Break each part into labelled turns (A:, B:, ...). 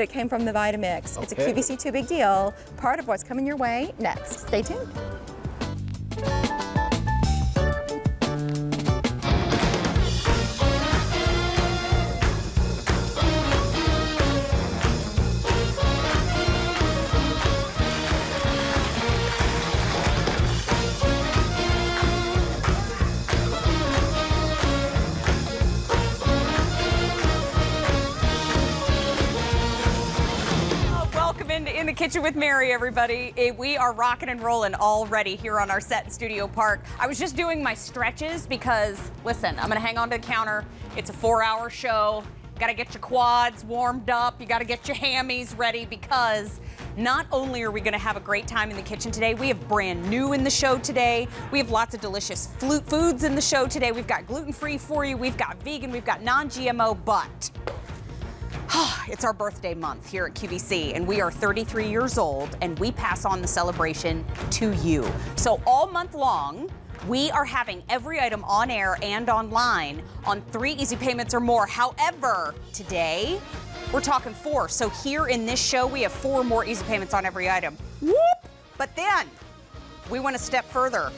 A: It came from the Vitamix.
B: Okay.
A: It's a QVC2 big deal. Part of what's coming your way next. Stay tuned.
C: In the Kitchen with Mary, everybody. We are rocking and rolling already here on our set in Studio Park. I was just doing my stretches because, listen, I'm gonna hang on to the counter. It's a 4-hour show. Gotta get your quads warmed up. You gotta get your hammies ready because not only are we gonna have a great time in the kitchen today, we have brand new in the show today. We have lots of delicious foods in the show today. We've got gluten-free for you. We've got vegan, we've got non-GMO, but it's our birthday month here at QVC, and we are 33 years old, and we pass on the celebration to you. So all month long, we are having every item on air and online on 3 easy payments or more. However, today, we're talking 4. So here in this show, we have 4 more easy payments on every item. Whoop! But then, we went a step further.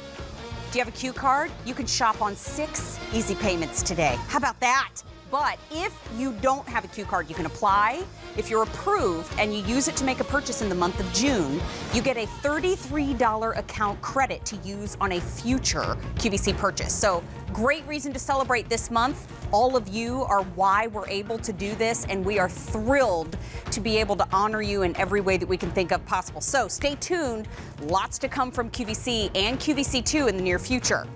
C: Do you have a Q card? You can shop on 6 easy payments today. How about that? But if you don't have a Q card, you can apply. If you're approved and you use it to make a purchase in the month of June, you get a $33 account credit to use on a future QVC purchase. So great reason to celebrate this month. All of you are why we're able to do this, and we are thrilled to be able to honor you in every way that we can think of possible. So stay tuned. Lots to come from QVC and QVC2 in the near future.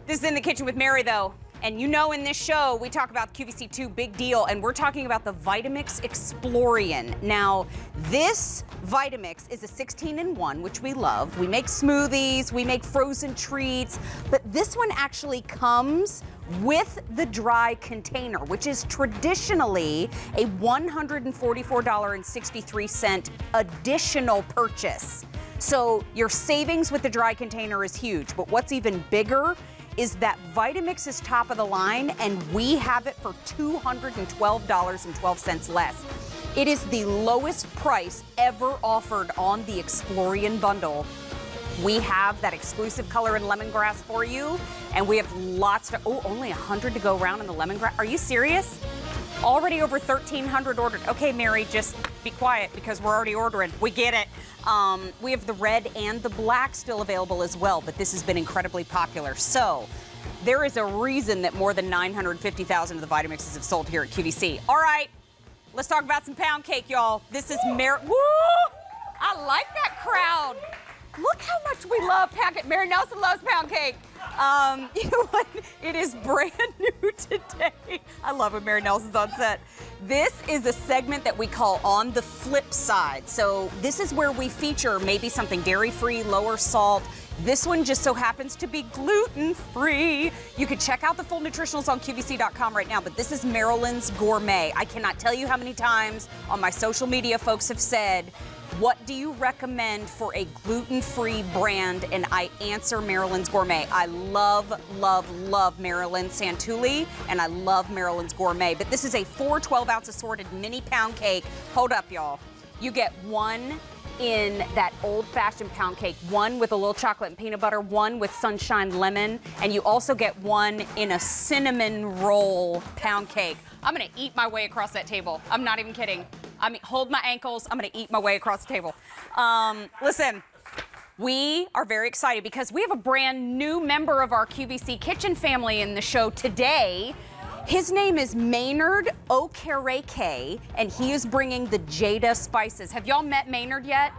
C: This is In the Kitchen with Mary, though. And you know, in this show, we talk about QVC2 big deal, and we're talking about the Vitamix Explorian. Now, this Vitamix is a 16-in-1, which we love. We make smoothies, we make frozen treats, but this one actually comes with the dry container, which is traditionally a $144.63 additional purchase. So your savings with the dry container is huge, but what's even bigger is that Vitamix is top of the line, and we have it for $212.12 less. It is the lowest price ever offered on the Explorian bundle. We have that exclusive color in lemongrass for you, and we have lots to, only 100 to go around in the lemongrass. Are you serious? Already over 1,300 ordered. Okay, Mary, just be quiet because we're already ordering. We get it. We have the red and the black still available as well, but this has been incredibly popular. So there is a reason that more than 950,000 of the Vitamixes have sold here at QVC. All right, let's talk about some pound cake, y'all. This is Woo! I like that crowd. Look how much we love pound cake. Mary Nelson loves pound cake. You know what? It is brand new today. I love when Mary Nelson's on set. This is a segment that we call On the Flip Side. So this is where we feature maybe something dairy-free, lower salt. This one just so happens to be gluten-free. You can check out the full nutritionals on QVC.com right now, but this is Maryland's Gourmet. I cannot tell you how many times on my social media folks have said, what do you recommend for a gluten-free brand? And I answer Maryland's Gourmet. I love, love, love Maryland Santulli, and I love Maryland's Gourmet. But this is a 4 12-ounce assorted mini pound cake. Hold up, y'all. You get one in that old-fashioned pound cake, one with a little chocolate and peanut butter, one with sunshine lemon, and you also get one in a cinnamon roll pound cake. I'm gonna eat my way across that table. I'm not even kidding. I mean, hold my ankles. I'm gonna eat my way across the table. Listen, we are very excited because we have a brand new member of our QVC Kitchen family in the show today. His name is Maynard Okereke, and he is bringing the Jada spices. Have y'all met Maynard yet?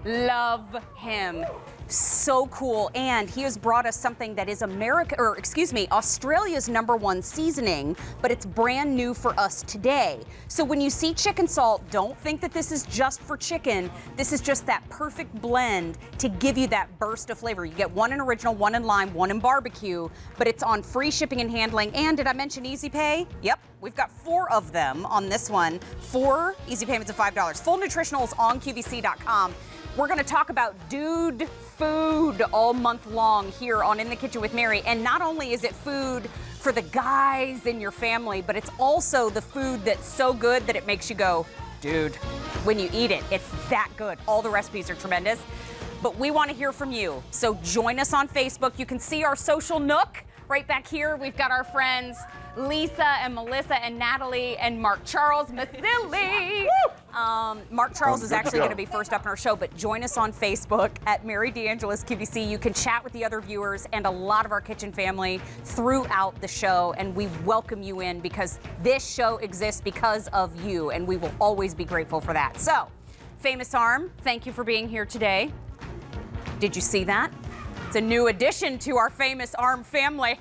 C: Love him. So cool. And he has brought us something that is Australia's #1 seasoning, but it's brand new for us today. So when you see chicken salt, don't think that this is just for chicken. This is just that perfect blend to give you that burst of flavor. You get one in original, one in lime, one in barbecue, but it's on free shipping and handling. And did I mention Easy Pay? Yep. We've got 4 of them on this one. 4 easy payments of $5. Full nutritionals on QVC.com. We're going to talk about dude food all month long here on In the Kitchen with Mary. And not only is it food for the guys in your family, but it's also the food that's so good that it makes you go, dude, when you eat it, it's that good. All the recipes are tremendous. But we want to hear from you. So join us on Facebook. You can see our social nook right back here. We've got our friends Lisa and Melissa and Natalie and Mark Charles Mathilli. Mark Charles is actually going to be first up in our show, but join us on Facebook at Mary DeAngelis QVC. You can chat with the other viewers and a lot of our kitchen family throughout the show, and we welcome you in because this show exists because of you, and we will always be grateful for that. So, Famous Arm, thank you for being here today. Did you see that? It's a new addition to our Famous Arm family.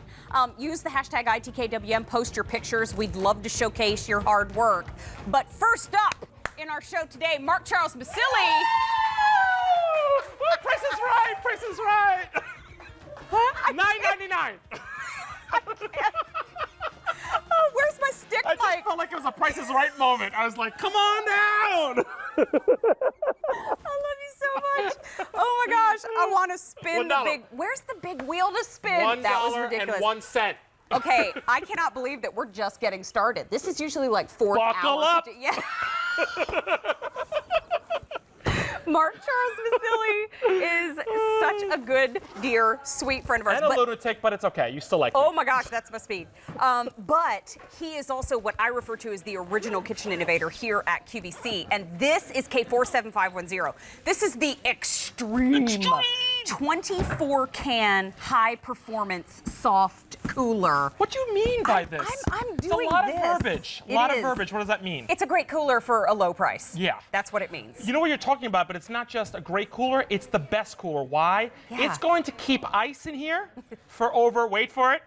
C: Use the hashtag ITKWM, post your pictures. We'd love to showcase your hard work. But first up in our show today, Mark Charles Mathilli.
B: Price is right, price is right. $9.99.
C: Oh, where's my stick
B: I
C: mic?
B: just felt like it was a Price is Right moment. I was like, come on down.
C: I love you so much. Oh my gosh, I want to spin the big. Where's the big wheel to spin? That was ridiculous.
B: $1.01.
C: Okay, I cannot believe that we're just getting started. This is usually like 4 hours.
B: Buckle up.
C: Yeah. Mark Charles Mathilli is such a good, dear, sweet friend of ours.
B: And a lunatic, but it's okay. You still like
C: Oh
B: me.
C: my gosh, that's my speed. But he is also what I refer to as the original kitchen innovator here at QVC. And this is K47510. This is the extreme 24 can high performance soft cooler.
B: What do you mean by this?
C: I'm
B: it's
C: doing
B: a lot
C: this.
B: of verbiage. A lot of verbiage. What does that mean?
C: It's a great cooler for a low price.
B: Yeah.
C: That's what it means.
B: You know what you're talking about, but it's not just a great cooler, it's the best cooler. Why?
C: Yeah.
B: It's going to keep ice in here for over, wait for it,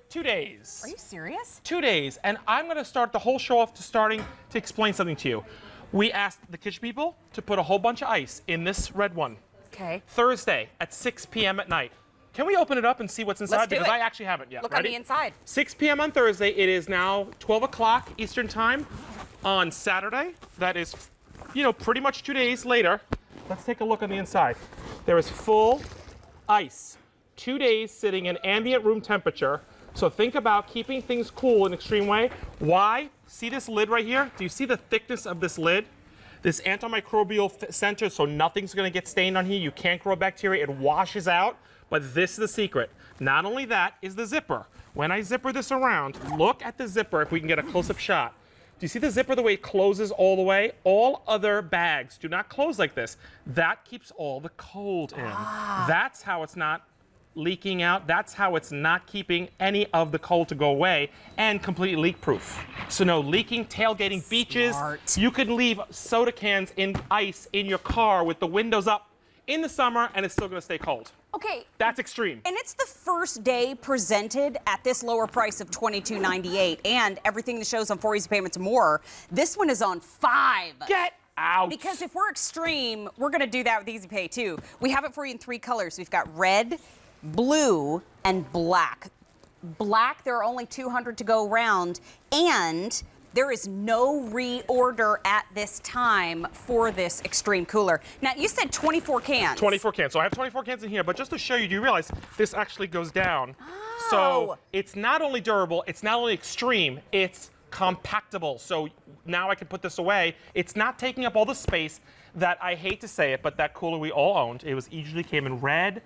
B: 2 days.
C: Are you serious?
B: 2 days. And I'm going to start the whole show off to explain something to you. We asked the kitchen people to put a whole bunch of ice in this red one.
C: Okay.
B: Thursday at 6 p.m. at night. Can we open it up and see what's inside?
C: Let's do
B: because
C: it.
B: I actually haven't yet.
C: Look
B: Ready?
C: on the inside.
B: 6 p.m. on Thursday. It is now 12 o'clock Eastern time. On Saturday, that is, pretty much 2 days later. Let's take a look on the inside. There is full ice. 2 days sitting in ambient room temperature. So think about keeping things cool in an extreme way. Why? See this lid right here? Do you see the thickness of this lid? This antimicrobial center, so nothing's gonna get stained on here. You can't grow bacteria, it washes out. But this is the secret. Not only that is the zipper. When I zipper this around, look at the zipper if we can get a close-up shot. Do you see the zipper, the way it closes all the way? All other bags do not close like this. That keeps all the cold in. That's how it's not leaking out. That's how it's not keeping any of the cold to go away, and completely leak-proof. So no leaking, tailgating, beaches. You could leave soda cans in ice in your car with the windows up in the summer, and it's still gonna stay cold.
C: Okay.
B: That's extreme.
C: And it's the first day presented at this lower price of $22.98, and everything in the show's on 4 easy payments more. This one is on 5.
B: Get out.
C: Because if we're extreme, we're gonna do that with Easy Pay too. We have it for you in 3 colors. We've got red, blue, and black. Black, there are only 200 to go around, and there is no reorder at this time for this extreme cooler. Now, you said 24 cans.
B: 24 cans. So I have 24 cans in here, but just to show you, do you realize this actually goes down?
C: Oh.
B: So it's not only durable, it's not only extreme, it's compactable. So now I can put this away. It's not taking up all the space that, I hate to say it, but that cooler we all owned. It usually came in red,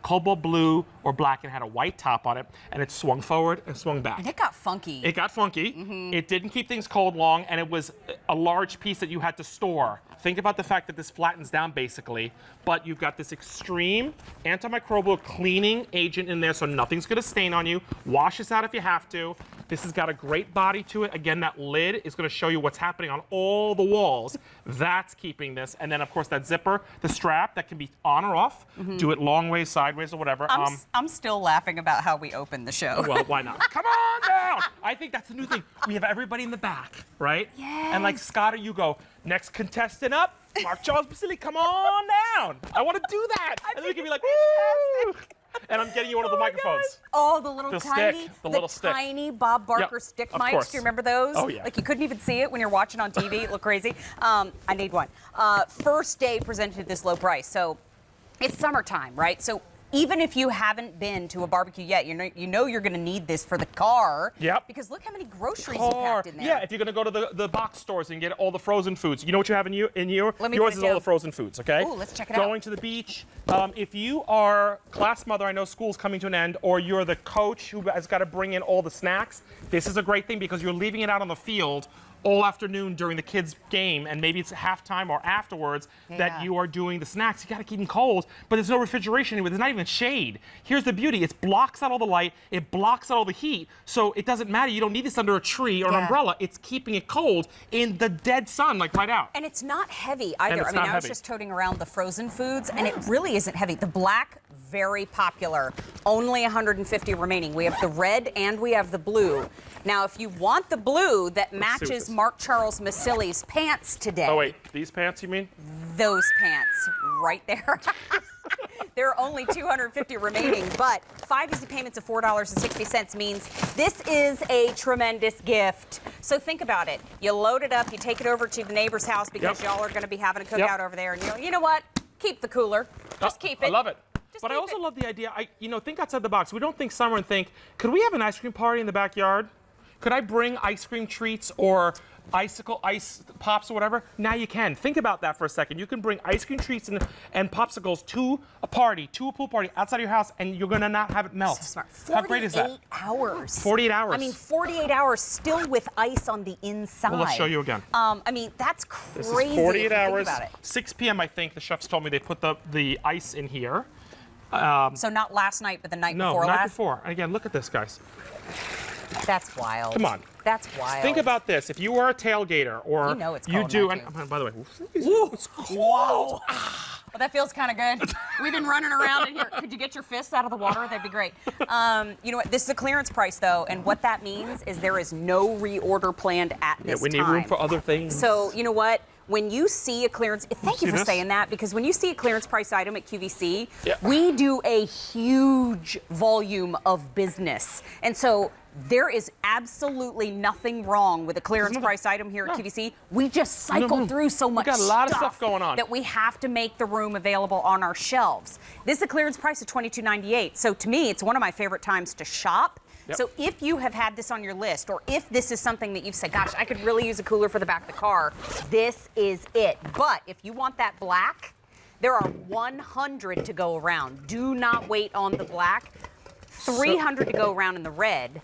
B: cobalt blue, or black, and had a white top on it, and it swung forward and swung back.
C: And it got funky.
B: It got funky. It didn't keep things cold long, and it was a large piece that you had to store. Think about the fact that this flattens down basically, but you've got this extreme antimicrobial cleaning agent in there, so nothing's gonna stain on you. Wash this out if you have to. This has got a great body to it. Again, that lid is gonna show you what's happening on all the walls. That's keeping this. And then of course that zipper, the strap that can be on or off. Do it long ways, sideways, or whatever.
C: I'm still laughing about how we opened the show.
B: Well, why not? Come on down! I think that's the new thing. We have everybody in the back, right?
C: Yes.
B: And like Scott or you go, next contestant up, Mark Charles Basili, come on down. I want to do that. And then we can be like, woo! And I'm getting you one of the microphones.
C: Oh, the little tiny,
B: stick, the little stick.
C: tiny Bob Barker
B: Yep,
C: stick
B: of
C: mics.
B: course.
C: Do you remember those?
B: Oh, yeah.
C: Like you couldn't even see it when you're watching on TV. It looked crazy. I need one. First day presented at this low price. So it's summertime, right? So even if you haven't been to a barbecue yet, you know you're going to need this for the car.
B: Yep.
C: Because look how many groceries you packed in there.
B: Yeah, if you're going to go to the box stores and get all the frozen foods, you know what you have in you?
C: Let me
B: Yours
C: put
B: is
C: it
B: all
C: down.
B: the frozen foods, okay?
C: Ooh, let's check it out.
B: Going to the beach. If you are class mother, I know school's coming to an end, or you're the coach who has got to bring in all the snacks, this is a great thing because you're leaving it out on the field all afternoon during the kids' game, and maybe it's halftime or afterwards that you are doing the snacks. You got to keep them cold, but there's no refrigeration anywhere. There's not even shade. Here's the beauty. It blocks out all the light. It blocks out all the heat, so it doesn't matter. You don't need this under a tree or an umbrella. It's keeping it cold in the dead sun, like right out.
C: And it's not heavy either. I was just toting around the frozen foods, and it really isn't heavy. The black, very popular. Only 150 remaining. We have the red and we have the blue. Now, if you want the blue that matches Mark Charles Massili's pants today.
B: Oh, wait. These pants, you mean?
C: Those pants right there. There are only 250 remaining, but 5 easy payments of $4.60 means this is a tremendous gift. So think about it. You load it up, you take it over to the neighbor's house because y'all are going to be having a cookout over there, and you know what? Keep the cooler. Just keep it.
B: I love it.
C: Just
B: but I
C: keep
B: also
C: it.
B: love the idea. Think outside the box. We don't think summer and think, could we have an ice cream party in the backyard? Could I bring ice cream treats or icicle ice pops or whatever? Now you can. Think about that for a second. You can bring ice cream treats and popsicles to a pool party outside of your house, and you're gonna not have it melt.
C: So smart.
B: How great is that?
C: 48 hours.
B: 48 hours.
C: I mean, 48 hours still with ice on the inside.
B: Well, let's show you again.
C: I mean, that's crazy.
B: This is 48
C: if you
B: hours.
C: Think about it.
B: 6 p.m. I think the chefs told me they put the ice in here.
C: So not last night, but the night
B: No,
C: before
B: night
C: last?
B: before. And again, look at this, guys.
C: That's wild.
B: Come on.
C: That's wild.
B: Think about this. If you were a tailgater or
C: You know it's
B: you
C: cold
B: do,
C: now,
B: and
C: too.
B: by the way,
C: it's cold. Whoa. Well, that feels kind of good. We've been running around in here. Could you get your fists out of the water? That'd be great. You know what? This is a clearance price, though, and what that means is there is no reorder planned at this
B: we need
C: time.
B: room for other things.
C: So, you know what? When you see a clearance, thank you for
B: this?
C: saying that, because when you see a clearance price item at QVC,
B: Yeah.
C: we do a huge volume of business. And so there is absolutely nothing wrong with a clearance price item here at QVC. We just cycle through so much
B: got a lot of stuff going on.
C: that we have to make the room available on our shelves. This is a clearance price of $22.98. So to me, it's one of my favorite times to shop.
B: Yep.
C: So if you have had this on your list, or if this is something that you've said, gosh, I could really use a cooler for the back of the car, this is it. But if you want that black, there are 100 to go around. Do not wait on the black. 300 to go around in the red.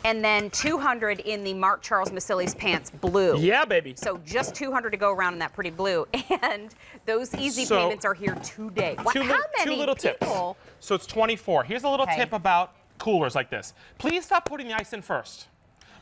C: And then 200 in the Mark Charles Massili's pants blue.
B: Yeah, baby.
C: So just 200 to go around in that pretty blue. And those easy
B: So,
C: payments are here today. What,
B: Two
C: how many
B: little tips.
C: people?
B: So it's 24. Here's a little
C: Okay.
B: tip about coolers like this. Please stop putting the ice in first.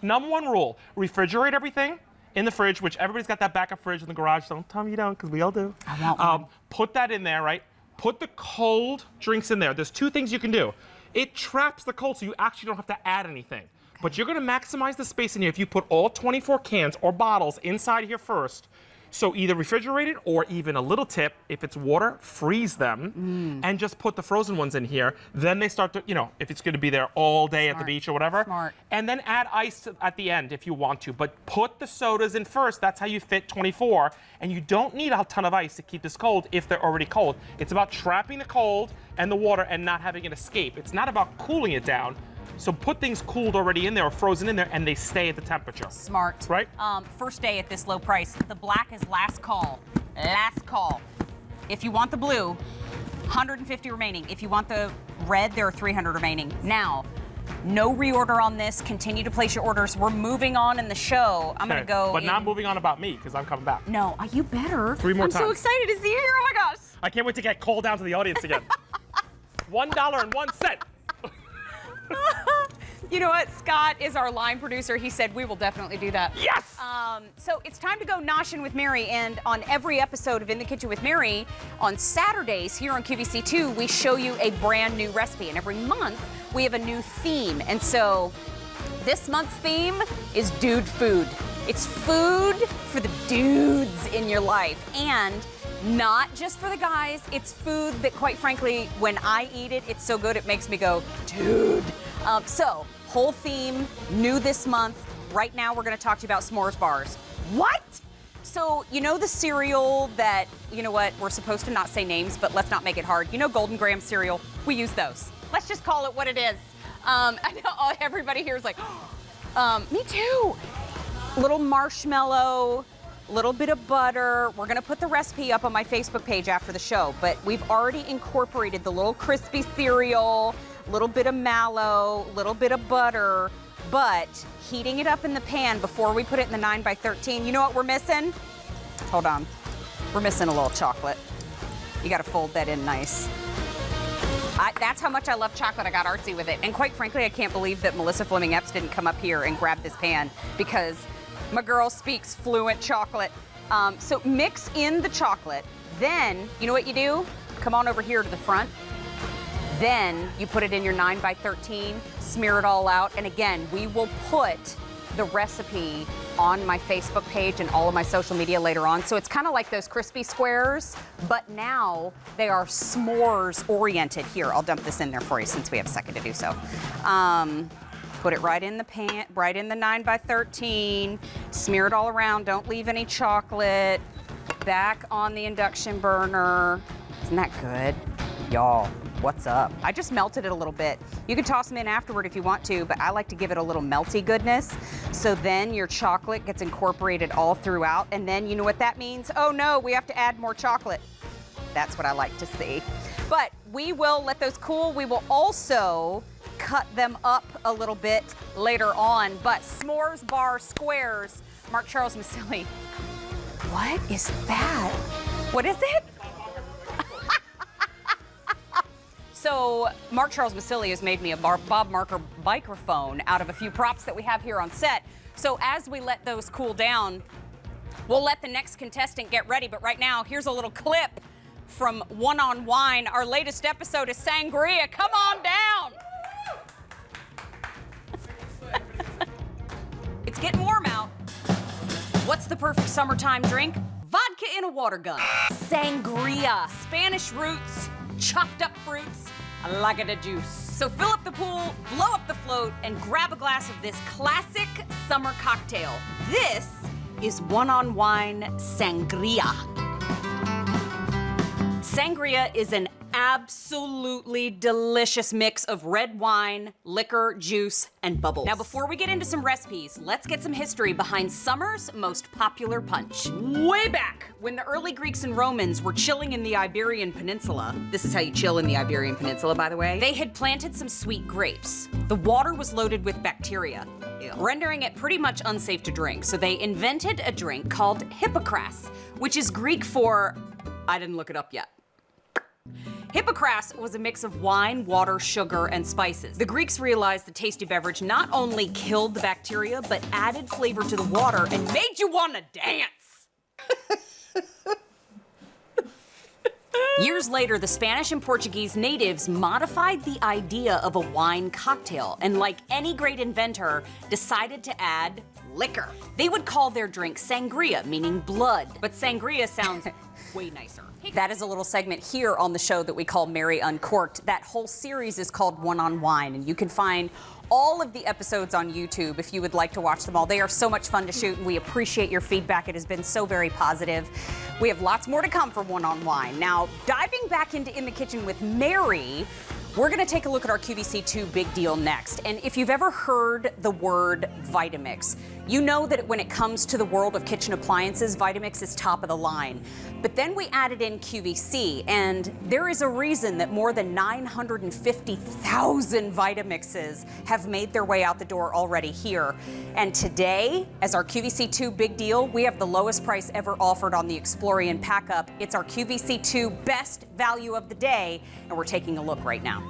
B: Number one rule, refrigerate everything in the fridge, which everybody's got that backup fridge in the garage. Don't tell me you don't, because we all do.
C: I want one.
B: Put that in there, right? Put the cold drinks in there. There's two things you can do. It traps the cold, so you actually don't have to add anything. But you're gonna maximize the space in here if you put all 24 cans or bottles inside here first. So either refrigerate it, or even a little tip, if it's water, freeze them and just put the frozen ones in here. Then they start to, if it's gonna be there all day at the beach or whatever.
C: Smart.
B: And then add ice at the end if you want to. But put the sodas in first. That's how you fit 24. And you don't need a ton of ice to keep this cold if they're already cold. It's about trapping the cold and the water and not having it escape. It's not about cooling it down. So put things cooled already in there or frozen in there, and they stay at the temperature.
C: Smart.
B: Right?
C: First day at this low price. The black is last call. Last call. If you want the blue, 150 remaining. If you want the red, there are 300 remaining. Now, no reorder on this. Continue to place your orders. We're moving on in the show. I'm going to go.
B: But not moving on about me, because I'm coming back.
C: No, you better.
B: 3 more
C: I'm
B: times.
C: so excited to see you here. Oh my gosh.
B: I can't wait to get called down to the audience again. $1.01.
C: You know what? Scott is our line producer. He said we will definitely do that.
B: Yes!
C: So it's time to go noshin' with Mary. And on every episode of In the Kitchen with Mary, on Saturdays here on QVC2, we show you a brand new recipe. And every month, we have a new theme. And so this month's theme is dude food. It's food for the dudes in your life. And not just for the guys. It's food that, quite frankly, when I eat it, it's so good it makes me go, dude. So, whole theme, new this month. Right now, we're going to talk to you about s'mores bars. What? So, you know the cereal that, you know what, we're supposed to not say names, but let's not make it hard. You know Golden Graham cereal? We use those. Let's just call it what it is. I know everybody here is like, me too. Little marshmallow, little bit of butter. We're gonna put the recipe up on my Facebook page after the show, but we've already incorporated the little crispy cereal, little bit of mallow, little bit of butter, but heating it up in the pan before we put it in the 9x13. You know what we're missing? Hold on. We're missing a little chocolate. You gotta fold that in nice. That's how much I love chocolate. I got artsy with it. And quite frankly, I can't believe that Melissa Fleming Epps didn't come up here and grab this pan, because my girl speaks fluent chocolate. So mix in the chocolate. Then, you know what you do? Come on over here to the front. Then you put it in your 9x13, smear it all out. And again, we will put the recipe on my Facebook page and all of my social media later on. So it's kind of like those crispy squares, but now they are s'mores oriented. Here, I'll dump this in there for you since we have a second to do so. Put it right in the pan, right in the 9x13, smear it all around, don't leave any chocolate. Back on the induction burner. Isn't that good? Y'all, what's up? I just melted it a little bit. You can toss them in afterward if you want to, but I like to give it a little melty goodness. So then your chocolate gets incorporated all throughout, and then you know what that means? Oh no, we have to add more chocolate. That's what I like to see. But we will let those cool. We will also cut them up a little bit later on. But s'mores bar squares, Mark Charles Masilli. What is that? What is it? So Mark Charles Masilli has made me a Bob Marker microphone out of a few props that we have here on set. So as we let those cool down, we'll let the next contestant get ready. But right now, here's a little clip from One on Wine. Our latest episode is Sangria. Come on down. It's getting warm out. What's the perfect summertime drink? Vodka in a water gun. Sangria. Spanish roots, chopped up fruits. I like it a juice. So fill up the pool, blow up the float, and grab a glass of this classic summer cocktail. This is One on Wine Sangria. Sangria is an absolutely delicious mix of red wine, liquor, juice, and bubbles. Now, before we get into some recipes, let's get some history behind summer's most popular punch. Way back, when the early Greeks and Romans were chilling in the Iberian Peninsula, this is how you chill in the Iberian Peninsula, by the way, they had planted some sweet grapes. The water was loaded with bacteria, rendering it pretty much unsafe to drink. So they invented a drink called Hippocras, which is Greek for, I didn't look it up yet. Hippocras was a mix of wine, water, sugar, and spices. The Greeks realized the tasty beverage not only killed the bacteria, but added flavor to the water and made you want to dance. Years later, the Spanish and Portuguese natives modified the idea of a wine cocktail, and like any great inventor, decided to add liquor. They would call their drink sangria, meaning blood, but sangria sounds way nicer. That is a little segment here on the show that we call Mary Uncorked. That whole series is called One on Wine, and you can find all of the episodes on YouTube if you would like to watch them all. They are so much fun to shoot, and we appreciate your feedback. It has been so very positive. We have lots more to come for One on Wine. Now, diving back into In the Kitchen with Mary, we're gonna take a look at our QVC2 Big Deal next. And if you've ever heard the word Vitamix, you know that when it comes to the world of kitchen appliances, Vitamix is top of the line. But then we added in QVC, and there is a reason that more than 950,000 Vitamixes have made their way out the door already here. And today, as our QVC2 Big Deal, we have the lowest price ever offered on the Explorian Pack-Up. It's our QVC2 Best Value of the Day, and we're taking a look right now.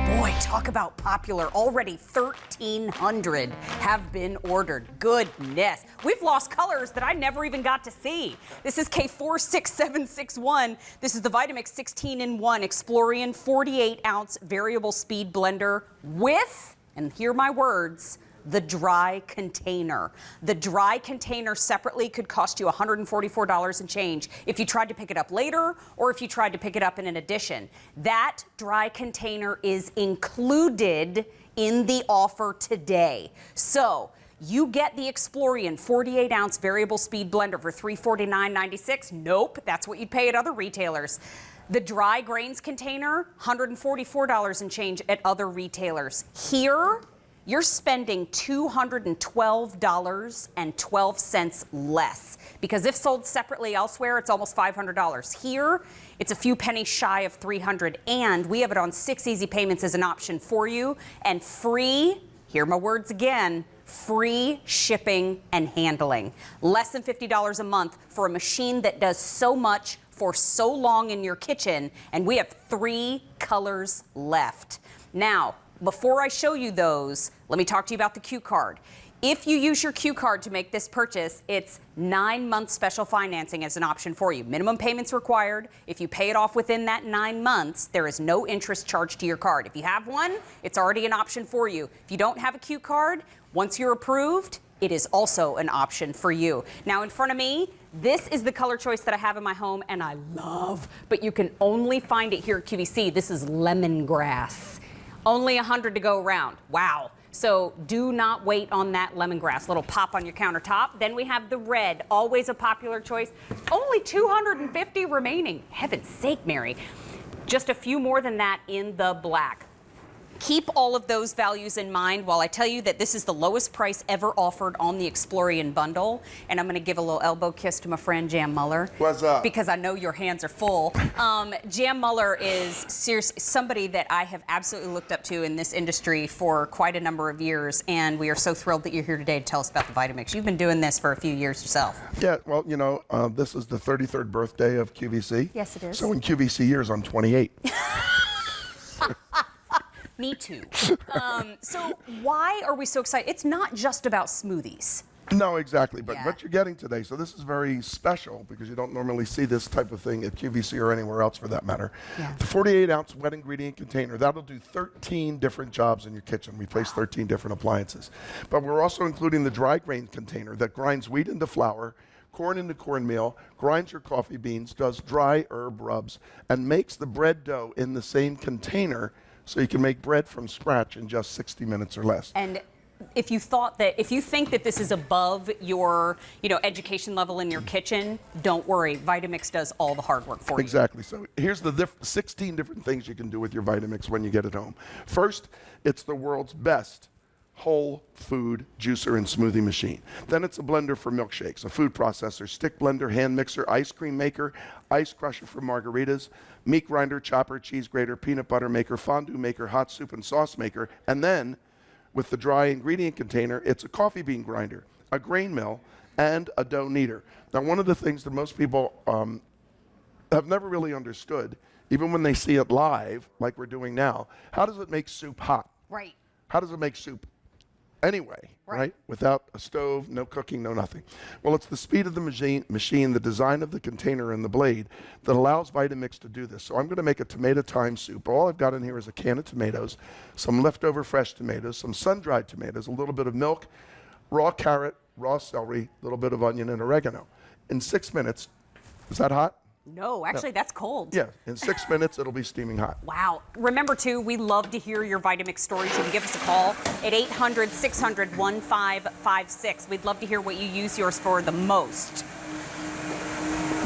C: Boy, talk about popular. Already 1,300 have been ordered. Goodness. We've lost colors that I never even got to see. This is K46761. This is the Vitamix 16-in-1 Explorian 48-ounce variable speed blender with, and hear my words, the dry container. The dry container separately could cost you $144 and change if you tried to pick it up later or if you tried to pick it up in an addition. That dry container is included in the offer today. So you get the Explorian 48-ounce variable speed blender for $349.96. Nope, that's what you'd pay at other retailers. The dry grains container, $144 and change at other retailers. Here, you're spending $212.12 less, because if sold separately elsewhere, it's almost $500. Here, it's a few pennies shy of $300, and we have it on 6 easy payments as an option for you, and free, hear my words again, free shipping and handling. Less than $50 a month for a machine that does so much for so long in your kitchen, and we have 3 colors left. Now, before I show you those, let me talk to you about the Q card. If you use your Q card to make this purchase, it's 9-month special financing as an option for you. Minimum payments required. If you pay it off within that 9 months, there is no interest charged to your card. If you have one, it's already an option for you. If you don't have a Q card, once you're approved, it is also an option for you. Now in front of me, this is the color choice that I have in my home and I love, but you can only find it here at QVC. This is Lemongrass. Only 100 to go around. Wow. So do not wait on that lemongrass. Little pop on your countertop. Then we have the red, always a popular choice. Only 250 remaining. Heaven's sake, Mary. Just a few more than that in the black. Keep all of those values in mind while I tell you that this is the lowest price ever offered on the Explorian bundle. And I'm going to give a little elbow kiss to my friend Jan Muller.
D: What's up?
C: Because I know your hands are full. Jan Muller is seriously somebody that I have absolutely looked up to in this industry for quite a number of years. And we are so thrilled that you're here today to tell us about the Vitamix. You've been doing this for a few years yourself.
D: Yeah, well, you know, this is the 33rd birthday of QVC.
C: Yes, it is.
D: So in QVC years, I'm 28.
C: Me too. So why are we so excited? It's not just about smoothies.
D: No, exactly. But
C: Yeah.
D: what you're getting today, so this is very special because you don't normally see this type of thing at QVC or anywhere else for that matter.
C: Yeah.
D: The 48-ounce wet ingredient container, that'll do 13 different jobs in your kitchen. Replace 13 different appliances. But we're also including the dry grain container that grinds wheat into flour, corn into cornmeal, grinds your coffee beans, does dry herb rubs, and makes the bread dough in the same container so you can make bread from scratch in just 60 minutes or less.
C: And if you think that this is above your, education level in your kitchen, don't worry. Vitamix does all the hard work for you.
D: Exactly. So here's the 16 different things you can do with your Vitamix when you get it home. First, it's the world's best whole food juicer and smoothie machine. Then it's a blender for milkshakes, a food processor, stick blender, hand mixer, ice cream maker, ice crusher for margaritas, meat grinder, chopper, cheese grater, peanut butter maker, fondue maker, hot soup and sauce maker, and then with the dry ingredient container, it's a coffee bean grinder, a grain mill, and a dough kneader. Now, one of the things that most people have never really understood, even when they see it live, like we're doing now, how does it make soup hot?
C: Right.
D: How does it make soup? Anyway, right? Without a stove, no cooking, no nothing. Well, it's the speed of the machine, the design of the container and the blade that allows Vitamix to do this. So I'm going to make a tomato thyme soup. All I've got in here is a can of tomatoes, some leftover fresh tomatoes, some sun-dried tomatoes, a little bit of milk, raw carrot, raw celery, a little bit of onion and oregano. In 6 minutes, is that hot?
C: No, actually, that's cold.
D: Yeah, in 6 minutes, it'll be steaming hot.
C: Wow. Remember, too, we love to hear your Vitamix stories. You can give us a call at 800-600-1556. We'd love to hear what you use yours for the most.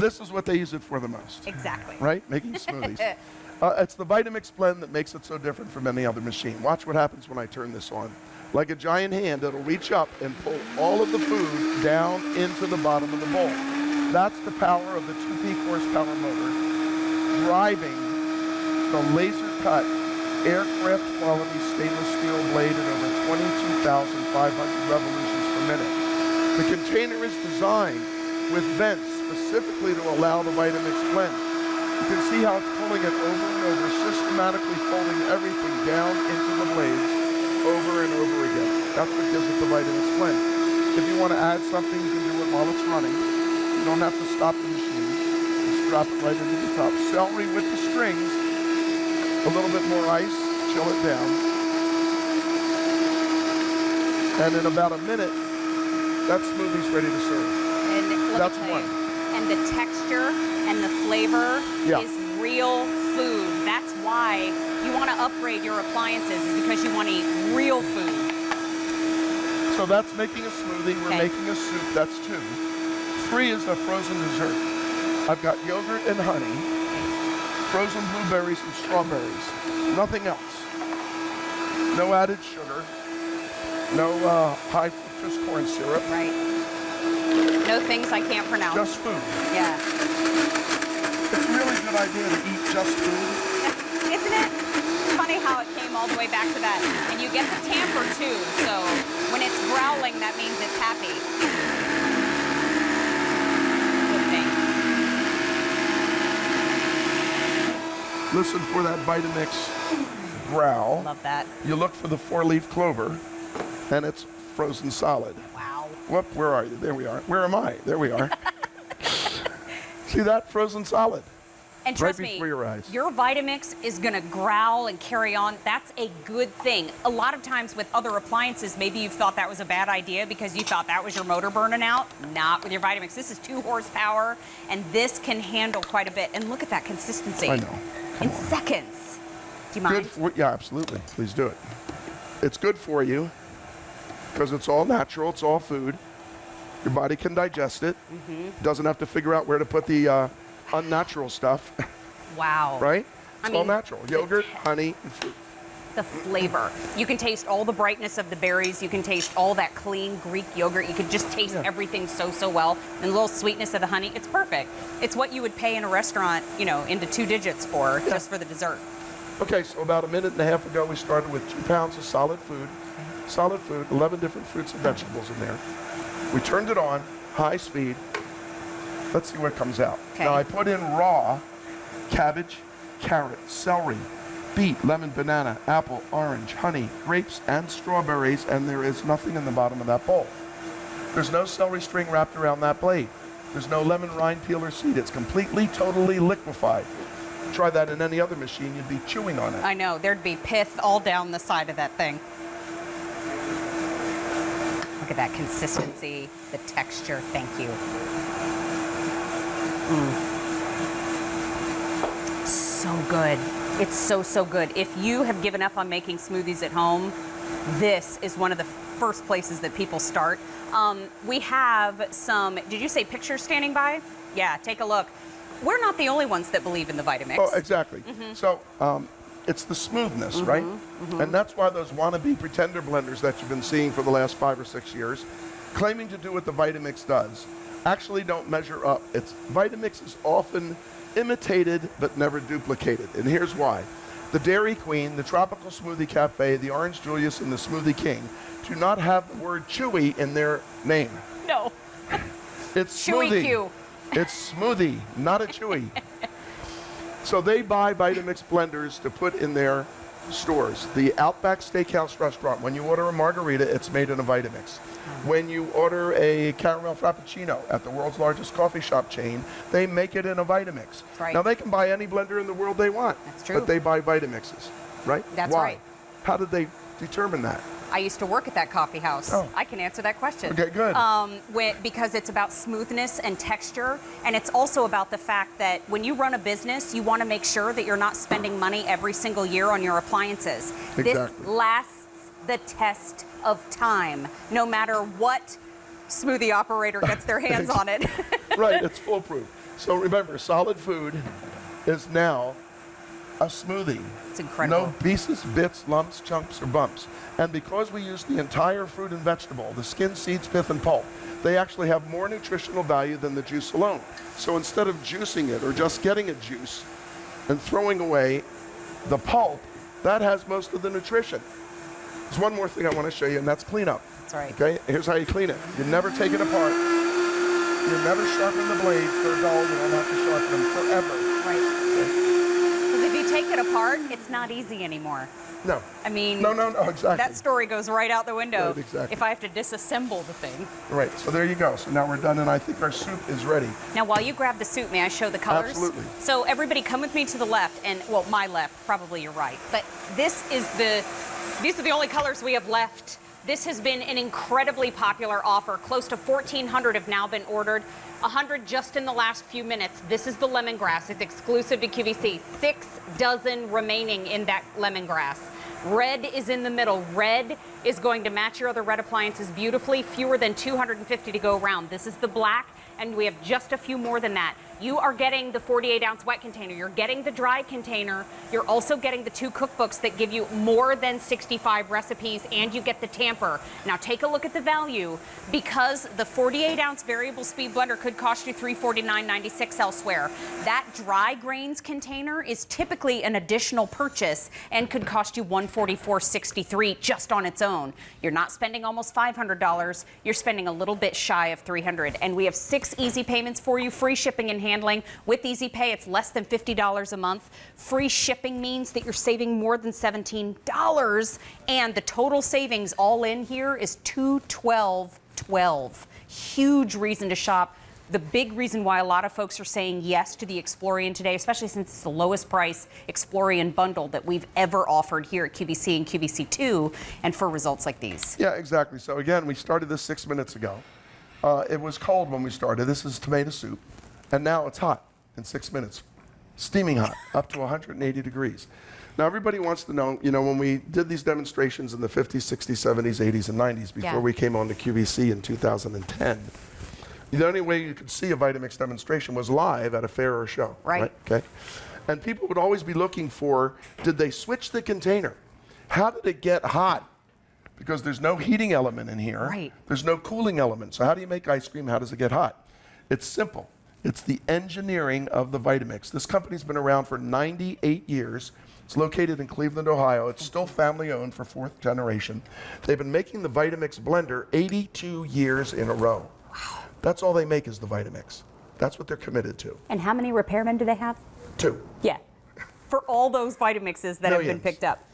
D: This is what they use it for the most.
C: Exactly.
D: Right? Making smoothies. It's the Vitamix blend that makes it so different from any other machine. Watch what happens when I turn this on. Like a giant hand, it'll reach up and pull all of the food down into the bottom of the bowl. That's the power of the 2-peak horsepower motor driving the laser-cut, aircraft-quality stainless steel blade at over 22,500 revolutions per minute. The container is designed with vents specifically to allow the Vitamix blend. You can see how it's pulling it over and over, systematically folding everything down into the blades over and over again. That's what gives it the Vitamix blend. If you want to add something, you can do it while it's running. You don't have to stop the machine. Just drop it right into the top. Celery with the strings. A little bit more ice. Chill it down. And in about a minute, that smoothie's ready to serve.
C: And
D: that's
C: let me tell
D: one.
C: you, and the texture and the flavor is real food. That's why why you want to upgrade your appliances, is because you want to eat real food.
D: So that's making a smoothie. We're making a soup. That's 2. 3 is a frozen dessert. I've got yogurt and honey, frozen blueberries and strawberries. Nothing else. No added sugar. No high fructose corn syrup.
C: Right. No things I can't pronounce.
D: Just food.
C: Yeah.
D: It's a really good idea to eat just food.
C: Isn't it? It's funny how it came all the way back to that. And you get the tamper too, so when it's growling, that means it's happy. Good thing.
D: Listen for that Vitamix growl.
C: Love that.
D: You look for the 4-leaf clover, and it's frozen solid.
C: Wow.
D: Whoop, where are you? There we are. Where am I? There we are. See that? Frozen solid.
C: And trust
D: right before your eyes.
C: your Vitamix is going to growl and carry on. That's a good thing. A lot of times with other appliances, maybe you thought that was a bad idea because you thought that was your motor burning out. Not with your Vitamix. This is 2 horsepower, and this can handle quite a bit. And look at that consistency.
D: I know.
C: In seconds. Do you mind?
D: Good for, yeah, absolutely. Please do it. It's good for you because it's all natural. It's all food. Your body can digest it. Doesn't have to figure out where to put the unnatural stuff.
C: Wow.
D: Right?
C: I
D: It's all
C: mean,
D: natural. Yogurt, honey, and fruit.
C: The flavor. You can taste all the brightness of the berries. You can taste all that clean Greek yogurt. You can just taste everything so well. And the little sweetness of the honey. It's perfect. It's what you would pay in a restaurant, you know, into 2 digits for, just for the dessert.
D: Okay, so about a minute and a half ago, we started with 2 pounds of solid food. Solid food, 11 different fruits and vegetables in there. We turned it on, high speed. Let's see what comes out.
C: Okay.
D: Now I put in raw cabbage, carrot, celery, beet, lemon, banana, apple, orange, honey, grapes, and strawberries, and there is nothing in the bottom of that bowl. There's no celery string wrapped around that blade. There's no lemon rind, peel, or seed. It's completely, totally liquefied. Try that in any other machine, you'd be chewing on it.
C: I know. Thered be pith all down the side of that thing. Look at that consistency, the texture. Thank you. So good. It's so good. If you have given up on making smoothies at home, this is one of the first places that people start. We have some, did you say pictures standing by? Yeah, take a look. We're not the only ones that believe in the Vitamix.
D: Oh, exactly. So it's the smoothness, right? And that's why those wannabe pretender blenders that you've been seeing for the last 5 or 6 years, claiming to do what the Vitamix does, actually don't measure up. Vitamix is often imitated but never duplicated, and here's why. The Dairy Queen, the Tropical Smoothie Cafe, the Orange Julius, and the Smoothie King do not have the word chewy in their name.
C: No.
D: It's
C: Chewy
D: smoothie.
C: Q.
D: It's smoothie, not a chewy. So they buy Vitamix blenders to put in their stores. The Outback Steakhouse restaurant, when you order a margarita, it's made in a Vitamix. When you order a caramel frappuccino at the world's largest coffee shop chain, they make it in a Vitamix.
C: That's right.
D: Now they can buy any blender in the world they want.
C: That's true.
D: But they buy Vitamixes, right?
C: That's
D: Why?
C: right.
D: How did they determine that?
C: I used to work at that coffee house.
D: Oh.
C: I can answer that question.
D: Okay, good.
C: Because it's about smoothness and texture, and it's also about the fact that when you run a business, you want to make sure that you're not spending money every single year on your appliances.
D: Exactly.
C: This lasts the test of time, no matter what smoothie operator gets their hands on it.
D: Right, it's foolproof. So remember, solid food is now a smoothie.
C: It's incredible.
D: No pieces, bits, lumps, chunks, or bumps. And because we use the entire fruit and vegetable, the skin, seeds, pith, and pulp, they actually have more nutritional value than the juice alone. So instead of juicing it or just getting a juice and throwing away the pulp, that has most of the nutrition. There's one more thing I want to show you, and that's cleanup.
C: That's right.
D: Okay, here's how you clean it. You never take it apart. You never sharpen the blades. They're dull. You don't have to sharpen them forever.
C: Right. Because if you take it apart, it's not easy anymore.
D: No.
C: I mean,
D: No, exactly.
C: that story goes right out the window.
D: Right, exactly.
C: If I have to disassemble the thing.
D: Right, so there you go. So now we're done, and I think our soup is ready.
C: Now, while you grab the soup, may I show the colors?
D: Absolutely.
C: So everybody come with me to the left, and, well, my left, probably your right. But these are the only colors we have left This has been an incredibly popular offer. Close to 1,400 have now been ordered, 100 just in the last few minutes. This is the lemongrass. It's exclusive to QVC. 6 dozen remaining in that lemongrass. Red is in the middle. Red is going to match your other red appliances beautifully. Fewer than 250 to go around. This is the black, and we have just a few more than that. You are getting the 48-ounce wet container. You're getting the dry container. You're also getting the 2 cookbooks that give you more than 65 recipes, and you get the tamper. Now take a look at the value, because the 48-ounce variable speed blender could cost you $349.96 elsewhere. That dry grains container is typically an additional purchase and could cost you $144.63 just on its own. You're not spending almost $500. You're spending a little bit shy of $300. And we have 6 easy payments for you, free shipping and handling. With Easy Pay, it's less than $50 a month. Free shipping means that you're saving more than $17, and the total savings all in here is $212.12. Huge reason to shop. The big reason why a lot of folks are saying yes to the Explorian today, especially since it's the lowest price Explorian bundle that we've ever offered here at QVC and QVC2, and for results like these.
D: Yeah, exactly. So again, we started this 6 minutes ago. It was cold when we started. This is tomato soup. And now it's hot in 6 minutes, steaming hot, up to 180 degrees. Now everybody wants to know, you know, when we did these demonstrations in the 50s, 60s, 70s, 80s, and 90s, before we came on to QVC in 2010, the only way you could see a Vitamix demonstration was live at a fair or show.
C: Right.
D: Okay. And people would always be looking for, did they switch the container? How did it get hot? Because there's no heating element in here.
C: Right.
D: There's no cooling element. So how do you make ice cream? How does it get hot? It's simple. It's the engineering of the Vitamix. This company's been around for 98 years. It's located in Cleveland, Ohio. It's still family owned for 4th generation. They've been making the Vitamix blender 82 years in a row. Wow. That's all they make is the Vitamix. That's what they're committed to.
C: And how many repairmen do they have?
D: 2.
C: Yeah. For all those Vitamixes that have been picked up.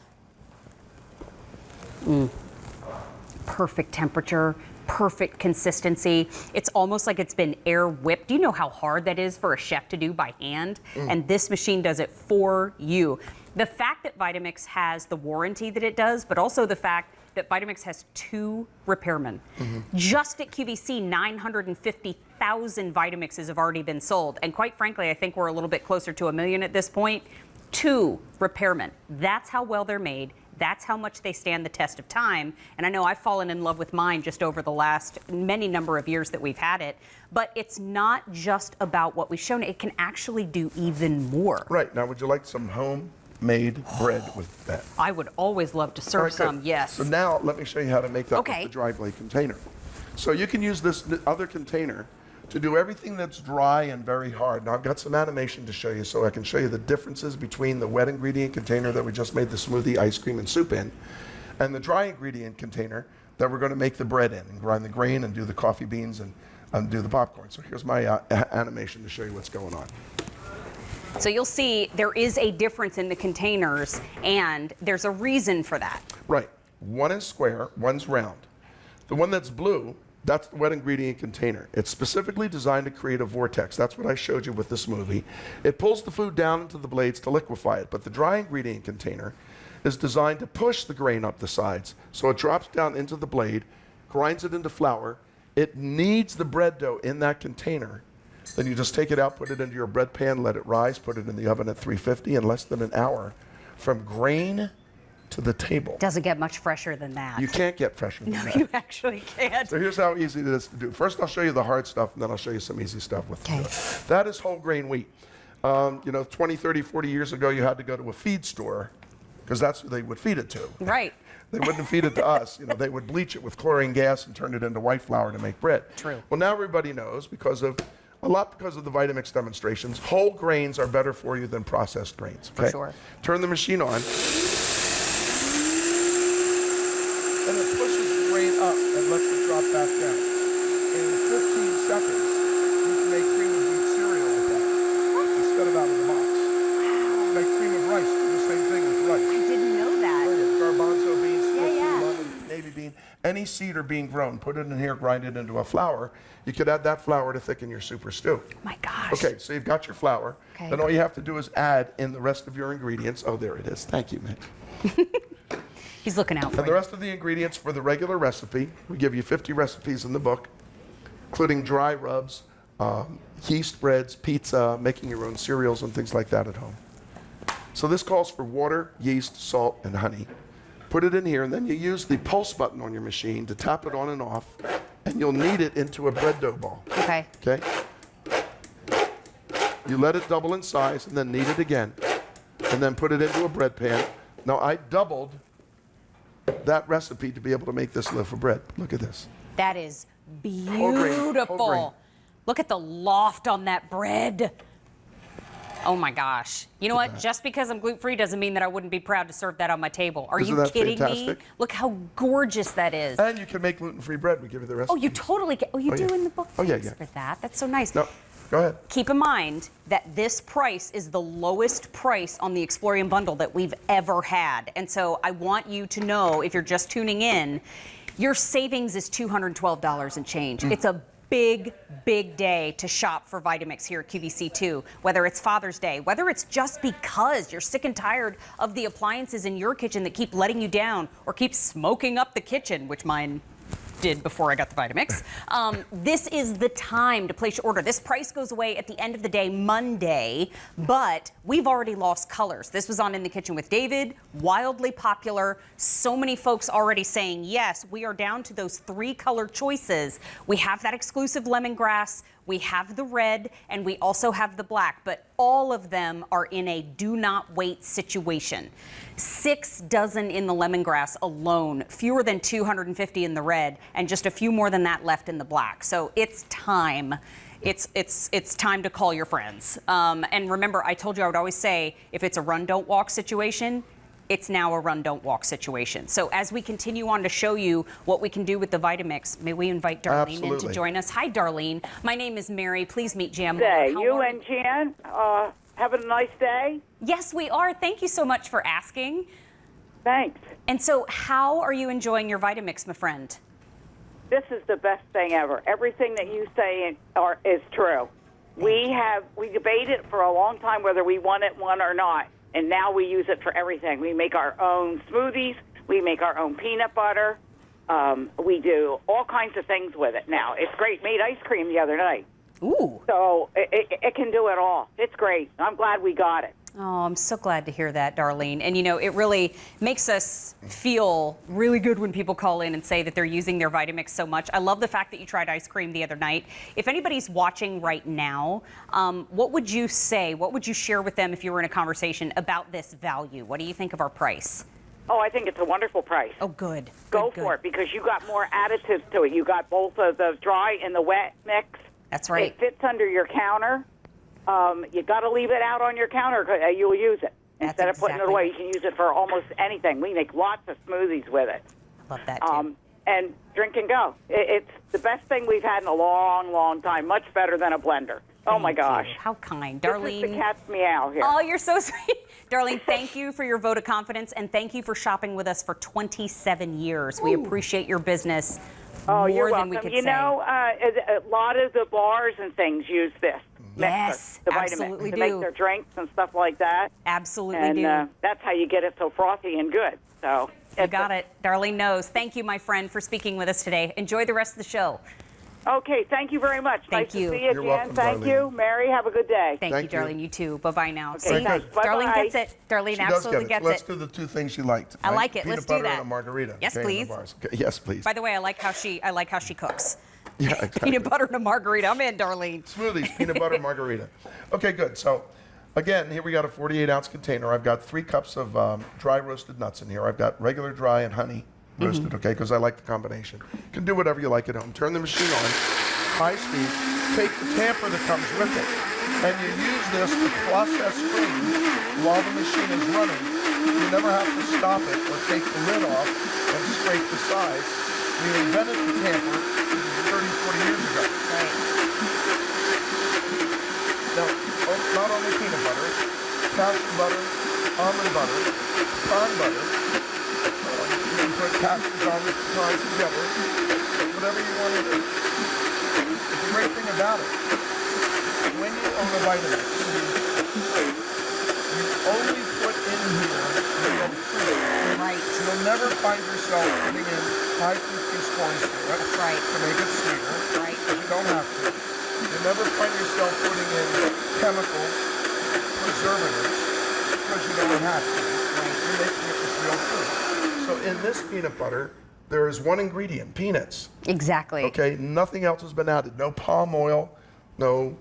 C: Perfect temperature. Perfect consistency. It's almost like it's been air whipped. Do you know how hard that is for a chef to do by hand? And this machine does it for you. The fact that Vitamix has the warranty that it does, but also the fact that Vitamix has 2 repairmen. Just at QVC, 950,000 Vitamixes have already been sold. And quite frankly, I think we're a little bit closer to 1 million at this point. 2 repairmen. That's how well they're made. That's how much they stand the test of time. And I know I've fallen in love with mine just over the last many number of years that we've had it. But it's not just about what we've shown. It can actually do even more.
D: Right. Now, would you like some homemade bread with that?
C: I would always love to serve some, yes.
D: So now let me show you how to make that with the dry blade container. So you can use this other container to do everything that's dry and very hard. Now I've got some animation to show you so I can show you the differences between the wet ingredient container that we just made the smoothie, ice cream, and soup in, and the dry ingredient container that we're going to make the bread in and grind the grain and do the coffee beans and do the popcorn. So here's my animation to show you what's going on.
C: So you'll see there is a difference in the containers, and there's a reason for that.
D: Right. One is square, one's round. The one that's blue, that's the wet ingredient container. It's specifically designed to create a vortex. That's what I showed you with the smoothie. It pulls the food down into the blades to liquefy it, but the dry ingredient container is designed to push the grain up the sides. So it drops down into the blade, grinds it into flour. It kneads the bread dough in that container. Then you just take it out, put it into your bread pan, let it rise, put it in the oven at 350 in less than an hour. From grain to the table.
C: Doesn't get much fresher than that.
D: You can't get fresher than that.
C: No, you actually can't.
D: So here's how easy it is to do. First, I'll show you the hard stuff, and then I'll show you some easy stuff with it. That is whole grain wheat. You know, 20, 30, 40 years ago, you had to go to a feed store because that's who they would feed it to.
C: Right.
D: They wouldn't feed it to us. You know, they would bleach it with chlorine gas and turn it into white flour to make bread.
C: True.
D: Well, now everybody knows because of the Vitamix demonstrations, whole grains are better for you than processed grains. Okay?
C: For sure.
D: Turn the machine on. And it pushes the grain up and lets it drop back down. In 15 seconds, you can make cream of wheat cereal with that instead of out of the box. Wow. Make cream of rice, do the same thing with rice.
C: I didn't know that.
D: Garbanzo beans, lemon, navy bean, any seed or bean grown, put it in here, grind it into a flour. You could add that flour to thicken your soup or stew.
C: My gosh.
D: Okay, so you've got your flour. Okay. Then all you have to do is add in the rest of your ingredients. Oh, there it is. Thank you, Mitch.
C: He's looking out for
D: And the rest of the ingredients for the regular recipe, we give you 50 recipes in the book, including dry rubs, yeast breads, pizza, making your own cereals and things like that at home. So this calls for water, yeast, salt, and honey. Put it in here, and then you use the pulse button on your machine to tap it on and off, and you'll knead it into a bread dough ball.
C: Okay.
D: Okay? You let it double in size, and then knead it again, and then put it into a bread pan. Now, I doubled that recipe to be able to make this loaf of bread. Look at this.
C: That is
D: Whole grain.
C: beautiful. Look at the loft on that bread. Oh my gosh. You know what? Just because I'm gluten-free doesn't mean that I wouldn't be proud to serve that on my table. Are
D: Isn't
C: you
D: that
C: kidding
D: fantastic?
C: me? Look how gorgeous that is.
D: And you can make gluten-free bread. We give you the recipe.
C: Oh, you totally can. Oh, you do
D: yeah.
C: in the book?
D: Oh, yeah,
C: Thanks
D: yeah.
C: for that. That's so nice.
D: No, go ahead.
C: Keep in mind that this price is the lowest price on the Explorian bundle that we've ever had. And so I want you to know, if you're just tuning in, your savings is $212 and change. It's a big, big day to shop for Vitamix here at QVC2, whether it's Father's Day, whether it's just because you're sick and tired of the appliances in your kitchen that keep letting you down or keep smoking up the kitchen, which mine did before I got the Vitamix. This is the time to place your order. This price goes away at the end of the day, Monday, but we've already lost colors. This was on In the Kitchen with David, wildly popular. So many folks already saying, yes, we are down to those 3 color choices. We have that exclusive lemongrass, we have the red, and we also have the black, but all of them are in a do not wait situation. 6 dozen in the lemongrass alone, fewer than 250 in the red, and just a few more than that left in the black. So it's time. It's time to call your friends. And remember, I told you I would always say, if it's a run, don't walk situation, it's now a run, don't walk situation. So as we continue on to show you what we can do with the Vitamix, may we invite Darlene in to join us. Hi, Darlene. My name is Mary. Please meet Jan.
E: You and Jan having a nice day?
C: Yes, we are. Thank you so much for asking.
E: Thanks.
C: And so how are you enjoying your Vitamix, my friend?
E: This is the best thing ever. Everything that you say is true. We debated for a long time whether we wanted one or not, and now we use it for everything. We make our own smoothies. We make our own peanut butter. We do all kinds of things with it now. It's great. Made ice cream the other night.
C: Ooh.
E: So it can do it all. It's great. I'm glad we got it.
C: Oh, I'm so glad to hear that, Darlene. And, you know, it really makes us feel really good when people call in and say that they're using their Vitamix so much. I love the fact that you tried ice cream the other night. If anybody's watching right now, what would you say, what would you share with them if you were in a conversation about this value? What do you think of our price?
E: Oh, I think it's a wonderful price.
C: Oh, good.
E: Go for it, because you got more additives to it. You got both of the dry and the wet mix.
C: That's right.
E: It fits under your counter. You got to leave it out on your counter because you'll use it. Instead of putting it away, you can use it for almost anything. We make lots of smoothies with it.
C: Love that, too.
E: And drink and go. It's the best thing we've had in a long, long time. Much better than a blender. Oh, my gosh.
C: How kind.
E: This
C: Darlene.
E: is the cat's meow here.
C: Oh, you're so sweet. Darlene, thank you for your vote of confidence, and thank you for shopping with us for 27 years. We appreciate your business more
E: you're
C: than we
E: welcome.
C: could
E: You
C: say.
E: know, a lot of the bars and things use this.
C: Yes,
E: mixer, the
C: absolutely
E: Vitamix, to
C: do.
E: make their drinks and stuff like that.
C: Absolutely
E: And
C: do.
E: that's how you get it so frothy and good. So
C: You got it. Darlene knows. Thank you, my friend, for speaking with us today. Enjoy the rest of the show.
E: Okay, thank you very much.
C: Thank
E: nice
C: you.
E: to see you,
D: You're
E: Jan.
D: welcome,
E: Thank
D: Darlene.
E: you. Mary, have a good day.
C: Thank
D: Thank
C: you,
D: you.
C: Darlene. You too. Bye-bye now.
E: Okay,
C: See?
E: thanks.
C: Darlene
E: Bye-bye.
C: gets it. Darlene
D: She does
C: absolutely
D: get it.
C: gets
D: Let's
C: it.
D: do the 2 things she liked.
C: I
D: right?
C: like it.
D: Peanut
C: Let's do
D: butter
C: that.
D: and a margarita.
C: Yes,
D: okay, in the
C: please.
D: bars. Okay, yes, please.
C: By the way, I like how she cooks.
D: Yeah, exactly.
C: Peanut butter and a margarita. I'm in, Darlene.
D: Smoothies, peanut butter, margarita. Okay, good. So, again, here we got a 48-ounce container. I've got 3 cups of dry roasted nuts in here. I've got regular dry and honey roasted, okay, because I like the combination. You can do whatever you like at home. Turn the machine on, high speed. Take the tamper that comes with it, and you use this to process cream while the machine is running. You never have to stop it or take the lid off and scrape the sides. We invented the tamper 30, 40 years ago. Now, not only peanut butter, cashew butter, almond butter, pecan butter. You can put cashews, almonds, pecans together. Whatever you want to do. The great thing about it, when you own a Vitamix, you only put in here real food.
C: Right.
D: You'll never never find yourself putting in high fructose corn syrup
C: right.
D: to make it sweeter.
C: Right.
D: If you don't have to. You never find yourself putting in chemical preservatives because you don't have to. Right. You're making it with real food. So in this peanut butter, there is one ingredient, peanuts.
C: Exactly.
D: Okay, nothing else has been added. No palm oil, no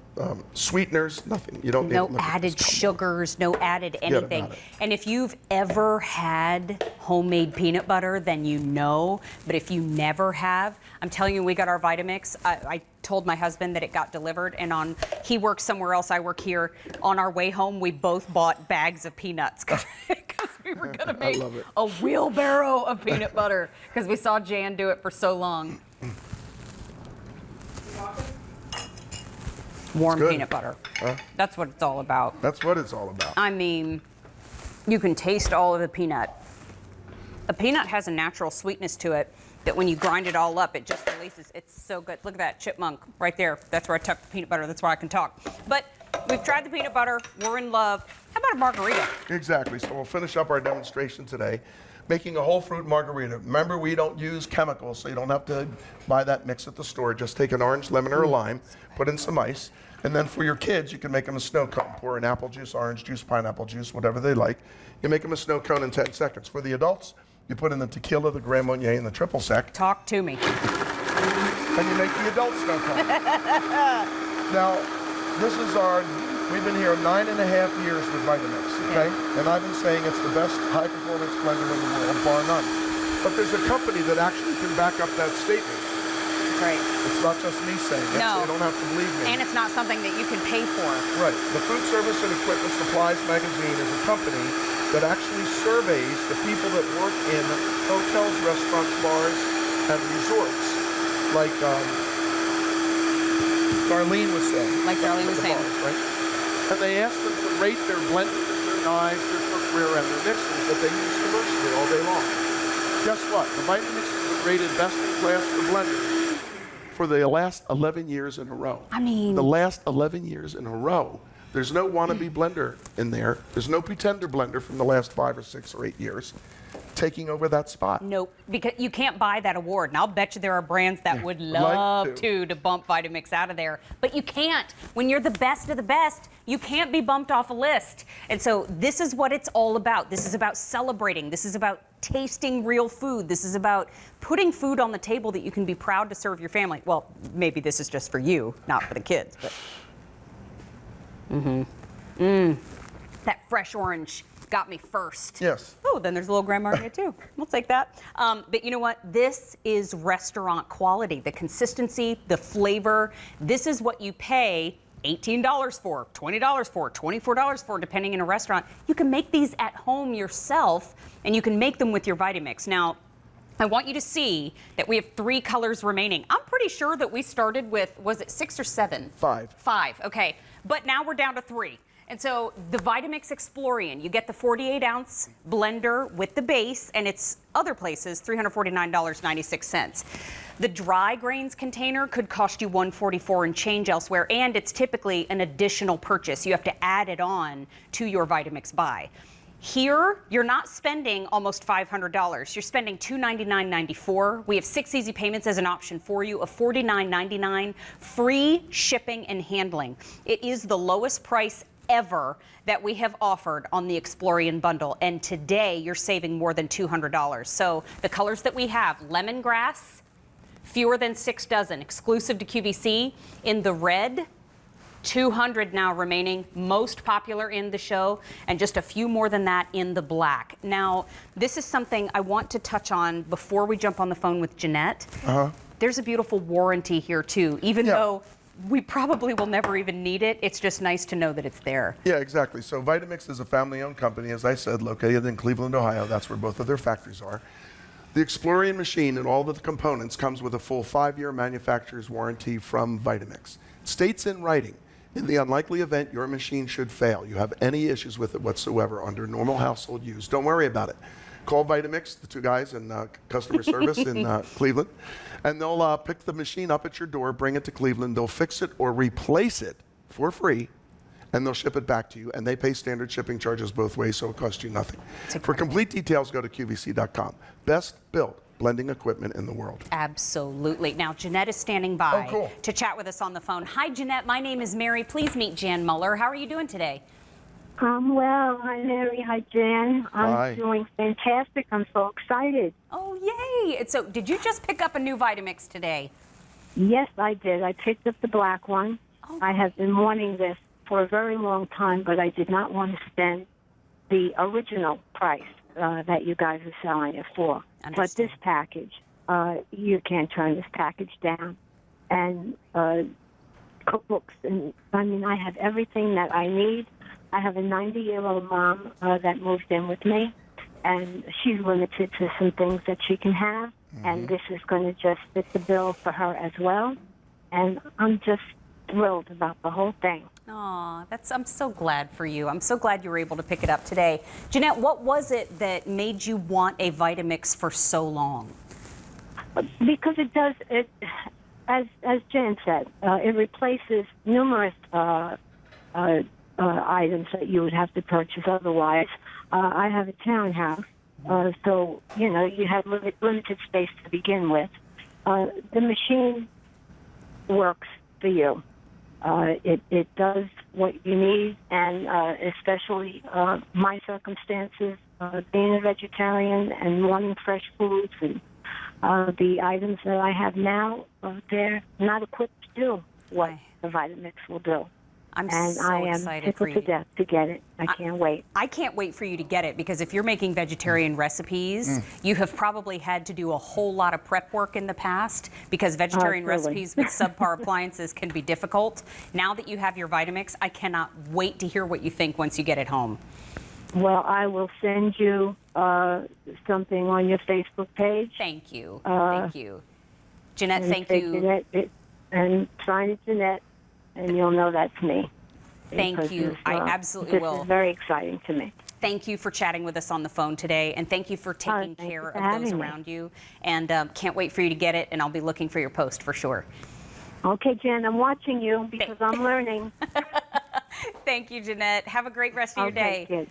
D: sweeteners, nothing. You don't need
C: No added sugars, no added anything.
D: about it.
C: And if you've ever had homemade peanut butter, then you know. But if you never have, I'm telling you, we got our Vitamix. I told my husband that it got delivered, and he works somewhere else, I work here. On our way home, we both bought bags of peanuts because we were going to make a wheelbarrow of peanut butter because we saw Jan do it for so long. Warm peanut butter. That's what it's all about.
D: That's what it's all about.
C: I mean, you can taste all of the peanut. A peanut has a natural sweetness to it that when you grind it all up, it just releases. It's so good. Look at that chipmunk right there. That's where I tucked the peanut butter. That's why I can talk. But we've tried the peanut butter. We're in love. How about a margarita?
D: Exactly. So we'll finish up our demonstration today making a whole fruit margarita. Remember, we don't use chemicals, so you don't have to buy that mix at the store. Just take an orange, lemon, or a lime, put in some ice, and then for your kids, you can make them a snow cone. Pour in apple juice, orange juice, pineapple juice, whatever they like. You make them a snow cone in 10 seconds. For the adults, you put in the tequila, the Grand Marnier, and the triple sec.
C: Talk to me.
D: And you make the adult snow cone. Now, this is we've been here 9.5 years with Vitamix, okay? And I've been saying it's the best high-performance blender in the world, bar none. But there's a company that actually can back up that statement.
C: That's right.
D: It's not just me saying it, so you don't have to believe me.
C: And it's not something that you can pay for.
D: Right. The Food Service and Equipment Supplies magazine is a company that actually surveys the people that work in hotels, restaurants, bars, and resorts, like Darlene was saying.
C: Like Darlene was saying.
D: Bars, right? And they ask them to rate their blenders, their knives, their cookware, and their mixers that they use commercially all day long. Guess what? The Vitamix has been rated best in class for blenders for the last 11 years in a row.
C: I mean...
D: The last 11 years in a row. There's no wannabe blender in there. There's no pretender blender from the last 5 or 6 or 8 years taking over that spot.
C: Nope, because you can't buy that award. And I'll bet you there are brands that would love to bump Vitamix out of there. But you can't. When you're the best of the best, you can't be bumped off a list. And so this is what it's all about. This is about celebrating. This is about tasting real food. This is about putting food on the table that you can be proud to serve your family. Well, maybe this is just for you, not for the kids. But that fresh orange got me first.
D: Yes.
C: Oh, then there's a little Grand Marnier too. We'll take that. But you know what? This is restaurant quality. The consistency, the flavor. This is what you pay $18 for, $20 for, $24 for, depending in a restaurant. You can make these at home yourself, and you can make them with your Vitamix. Now, I want you to see that we have 3 colors remaining. I'm pretty sure that we started with, was it 6 or 7?
D: 5.
C: 5, okay. But now we're down to 3. And so the Vitamix Explorian, you get the 48-ounce blender with the base, and it's other places, $349.96. The dry grains container could cost you $144 and change elsewhere, and it's typically an additional purchase. You have to add it on to your Vitamix buy. Here, you're not spending almost $500. You're spending $299.94. We have 6 easy payments as an option for you of $49.99, free shipping and handling. It is the lowest price ever that we have offered on the Explorian bundle, and today you're saving more than $200. So the colors that we have: lemongrass, fewer than 6 dozen, exclusive to QVC. In the red, 200 now remaining, most popular in the show, and just a few more than that in the black. Now, this is something I want to touch on before we jump on the phone with Jeanette. There's a beautiful warranty here too, even though we probably will never even need it. It's just nice to know that it's there.
D: Yeah, exactly. So Vitamix is a family-owned company, as I said, located in Cleveland, Ohio. That's where both of their factories are. The Explorian machine and all of the components comes with a full 5-year manufacturer's warranty from Vitamix. It states in writing, in the unlikely event your machine should fail, you have any issues with it whatsoever under normal household use, don't worry about it. Call Vitamix, the 2 guys in customer service in Cleveland, and they'll pick the machine up at your door, bring it to Cleveland. They'll fix it or replace it for free, and they'll ship it back to you, and they pay standard shipping charges both ways, so it costs you nothing. For complete details, go to QVC.com. Best built blending equipment in the world.
C: Absolutely. Now, Jeanette is standing by to chat with us on the phone. Hi, Jeanette. My name is Mary. Please meet Jan Muller. How are you doing today?
F: I'm well. Hi, Mary. Hi, Jan. I'm doing fantastic. I'm so excited.
C: Oh, yay. So, did you just pick up a new Vitamix today?
F: Yes, I did. I picked up the black one. Oh. I have been wanting this for a very long time, but I did not want to spend the original price that you guys are selling it for. But this package, you can't turn this package down. And cookbooks, and I mean, I have everything that I need. I have a 90-year-old mom that moved in with me, and she's limited to some things that she can have, and this is going to just fit the bill for her as well. And I'm just thrilled about the whole thing.
C: Aw, I'm so glad for you. I'm so glad you were able to pick it up today. Jeanette, what was it that made you want a Vitamix for so long?
F: Because it does, as Jan said, it replaces numerous items that you would have to purchase otherwise. I have a townhouse, so, you know, you have limited space to begin with. The machine works for you. It does what you need, and especially my circumstances, being a vegetarian and wanting fresh foods, and the items that I have now, they're not equipped to do what the Vitamix will do.
C: I'm so excited for you.
F: And I am tickled to death to get it. I can't wait.
C: I can't wait for you to get it, because if you're making vegetarian recipes, you have probably had to do a whole lot of prep work in the past, because vegetarian recipes with subpar appliances can be difficult. Now that you have your Vitamix, I cannot wait to hear what you think once you get it home.
F: Well, I will send you something on your Facebook page.
C: Thank you. Thank you. Jeanette, thank you.
F: Jeanette, and sign it Jeanette, and you'll know that's me.
C: Thank you. I absolutely will.
F: This is very exciting to me.
C: Thank you for chatting with us on the phone today, and thank you for taking care of those around you. And can't wait for you to get it, and I'll be looking for your post for sure.
F: Okay, Jen, I'm watching you because I'm learning.
C: Thank you, Jeanette. Have a great rest of your day.
F: Good.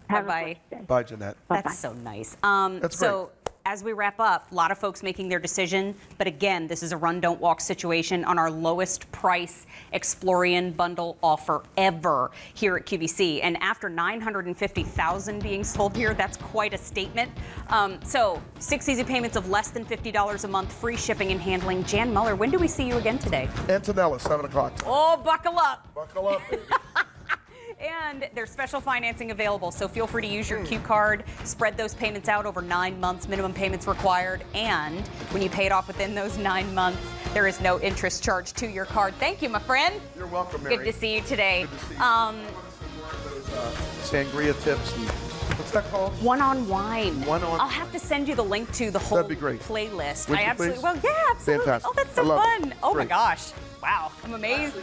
C: Bye-bye.
D: Bye, Jeanette.
C: That's so nice.
D: That's
C: so as we wrap up, a lot of folks making their decision, but again, this is a run, don't walk situation on our lowest price Explorian bundle offer ever here at QVC. And after 950,000 being sold here, that's quite a statement. So 6 easy payments of less than $50 a month, free shipping and handling. Jan Muller, when do we see you again today?
D: Antonella, 7 o'clock.
C: Oh, buckle up.
D: Buckle up, baby.
C: And there's special financing available, so feel free to use your Q card, spread those payments out over 9 months, minimum payments required, and when you pay it off within those 9 months, there is no interest charged to your card. Thank you, my friend.
D: You're welcome, Mary.
C: Good to see you today.
D: Good to see you. Sangria tips and what's that called?
C: One on Wine.
D: One on.
C: I'll have to send you the link to the whole
D: That'd be great.
C: playlist.
D: Would
C: I
D: you
C: absolutely
D: please?
C: well, yeah, absolutely.
D: Fantastic.
C: Oh, that's so
D: I love
C: fun.
D: it.
C: Oh my
D: Great.
C: gosh. Wow, I'm amazed.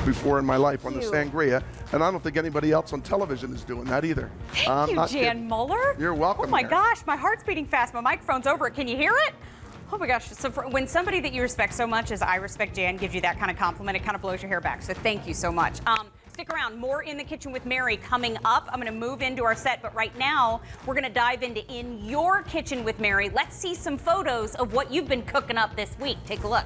D: Before in my life on the
C: you.
D: sangria, and I don't think anybody else on television is doing that either.
C: Thank you, Jan Muller.
D: You're welcome.
C: Oh my
D: Mary.
C: gosh, my heart's beating fast. My microphone's over it. Can you hear it? Oh my gosh. So when somebody that you respect so much as I respect Jan gives you that kind of compliment, it kind of blows your hair back. So thank you so much. Stick around. More In the Kitchen with Mary coming up. I'm going to move into our set, but right now we're going to dive into In Your Kitchen with Mary. Let's see some photos of what you've been cooking up this week. Take a look.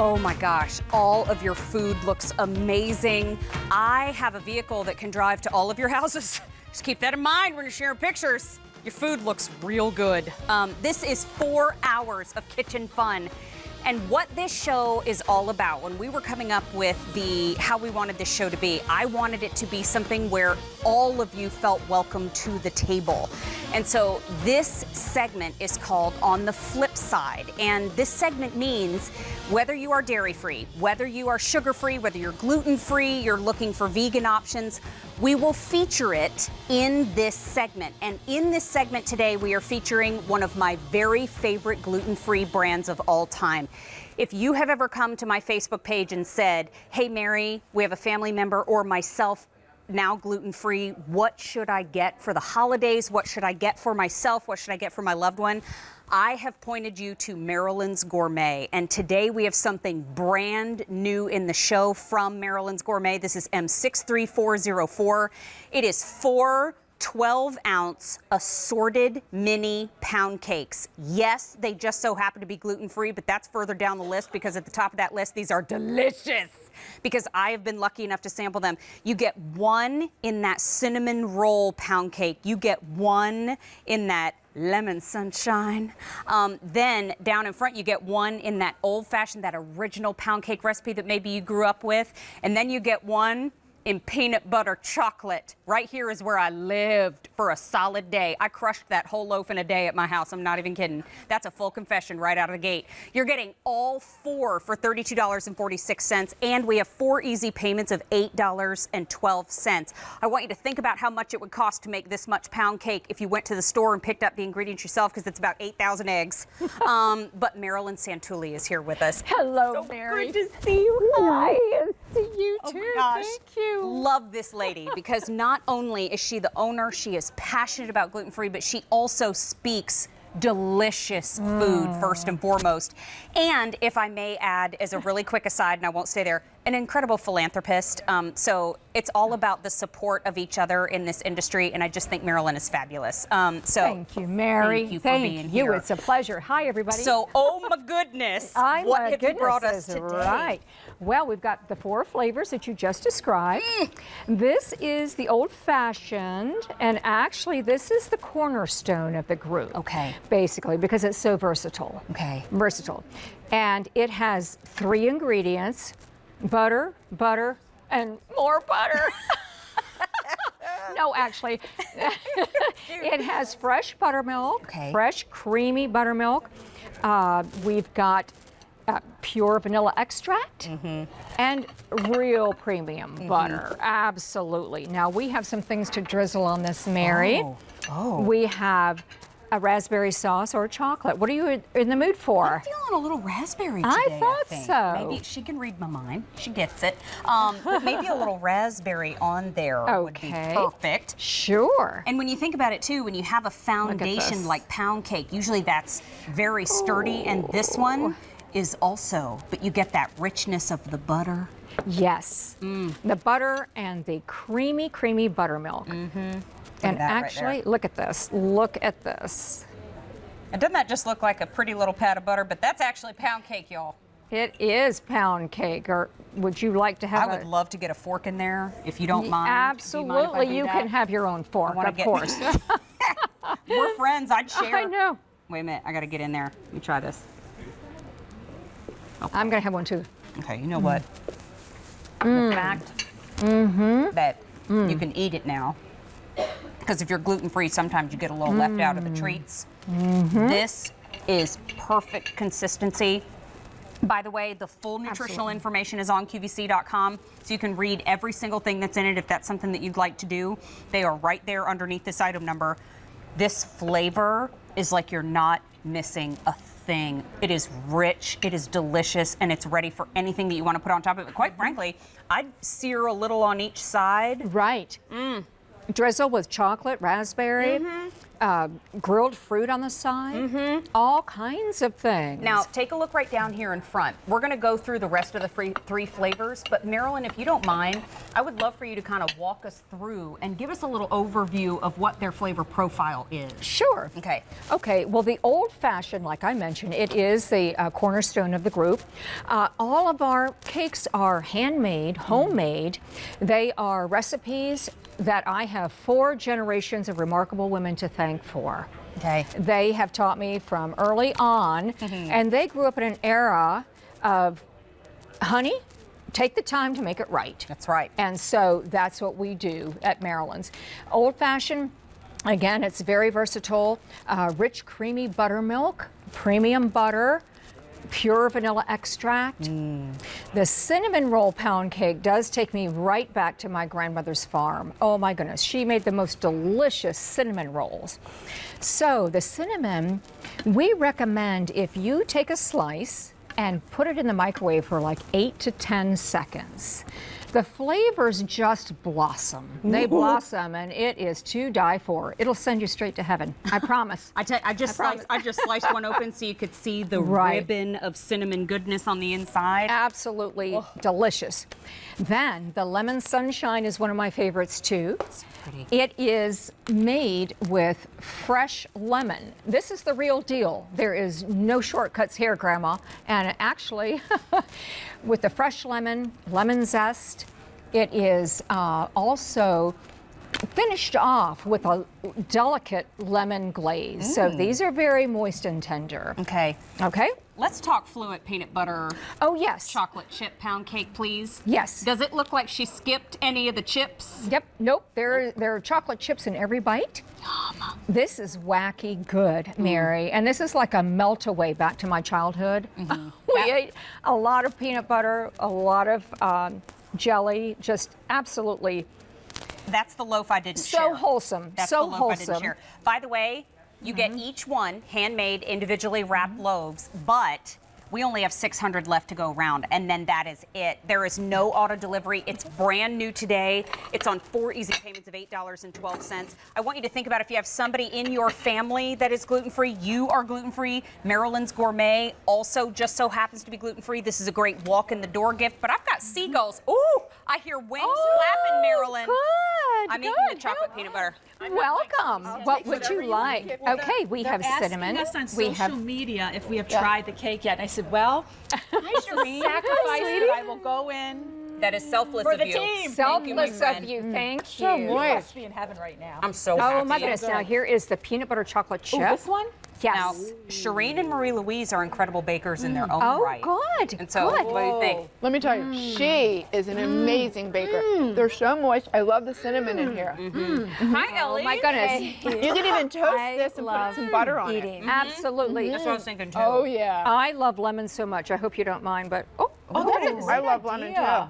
C: Oh my gosh, all of your food looks amazing. I have a vehicle that can drive to all of your houses. Just keep that in mind when you're sharing pictures. Your food looks real good. This is 4 hours of kitchen fun. And what this show is all about, when we were coming up with how we wanted this show to be, I wanted it to be something where all of you felt welcome to the table. And so this segment is called On the Flip Side. And this segment means whether you are dairy-free, whether you are sugar-free, whether you're gluten-free, you're looking for vegan options, we will feature it in this segment. And in this segment today, we are featuring one of my very favorite gluten-free brands of all time. If you have ever come to my Facebook page and said, hey, Mary, we have a family member, or myself, now gluten-free, what should I get for the holidays? What should I get for myself? What should I get for my loved one? I have pointed you to Maryland's Gourmet, and today we have something brand new in the show from Maryland's Gourmet. This is M63404. It is 4 12-ounce assorted mini pound cakes. Yes, they just so happen to be gluten-free, but that's further down the list because at the top of that list, these are delicious because I have been lucky enough to sample them. You get one in that cinnamon roll pound cake. You get one in that lemon sunshine. Then down in front, you get one in that old-fashioned, that original pound cake recipe that maybe you grew up with. And then you get one in peanut butter chocolate. Right here is where I lived for a solid day. I crushed that whole loaf in a day at my house. I'm not even kidding. That's a full confession right out of the gate. You're getting all 4 for $32.46, and we have 4 easy payments of $8.12. I want you to think about how much it would cost to make this much pound cake if you went to the store and picked up the ingredients yourself, because it's about 8,000 eggs. But Marilyn Santulli is here with us.
G: Hello,
C: So
G: Mary.
C: good to see you. Hi.
G: See you
C: Oh
G: too.
C: my gosh.
G: Thank you.
C: Love this lady because not only is she the owner, she is passionate about gluten-free, but she also speaks delicious food first and foremost. And if I may add, as a really quick aside, and I won't stay there, an incredible philanthropist. So it's all about the support of each other in this industry, and I just think Marilyn is fabulous.
G: Thank you, Mary.
C: Thank you for being
G: you.
C: here.
G: It's a pleasure. Hi, everybody.
C: So, oh my goodness, what have you brought us today?
G: Right. Well, we've got the 4 flavors that you just described. This is the old-fashioned, and actually this is the cornerstone of the group.
C: Okay.
G: Basically, because it's so versatile.
C: Okay.
G: Versatile. And it has 3 ingredients: butter, butter, and more butter. No, actually, it has fresh buttermilk, fresh creamy buttermilk. We've got pure vanilla extract and real premium butter. Absolutely. Now we have some things to drizzle on this, Mary. We have a raspberry sauce or chocolate. What are you in the mood for?
C: I'm feeling a little raspberry today,
G: I thought
C: think.
G: so.
C: Maybe she can read my mind. She gets it. But maybe a little raspberry on there would be perfect.
G: Sure.
C: And when you think about it too, when you have a foundation like pound cake, usually that's very sturdy, and this one is also, but you get that richness of the butter.
G: Yes. The butter and the creamy, creamy buttermilk. And actually, look at this. Look at this.
C: And doesn't that just look like a pretty little pat of butter? But that's actually pound cake, y'all.
G: It is pound cake. Or would you like to have
C: I would love to get a fork in there, if you don't mind.
G: Absolutely. You can have your own fork, of course.
C: We're friends. I'd share.
G: I know.
C: Wait a minute. I got to get in there. Let me try this.
G: I'm going to have one too.
C: Okay, you know what? The fact that you can eat it now, because if you're gluten-free, sometimes you get a little left out of the treats. This is perfect consistency. By the way, the full nutritional information is on QVC.com, so you can read every single thing that's in it if that's something that you'd like to do. They are right there underneath this item number. This flavor is like you're not missing a thing. It is rich, it is delicious, and it's ready for anything that you want to put on top of it. Quite frankly, I'd sear a little on each side.
G: Right. Drizzle with chocolate, raspberry, grilled fruit on the side, all kinds of things.
C: Now, take a look right down here in front. We're going to go through the rest of the 3 flavors, but Marilyn, if you don't mind, I would love for you to kind of walk us through and give us a little overview of what their flavor profile is.
G: Sure.
C: Okay.
G: Okay, well, the old-fashioned, like I mentioned, it is the cornerstone of the group. all of our cakes are handmade, homemade. They are recipes that I have 4 generations of remarkable women to thank for.
C: Okay.
G: They have taught me from early on, and they grew up in an era of, honey, take the time to make it right.
C: That's right.
G: And so that's what we do at Maryland's. Old fashioned, again, it's very versatile. Rich, creamy buttermilk, premium butter, pure vanilla extract. The cinnamon roll pound cake does take me right back to my grandmother's farm. Oh my goodness, she made the most delicious cinnamon rolls. So the cinnamon, we recommend if you take a slice and put it in the microwave for like 8 to 10 seconds. The flavors just blossom. They blossom, and it is to die for. It'll send you straight to heaven. I promise.
C: I just sliced one open so you could see the ribbon of cinnamon goodness on the inside.
G: Absolutely delicious. Then the lemon sunshine is one of my favorites too.
C: So pretty.
G: It is made with fresh lemon. This is the real deal. There is no shortcuts here, Grandma. And actually, with the fresh lemon, lemon zest, it is also finished off with a delicate lemon glaze. So these are very moist and tender.
C: Okay.
G: Okay?
C: Let's talk Fluent peanut butter
G: Oh, yes.
C: chocolate chip pound cake, please.
G: Yes.
C: Does it look like she skipped any of the chips?
G: Yep. Nope. There are chocolate chips in every bite.
C: Yum.
G: This is wacky good, Mary. And this is like a melt away back to my childhood. We ate a lot of peanut butter, a lot of jelly, just absolutely
C: That's the loaf I didn't share.
G: so wholesome.
C: That's
G: so
C: the loaf I
G: wholesome.
C: didn't share. By the way, you get each one handmade, individually wrapped loaves, but we only have 600 left to go around, and then that is it. There is no auto delivery. It's brand new today. It's on 4 easy payments of $8.12. I want you to think about if you have somebody in your family that is gluten-free, you are gluten-free. Maryland's Gourmet also just so happens to be gluten-free. This is a great walk in the door gift, but I've got seagulls. Ooh, I hear wings flapping, Maryland.
G: Good.
C: I'm eating the chocolate peanut butter.
G: Welcome. What would you like? Okay, we have cinnamon.
H: Asking us on
G: We
H: social
G: have
H: media if we have tried the cake yet. And I said, well, it's a sacrifice that I will go in
C: That is selfless
H: for
C: of
H: the
C: you.
H: team.
G: selfless of you. Thank you.
H: You must be in heaven right now.
C: I'm so happy.
G: Oh my goodness! Now here is the peanut butter chocolate chip.
H: This one?
C: Now,
G: Yes.
C: Shireen and Marie Louise are incredible bakers in their own
G: Oh,
C: right.
G: good.
C: And so,
G: good.
C: what do you think?
I: Let me tell you, she is an amazing baker. They're so moist. I love the cinnamon in here.
C: Hi, Ellie.
G: Oh my goodness!
I: You can even toast this and put some butter on it.
G: Absolutely.
C: That's what I was thinking too.
I: Oh yeah.
G: I love lemon so much. I hope you don't mind, but
I: I love lemon too.
G: I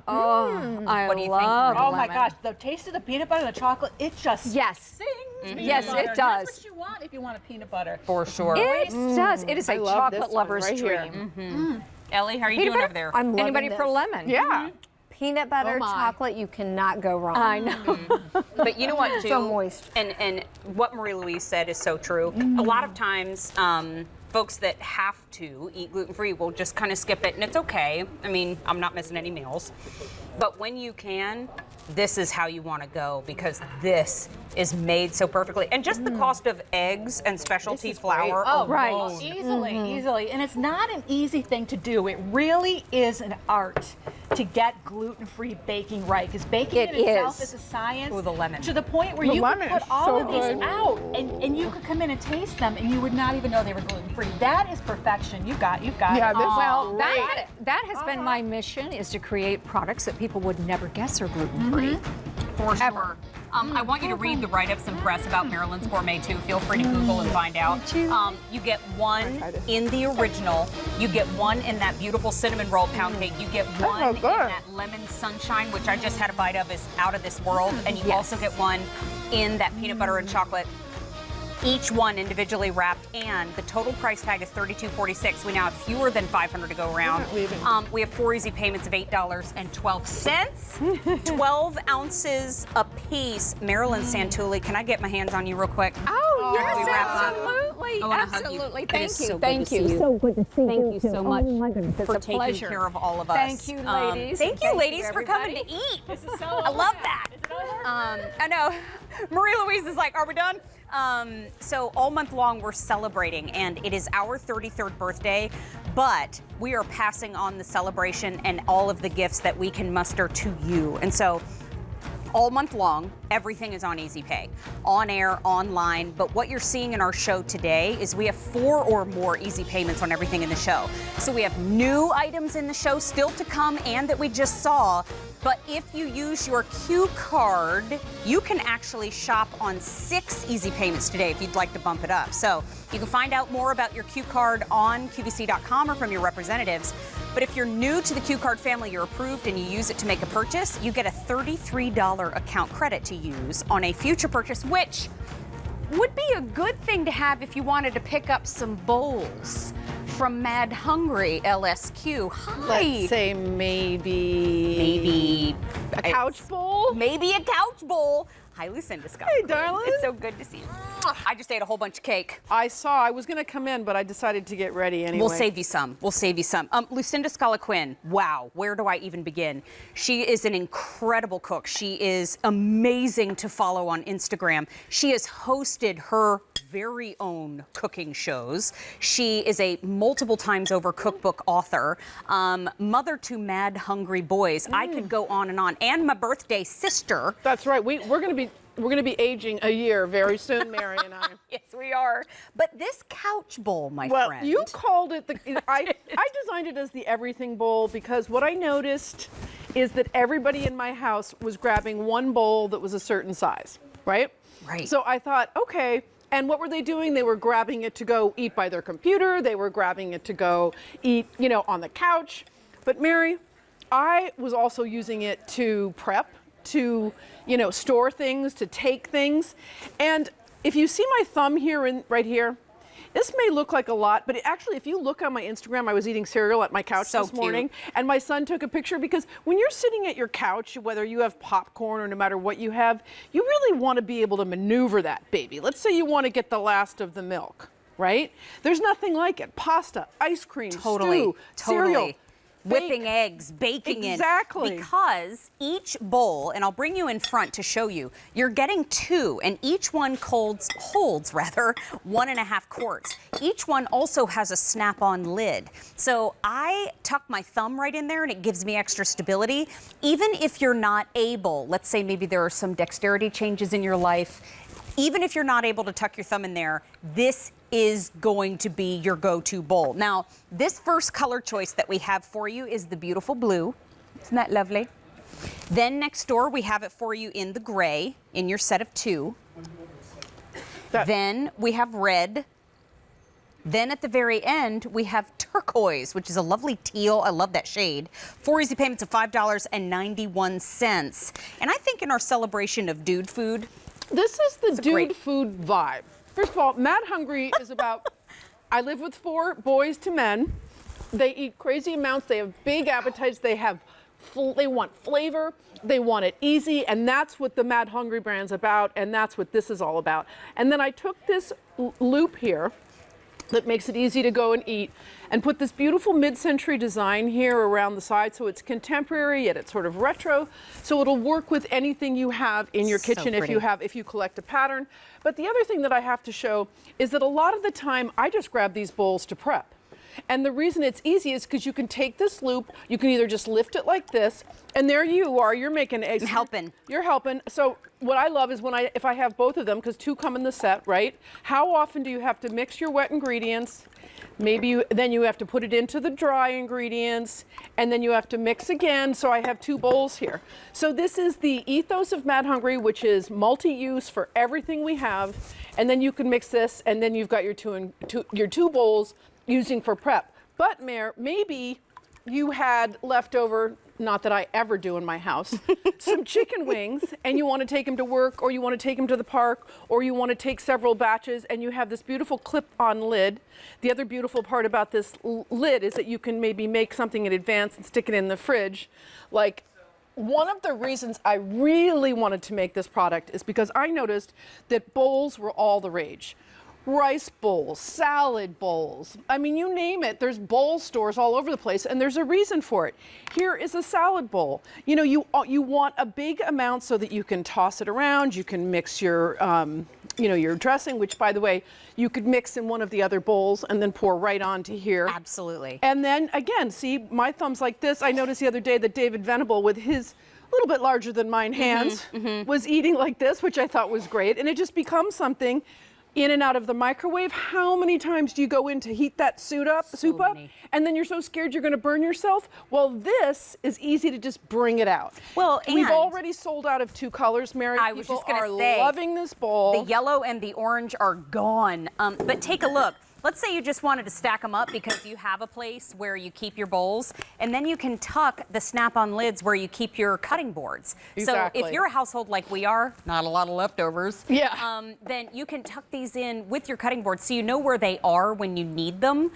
C: What do you think,
G: love
C: Marie?
H: Oh my
G: lemon.
H: gosh, the taste of the peanut butter and the chocolate, it just
G: Yes.
H: sings peanut
G: Yes,
H: butter.
G: it does.
H: That's what you want if you want a peanut butter.
C: For sure.
G: It does. It is
I: I
G: a
I: love this
G: chocolate
I: one
G: lover's
I: right here.
G: dream.
C: Ellie, how are you
G: Peanut
C: doing
G: butter?
C: over there?
J: I'm loving
G: Anybody
J: this.
G: for lemon?
I: Yeah.
J: Peanut butter,
I: Oh my.
J: chocolate, you cannot go wrong.
G: I know.
C: But you know what, too?
J: So moist.
C: And what Marie Louise said is so true. A lot of times, folks that have to eat gluten-free will just kind of skip it, and it's okay. I mean, I'm not missing any meals. But when you can, this is how you want to go because this is made so perfectly. And just the cost of eggs and specialty flour.
H: Oh,
G: Right.
H: well, easily. And it's not an easy thing to do. It really is an art to get gluten-free baking right. Because baking
G: It
H: in itself
G: is.
H: is a science.
C: Ooh, the lemon.
H: To the point where
I: The
H: you
I: lemon
H: could
I: is
H: put all
I: so
H: of these
I: good.
H: out and you could come in and taste them and you would not even know they were gluten-free. That is perfection. You've got
I: Yeah,
H: it.
I: this is
G: Well,
I: great.
G: that has been my mission, is to create products that people would never guess are gluten-free.
C: For sure. I want you to read the write-ups and press about Maryland's Gourmet too. Feel free to Google and find out. You get one in the original. You get one in that beautiful cinnamon roll pound cake. You get one in
I: good.
C: that lemon sunshine, which I just had a bite of, is out of this world. And you also get one in that peanut butter and chocolate. Each one individually wrapped, and the total price tag is $32.46. We now have fewer than 500 to go around. We have 4 easy payments of $8.12. 12 ounces a piece. Maryland Santulli, can I get my hands on you real quick?
G: Oh,
C: Before we
G: yes,
C: wrap up?
G: absolutely.
C: I wanna hug you.
G: Absolutely.
C: It
G: Thank
C: is
G: you.
C: so good
G: Thank
C: to
G: you.
C: see you.
J: So good to see
C: Thank you so much
J: Oh my goodness.
C: for
G: a
C: taking
G: pleasure.
C: care of all of us.
G: Thank you, ladies.
C: Thank
G: and
C: you,
G: thank
C: ladies,
G: you,
C: for coming to
G: everybody.
C: eat. I love that. I know. Marie Louise is like, are we done? So all month long we're celebrating, and it is our 33rd birthday, but we are passing on the celebration and all of the gifts that we can muster to you. And so all month long, everything is on Easy Pay, on air, online. But what you're seeing in our show today is we have 4 or more easy payments on everything in the show. So we have new items in the show still to come and that we just saw. But if you use your Q card, you can actually shop on 6 easy payments today if you'd like to bump it up. So you can find out more about your Q card on QVC.com or from your representatives. But if you're new to the Q card family, you're approved and you use it to make a purchase, you get a $33 account credit to use on a future purchase, which would be a good thing to have if you wanted to pick up some bowls from Mad Hungry LSQ. Hi.
K: Let's say maybe a couch bowl?
C: Maybe a couch bowl. Hi, Lucinda Scott.
K: Hey, darling.
C: It's so good to see you. I just ate a whole bunch of cake.
K: I was going to come in, but I decided to get ready anyway.
C: We'll save you some. Lucinda Scala Quinn, wow, where do I even begin? She is an incredible cook. She is amazing to follow on Instagram. She has hosted her very own cooking shows. She is a multiple times over cookbook author, mother to mad hungry boys. I could go on, and my birthday sister.
K: That's right. We're going to be aging a year very soon, Mary and I.
C: Yes, we are. But this couch bowl, my friend.
K: Well, you called it I designed it as the everything bowl because what I noticed is that everybody in my house was grabbing one bowl that was a certain size, right?
C: Right.
K: So I thought, okay. And what were they doing? They were grabbing it to go eat by their computer. They were grabbing it to go eat, on the couch. But Mary, I was also using it to prep, to, store things, to take things. And if you see my thumb here right here, this may look like a lot, but actually, if you look on my Instagram, I was eating cereal at my couch this morning, and my son took a picture because when you're sitting at your couch, whether you have popcorn or no matter what you have, you really want to be able to maneuver that baby. Let's say you want to get the last of the milk, right? There's nothing like it. Pasta, ice cream, stew, cereal.
C: Whipping eggs, baking
K: exactly.
C: Because each bowl, and I'll bring you in front to show you, you're getting 2, and each one holds 1.5 quarts. Each one also has a snap-on lid. So I tuck my thumb right in there, and it gives me extra stability. Even if you're not able, let's say maybe there are some dexterity changes in your life, even if you're not able to tuck your thumb in there, this is going to be your go-to bowl. Now, this first color choice that we have for you is the beautiful blue. Isn't that lovely? Then next door, we have it for you in the gray, in your set of 2. Then we have red. Then at the very end, we have turquoise, which is a lovely teal. I love that shade. 4 easy payments of $5.91. And I think in our celebration of dude food,
K: this is the dude food vibe. First of all, Mad Hungry is about, I live with 4 boys to men. They eat crazy amounts. They have big appetites. They want flavor. They want it easy. And that's what the Mad Hungry brand's about. And that's what this is all about. And then I took this loop here that makes it easy to go and eat and put this beautiful mid-century design here around the side so it's contemporary yet it's sort of retro, so it'll work with anything you have in your kitchen if you collect a pattern. But the other thing that I have to show is that a lot of the time I just grab these bowls to prep. And the reason it's easy is because you can take this loop, you can either just lift it like this, and there you are, you're making eggs.
C: I'm helping.
K: You're helping. So what I love is if I have both of them, because 2 come in the set, right? How often do you have to mix your wet ingredients? Then you have to put it into the dry ingredients, and then you have to mix again. So I have 2 bowls here. So this is the ethos of Mad Hungry, which is multi-use for everything we have. And then you can mix this, and then you've got your two bowls using for prep. But maybe you had leftover, not that I ever do in my house, some chicken wings, and you want to take them to work, or you want to take them to the park, or you want to take several batches, and you have this beautiful clip-on lid. The other beautiful part about this lid is that you can maybe make something in advance and stick it in the fridge. Like, one of the reasons I really wanted to make this product is because I noticed that bowls were all the rage. rice bowls, salad bowls. I mean, you name it. There's bowl stores all over the place, and there's a reason for it. Here is a salad bowl. You know, you want a big amount so that you can toss it around. You can mix your, you know, your dressing, which, by the way, you could mix in one of the other bowls and then pour right onto here.
C: Absolutely.
K: And then again, see, my thumb's like this. I noticed the other day that David Venable, with his little bit larger than mine hands, was eating like this, which I thought was great. And it just becomes something in and out of the microwave. How many times do you go in to heat that soup up, and then you're so scared you're going to burn yourself? Well, this is easy to just bring it out.
C: Well,
K: we've already sold out of 2 colors, Mary.
C: I was just going to say,
K: loving this bowl.
C: The yellow and the orange are gone. But take a look. Let's say you just wanted to stack them up because you have a place where you keep your bowls, and then you can tuck the snap-on lids where you keep your cutting boards.
K: Exactly.
C: So if you're a household like we are, not a lot of leftovers, then you can tuck these in with your cutting boards so you know where they are when you need them.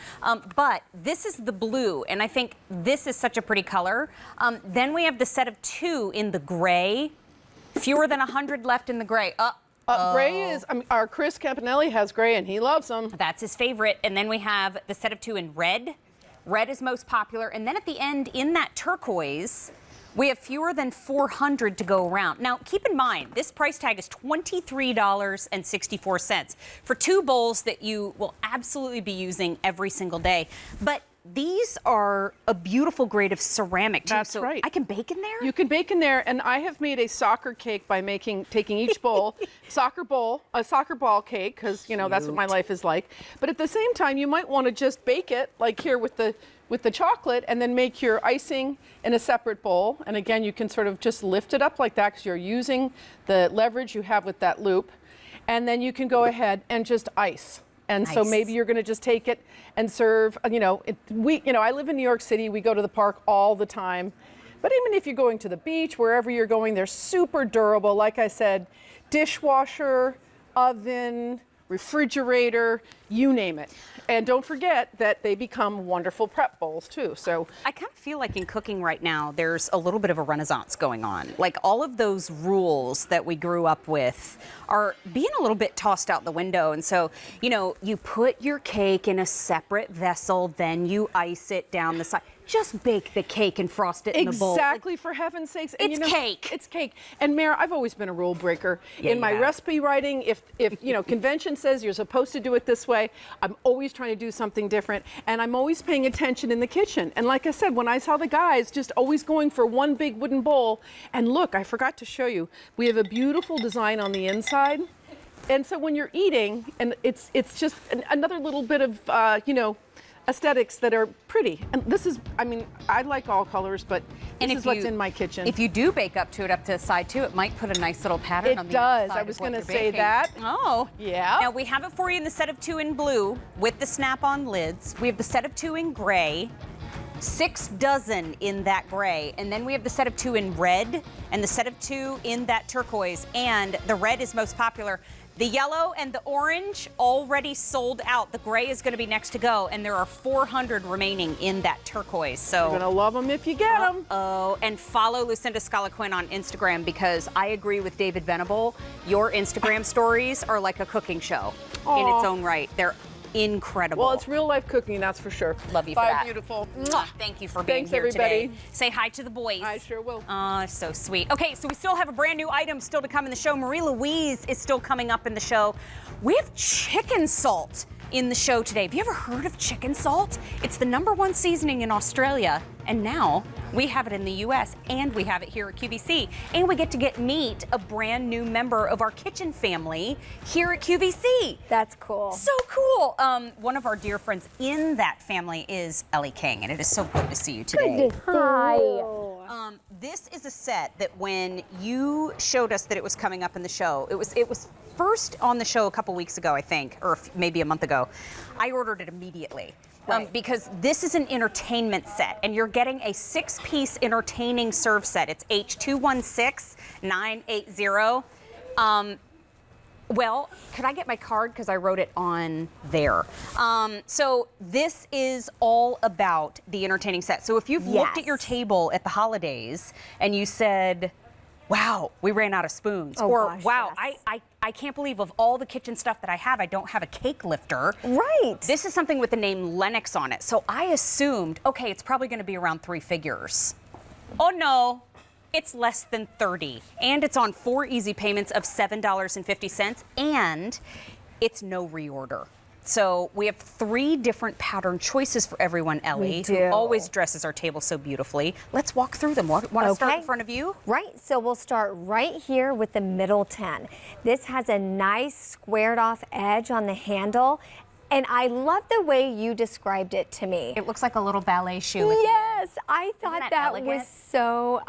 C: But this is the blue, and I think this is such a pretty color. Then we have the set of 2 in the gray. Fewer than 100 left in the gray.
K: Gray is, I mean, our Chris Campanelli has gray and he loves them.
C: That's his favorite. And then we have the set of 2 in red. Red is most popular. And then at the end, in that turquoise, we have fewer than 400 to go around. Now, keep in mind, this price tag is $23.64 for 2 bowls that you will absolutely be using every single day. But these are a beautiful grade of ceramic, too.
K: That's
C: so
K: right.
C: I can bake in there?
K: You can bake in there, and I have made a soccer cake by taking each bowl, a soccer ball cake, because, you know, that's what my life is like. But at the same time, you might want to just bake it, like here with the chocolate, and then make your icing in a separate bowl. And again, you can sort of just lift it up like that because you're using the leverage you have with that loop. And then you can go ahead and just ice. And so maybe you're going to just take it and serve, you know, I live in New York City. We go to the park all the time. But even if you're going to the beach, wherever you're going, they're super durable. Like I said, dishwasher, oven, refrigerator, you name it. And don't forget that they become wonderful prep bowls too. So
C: I kind of feel like in cooking right now, there's a little bit of a renaissance going on. Like all of those rules that we grew up with are being a little bit tossed out the window. And so, you know, you put your cake in a separate vessel, then you ice it down the side. Just bake the cake and frost it in the bowl.
K: Exactly, for heaven's sakes. And
C: it's cake.
K: It's cake. And Mare, I've always been a rule breaker.
C: Yeah,
K: in my recipe writing, if you know, convention says you're supposed to do it this way, I'm always trying to do something different. And I'm always paying attention in the kitchen. And like I said, when I saw the guys just always going for one big wooden bowl, and look, I forgot to show you, we have a beautiful design on the inside. And so when you're eating, and it's just another little bit of, you know, aesthetics that are pretty. And this is, I mean, I like all colors, but this is what's in my kitchen.
C: If you do bake up to it up to the side too, it might put a nice little pattern on the
K: does.
C: inside.
K: I was going to say that.
C: Oh.
K: Yeah.
C: Now we have it for you in the set of 2 in blue with the snap-on lids. We have the set of 2 in gray. 6 dozen in that gray, and then we have the set of 2 in red and the set of 2 in that turquoise, and the red is most popular. The yellow and the orange already sold out. The gray is going to be next to go, and there are 400 remaining in that turquoise. So
K: you're going to love them if you get them.
C: Oh, and follow Lucinda Scala Quinn on Instagram, because I agree with David Venable. Your Instagram stories are like a cooking show in its own right. They're incredible.
K: Well, it's real life cooking, that's for sure.
C: Love you for that.
K: Bye, beautiful.
C: Mwah. Thank you for being here
K: everybody.
C: today. Say hi to the boys.
K: I sure will.
C: So sweet. Okay, so we still have a brand new item still to come in the show. Marie Louise is still coming up in the show. We have chicken salt in the show today. Have you ever heard of chicken salt? It's the #1 seasoning in Australia, and now we have it in the U.S. and we have it here at QVC. And we get to meet a brand new member of our kitchen family here at QVC.
J: That's cool.
C: So cool. One of our dear friends in that family is Ellie King, and it is so good to see you today.
J: Good to see you.
C: This is a set that when you showed us that it was coming up in the show, it was first on the show a couple weeks ago, I think, or maybe a month ago. I ordered it immediately.
J: Right.
C: Because this is an entertainment set, and you're getting a 6-piece entertaining serve set. It's H216980. Well, could I get my card? Because I wrote it on there. So this is all about the entertaining set. So if you've looked at your table at the holidays and you said, wow, we ran out of spoons, or
J: gosh,
C: wow,
J: yes.
C: I I can't believe of all the kitchen stuff that I have, I don't have a cake lifter.
A: Right.
C: This is something with the name Lennox on it. So I assumed, okay, it's probably going to be around 3 figures. Oh no, it's less than 30. And it's on 4 easy payments of $7.50, and it's no reorder. So we have 3 different pattern choices for everyone, Ellie, who always dresses our table so beautifully. Let's walk through them. Want to start in front of you?
J: Right, so we'll start right here with the Middleton. This has a nice squared off edge on the handle. And I love the way you described it to me.
C: It looks like a little ballet shoe.
J: Yes, I thought that
C: elegant?
J: was so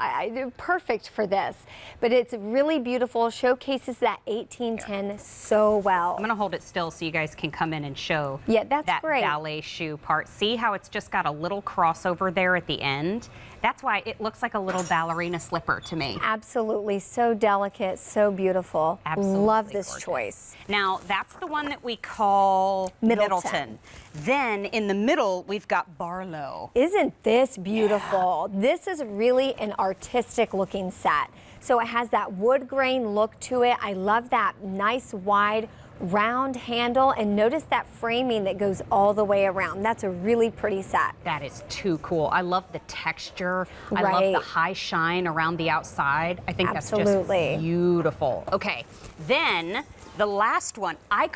J: perfect for this. But it's really beautiful, showcases that 1810 so well.
C: I'm going to hold it still so you guys can come in and show
J: that's great.
C: ballet shoe part. See how it's just got a little crossover there at the end? That's why it looks like a little ballerina slipper to me.
J: Absolutely, so delicate, so beautiful.
C: Absolutely
J: love this
C: gorgeous.
J: choice.
C: Now, that's the one that we call Middleton. Then in the middle, we've got Barlow.
J: Isn't this beautiful? Yeah. This is really an artistic looking set. So it has that wood grain look to it. I love that nice wide round handle, and notice that framing that goes all the way around. That's a really pretty set.
C: That is too cool. I love the texture. I love the high shine around the outside. I think that's just beautiful. Okay, then the last one, I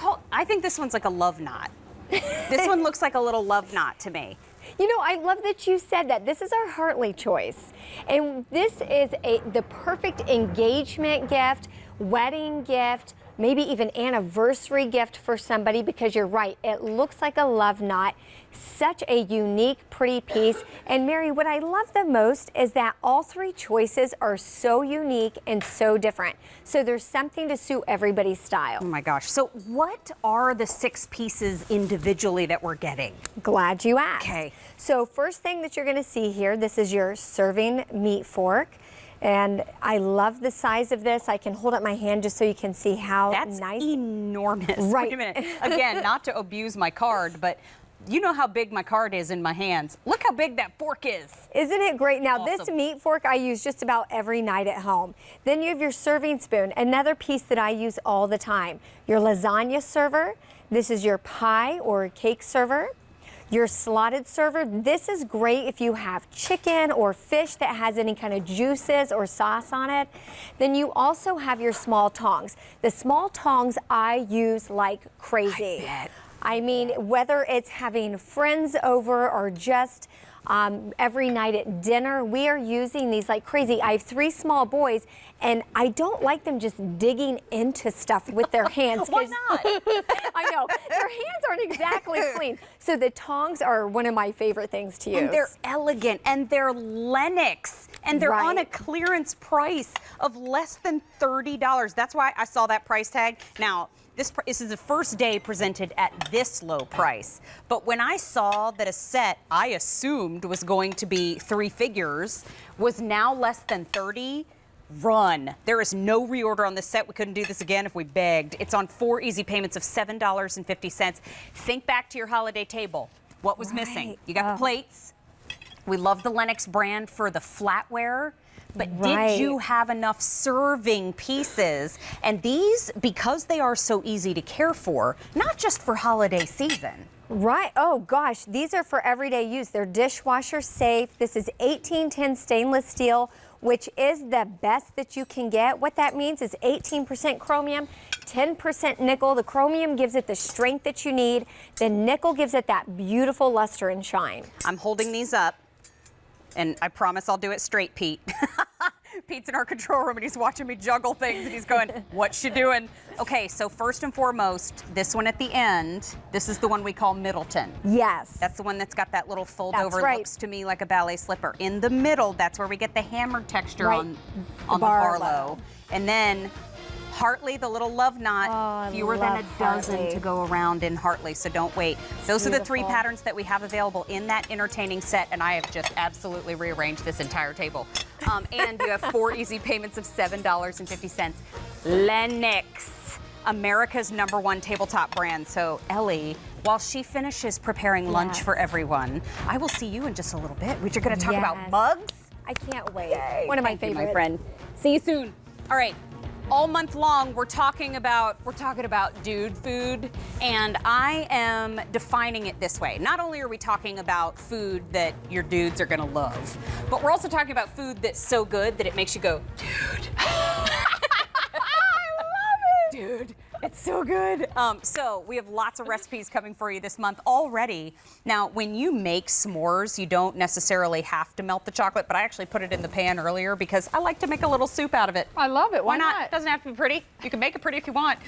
C: think this one's like a love knot. This one looks like a little love knot to me.
J: You know, I love that you said that. This is our Hartley choice. And this is the perfect engagement gift, wedding gift, maybe even anniversary gift for somebody, because you're right, it looks like a love knot. Such a unique, pretty piece. And Mary, what I love the most is that all 3 choices are so unique and so different. So there's something to suit everybody's style.
C: Oh my gosh. So what are the 6 pieces individually that we're getting?
J: Glad you asked.
C: Okay.
J: So first thing that you're gonna see here, this is your serving meat fork. And I love the size of this. I can hold up my hand just so you can see how nice.
C: That's enormous.
J: Right.
C: Wait a minute. Again, not to abuse my card, but you know how big my card is in my hands. Look how big that fork is.
J: Isn't it great? Now,
C: Awesome.
J: This meat fork I use just about every night at home. Then you have your serving spoon, another piece that I use all the time. Your lasagna server. This is your pie or cake server. Your slotted server, this is great if you have chicken or fish that has any kind of juices or sauce on it. Then you also have your small tongs. The small tongs I use like crazy. I mean, whether it's having friends over or just every night at dinner, we are using these like crazy. I have 3 small boys, and I don't like them just digging into stuff with their hands.
C: Why not?
J: I know, their hands aren't exactly clean. So the tongs are one of my favorite things to use.
C: And they're elegant, and they're Lennox, and they're on a clearance price of less than $30. That's why I saw that price tag. Now, this is the first day presented at this low price. But when I saw that a set I assumed was going to be 3 figures was now less than 30, run. There is no reorder on this set. We couldn't do this again if we begged. It's on 4 easy payments of $7.50. Think back to your holiday table. What was missing? You got the plates. We love the Lennox brand for the flatware. But did you have enough serving pieces? And these, because they are so easy to care for, not just for holiday season.
J: Right. Oh gosh, these are for everyday use. They're dishwasher safe. This is 1810 stainless steel, which is the best that you can get. What that means is 18% chromium, 10% nickel. The chromium gives it the strength that you need. The nickel gives it that beautiful luster and shine.
C: I'm holding these up, and I promise I'll do it straight, Pete. Pete's in our control room and he's watching me juggle things and he's going, "What's she doing?" Okay, so first and foremost, this one at the end, this is the one we call Middleton.
J: Yes.
C: That's the one that's got that little fold over, looks to me like a ballet slipper. In the middle, that's where we get the hammered texture on the Barlow. And then Hartley, the little love knot, fewer than a dozen to go around in Hartley, so don't wait. Those are the 3 patterns that we have available in that entertaining set, and I have just absolutely rearranged this entire table. And you have 4 easy payments of $7.50. Lennox, America's #1 tabletop brand. So Ellie, while she finishes preparing lunch for everyone, I will see you in just a little bit. We're going to talk about mugs.
J: I can't wait. One of my favorites.
C: My friend. See you soon. All right. all month long we're talking about dude food, and I am defining it this way. Not only are we talking about food that your dudes are gonna love, but we're also talking about food that's so good that it makes you go, dude. Dude, it's so good. So we have lots of recipes coming for you this month already. Now, when you make s'mores, you don't necessarily have to melt the chocolate, but I actually put it in the pan earlier because I like to make a little soup out of it.
I: I love it. Why not?
C: It doesn't have to be pretty. You can make it pretty if you want.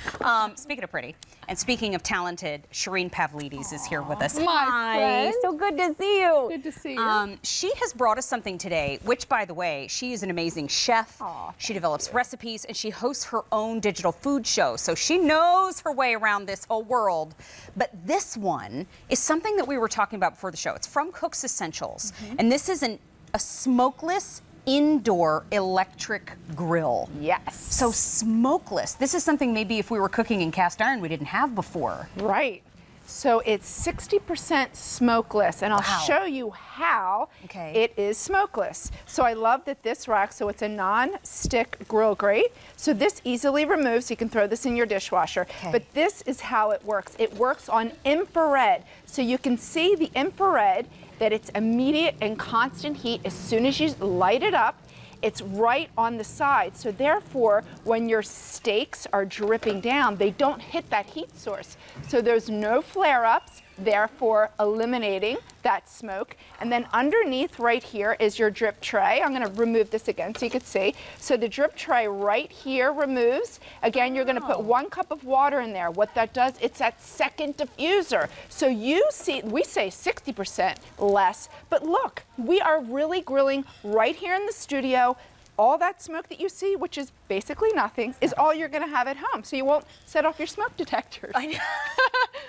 C: Speaking of pretty, and speaking of talented, Shireen Pavlidis is here with us.
I: My friend.
C: So good to see you.
I: Good to see you.
C: She has brought us something today, which, by the way, she is an amazing chef. She develops recipes, and she hosts her own digital food show. So she knows her way around this whole world. But this one is something that we were talking about before the show. It's from Cook's Essentials. And this is a smokeless indoor electric grill.
I: Yes.
C: So smokeless. This is something maybe if we were cooking in cast iron we didn't have before.
I: Right. So it's 60% smokeless, and I'll show you how it is smokeless. So I love that this rack, so it's a non-stick grill grate. So this easily removes, you can throw this in your dishwasher. But this is how it works. It works on infrared. So you can see the infrared, that it's immediate and constant heat as soon as you light it up. It's right on the side, so therefore, when your steaks are dripping down, they don't hit that heat source. So there's no flare-ups, therefore eliminating that smoke. And then underneath right here is your drip tray. I'm gonna remove this again so you can see. So the drip tray right here removes. Again, you're gonna put 1 cup of water in there. What that does, it's that second diffuser. So you see, we say 60% less, but look, we are really grilling right here in the studio. All that smoke that you see, which is basically nothing, is all you're gonna have at home. So you won't set off your smoke detectors.
C: I know.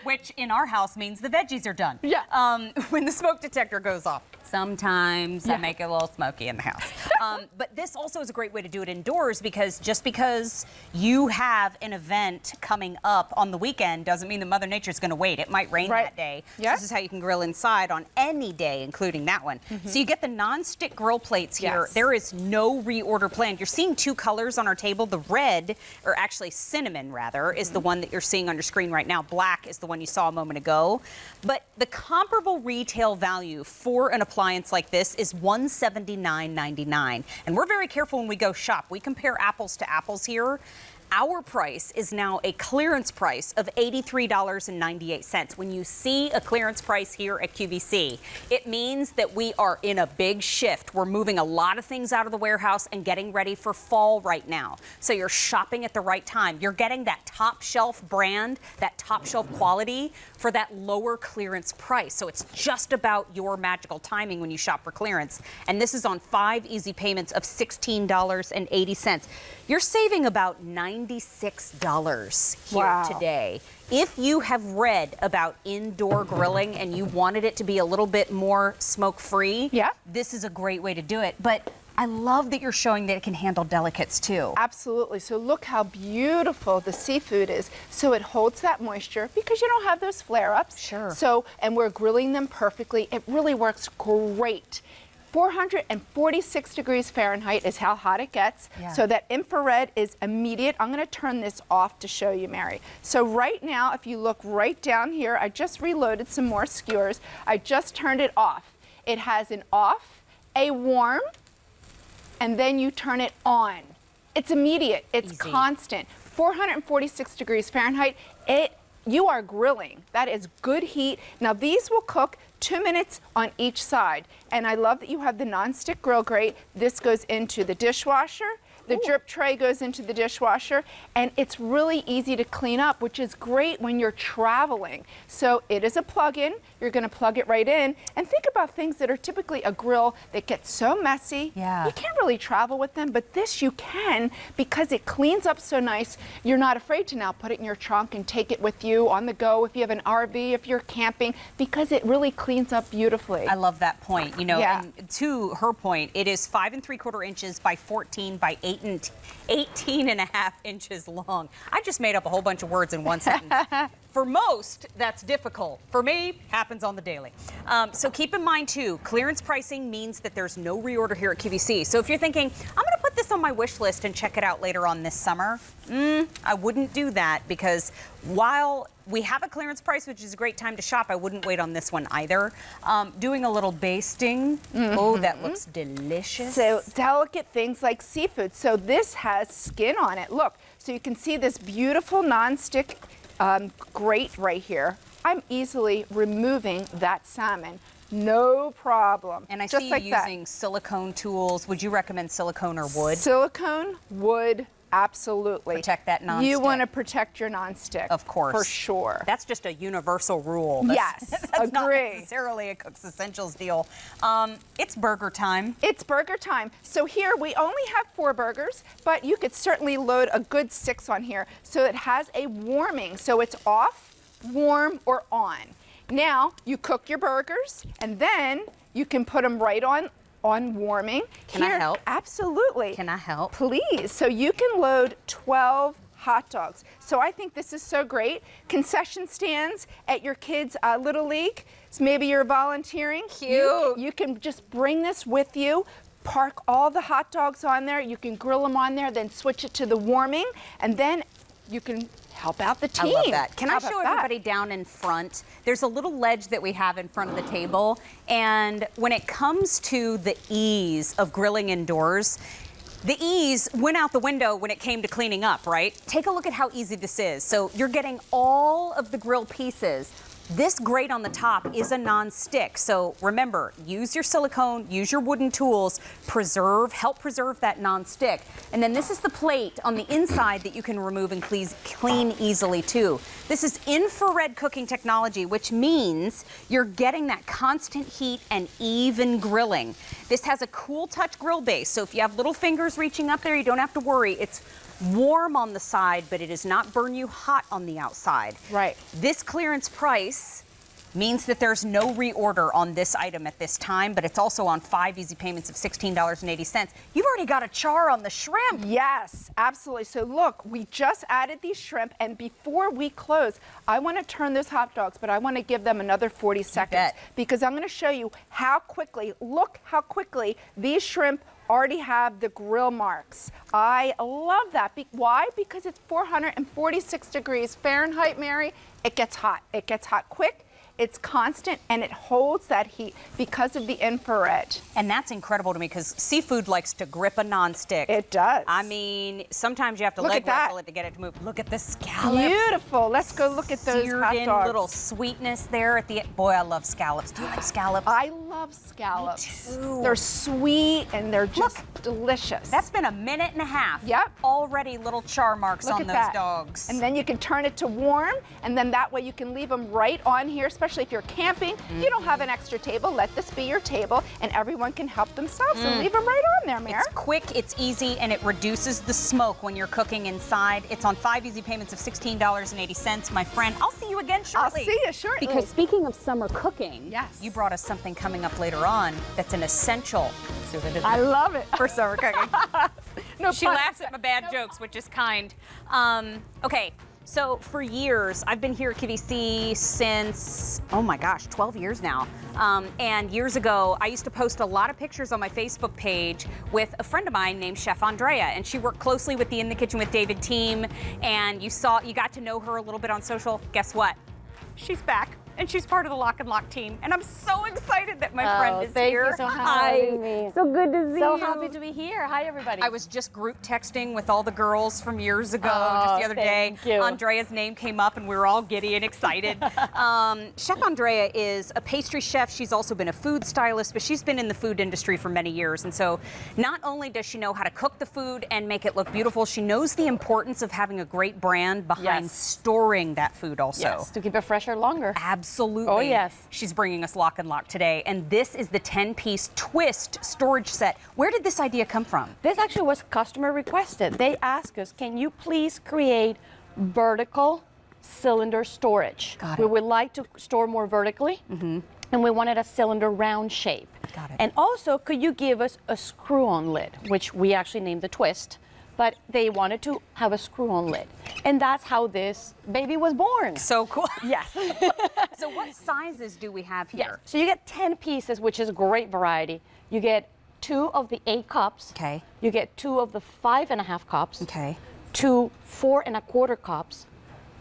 C: Which in our house means the veggies are done.
I: Yeah.
C: When the smoke detector goes off. Sometimes I make it a little smoky in the house. But this also is a great way to do it indoors because just because you have an event coming up on the weekend doesn't mean that Mother Nature's gonna wait. It might rain that day. So this is how you can grill inside on any day, including that one. So you get the non-stick grill plates here. There is no reorder planned. You're seeing 2 colors on our table. The red, or actually cinnamon rather, is the one that you're seeing on your screen right now. Black is the one you saw a moment ago. But the comparable retail value for an appliance like this is $179.99. And we're very careful when we go shop. We compare apples to apples here. Our price is now a clearance price of $83.98. When you see a clearance price here at QVC, it means that we are in a big shift. We're moving a lot of things out of the warehouse and getting ready for fall right now. So you're shopping at the right time. You're getting that top shelf brand, that top shelf quality for that lower clearance price. So it's just about your magical timing when you shop for clearance. And this is on 5 easy payments of $16.80. You're saving about $96 here today. If you have read about indoor grilling and you wanted it to be a little bit more smoke-free, this is a great way to do it. But I love that you're showing that it can handle delicates too.
I: Absolutely. So look how beautiful the seafood is. So it holds that moisture because you don't have those flare-ups. So, and we're grilling them perfectly. It really works great. 446 degrees Fahrenheit is how hot it gets. So that infrared is immediate. I'm gonna turn this off to show you, Mary. So right now, if you look right down here, I just reloaded some more skewers. I just turned it off. It has an off, a warm, and then you turn it on. It's immediate, it's constant. 446 degrees Fahrenheit, you are grilling. That is good heat. Now these will cook 2 minutes on each side. And I love that you have the non-stick grill grate. This goes into the dishwasher. The drip tray goes into the dishwasher, and it's really easy to clean up, which is great when you're traveling. So it is a plug-in. You're gonna plug it right in. And think about things that are typically a grill that gets so messy. You can't really travel with them, but this you can because it cleans up so nice. You're not afraid to now put it in your trunk and take it with you on the go if you have an RV, if you're camping, because it really cleans up beautifully.
C: I love that point. You know, and to her point, it is 5 3/4 inches by 14 by 18 and a half inches long. I just made up a whole bunch of words in one sentence. For most, that's difficult. For me, happens on the daily. So keep in mind too, clearance pricing means that there's no reorder here at QVC. So if you're thinking, I'm gonna put put this on my wish list and check it out later on this summer. I wouldn't do that because while we have a clearance price, which is a great time to shop, I wouldn't wait on this one either. Doing a little basting. Oh, that looks delicious.
I: So delicate things like seafood. So this has skin on it. Look, so you can see this beautiful nonstick grate right here. I'm easily removing that salmon. No problem.
C: And I
I: Just
C: see you
I: like
C: using silicone tools. Would you recommend silicone or wood?
I: Silicone, wood, absolutely.
C: Protect that nonstick.
I: You want to protect your nonstick.
C: Of course.
I: For sure.
C: That's just a universal rule.
I: Yes,
C: That's not
I: agree.
C: necessarily a Cook's Essentials deal. It's burger time.
I: It's burger time. So here we only have 4 burgers, but you could certainly load a good 6 on here. So it has a warming. So it's off, warm, or on. Now you cook your burgers and then you can put them right on warming.
C: Can I help?
I: Absolutely.
C: Can I help?
I: Please. So you can load 12 hot dogs. So I think this is so great. Concession stands at your kids' Little League. So maybe you're volunteering.
C: Cute.
I: You can just bring this with you. Park all the hot dogs on there. You can grill them on there, then switch it to the warming, and then you can help out the team.
C: I love that. Can
I: How
C: I
I: about
C: show
I: that?
C: everybody down in front? There's a little ledge that we have in front of the table. And when it comes to the ease of grilling indoors, the ease went out the window when it came to cleaning up, right? Take a look at how easy this is. So you're getting all of the grill pieces. This grate on the top is a non-stick. So remember, use your silicone, use your wooden tools, help preserve that non-stick. And then this is the plate on the inside that you can remove and clean easily too. This is infrared cooking technology, which means you're getting that constant heat and even grilling. This has a cool touch grill base. So if you have little fingers reaching up there, you don't have to worry. It's warm on the side, but it does not burn you hot on the outside.
I: Right.
C: This clearance price means that there's no reorder on this item at this time, but it's also on 5 easy payments of $16.80. You've already got a char on the shrimp.
I: Yes, absolutely. So look, we just added these shrimp, and before we close, I want to turn those hot dogs, but I want to give them another 40 seconds because I'm going to show you how quickly, look how quickly these shrimp already have the grill marks. I love that. Why? Because it's 446 degrees Fahrenheit, Mary. It gets hot. It gets hot quick. It's constant, and it holds that heat because of the infrared.
C: And that's incredible to me because seafood likes to grip a nonstick.
I: It does.
C: I mean, sometimes you have to
I: Look
C: leg
I: at that.
C: wrestle it to get it to move. Look at the scallops.
I: Beautiful. Let's go look at those
C: Seared
I: hot
C: in
I: dogs.
C: little sweetness there at the end. Boy, I love scallops. Do you like scallops?
I: I love scallops.
C: Me too.
I: They're sweet and they're just delicious.
C: That's been a minute and a half.
I: Yep.
C: Already little char marks
I: Look
C: on
I: at
C: those
I: that.
C: dogs.
I: And then you can turn it to warm, and then that way you can leave them right on here, especially if you're camping. You don't have an extra table. Let this be your table, and everyone can help themselves. So leave them right on there, Mary.
C: It's quick, it's easy, and it reduces the smoke when you're cooking inside. It's on 5 easy payments of $16.80. My friend, I'll see you again shortly.
I: I'll see you shortly.
C: Because speaking of summer cooking,
I: yes,
C: you brought us something coming up later on that's an essential. See what I did there?
I: I love it.
C: For summer cooking.
I: No
C: She
I: pun.
C: laughs at my bad jokes, which is kind. Okay. So for years, I've been here at QVC since, oh my gosh, 12 years now. And years ago, I used to post a lot of pictures on my Facebook page with a friend of mine named Chef Andrea, and she worked closely with the In the Kitchen with David team, and you got to know her a little bit on social. Guess what? She's back. And she's part of the Lock and Lock team. And I'm so excited that my friend is
L: thank
C: here.
L: you so much for having me.
C: So good to see
L: So
C: you.
L: happy to be here. Hi, everybody.
C: I was just group texting with all the girls from years ago, just the other day.
L: thank you.
C: Andrea's name came up and we were all giddy and excited. Chef Andrea is a pastry chef. She's also been a food stylist, but she's been in the food industry for many years. And so not only does she know how to cook the food and make it look beautiful, she knows the importance of having a great brand behind storing that food also.
L: Yes, to keep it fresher longer.
C: Absolutely.
L: Oh, yes.
C: She's bringing us Lock and Lock today, and this is the 10-piece twist storage set. Where did this idea come from?
L: This actually was customer requested. They asked us, can you please create vertical cylinder storage?
C: Got
L: We
C: it.
L: would like to store more vertically, and we wanted a cylinder round shape.
C: Got it.
L: And also, could you give us a screw-on lid, which we actually named the twist, but they wanted to have a screw-on lid. And that's how this baby was born.
C: So cool.
L: Yes.
C: So what sizes do we have here?
L: Yes. So you get 10 pieces, which is a great variety. You get 2 of the 8 cups.
C: Okay.
L: You get 2 of the 5.5 cups.
C: Okay.
L: 2 4.25 cups.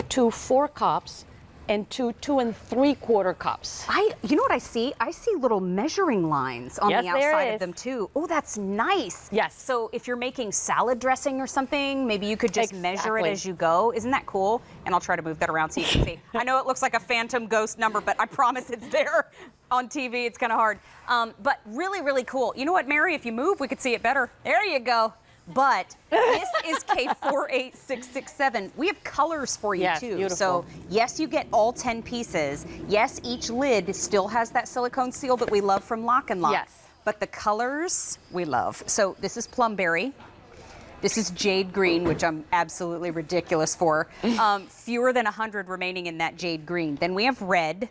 L: 2 4 cups. And 2 2 3/4 cups.
C: You know what I see? I see little measuring lines on
L: Yes,
C: the
L: there
C: outside of
L: is.
C: them too. Oh, that's nice.
L: Yes.
C: So if you're making salad dressing or something, maybe you could just measure it
L: Exactly.
C: as you go. Isn't that cool? And I'll try to move that around so you can see. I know it looks like a phantom ghost number, but I promise it's there on TV. It's kind of hard. But really, really cool. You know what, Mary? If you move, we could see it better. There you go. But this is K48667. We have colors for you
L: Yes,
C: too.
L: beautiful.
C: So yes, you get all 10 pieces. Yes, each lid still has that silicone seal that we love from Lock and Lock.
L: Yes.
C: But the colors we love. So this is plumberry. This is jade green, which I'm absolutely ridiculous for. Fewer than 100 remaining in that jade green. Then we have red.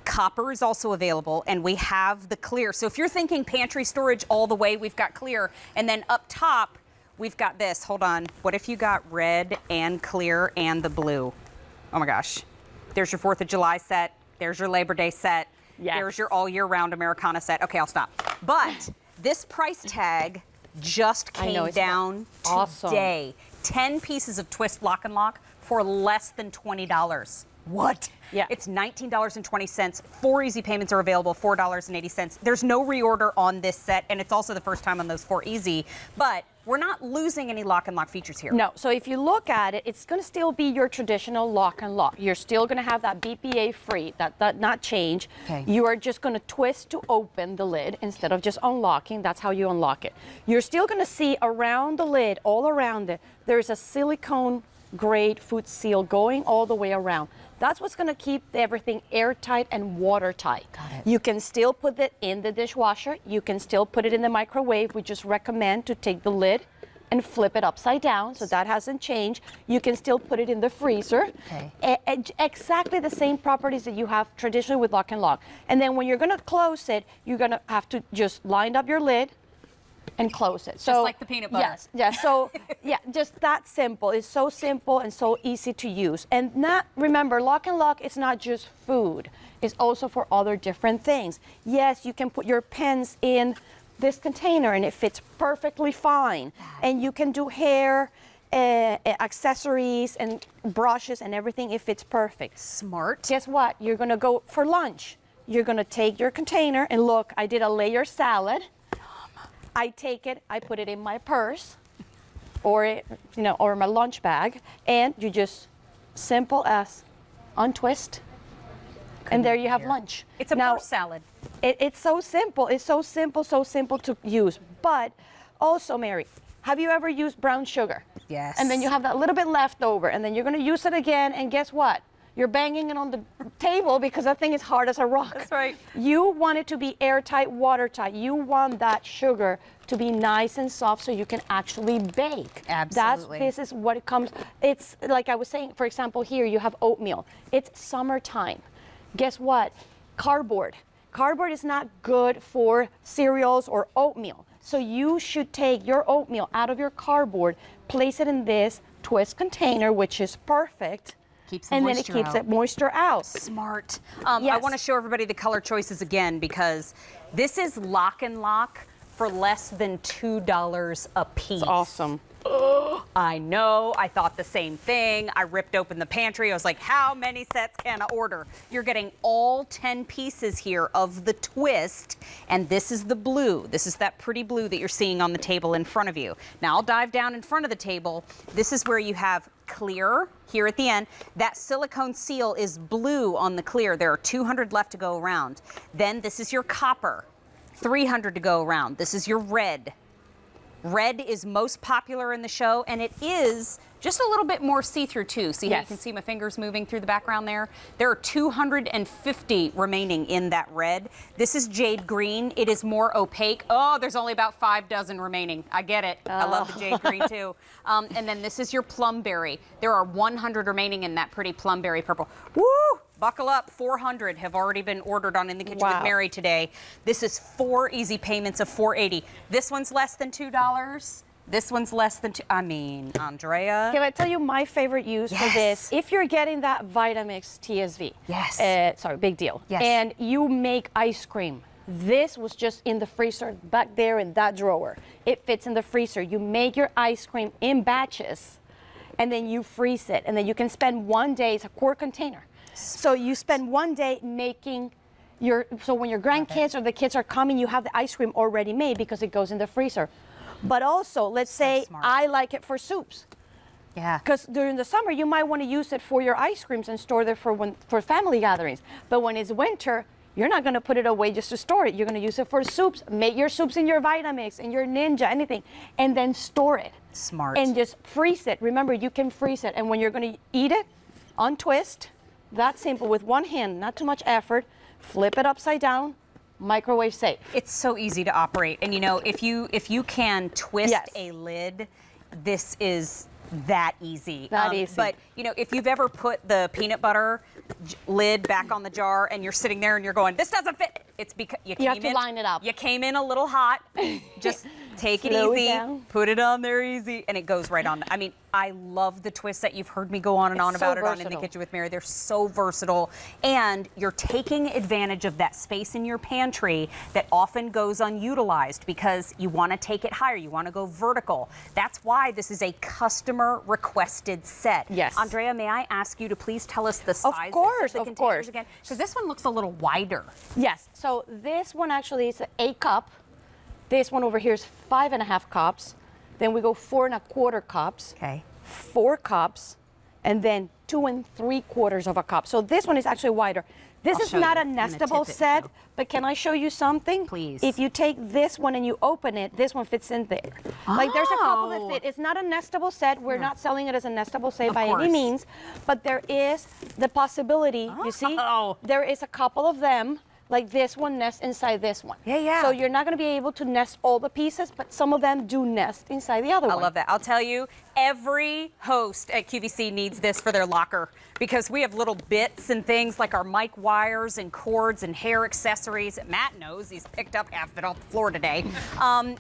C: Copper is also available, and we have the clear. So if you're thinking pantry storage all the way, we've got clear. And then up top, we've got this. Hold on. What if you got red and clear and the blue? Oh my gosh. There's your 4th of July set. There's your Labor Day set.
L: Yes.
C: There's your all year round Americana set. Okay, I'll stop. But this price tag just
L: I know,
C: came
L: it's
C: down
L: awesome.
C: today. 10 pieces of Twist Lock and Lock for less than $20. What?
L: Yeah.
C: It's $19.20. 4 easy payments are available, $4.80. There's no reorder on this set, and it's also the first time on those 4 easy. But we're not losing any Lock and Lock features here.
L: No, so if you look at it, it's going to still be your traditional lock and lock. You're still going to have that BPA free, that not change.
C: Okay.
L: You are just going to twist to open the lid instead of just unlocking. That's how you unlock it. You're still going to see around the lid, all around it, there's a silicone grade food seal going all the way around. That's what's going to keep everything airtight and watertight.
C: Got it.
L: You can still put it in the dishwasher. You can still put it in the microwave. We just recommend to take the lid and flip it upside down, so that hasn't changed. You can still put it in the freezer.
C: Okay.
L: Exactly the same properties that you have traditionally with Lock and Lock. And then when you're going to close it, you're going to have to just line up your lid and close it.
C: Just like the peanut butter.
L: Yes, yes. So yeah, just that simple. It's so simple and so easy to use. And remember, Lock and Lock is not just food. It's also for other different things. Yes, you can put your pens in this container and it fits perfectly fine. And you can do hair, accessories and brushes and everything. It fits perfect.
C: Smart.
L: Guess what? You're gonna go for lunch. You're gonna take your container and look, I did a layer salad. I take it, I put it in my purse or my lunch bag, and you just simple as untwist, and there you have lunch.
C: It's a purse salad.
L: It's so simple. It's so simple to use. But also, Mary, have you ever used brown sugar?
C: Yes.
L: And then you have that little bit left over, and then you're going to use it again, and guess what? You're banging it on the table because that thing is hard as a rock.
C: That's right.
L: You want it to be airtight, watertight. You want that sugar to be nice and soft so you can actually bake.
C: Absolutely.
L: This is what it comes. It's like I was saying, for example, here you have oatmeal. It's summertime. Guess what? Cardboard. Cardboard is not good for cereals or oatmeal. So you should take your oatmeal out of your cardboard, place it in this twist container, which is perfect.
C: Keeps the
L: and
C: moisture
L: then it keeps
C: out.
L: that moisture out.
C: Smart. I
L: Yes.
C: want to show everybody the color choices again because this is Lock and Lock for less than $2 a piece.
L: It's awesome.
C: I know. I thought the same thing. I ripped open the pantry. I was like, how many sets can I order? You're getting all 10 pieces here of the twist. And this is the blue. This is that pretty blue that you're seeing on the table in front of you. Now I'll dive down in front of the table. This is where you have clear here at the end. That silicone seal is blue on the clear. There are 200 left to go around. Then this is your copper. 300 to go around. This is your red. Red is most popular in the show, and it is just a little bit more see-through too. See how you can see my fingers moving through the background there? There are 250 remaining in that red. This is jade green. It is more opaque. Oh, there's only about 5 dozen remaining. I get it. I love the jade green too. And then this is your plumberry. There are 100 remaining in that pretty plumberry purple. Woo! Buckle up, 400 have already been ordered on In the Kitchen with Mary today. This is 4 easy payments of $4.80. This one's less than $2. This one's less than Andrea.
L: Can I tell you my favorite use for this? If you're getting that Vitamix TSV.
C: Yes.
L: Sorry, big deal.
C: Yes.
L: And you make ice cream This was just in the freezer back there in that drawer. It fits in the freezer. You make your ice cream in batches, and then you freeze it, and then you can spend 1 day. It's a quart container. So you spend 1 day making so when your grandkids or the kids are coming, you have the ice cream already made because it goes in the freezer. But also, let's say I like it for soups.
C: Yeah.
L: Because during the summer, you might want to use it for your ice creams and store it for family gatherings. But when it's winter, you're not going to put it away just to store it. You're going to use it for soups. Make your soups in your Vitamix, in your Ninja, anything, and then store it.
C: Smart.
L: And just freeze it. Remember, you can freeze it. And when you're going to eat it, untwist. That simple with one hand, not too much effort. Flip it upside down. Microwave safe.
C: It's so easy to operate, and you know, if you can twist a lid, this is that easy.
L: That easy.
C: But you know, if you've ever put the peanut butter lid back on the jar and you're sitting there and you're going, this doesn't fit, it's because you
L: have to line it up.
C: You came in a little hot. Just take it
L: Slow it
C: easy,
L: down.
C: put it on there easy, and it goes right on. I mean, I love the twists that you've heard me go on and on about it on In the Kitchen with Mary. They're so versatile, and you're taking advantage of that space in your pantry that often goes unutilized because you want to take it higher. You want to go vertical. That's why this is a customer requested set.
L: Yes.
C: Andrea, may I ask you to please tell us the size
L: course,
C: of the containers again? Because this one looks a little wider.
L: Yes. So this one actually is 8 cup. This one over here is 5.5 cups. Then we go 4 1/4 cups.
C: Okay.
L: 4 cups, and then 2 3/4 cup. So this one is actually wider. This is not a nestable set, but can I show you something?
C: Please.
L: If you take this one and you open it, this one fits in there. Like there's a couple that fit. It's not a nestable set. We're not selling it as a nestable set by any means, but there is the possibility, you see, there is a couple of them. Like this one nests inside this one.
C: Yeah.
L: So you're not going to be able to nest all the pieces, but some of them do nest inside the other one.
C: I love that. I'll tell you, every host at QVC needs this for their locker because we have little bits and things like our mic wires and cords and hair accessories. Matt knows, he's picked up half of it off the floor today.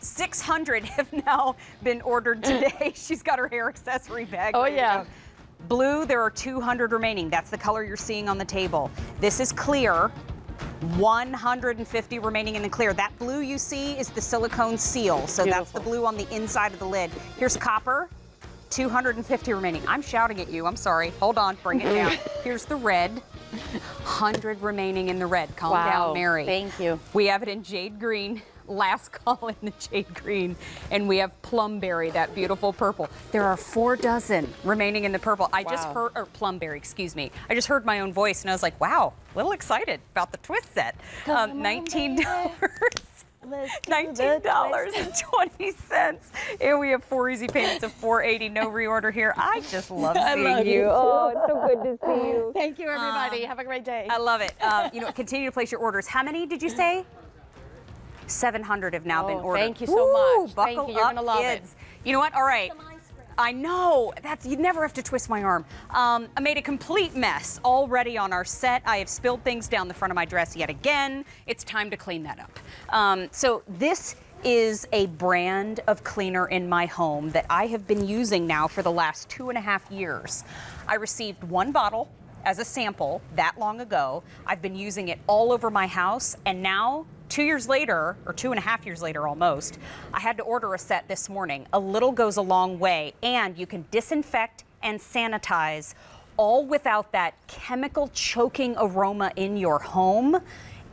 C: 600 have now been ordered today. She's got her hair accessory bag.
L: Oh, yeah.
C: Blue, there are 200 remaining. That's the color you're seeing on the table. This is clear. 150 remaining in the clear. That blue you see is the silicone seal. So that's the blue on the inside of the lid. Here's copper, 250 remaining. I'm shouting at you. I'm sorry. Hold on. Bring it down. Here's the red. 100 remaining in the red. Calm down, Mary.
L: Thank you.
C: We have it in jade green. Last call in the jade green, and we have plumberry, that beautiful purple. There are 4 dozen remaining in the purple. I just heard, or plumberry, excuse me. I just heard my own voice, and I was like, wow, a little excited about the twist set. $19. $19.20. And we have 4 easy payments of $4.80. No reorder here. I just love seeing you. Oh, it's so good to see you.
L: Thank you, everybody. Have a great day.
C: I love it. You know, continue to place your orders. How many did you say? 700 have now been ordered.
L: Thank you so much.
C: Buckle
L: Thank you. You're
C: up,
L: gonna love
C: kids.
L: it.
C: You know what? All right. I know. You never have to twist my arm. I made a complete mess already on our set. I have spilled things down the front of my dress yet again. It's time to clean that up. So this is a brand of cleaner in my home that I have been using now for the last 2.5 years. I received 1 bottle as a sample that long ago. I've been using it all over my house, and now 2 years later, or 2.5 years later almost, I had to order a set this morning. A little goes a long way, and you can disinfect and sanitize all without that chemical choking aroma in your home.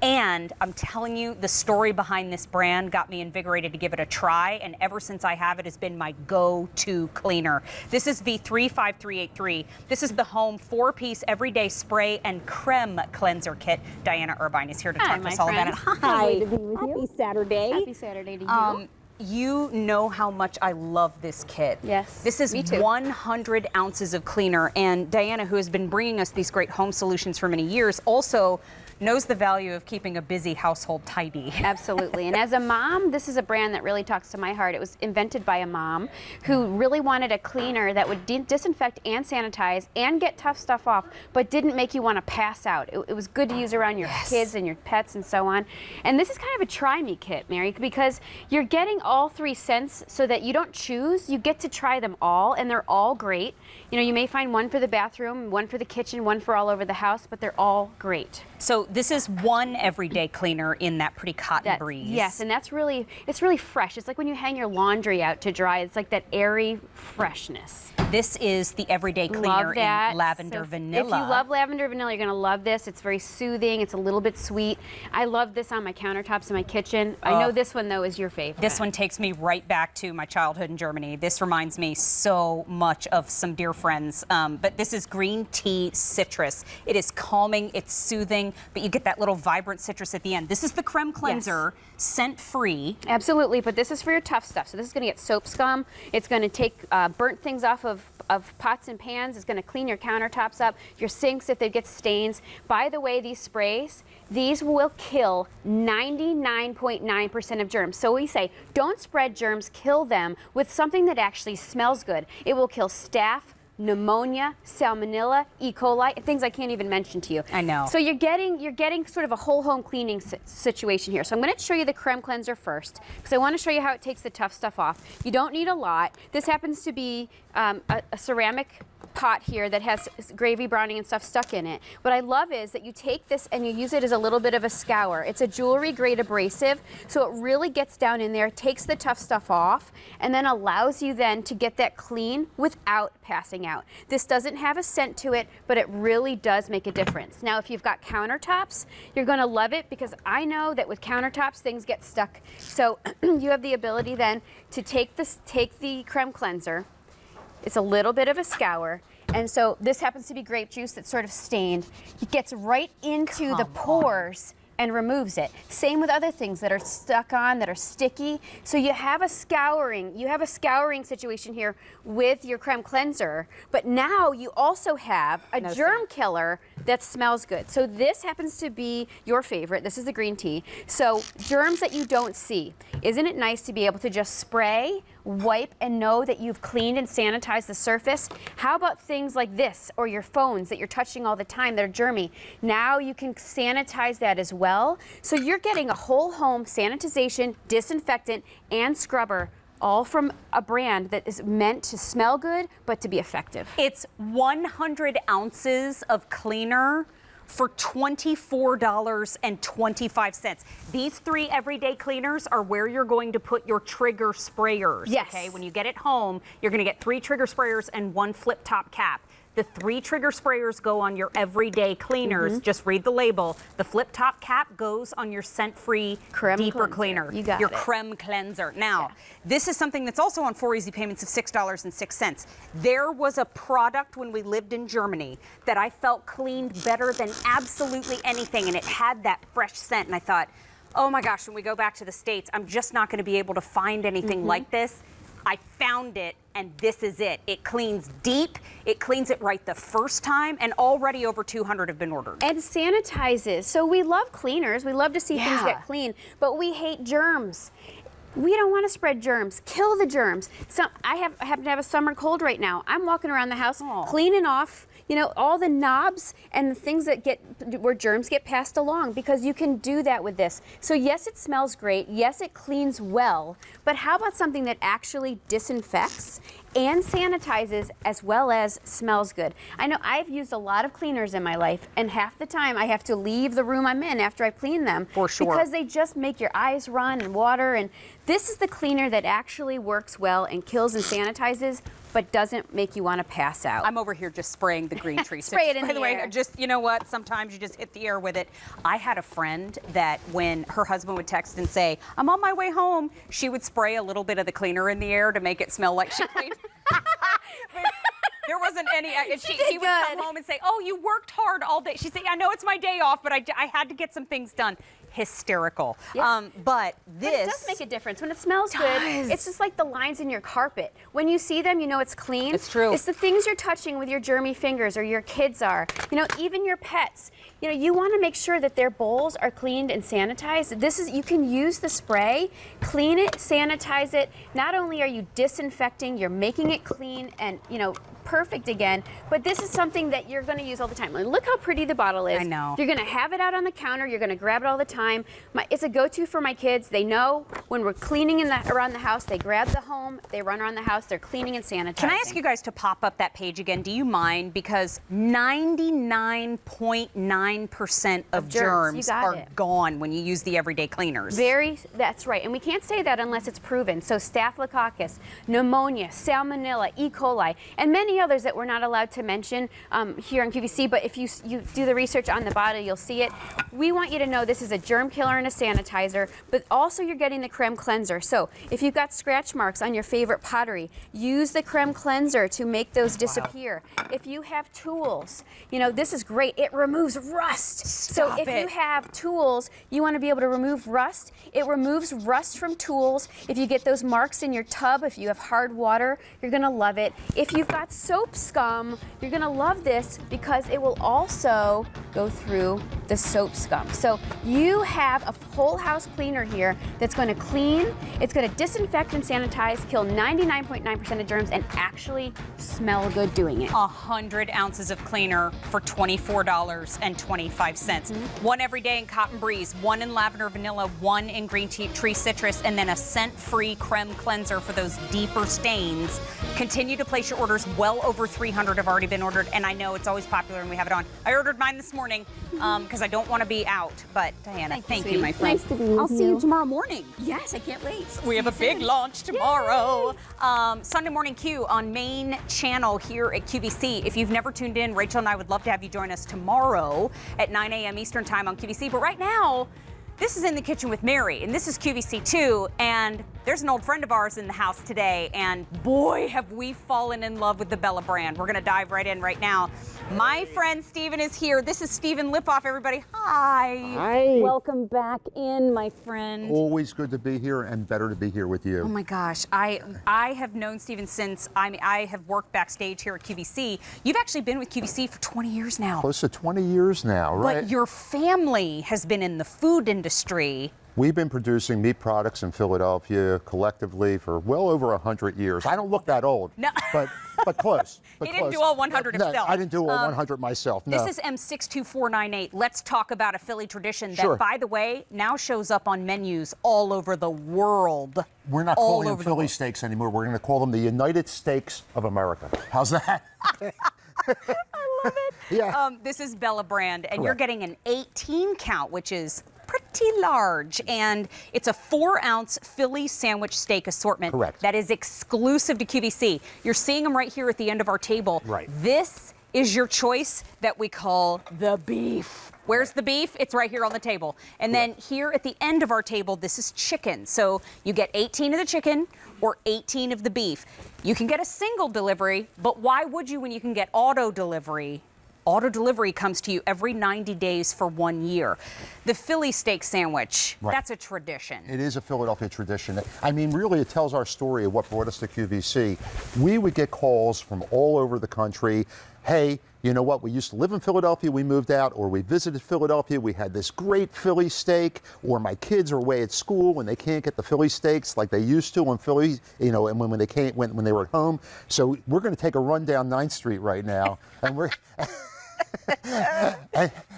C: And I'm telling you, the story behind this brand got me invigorated to give it a try, and ever since I have it, has been my go-to cleaner. This is V35383. This is the home 4-piece everyday spray and creme cleanser kit. Diana Irvine is here to talk to us all about it. Hi.
M: To be with you.
C: Happy Saturday.
M: Happy Saturday to you.
C: You know how much I love this kit.
M: Yes,
C: This is
M: me too.
C: 100 ounces of cleaner, and Diana, who has been bringing us these great home solutions for many years, also knows the value of keeping a busy household tidy.
M: Absolutely. And as a mom, this is a brand that really talks to my heart. It was invented by a mom who really wanted a cleaner that would disinfect and sanitize and get tough stuff off, but didn't make you want to pass out. It was good to use around your kids and your pets and so on. And this is kind of a try me kit, Mary, because you're getting all 3 scents so that you don't choose. You get to try them all, and they're all great. You know, you may find one for the bathroom, one for the kitchen, one for all over the house, but they're all great.
C: So this is one everyday cleaner in that pretty cotton breeze.
M: Yes, and it's really fresh. It's like when you hang your laundry out to dry. It's like that airy freshness.
C: This is the everyday cleaner in lavender vanilla.
M: If you love lavender vanilla, you're going to love this. It's very soothing. It's a little bit sweet. I love this on my countertops in my kitchen. I know this one, though, is your favorite.
C: This one takes me right back to my childhood in Germany. This reminds me so much of some dear friends. But this is green tea citrus. It is calming. It's soothing, but you get that little vibrant citrus at the end. This is the creme cleanser, scent-free.
M: Absolutely, but this is for your tough stuff. So this is going to get soap scum. It's going to take burnt things off of pots and pans. It's going to clean your countertops up, your sinks if they get stains. By the way, these sprays, these will kill 99.9% of germs. So we say, don't spread germs, kill them with something that actually smells good. It will kill staph, pneumonia, salmonella, E. coli, things I can't even mention to you.
C: I know.
M: So you're getting sort of a whole home cleaning situation here. So I'm going to show you the creme cleanser first because I want to show you how it takes the tough stuff off. You don't need a lot. This happens to be a ceramic pot here that has gravy browning and stuff stuck in it. What I love is that you take this and you use it as a little bit of a scour. It's a jewelry grade abrasive, so it really gets down in there, takes the tough stuff off, and then allows you then to get that clean without passing out. This doesn't have a scent to it, but it really does make a difference. Now, if you've got countertops, you're gonna love it because I know that with countertops, things get stuck. So you have the ability then to take the creme cleanser. It's a little bit of a scour. And so this happens to be grape juice that's sort of stained. It gets right into the pores and removes it. Same with other things that are stuck on, that are sticky. So you have a scouring situation here with your creme cleanser, but now you also have a germ killer that smells good. So this happens to be your favorite. This is the green tea. So germs that you don't see. Isn't it nice to be able to just spray, wipe, and know that you've cleaned and sanitized the surface? How about things like this or your phones that you're touching all the time that are germy? Now you can sanitize that as well. So you're getting a whole home sanitization, disinfectant, and scrubber, all from a brand that is meant to smell good, but to be effective.
C: It's 100 ounces of cleaner for $24.25. These 3 everyday cleaners are where you're going to put your trigger sprayers.
M: Yes.
C: Okay, when you get it home, you're going to get 3 trigger sprayers and 1 flip top cap. The 3 trigger sprayers go on your everyday cleaners. Just read the label. The flip top cap goes on your scent-free deeper cleaner.
M: You got
C: your
M: it.
C: creme cleanser. Now, this is something that's also on 4 easy payments of $6.06. There was a product when we lived in Germany that I felt cleaned better than absolutely anything, and it had that fresh scent. And I thought, oh my gosh, when we go back to the States, I'm just not going to be able to find anything like this. I found it, and this is it. It cleans deep, it cleans it right the first time, and already over 200 have been ordered.
M: And sanitizes. So we love cleaners. We love to see things get clean, but we hate germs. We don't want to spread germs. Kill the germs. So I happen to have a summer cold right now. I'm walking around the house cleaning off, you know, all the knobs and the things that where germs get passed along, because you can do that with this. So yes, it smells great. Yes, it cleans well. But how about something that actually disinfects and sanitizes as well as smells good? I know I've used a lot of cleaners in my life, and half the time I have to leave the room I'm in after I clean them.
C: For sure.
M: Because they just make your eyes run and water. And this is the cleaner that actually works well and kills and sanitizes, but doesn't make you want to pass out.
C: I'm over here just spraying the green tree.
M: Spray it in
C: By the way,
M: air.
C: just, you know what? Sometimes you just hit the air with it. I had a friend that when her husband would text and say, I'm on my way home, she would spray a little bit of the cleaner in the air to make it smell like she cleaned. There wasn't any. He would come home and say, oh, you worked hard all day. She'd say, I know it's my day off, but I had to get some things done. Hysterical.
M: Yeah.
C: But
M: it does make a difference. When it smells good, it's just like the lines in your carpet. When you see them, you know it's clean.
C: It's true.
M: It's the things you're touching with your germy fingers, or your kids are. You know, even your pets. You know, you want to make sure that their bowls are cleaned and sanitized. You can use the spray, clean it, sanitize it. Not only are you disinfecting, you're making it clean and, you know, perfect again, but this is something that you're going to use all the time. Like, look how pretty the bottle is.
C: I know.
M: You're going to have it out on the counter. You're going to grab it all the time. time. It's a go-to for my kids. They know when we're cleaning around the house, they grab the home, they run around the house, they're cleaning and sanitizing.
C: Can I ask you guys to pop up that page again? Do you mind? Because 99.9% of germs are gone when you use the everyday cleaners.
M: That's right. And we can't say that unless it's proven. So Staphylococcus, pneumonia, salmonella, E. coli, and many others that we're not allowed to mention here on QVC, but if you do the research on the bottle, you'll see it. We want you to know this is a germ killer and a sanitizer, but also you're getting the creme cleanser. So if you've got scratch marks on your favorite pottery, use the creme cleanser to make those disappear. If you have tools, you know, this is great. It removes rust. So if you have tools, you want to be able to remove rust. It removes rust from tools. If you get those marks in your tub, if you have hard water, you're going to love it. If you've got soap scum, you're going to love this because it will also go through the soap scum. So you have a whole house cleaner here that's going to clean, it's going to disinfect and sanitize, kill 99.9% of germs, and actually smell good doing it.
C: 100 ounces of cleaner for $24.25. One every day in Cotton Breeze, one in Lavender Vanilla, one in Green Tree Citrus, and then a scent-free creme cleanser for those deeper stains. Continue to place your orders. Well over 300 have already been ordered, and I know it's always popular and we have it on. I ordered mine this morning because I don't want to be out. But Diana, thank you, my friend.
M: Nice to be with
C: I'll see you tomorrow morning. Yes, I can't wait. We have a big launch tomorrow. Sunday Morning Q on main channel here at QVC. If you've never tuned in, Rachel and I would love to have you join us tomorrow at 9 a.m. Eastern Time on QVC. But right now, this is In the Kitchen with Mary, and this is QVC2, and there's an old friend of ours in the house today, and boy, have we fallen in love with the Bella brand. We're gonna dive right in right now. My friend Steven is here. This is Steven Lipoff, everybody. Hi.
N: Hi.
C: Welcome back in, my friend.
N: Always good to be here and better to be here with you.
C: Oh my gosh, I have known Steven since I have worked backstage here at QVC. You've actually been with QVC for 20 years now.
N: Close to 20 years now, right?
C: But your family has been in the food industry.
N: We've been producing meat products in Philadelphia collectively for well over 100 years. I don't look that old,
C: no.
N: but close.
C: He didn't do all 100
N: no,
C: himself.
N: I didn't do all 100 myself, no.
C: This is M62498. Let's talk about a Philly tradition that,
N: Sure.
C: by the way, now shows up on menus all over the world.
N: We're not calling them Philly steaks anymore. We're going to call them the United Steaks of America. How's that?
C: I love it.
N: Yeah.
C: This is Bella brand, and
N: Correct.
C: you're getting an 18 count, which is pretty large, and it's a 4-ounce Philly sandwich steak assortment.
N: Correct.
C: That is exclusive to QVC. You're seeing them right here at the end of our table.
N: Right.
C: This is your choice that we call the beef. Where's the beef? It's right here on the table. And then here at the end of our table, this is chicken. So you get 18 of the chicken or 18 of the beef. You can get a single delivery, but why would you when you can get auto delivery? Auto delivery comes to you every 90 days for 1 year. The Philly steak sandwich,
N: Right.
C: that's a tradition.
N: It is a Philadelphia tradition. I mean, really, it tells our story of what brought us to QVC. We would get calls from all over the country. Hey, you know what? We used to live in Philadelphia, we moved out, or we visited Philadelphia, we had this great Philly steak, or my kids are away at school and they can't get the Philly steaks like they used to in Philly, you know, and when they can't, when they were at home. So we're going to take a run down 9th Street right now, and we're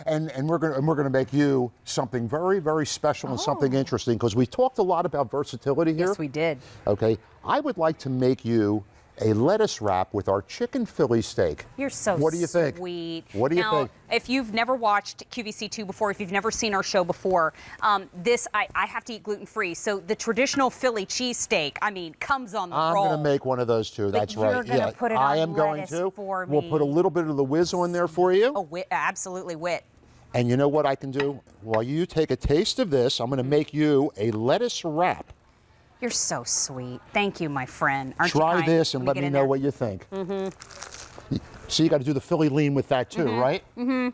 N: and we're going to make you something very, very special and something interesting, because we talked a lot about versatility here.
C: Yes, we did.
N: Okay, I would like to make you a lettuce wrap with our chicken Philly steak.
C: You're so
N: What do you think?
C: sweet.
N: What do you
C: now,
N: think?
C: If you've never watched QVC2 before, if you've never seen our show before, this, I have to eat gluten-free. So the traditional Philly cheesesteak, I mean, comes on the
N: I'm
C: roll.
N: going to make one of those too.
C: But
N: That's
C: you're
N: right.
C: gonna
N: Yeah,
C: put it
N: I
C: on
N: am going
C: lettuce
N: to.
C: for
N: We'll
C: me.
N: put a little bit of the whiz on there for you.
C: Oh, absolutely wit.
N: And you know what I can do? While you take a taste of this, I'm going to make you a lettuce wrap.
C: You're so sweet. Thank you, my friend. Aren't you
N: Try
C: kind?
N: this and let
C: get
N: me
C: in
N: know
C: there?
N: what you think.
C: Mm-hmm.
N: So you got to do the Philly lean with that too, right?
C: Mm-hmm.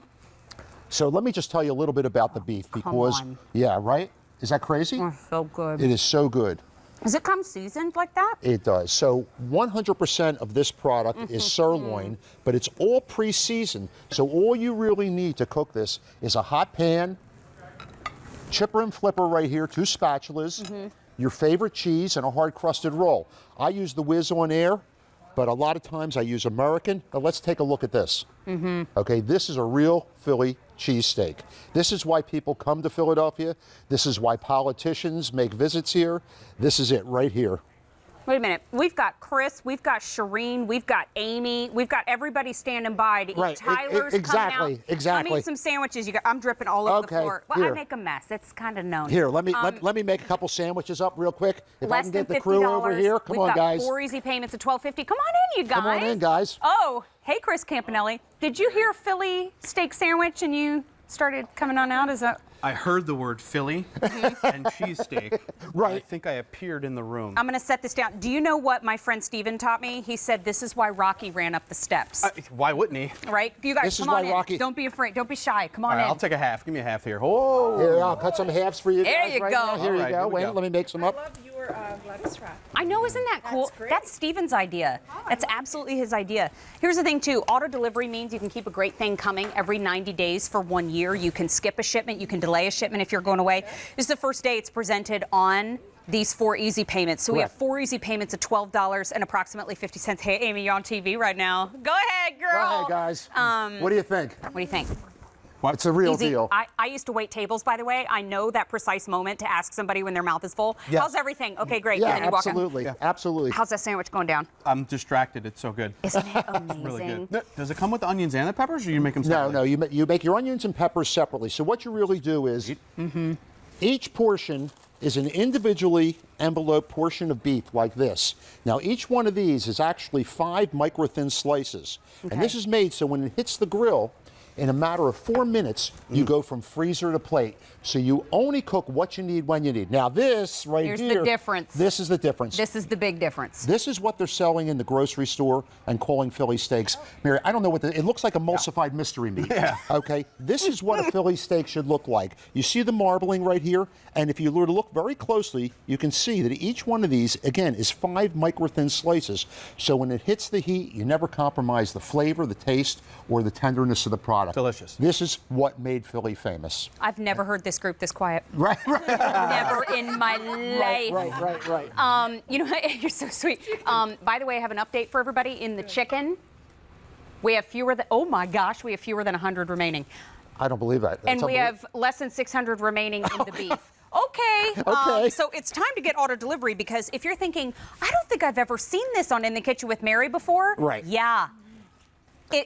N: So let me just tell you a little bit about the beef, because
C: on.
N: yeah, right? Is that crazy?
C: Oh, so good.
N: It is so good.
C: Does it come seasoned like that?
N: It does. So 100% of this product is sirloin, but it's all pre-seasoned. So all you really need to cook this is a hot pan, chipper and flipper right here, 2 spatulas, your favorite cheese, and a hard crusted roll. I use the whiz on air. but a lot of times I use American. Now let's take a look at this. Okay, this is a real Philly cheesesteak. This is why people come to Philadelphia. This is why politicians make visits here. This is it right here.
C: Wait a minute. We've got Chris, we've got Shireen, we've got Amy, we've got everybody standing by to eat. Tyler's
N: exactly,
C: coming out.
N: exactly.
C: Let me eat some sandwiches. I'm dripping all over the floor. Well,
N: here.
C: I make a mess. It's kind of known.
N: Here, let me make a couple sandwiches up real quick. If I
C: Less
N: can
C: than
N: get the crew over here, come on, guys.
C: We've got 4 easy payments of $12.50. Come on in, you guys.
N: Come on in, guys.
C: Oh, hey, Chris Campanelli. Did you hear Philly steak sandwich and you started coming on out? Is that?
O: I heard the word Philly and cheesesteak.
N: Right.
O: I think I appeared in the room.
C: I'm going to set this down. Do you know what my friend Steven taught me? He said this is why Rocky ran up the steps.
O: Why wouldn't he?
C: Right? You guys,
N: This is
C: come on
N: why
C: in.
N: Rocky-
C: Don't be afraid. Don't be shy. Come on
O: All right,
C: in.
O: I'll take a half. Give me a half here. Oh.
N: Here, I'll cut some halves for you
C: There
N: guys
C: you
N: right
C: go.
N: now. Here
O: All
N: you
O: right,
N: go.
O: here we
N: Wait,
O: go.
N: let me make some up.
H: Your lettuce wrap.
C: I know, isn't that cool? That's Steven's idea. That's absolutely his idea. Here's the thing, too. Auto delivery means you can keep a great thing coming every 90 days for 1 year. You can skip a shipment. You can delay a shipment if you're going away. This is the first day it's presented on these 4 easy payments. So we have 4 easy payments of $12 and approximately 50 cents. Hey, Amy, you're on TV right now. Go ahead, girl.
N: Go ahead, guys. What do you think?
C: What do you think?
N: It's a real
C: Easy.
N: deal.
C: I used to wait tables, by the way. I know that precise moment to ask somebody when their mouth is full.
N: Yeah.
C: How's everything? Okay, great.
N: Yeah,
C: And then you walk in.
N: absolutely. Absolutely.
C: How's that sandwich going down?
O: I'm distracted. It's so good.
C: Isn't it amazing?
O: Really good. Does it come with the onions and the peppers, or you make them
N: No,
O: separately?
N: no, you make your onions and peppers separately. So what you really do is each portion is an individually enveloped portion of beef like this. Now each one of these is actually 5 micro-thin slices. And this is made so when it hits the grill, in a matter of 4 minutes, you go from freezer to plate. So you only cook what you need when you need. Now this right
C: Here's
N: here.
C: the difference.
N: This is the difference.
C: This is the big difference.
N: This is what they're selling in the grocery store and calling Philly steaks. Mary, I don't know what it looks like emulsified mystery meat.
O: Yeah.
N: Okay, this is what a Philly steak should look like. You see the marbling right here? And if you were to look very closely, you can see that each one of these, again, is 5 micro-thin slices. So when it hits the heat, you never compromise the flavor, the taste, or the tenderness of the product.
O: Delicious.
N: This is what made Philly famous.
C: I've never heard this group this quiet.
N: Right, right.
C: Never in my life.
N: Right.
C: You know, you're so sweet. By the way, I have an update for everybody. In the chicken, we have fewer than, oh my gosh, we have fewer than 100 remaining.
N: I don't believe that.
C: And we have less than 600 remaining in the beef. Okay.
N: Okay.
C: So it's time to get auto delivery because if you're thinking, I don't think I've ever seen this on In the Kitchen with Mary before.
N: Right.
C: Yeah.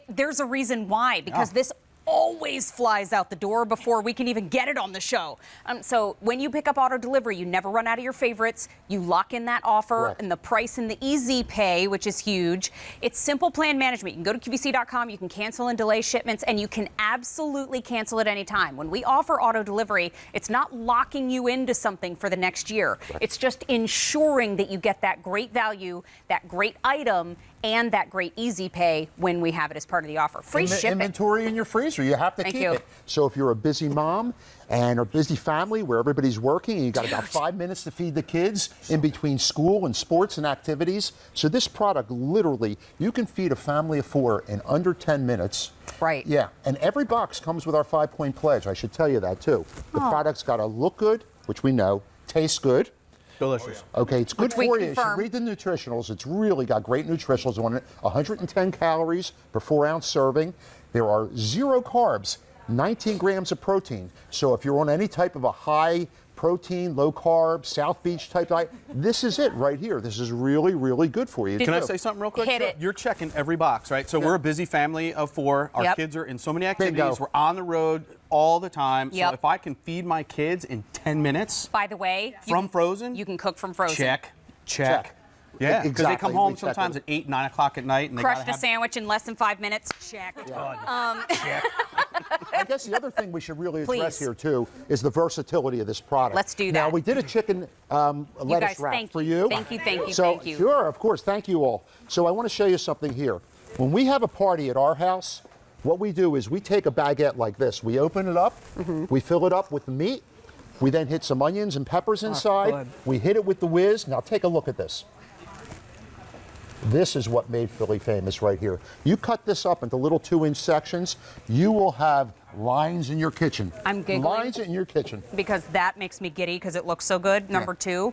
C: There's a reason why, because this always flies out the door before we can even get it on the show. So when you pick up auto delivery, you never run out of your favorites. You lock in that offer and the price and the easy pay, which is huge. It's simple plan management. You can go to QVC.com, you can cancel and delay shipments, and you can absolutely cancel at any time. When we offer auto delivery, it's not locking you into something for the next year. It's just ensuring that you get that great value, that great item, and that great easy pay when we have it as part of the offer. Free shipping.
N: Inventory in your freezer. You have to keep it. So if you're a busy mom and a busy family where everybody's working and you got about 5 minutes to feed the kids in between school and sports and activities. So this product, literally, you can feed a family of 4 in under 10 minutes.
C: Right.
N: Yeah. And every box comes with our 5-point pledge. I should tell you that too. The product's got to look good, which we know, taste good.
O: Delicious.
N: Okay, it's good
C: Which we
N: for you. You should
C: confirm.
N: read the nutritionals. It's really got great nutritionals on it. 110 calories per 4-ounce serving. There are 0 carbs, 19 grams of protein. So if you're on any type of a high protein, low carb, South Beach type diet, this is it right here. This is really, really good for you.
O: Can I say something real quick?
C: Hit it.
O: You're checking every box, right? So we're a busy family of 4. Our kids are in so many activities.
N: Bingo.
O: We're on the road all the time.
C: Yep.
O: So if I can feed my kids in 10 minutes
C: By the way,
O: from frozen,
C: you can cook from frozen.
O: check. Yeah, because
N: Exactly.
O: they come home
N: We check
O: sometimes
N: them.
O: at 8, 9 o'clock at night, and they
C: Crushed
O: gotta
C: a
O: have
C: sandwich in less than 5 minutes. Check.
N: I guess the other thing we should really address
C: Please.
N: here too is the versatility of this product.
C: Let's do
N: Now
C: that.
N: we did a chicken lettuce
C: guys,
N: wrap
C: thank
N: for
C: you.
N: you.
C: Thank you, thank you,
N: So,
C: thank you.
N: Sure, of course, thank you all. So I want to show you something here. When we have a party at our house, what we do is we take a baguette like this. We open it up, we fill it up with the meat, we then hit some onions and peppers inside, we hit it with the whiz. Now take a look at this. This is what made Philly famous right here. You cut this up into little 2-inch sections, you will have lines in your kitchen.
C: I'm giggling.
N: Lines in your kitchen.
C: Because that makes me giddy because it looks so good. Number 2,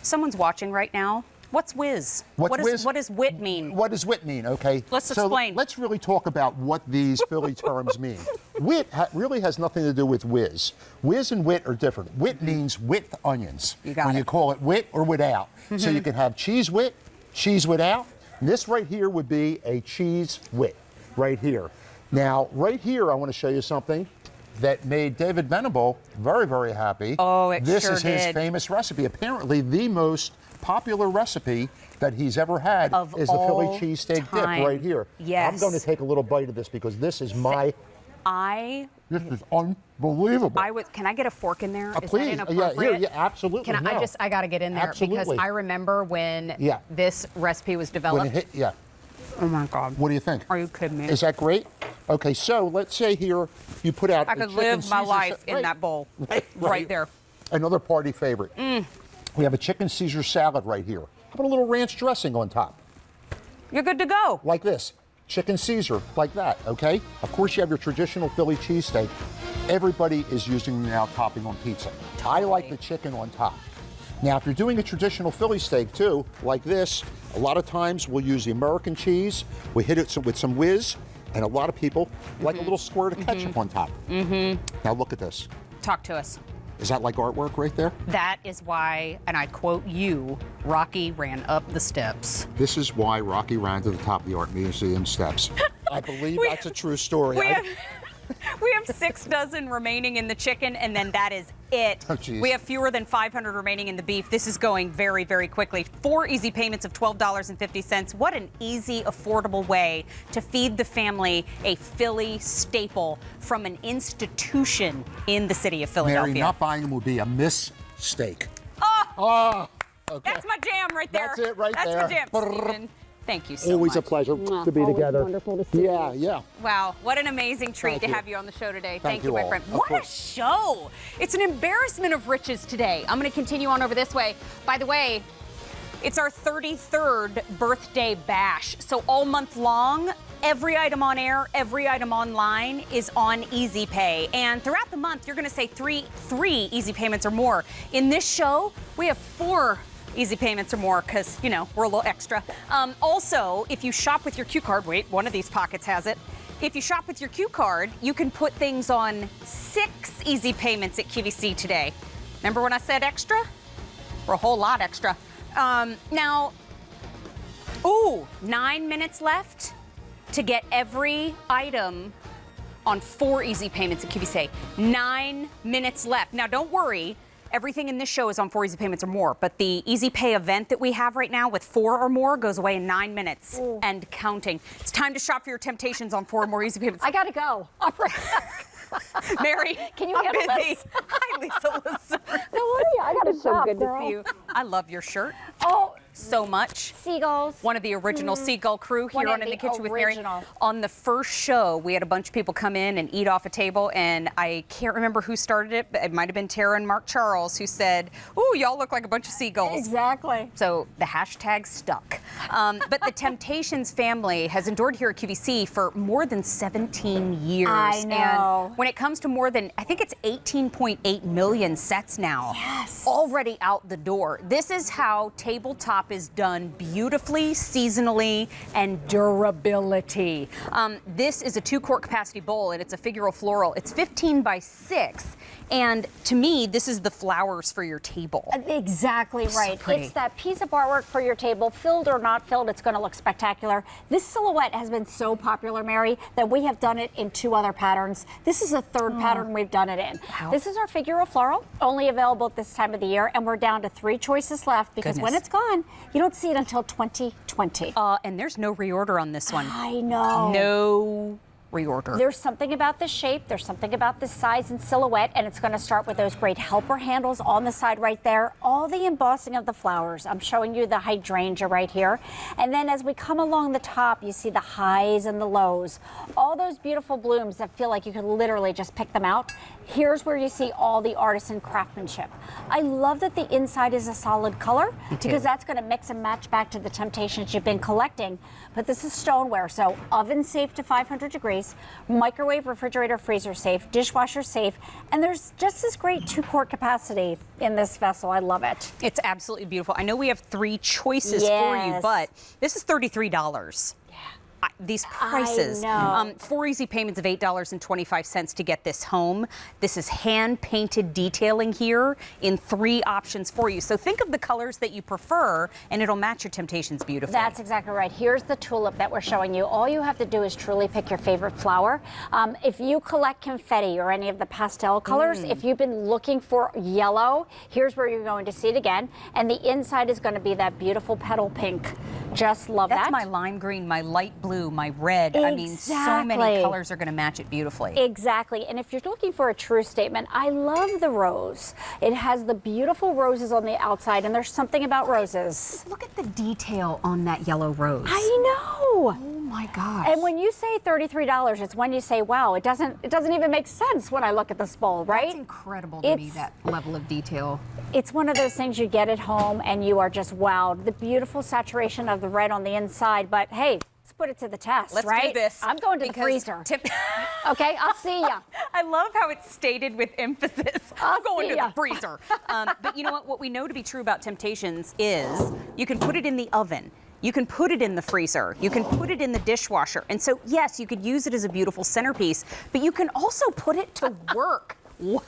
C: someone's watching right now What's whiz?
N: What's whiz?
C: What does wit mean?
N: What does wit mean? Okay.
C: Let's
N: so
C: explain.
N: Let's really talk about what these Philly terms mean. Wit really has nothing to do with whiz. Whiz and wit are different. Wit means with onions.
C: You got
N: when
C: it.
N: you call it wit or without. So you can have cheese wit, cheese without. And this right here would be a cheese wit, right here. Now, right here, I want to show you something that made David Venable very, very happy.
C: Oh, it
N: This
C: sure
N: is his
C: did.
N: famous recipe. Apparently, the most popular recipe that he's ever had
C: Of
N: is the Philly
C: all
N: cheesesteak
C: time.
N: dip right here.
C: Yes.
N: I'm going to take a little bite of this because this is this is unbelievable.
C: Can I get a fork in there? Is
N: Please,
C: that inappropriate?
N: yeah, absolutely.
C: Can I got to get in there
N: Absolutely.
C: because I remember when this recipe was
N: When
C: developed.
N: it hit, yeah.
C: Oh my God.
N: What do you think?
C: Are you kidding me?
N: Is that great? Okay, so let's say here you put out
C: I
N: a
C: could
N: chicken
C: live my
N: Caesar
C: life in
N: right,
C: that bowl.
N: right,
C: Right there.
N: Another party favorite. We have a chicken Caesar salad right here. How about a little ranch dressing on top?
C: You're good to go.
N: Like this. Chicken Caesar, like that, okay? Of course, you have your traditional Philly cheesesteak. Everybody is using now topping on pizza. I like the chicken on top. Now, if you're doing a traditional Philly steak too, like this, a lot of times we'll use the American cheese. We hit it with some whiz, and a lot of people like a little squirt of ketchup on top. Now look at this.
C: Talk to us.
N: Is that like artwork right there?
C: That is why, and I quote you, Rocky ran up the steps.
N: This is why Rocky ran to the top of the art museum steps. I believe that's a true story.
C: We have 6 dozen remaining in the chicken, and then that is it.
N: Oh, geez.
C: We have fewer than 500 remaining in the beef. This is going very, very quickly. 4 easy payments of $12.50. What an easy, affordable way to feed the family a Philly staple from an institution in the city of Philadelphia.
N: Mary, not buying them would be a mistake.
C: Oh,
N: okay.
C: that's my jam right there.
N: That's it right
C: that's
N: there.
C: That's my jam, Stephen. Thank you so
N: Always
C: much.
N: a pleasure to be together.
L: Wonderful to see you.
N: Yeah.
C: Wow, what an amazing treat
N: Thank
C: to
N: you.
C: have you on the show today.
N: Thank
C: you,
N: you
C: my
N: all.
C: friend.
N: Of
C: What
N: course.
C: a show. It's an embarrassment of riches today. I'm going to continue on over this way. By the way, it's our 33rd birthday bash. So all month long, every item on air, every item online is on Easy Pay. And throughout the month, you're going to say three easy payments or more. In this show, we have 4 easy payments or more because, you know, we're a little extra. Also, if you shop with your Q card, wait, one of these pockets has it. If you shop with your Q card, you can put things on 6 easy payments at QVC today. Remember when I said extra? We're a whole lot extra. Now, 9 minutes left to get every item on 4 easy payments at QVC. 9 minutes left. Now, don't worry. Everything in this show is on 4 easy payments or more, but the Easy Pay event that we have right now with 4 or more goes away in 9 minutes and counting. It's time to shop for your temptations on 4 or more easy payments.
G: I gotta go. I'll bring
C: Mary,
G: Can you
C: I'm
G: handle
C: busy.
G: this?
C: Hi, Lisa Listen.
G: How are you? I gotta
C: It's so
G: shop,
C: good
G: girl.
C: to see you. I love your shirt
J: Oh,
C: so much.
J: seagulls.
C: One of the original Seagull crew here
J: One of
C: on In the
J: the
C: Kitchen with Mary.
J: original.
C: On the first show, we had a bunch of people come in and eat off a table, and I can't remember who started it, but it might have been Tara and Mark Charles who said, "Ooh, y'all look like a bunch of seagulls."
G: Exactly.
C: So the hashtag stuck. But the Temptations family has endured here at QVC for more than 17 years.
J: I know.
C: And when it comes to more than, I think it's 18.8 million sets now.
J: Yes.
C: Already out the door. This is how tabletop is done beautifully, seasonally, and durability. This is a 2-quart capacity bowl, and it's a figural floral. It's 15 by 6. And to me, this is the flowers for your table.
J: Exactly right.
C: pretty.
J: It's that piece of artwork for your table, filled or not filled, it's going to look spectacular. This silhouette has been so popular, Mary, that we have done it in 2 other patterns. This is the 3rd pattern we've done it in.
C: Wow.
J: This is our figural floral, only available at this time of the year, and we're down to 3 choices left because when
C: Goodness.
J: it's gone, you don't see it until 2020.
C: And there's no reorder on this one.
J: I know.
C: No reorder.
J: There's something about the shape, there's something about the size and silhouette, and it's going to start with those great helper handles on the side right there. All the embossing of the flowers. I'm showing you the hydrangea right here. And then as we come along the top, you see the highs and the lows. All those beautiful blooms that feel like you could literally just pick them out. Here's where you see all the artisan craftsmanship. I love that the inside is a solid color because that's going to mix and match back to the Temptations you've been collecting. But this is stoneware, so oven safe to 500 degrees.
P: price, microwave, refrigerator, freezer safe, dishwasher safe, and there's just this great 2-quart capacity in this vessel. I love it.
C: It's absolutely beautiful. I know we have 3 choices for you, but this is $33. These prices, 4 easy payments of $8.25 to get this home. This is hand-painted detailing here in 3 options for you. So think of the colors that you prefer, and it'll match your Temptations beautifully.
P: That's exactly right. Here's the tulip that we're showing you. All you have to do is truly pick your favorite flower. If you collect confetti or any of the pastel colors, if you've been looking for yellow, here's where you're going to see it again. And the inside is going to be that beautiful petal pink. Just love that.
C: That's my lime green, my light blue, my red. I mean, so many colors are going to match it beautifully.
P: Exactly. And if you're looking for a true statement, I love the rose. It has the beautiful roses on the outside, and there's something about roses.
C: Look at the detail on that yellow rose.
P: I know.
C: Oh my gosh.
P: And when you say $33, it's when you say, wow, it doesn't even make sense when I look at this bowl, right?
C: That's incredible to me, that level of detail.
P: It's one of those things you get at home and you are just wowed. The beautiful saturation of the red on the inside, but hey, let's put it to the test,
C: Let's
P: right?
C: do this.
P: I'm going to the freezer. Okay, I'll see ya.
C: I love how it's stated with emphasis. I'm going to the freezer. But you know what we know to be true about Temptations is you can put it in the oven. You can put it in the freezer. You can put it in the dishwasher. And so, yes, you could use it as a beautiful centerpiece, but you can also put it to work. You're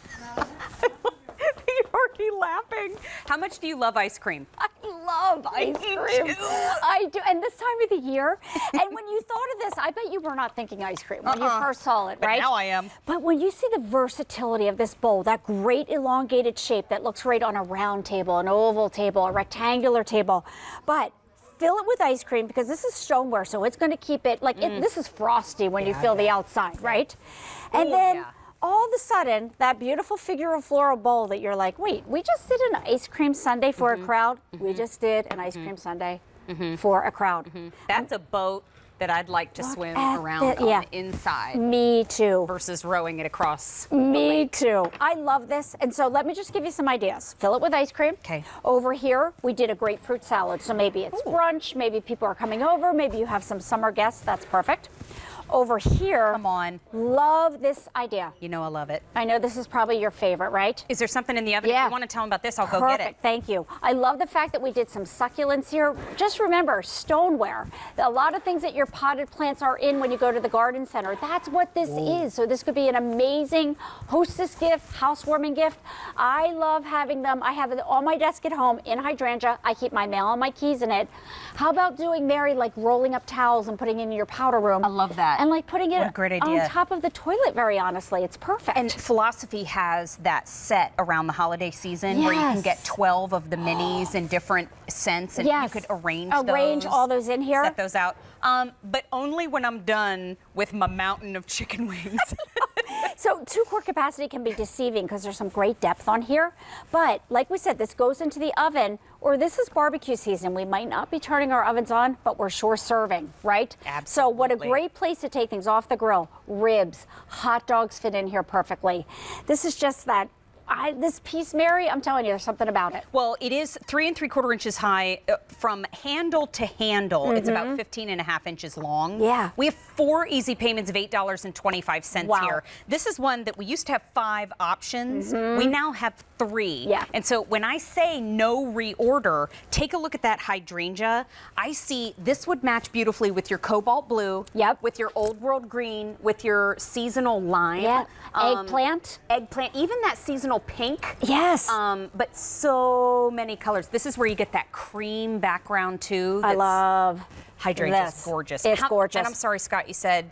C: already laughing. How much do you love ice cream?
P: I love ice cream. I do. And this time of the year, and when you thought of this, I bet you were not thinking ice cream when you first saw it, right?
C: But now I am.
P: But when you see the versatility of this bowl, that great elongated shape that looks great on a round table, an oval table, a rectangular table, but fill it with ice cream because this is stoneware, so it's going to keep it like this is frosty when you feel the outside, right? And then all of a sudden, that beautiful figure of floral bowl that you're like, wait, we just did an ice cream sundae for a crowd. We just did an ice cream sundae for a crowd.
C: That's a boat that I'd like to swim around on the inside.
P: Me too.
C: Versus rowing it across the
P: Me
C: lake.
P: too. I love this. And so let me just give you some ideas. Fill it with ice cream.
C: Okay.
P: Over here, we did a grapefruit salad. So maybe it's brunch, maybe people are coming over, maybe you have some summer guests. That's perfect. Over here,
C: come on,
P: love this idea.
C: You know I love it.
P: I know this is probably your favorite, right?
C: Is there something in the oven?
P: Yeah.
C: If you want to tell them about this, I'll go get it.
P: Thank you. I love the fact that we did some succulents here. Just remember, stoneware. A lot of things that your potted plants are in when you go to the garden center. That's what this is. So this could be an amazing hostess gift, housewarming gift. I love having them. I have it on my desk at home in hydrangea. I keep my mail and my keys in it. How about doing, Mary, like rolling up towels and putting it in your powder room?
C: I love that.
P: And like putting it
C: What a great idea.
P: on top of the toilet, very honestly. It's perfect.
C: And Philosophy has that set around the holiday season where you can get 12 of the minis in different scents, and you could arrange
P: all those in here.
C: Set those out. But only when I'm done with my mountain of chicken wings.
P: So 2-quart capacity can be deceiving because there's some great depth on here. But like we said, this goes into the oven, or this is barbecue season. We might not be turning our ovens on, but we're sure serving, right?
C: Absolutely.
P: So what a great place to take things off the grill. Ribs, hot dogs fit in here perfectly. This is just that. This piece, Mary, I'm telling you, there's something about it.
C: Well, it is 3 3/4 inches high from handle to handle. It's about 15.5 inches long.
P: Yeah.
C: We have 4 easy payments of $8.25 here. This is one that we used to have 5 options. We now have 3.
P: Yeah.
C: And so when I say no reorder, take a look at that hydrangea. I see this would match beautifully with your cobalt blue.
P: Yep.
C: With your old world green, with your seasonal lime.
P: Yeah. Eggplant.
C: Even that seasonal pink.
P: Yes.
C: But so many colors. This is where you get that cream background too.
P: I love
C: hydrangea.
P: this.
C: Is gorgeous.
P: It's gorgeous.
C: And I'm sorry, Scott, you said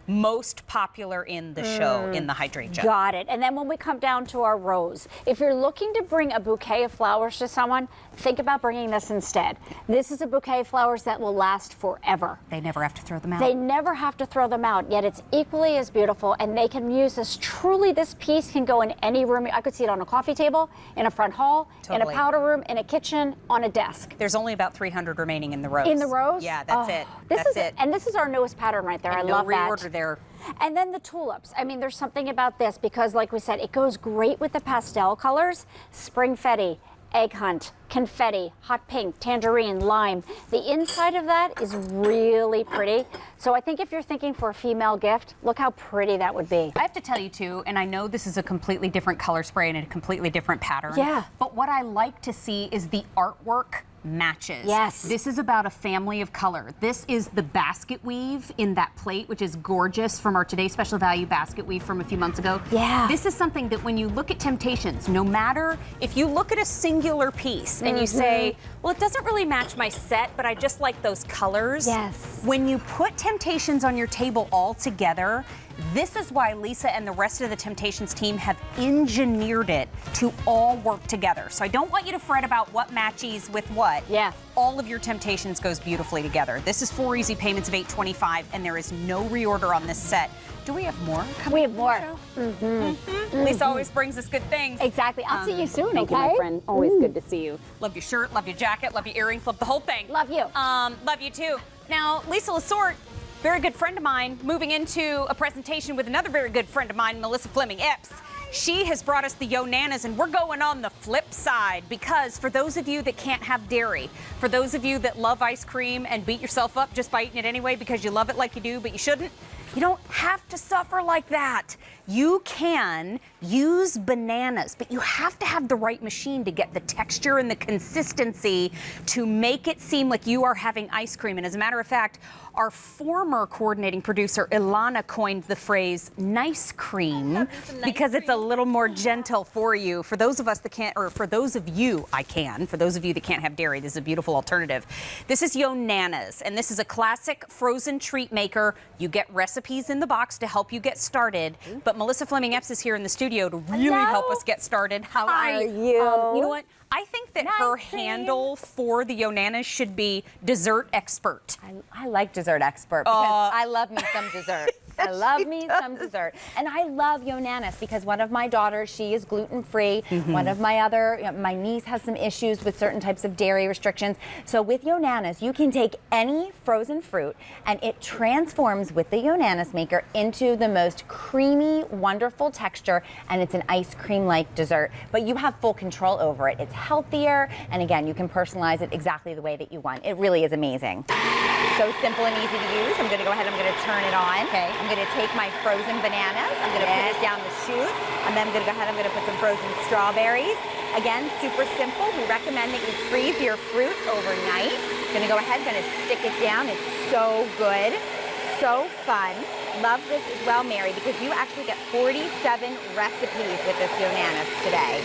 C: most popular in the show in the hydrangea.
P: Got it. And then when we come down to our rose, if you're looking to bring a bouquet of flowers to someone, think about bringing this instead. This is a bouquet of flowers that will last forever.
C: They never have to throw them out.
P: They never have to throw them out, yet it's equally as beautiful, and they can use this. Truly, this piece can go in any room. I could see it on a coffee table, in a front hall, in a powder room, in a kitchen, on a desk.
C: There's only about 300 remaining in the rose.
P: In the rose?
C: Yeah, that's it.
P: That's it. And this is our newest pattern right there.
C: And
P: I
C: no
P: love that.
C: reorder there.
P: And then the tulips. I mean, there's something about this because, like we said, it goes great with the pastel colors. Springfetti, egg hunt, confetti, hot pink, tangerine, lime. The inside of that is really pretty. So I think if you're thinking for a female gift, look how pretty that would be.
C: I have to tell you too, and I know this is a completely different color spray and a completely different pattern.
P: Yeah.
C: But what I like to see is the artwork matches.
P: Yes.
C: This is about a family of color. This is the basket weave in that plate, which is gorgeous, from our Today Special Value basket weave from a few months ago.
P: Yeah.
C: This is something that when you look at Temptations, no matter if you look at a singular piece and you say, well, it doesn't really match my set, but I just like those colors.
P: Yes.
C: When you put Temptations on your table all together, this is why Lisa and the rest of the Temptations team have engineered it to all work together. So I don't want you to fret about what matches with what.
P: Yeah.
C: All of your Temptations goes beautifully together. This is 4 easy payments of $8.25, and there is no reorder on this set. Do we have more coming?
P: We have more.
C: Lisa always brings us good things.
P: Exactly. I'll see you soon,
C: Thank
P: okay?
C: you, my friend. Always good to see you. Love your shirt, love your jacket, love your earrings, love the whole thing.
P: Love you.
C: Love you too. Now, Lisa Assorted, very good friend of mine, moving into a presentation with another very good friend of mine, Melissa Fleming Epps. She has brought us the Yo Nanas, and we're going on the flip side, because for those of you that can't have dairy, for those of you that love ice cream and beat yourself up just by eating it anyway because you love it like you do, but you shouldn't, you don't have to suffer like that. You can use bananas, but you have to have the right machine to get the texture and the consistency to make it seem like you are having ice cream. And as a matter of fact, our former coordinating producer, Ilana, coined the phrase nice cream because it's a little more gentle for you. For those of us that can't, or for those of you, I can. For those of you that can't have dairy, this is a beautiful alternative. This is Yo Nanas, and this is a classic frozen treat maker. You get recipes in the box to help you get started, but Melissa Fleming Epps is here in the studio to really help us get started. How
P: are you?
C: You know what? I think that her handle for the Yo Nanas should be dessert expert.
Q: I like dessert expert because I love me some dessert. I love me some dessert. And I love Yo Nanas because one of my daughters, she is gluten-free. One of my my niece has some issues with certain types of dairy restrictions. So with Yo Nanas, you can take any frozen fruit and it transforms with the Yo Nanas maker into the most creamy, wonderful texture, and it's an ice cream-like dessert. But you have full control over it. It's healthier, and again, you can personalize it exactly the way that you want. It really is amazing. So simple and easy to use. I'm gonna go ahead, I'm gonna turn it on. Okay. I'm gonna take my frozen bananas, I'm gonna put it down the chute, and then I'm gonna go ahead, I'm gonna put some frozen strawberries. Again, super simple. We recommend that you freeze your fruit overnight. Gonna go ahead, gonna stick it down. It's so good, so fun. Love this as well, Mary, because you actually get 47 recipes with this Yo Nanas today.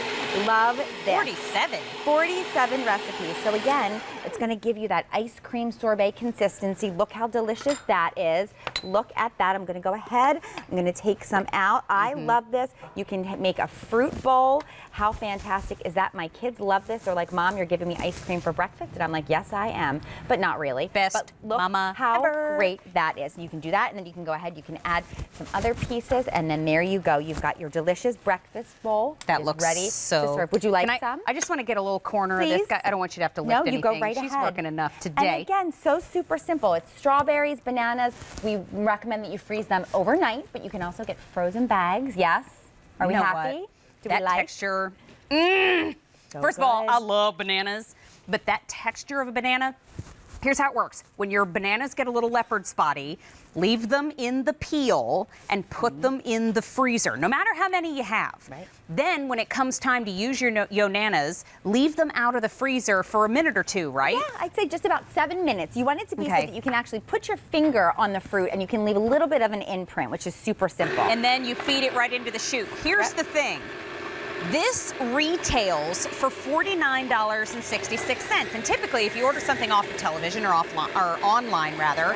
Q: Love this.
C: 47?
Q: 47 recipes. So again, it's going to give you that ice cream sorbet consistency. Look how delicious that is. Look at that. I'm going to go ahead. I'm going to take some out. I love this. You can make a fruit bowl. How fantastic is that? My kids love this. They're like, Mom, you're giving me ice cream for breakfast? And I'm like, yes, I am. But not really.
C: Best
Q: but look
C: mama
Q: how
C: ever.
Q: great that is. You can do that, and then you can go ahead. You can add some other pieces, and then there you go. You've got your delicious breakfast bowl.
C: That
Q: is
C: looks
Q: ready
C: so.
Q: to serve. Would you like
C: Can
Q: some?
C: I just want to get a little corner of this
Q: Please?
C: guy. I don't want you to have to lift
Q: No,
C: anything.
Q: you go right
C: She's
Q: ahead.
C: working enough today.
Q: And again, so super simple. It's strawberries, bananas. We recommend that you freeze them overnight, but you can also get frozen bags. Yes? Are we
C: You know
Q: happy?
C: what?
Q: Do
C: That
Q: we like?
C: texture.
Q: So
C: First of all,
Q: good.
C: I love bananas, but that texture of a banana, here's how it works. When your bananas get a little leopard spotty, leave them in the peel and put them in the freezer, no matter how many you have.
Q: Right.
C: Then when it comes time to use your Yo Nanas, leave them out of the freezer for a minute or two, right?
Q: Yeah, I'd say just about 7 minutes. You want it to be so
C: Okay.
Q: that you can actually put your finger on the fruit and you can leave a little bit of an imprint, which is super simple.
C: And then you feed it right into the chute. Here's the thing. This retails for $49.66. And typically, if you order something off the television or offline or online rather,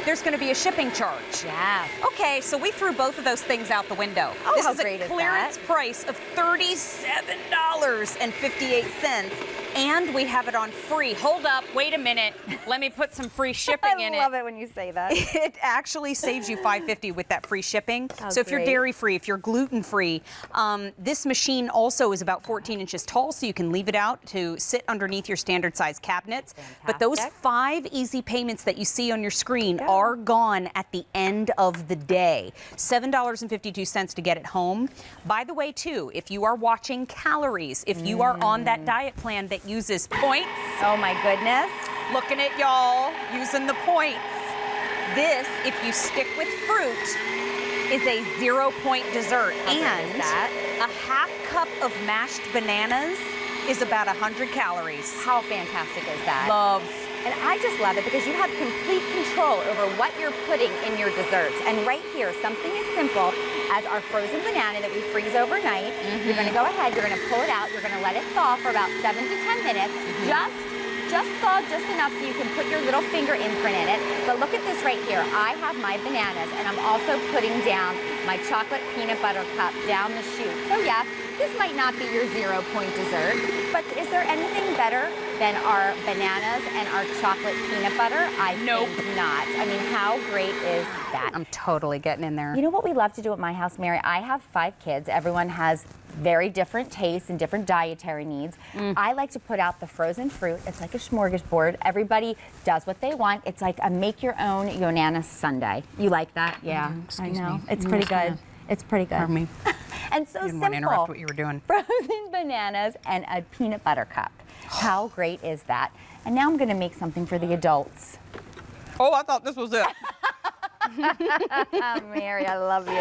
C: there's going to be a shipping charge.
Q: Yes.
C: Okay, so we threw both of those things out the window.
Q: Oh,
C: this
Q: how
C: is
Q: great
C: a
Q: is
C: clearance
Q: that?
C: price of $37.58. And we have it on free. Hold up, wait a minute. Let me put some free shipping in it.
Q: I love it when you say that.
C: It actually saves you $5.50 with that free shipping.
Q: Oh,
C: so if you're
Q: great.
C: dairy-free, if you're gluten-free, this machine also is about 14 inches tall, so you can leave it out to sit underneath your standard size cabinets. But those 5 easy payments that you see on your screen are gone at the end of the day. $7.52 to get it home. By the way, too, if you are watching calories, if you are on that diet plan that uses points.
Q: Oh my goodness.
C: Looking at y'all using the points. This, if you stick with fruit, is a 0-point dessert. And a half cup of mashed bananas is about 100 calories.
Q: How fantastic is that?
C: Love.
Q: And I just love it because you have complete control over what you're putting in your desserts. And right here, something as simple as our frozen banana that we freeze overnight. You're gonna go ahead, you're gonna pull it out, you're gonna let it thaw for about 7 to 10 minutes. Just thaw just enough so you can put your little finger imprint in it. But look at this right here. I have my bananas and I'm also putting down my chocolate peanut butter cup down the chute. So yes, this might not be your 0-point dessert, but is there anything better than our bananas and our chocolate peanut butter? I think not. I mean, how great is that?
C: I'm totally getting in there.
Q: You know what we love to do at my house, Mary? I have 5 kids. Everyone has very different tastes and different dietary needs. I like to put out the frozen fruit. It's like a smorgasbord. Everybody does what they want. It's like a make-your-own Yonanas sundae. You like that? Yeah, I know. It's pretty good. It's pretty good.
C: Pardon me.
Q: And so
C: Didn't want to interrupt what you were doing.
Q: Frozen bananas and a peanut butter cup. How great is that? And now I'm going to make something for the adults.
C: Oh, I thought this was it.
Q: Mary, I love you.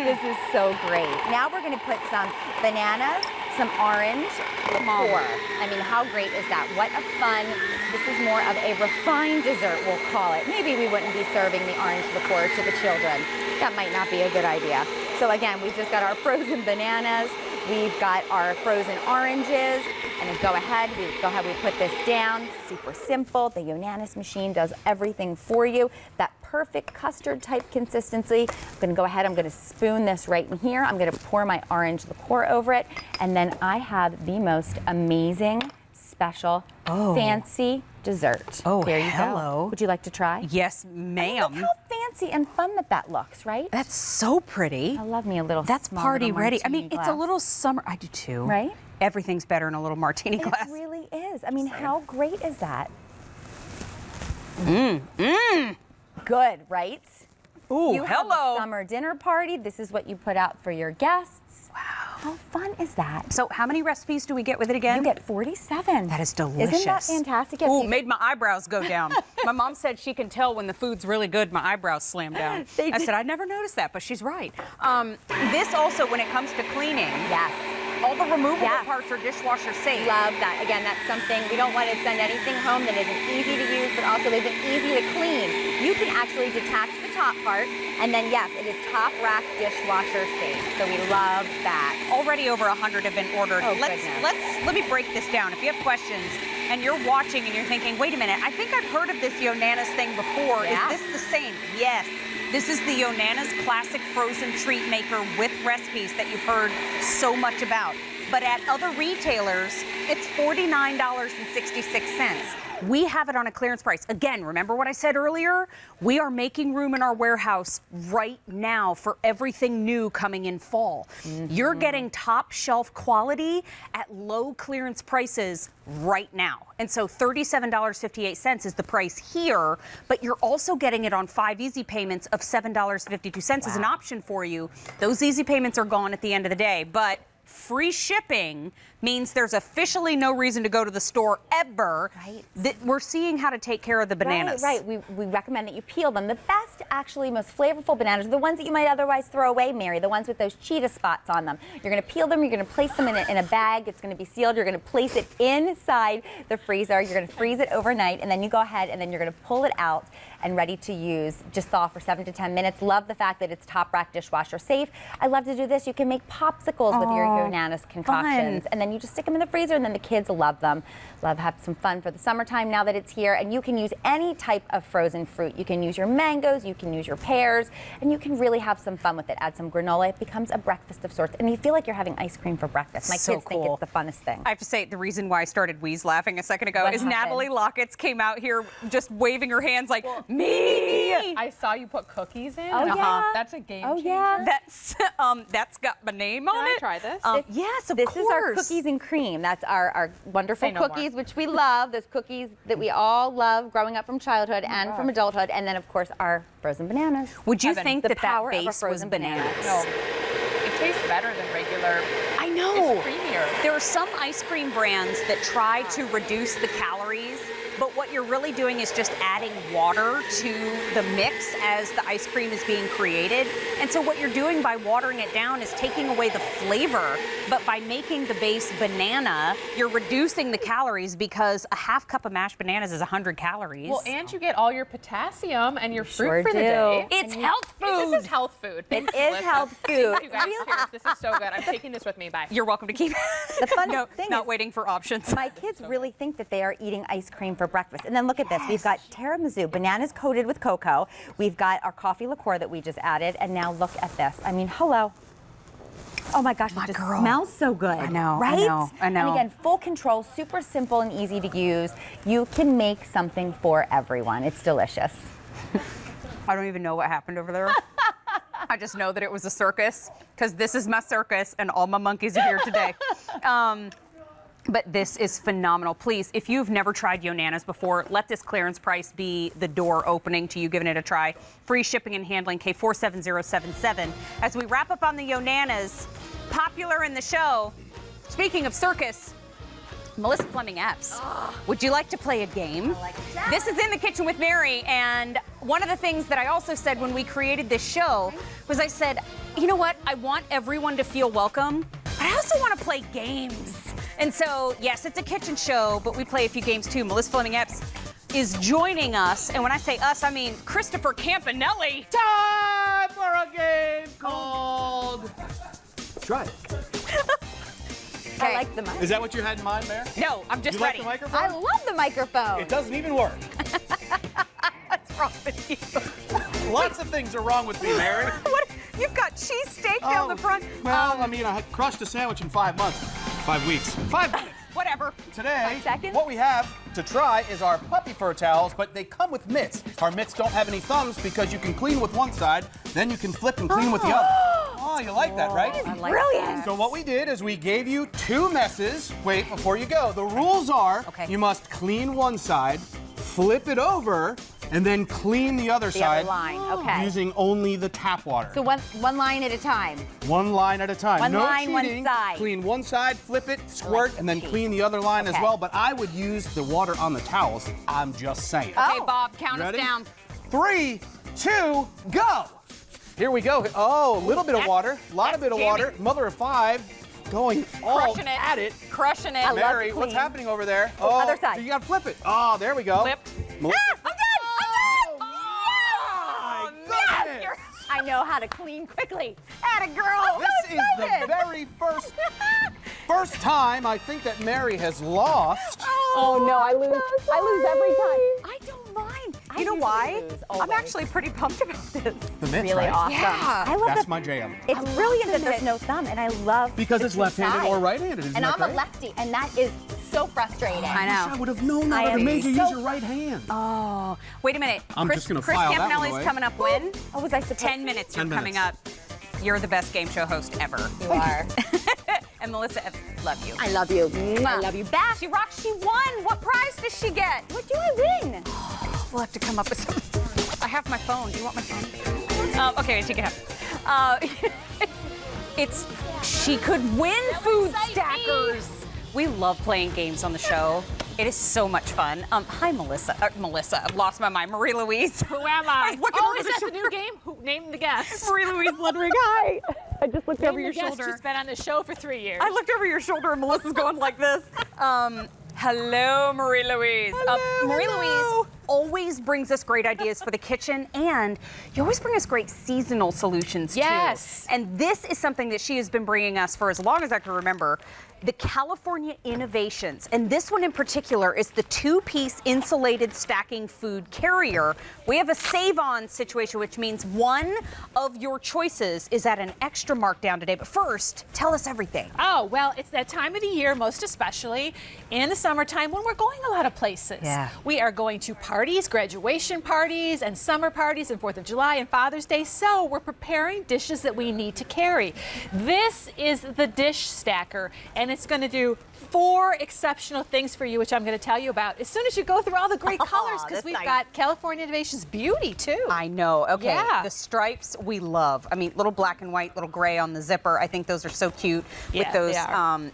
Q: This is so great. Now we're going to put some bananas, some orange liqueur. I mean, how great is that? What a fun, this is more of a refined dessert, we'll call it. Maybe we wouldn't be serving the orange liqueur to the children. That might not be a good idea. So again, we've just got our frozen bananas, we've got our frozen oranges, and then go ahead, we put this down. Super simple. The Yonanas machine does everything for you. That perfect custard type consistency. I'm gonna go ahead, I'm gonna spoon this right in here. I'm gonna pour my orange liqueur over it, and then I have the most amazing, special, fancy dessert.
C: Oh,
Q: there you
C: hello.
Q: go. Would you like to try?
C: Yes, ma'am.
Q: Look how fancy and fun that looks, right?
C: That's so pretty.
Q: I love me a little
C: That's
Q: small
C: party
Q: little
C: ready. I
Q: martini
C: mean, it's a
Q: glass.
C: little summer. I do too.
Q: Right?
C: Everything's better in a little martini glass.
Q: It really is. I mean, how great is that? Good, right?
C: Ooh,
Q: you have a summer dinner party. This is what you put out for your guests. Wow. How fun is that?
C: So how many recipes do we get with it again?
Q: You get 47.
C: That is delicious.
Q: Isn't that fantastic?
C: Ooh, made my eyebrows go down. My mom said she can tell when the food's really good, my eyebrows slam down. I said, I never noticed that, but she's right. This also, when it comes to cleaning.
Q: Yes.
C: All the removable parts are dishwasher safe.
Q: Love that. Again, that's something, we don't want to send anything home that isn't easy to use, but also isn't easy to clean. You can actually detach the top part, and then yes, it is top rack dishwasher safe. So we love that.
C: Already over 100 have been ordered.
Q: Oh,
C: let me break this down. If you have questions and you're watching and you're thinking, wait a minute, I think I've heard of this Yonanas thing before.
Q: Yeah.
C: Is this the same? Yes. This is the Yonanas Classic Frozen Treat Maker with recipes that you've heard so much about. But at other retailers, it's $49.66. We have it on a clearance price. Again, remember what I said earlier? We are making room in our warehouse right now for everything new coming in fall. You're getting top shelf quality at low clearance prices right now. And so $37.58 is the price here, but you're also getting it on 5 easy payments of $7.52 as an option for you. Those easy payments are gone at the end of the day, but free shipping means there's officially no reason to go to the store ever.
Q: Right.
C: We're seeing how to take care of the bananas.
Q: Right. We recommend that you peel them. The best, actually, most flavorful bananas are the ones that you might otherwise throw away, Mary, the ones with those cheetah spots on them. You're going to peel them, you're going to place them in a bag, it's going to be sealed, you're going to place it inside the freezer, you're going to freeze it overnight, and then you go ahead and then you're going to pull it out. and ready to use. Just thaw for 7 to 10 minutes. Love the fact that it's top rack dishwasher safe. I love to do this. You can make popsicles with your Yonanas concoctions, and then you just stick them in the freezer, and then the kids love them. Love have some fun for the summertime now that it's here. And you can use any type of frozen fruit. You can use your mangoes, you can use your pears, and you can really have some fun with it. Add some granola. It becomes a breakfast of sorts, and you feel like you're having ice cream for breakfast. My kids think it's the funnest thing.
C: I have to say, the reason why I started wheeze laughing a second ago is Natalie Locketts came out here just waving her hands like, me!
R: I saw you put cookies in.
Q: Oh, yeah.
R: That's a game
Q: Oh,
R: changer.
Q: yeah.
C: That's got my name on
R: Can I
C: it.
R: try this?
C: Yes, of
Q: This
C: course.
Q: is our cookies and cream. That's our wonderful
R: Say no
Q: cookies, which we love. Those cookies that we all love growing up from childhood and from adulthood. And then, of course, our frozen bananas.
C: Would you
Q: Heaven.
C: think
Q: the
C: that
Q: power
C: that
Q: of a
C: base was
Q: frozen
C: bananas?
R: No. It tastes better than regular.
C: I know.
R: It's creamier.
C: There are some ice cream brands that try to reduce the calories, but what you're really doing is just adding water to the mix as the ice cream is being created. And so what you're doing by watering it down is taking away the flavor, but by making the base banana, you're reducing the calories because a half cup of mashed bananas is 100 calories.
R: Well, and you get all your potassium and your fruit
Q: sure
R: for the
Q: do.
R: day.
C: It's health food.
R: This is health food.
Q: It is health food.
R: Thank you guys. Cheers. This is so good. I'm taking this with me. Bye.
C: You're welcome to keep it.
Q: The funnest thing
C: not
Q: is
C: waiting for options.
Q: my kids really think that they are eating ice cream for breakfast. And then look at this. We've got tiramisu, bananas coated with cocoa. We've got our coffee liqueur that we just added. And now look at this. I mean, hello. Oh my gosh, it just smells so good.
C: I know,
Q: right?
C: I know.
Q: And again, full control, super simple and easy to use. You can make something for everyone. It's delicious.
C: I don't even know what happened over there. I just know that it was a circus because this is my circus and all my monkeys are here today. But this is phenomenal. Please, if you've never tried Yonanas before, let this clearance price be the door opening to you giving it a try. Free shipping and handling, K47077. As we wrap up on the Yonanas, popular in the show, speaking of circus, Melissa Fleming Epps, would you like to play a game? This is In the Kitchen with Mary, and one of the things that I also said when we created this show was I said, you know what, I want everyone to feel welcome, but I also want to play games. And so, yes, it's a kitchen show, but we play a few games too. Melissa Fleming Epps is joining us, and when I say us, I mean Christopher Campanelli.
O: Time for a game called Try It.
Q: I like the mic.
O: Is that what you had in mind, Mary?
C: No, I'm just
O: You like
C: ready.
O: the microphone?
Q: I love the microphone.
O: It doesn't even work.
C: What's wrong with you?
O: Lots of things are wrong with me, Mary.
C: What? You've got cheesesteak down the front.
O: Well, I mean, I crushed a sandwich in 5 months. 5 weeks. 5 minutes.
C: Whatever.
O: Today, what we have to try is our puppy fur towels, but they come with mitts. Our mitts don't have any thumbs because you can clean with one side, then you can flip and clean with the other. Oh, you like that, right?
Q: That is brilliant.
O: So what we did is we gave you 2 messes. Wait, before you go, the rules are you must clean one side, flip it over, and then clean the other side
Q: other line, okay.
O: using only the tap water.
Q: So one line at a time.
O: One line at a time.
Q: One
O: no
Q: line, one
O: cheating.
Q: side.
O: Clean one side, flip it, squirt, and then clean the other line as
Q: Okay.
O: well. But I would use the water on the towels. I'm just saying.
C: Okay, Bob, count us
O: Ready?
C: down.
O: 3, 2, go! Here we go. Oh, a little bit of water. A lot of bit of water. Mother of 5. Going all
C: Crushing it.
O: at it.
C: Crushing it.
O: Mary, what's happening over there?
Q: Oh, other side.
O: So you gotta flip it. Oh, there we go.
C: Flipped.
Q: I'm done! I know how to clean quickly. Atta girl.
O: This is the very first time I think that Mary has lost.
Q: Oh no, I lose every time.
C: I don't mind. You know why? I'm actually pretty pumped about this.
O: The mitts,
Q: Really
O: right?
Q: awesome.
C: Yeah.
Q: I love
O: That's
Q: that.
O: my jam.
Q: It's brilliant that there's no thumb, and I love
O: Because
Q: the
O: it's
Q: two
O: left-handed or
Q: sides.
O: right-handed, isn't
Q: And
O: that
Q: I'm a
O: right?
Q: lefty, and that is so frustrating.
C: I know.
O: I would have known that.
Q: I
O: I would have
Q: am
O: made you
Q: so
O: use your right hand.
C: Oh, wait a minute.
O: I'm
C: Chris,
O: just gonna
C: Chris
O: file that one
C: Campanelli's
O: away.
C: coming up when?
Q: Oh, was I supposed
C: 10
Q: to?
C: minutes
O: 10
C: you're coming
O: minutes.
C: up. You're the best game show host ever.
Q: You are.
C: And Melissa, love you.
Q: I love you. I love you back.
C: She rocks. She won. What prize does she get?
Q: What do I win?
C: We'll have to come up with something. I have my phone. Do you want my phone? Okay, she can have it. It's she could win food stackers. We love playing games on the show. It is so much fun. Hi, Melissa. Melissa, I've lost my mind. Marie Louise.
R: Who am I?
C: I was looking
R: Oh,
C: over
R: is
C: the
R: that the
C: shoulder.
R: new game? Name the guest.
C: Marie Louise Ludwig. Hi. I just looked over
R: Name
C: your
R: the guest
C: shoulder.
R: who's been on the show for 3 years.
C: I looked over your shoulder and Melissa's going like this. Hello, Marie Louise. Marie Louise always brings us great ideas for the kitchen, and you always bring us great seasonal solutions too. And this is something that she has been bringing us for as long as I can remember. The California Innovations, and this one in particular is the 2-piece insulated stacking food carrier. We have a save-on situation, which means one of your choices is at an extra markdown today. But first, tell us everything.
R: Oh, well, it's that time of the year, most especially in the summertime when we're going a lot of places.
C: Yeah.
R: We are going to parties, graduation parties, and summer parties, and 4th of July and Father's Day. So we're preparing dishes that we need to carry. This is the dish stacker, and it's going to do 4 exceptional things for you, which I'm going to tell you about as soon as you go through all the great colors, because we've got California Innovations Beauty too.
C: I know. Okay.
R: Yeah.
C: The stripes we love. I mean, little black and white, little gray on the zipper. I think those are so cute with those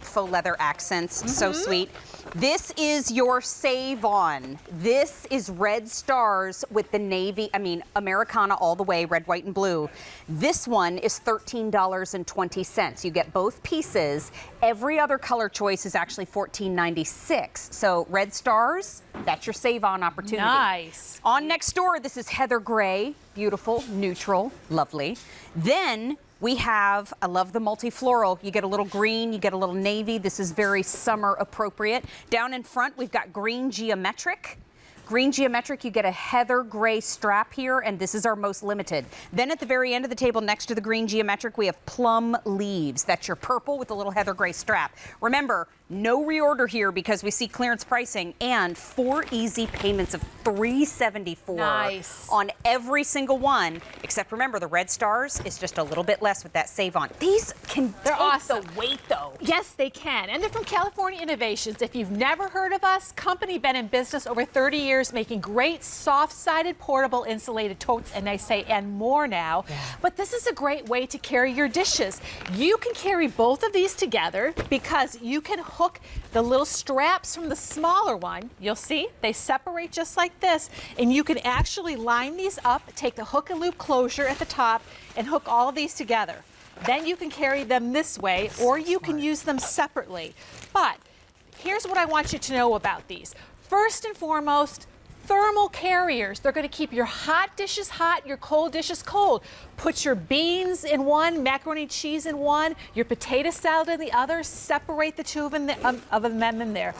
C: faux leather accents. So sweet. This is your save on. This is red stars with the navy, Americana all the way, red, white, and blue. This one is $13.20. You get both pieces. Every other color choice is actually $14.96. So red stars, that's your save on opportunity.
R: Nice.
C: On next door, this is heather gray, beautiful, neutral, lovely. Then we have, I love the multi-floral. You get a little green, you get a little navy. This is very summer appropriate. Down in front, we've got green geometric. Green geometric, you get a heather gray strap here, and this is our most limited. Then at the very end of the table, next to the green geometric, we have plum leaves. That's your purple with a little heather gray strap. Remember, no reorder here because we see clearance pricing, and 4 easy payments of $374 on every single one. Except remember, the red stars is just a little bit less with that save on. These can take
R: awesome.
C: the weight though.
R: Yes, they can. And they're from California Innovations. If you've never heard of us, company been in business over 30 years, making great soft-sided portable insulated totes, and I say and more now. But this is a great way to carry your dishes. You can carry both of these together because you can hook the little straps from the smaller one. You'll see they separate just like this, and you can actually line these up, take the hook and loop closure at the top, and hook all of these together. Then you can carry them this way, or you can use them separately. But here's what I want you to know about these. First and foremost, thermal carriers. They're going to keep your hot dishes hot, your cold dishes cold. Put your beans in one, macaroni and cheese in one, your potato salad in the other. Separate the two of them in there.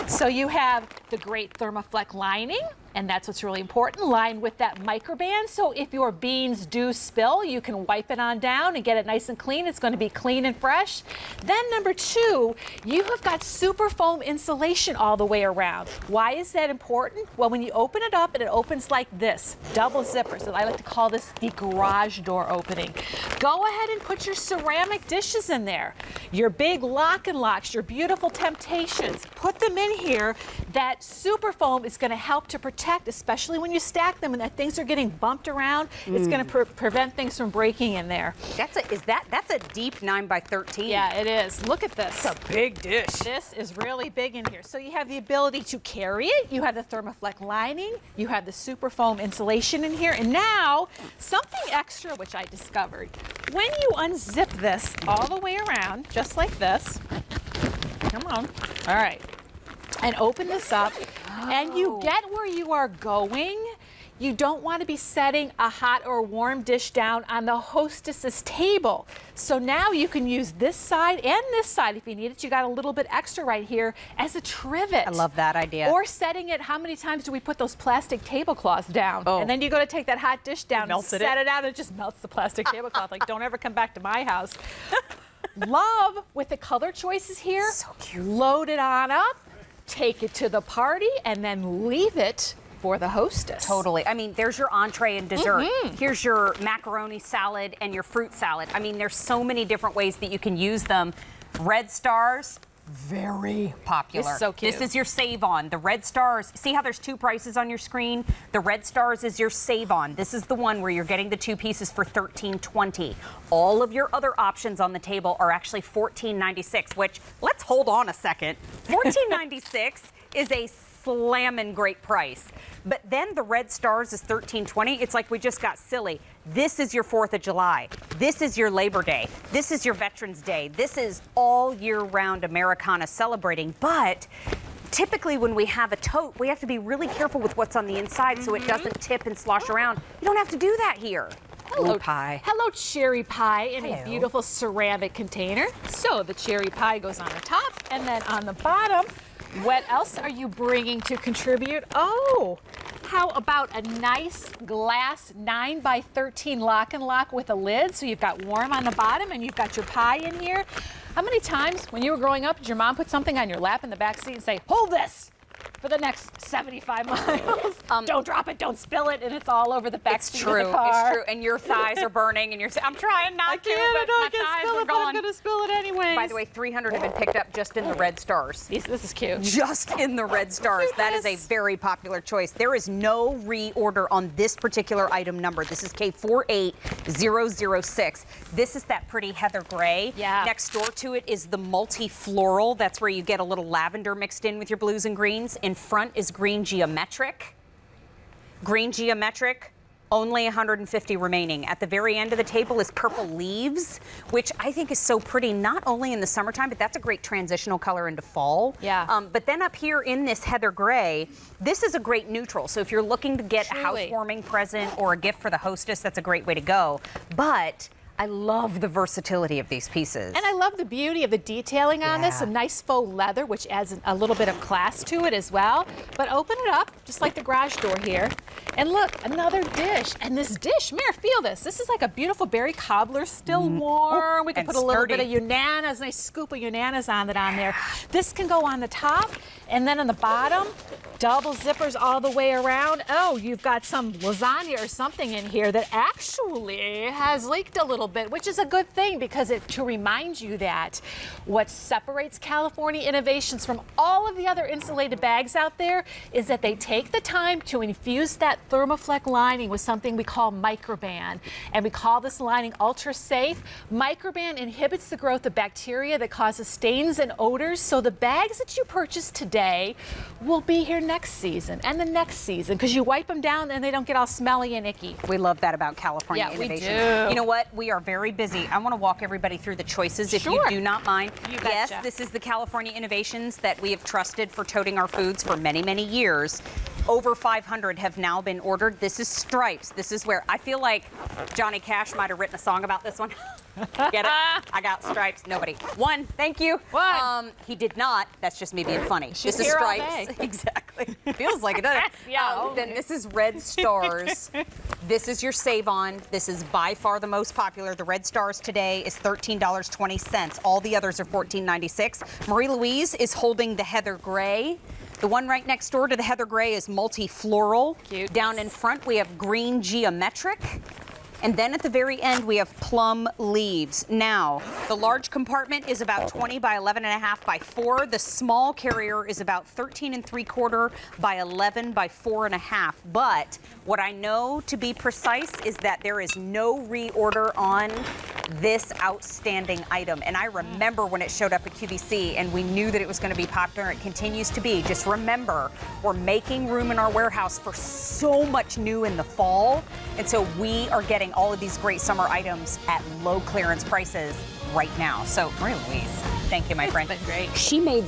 R: So you have the great Thermoflex lining, and that's what's really important, lined with that microband. So if your beans do spill, you can wipe it on down and get it nice and clean. It's going to be clean and fresh. Then number 2, you have got super foam insulation all the way around. Why is that important? Well, when you open it up, and it opens like this, double zipper. So I like to call this the garage door opening. Go ahead and put your ceramic dishes in there. Your big lock and locks, your beautiful Temptations. Put them in here. That super foam is going to help to protect, especially when you stack them and that things are getting bumped around. It's going to prevent things from breaking in there.
C: That's a deep 9x13.
R: Yeah, it is. Look at this.
C: It's a big dish.
R: This is really big in here. So you have the ability to carry it. You have the Thermoflex lining. You have the super foam insulation in here. And now, something extra which I discovered. When you unzip this all the way around, just like this, come on, all right, and open this up, and you get where you are going. You don't want to be setting a hot or warm dish down on the hostess's table. So now you can use this side and this side if you need it. You got a little bit extra right here as a trivet.
C: I love that idea.
R: Or setting it, how many times do we put those plastic tablecloths down? And then you go to take that hot dish down and set it out, and it just melts the plastic tablecloth. Like, don't ever come back to my house. Love with the color choices here. So cute. Load it on up, take it to the party, and then leave it for the hostess.
C: Totally. I mean, there's your entree and dessert. Here's your macaroni salad and your fruit salad. I mean, there's so many different ways that you can use them. Red stars, very popular.
R: It's so cute.
C: This is your save on. The red stars, see how there's 2 prices on your screen? The red stars is your save on. This is the one where you're getting the 2 pieces for $13.20. All of your other options on the table are actually $14.96, which, let's hold on a second. $14.96 is a slammin' great price. But then the red stars is $13.20. It's like we just got silly. This is your 4th of July. This is your Labor Day. This is your Veterans Day. This is all year round Americana celebrating. But typically when we have a tote, we have to be really careful with what's on the inside so it doesn't tip and slosh around. You don't have to do that here.
R: Hello,
C: pie.
R: Hello, cherry pie in
C: Hello.
R: a beautiful ceramic container. So the cherry pie goes on the top, and then on the bottom, what else are you bringing to contribute? Oh, how about a nice glass 9x13 lock and lock with a lid, so you've got warm on the bottom and you've got your pie in here. How many times when you were growing up did your mom put something on your lap in the back seat and say, hold this for the next 75 miles? Don't drop it, don't spill it, and it's all over the back seat of the car.
C: It's true, and your thighs are burning, and you're saying, I'm trying not to, but my thighs are gone.
R: I'm gonna spill it anyways.
C: By the way, 300 have been picked up just in the red stars.
R: This is cute.
C: Just in the red stars. That is a very popular choice. There is no reorder on this particular item number. This is K48006. This is that pretty heather gray.
R: Yeah.
C: Next door to it is the multi-floral. That's where you get a little lavender mixed in with your blues and greens. In front is green geometric. Green geometric, only 150 remaining. At the very end of the table is purple leaves, which I think is so pretty, not only in the summertime, but that's a great transitional color into fall.
R: Yeah.
C: But then up here in this heather gray, this is a great neutral. So if you're looking to get a housewarming present or a gift for the hostess, that's a great way to go. But I love the versatility of these pieces.
R: And I love the beauty of the detailing on this, a nice faux leather, which adds a little bit of class to it as well. But open it up, just like the garage door here. And look, another dish. And this dish, Mare, feel this. This is like a beautiful berry cobbler, still warm. We can put a little bit of Unanas, nice scoop of Unanas on there. This can go on the top, and then on the bottom, double zippers all the way around. Oh, you've got some lasagna or something in here that actually has leaked a little bit, which is a good thing because to remind you that what separates California Innovations from all of the other insulated bags out there is that they take the time to infuse that Thermoflex lining with something we call Microban. And we call this lining ultra safe. Microban inhibits the growth of bacteria that causes stains and odors, so the bags that you purchase today will be here next season and the next season because you wipe them down and they don't get all smelly and icky.
C: We love that about California Innovations.
R: We do.
C: You know what? We are very busy. I want to walk everybody through the choices if you do not mind. Yes, this is the California Innovations that we have trusted for toting our foods for many, many years. Over 500 have now been ordered. This is Stripes. This is where I feel like Johnny Cash might have written a song about this one. Get it? I got Stripes. Nobody. One. Thank you.
R: One.
C: He did not. That's just me being funny.
R: She's
C: this is
R: here all
C: Stripes.
R: day.
C: Exactly. Feels like it, doesn't it?
R: Yeah.
C: Then this is Red Stars. This is your Save On. This is by far the most popular. The Red Stars today is $13.20. All the others are $14.96. Marie Louise is holding the Heather Gray. The one right next door to the Heather Gray is multi-floral.
R: Cute.
C: Down in front, we have green geometric. And then at the very end, we have plum leaves. Now, the large compartment is about 20 by 11.5 by 4. The small carrier is about 13 3/4 by 11 by 4.5. But what I know to be precise is that there is no reorder on this outstanding item. And I remember when it showed up at QVC and we knew that it was going to be popular. It continues to be. Just remember, we're making room in our warehouse for so much new in the fall. And so we are getting all of these great summer items at low clearance prices right now. So, Marie Louise, thank you, my friend.
R: It's been great.
C: She made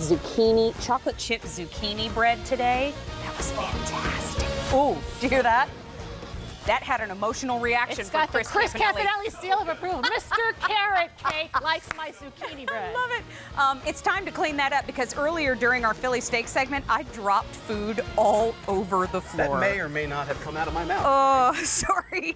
C: chocolate chip zucchini bread today. That was fantastic. Oh, did you hear that? That had an emotional reaction
R: It's
C: from
R: got
C: Chris
R: the Chris
C: Campanelli.
R: Campanelli seal of approval. Mr. Carrot Cake likes my zucchini bread.
C: I love it. It's time to clean that up because earlier during our Philly steak segment, I dropped food all over the floor.
O: That may or may not have come out of my mouth.
C: Oh, sorry.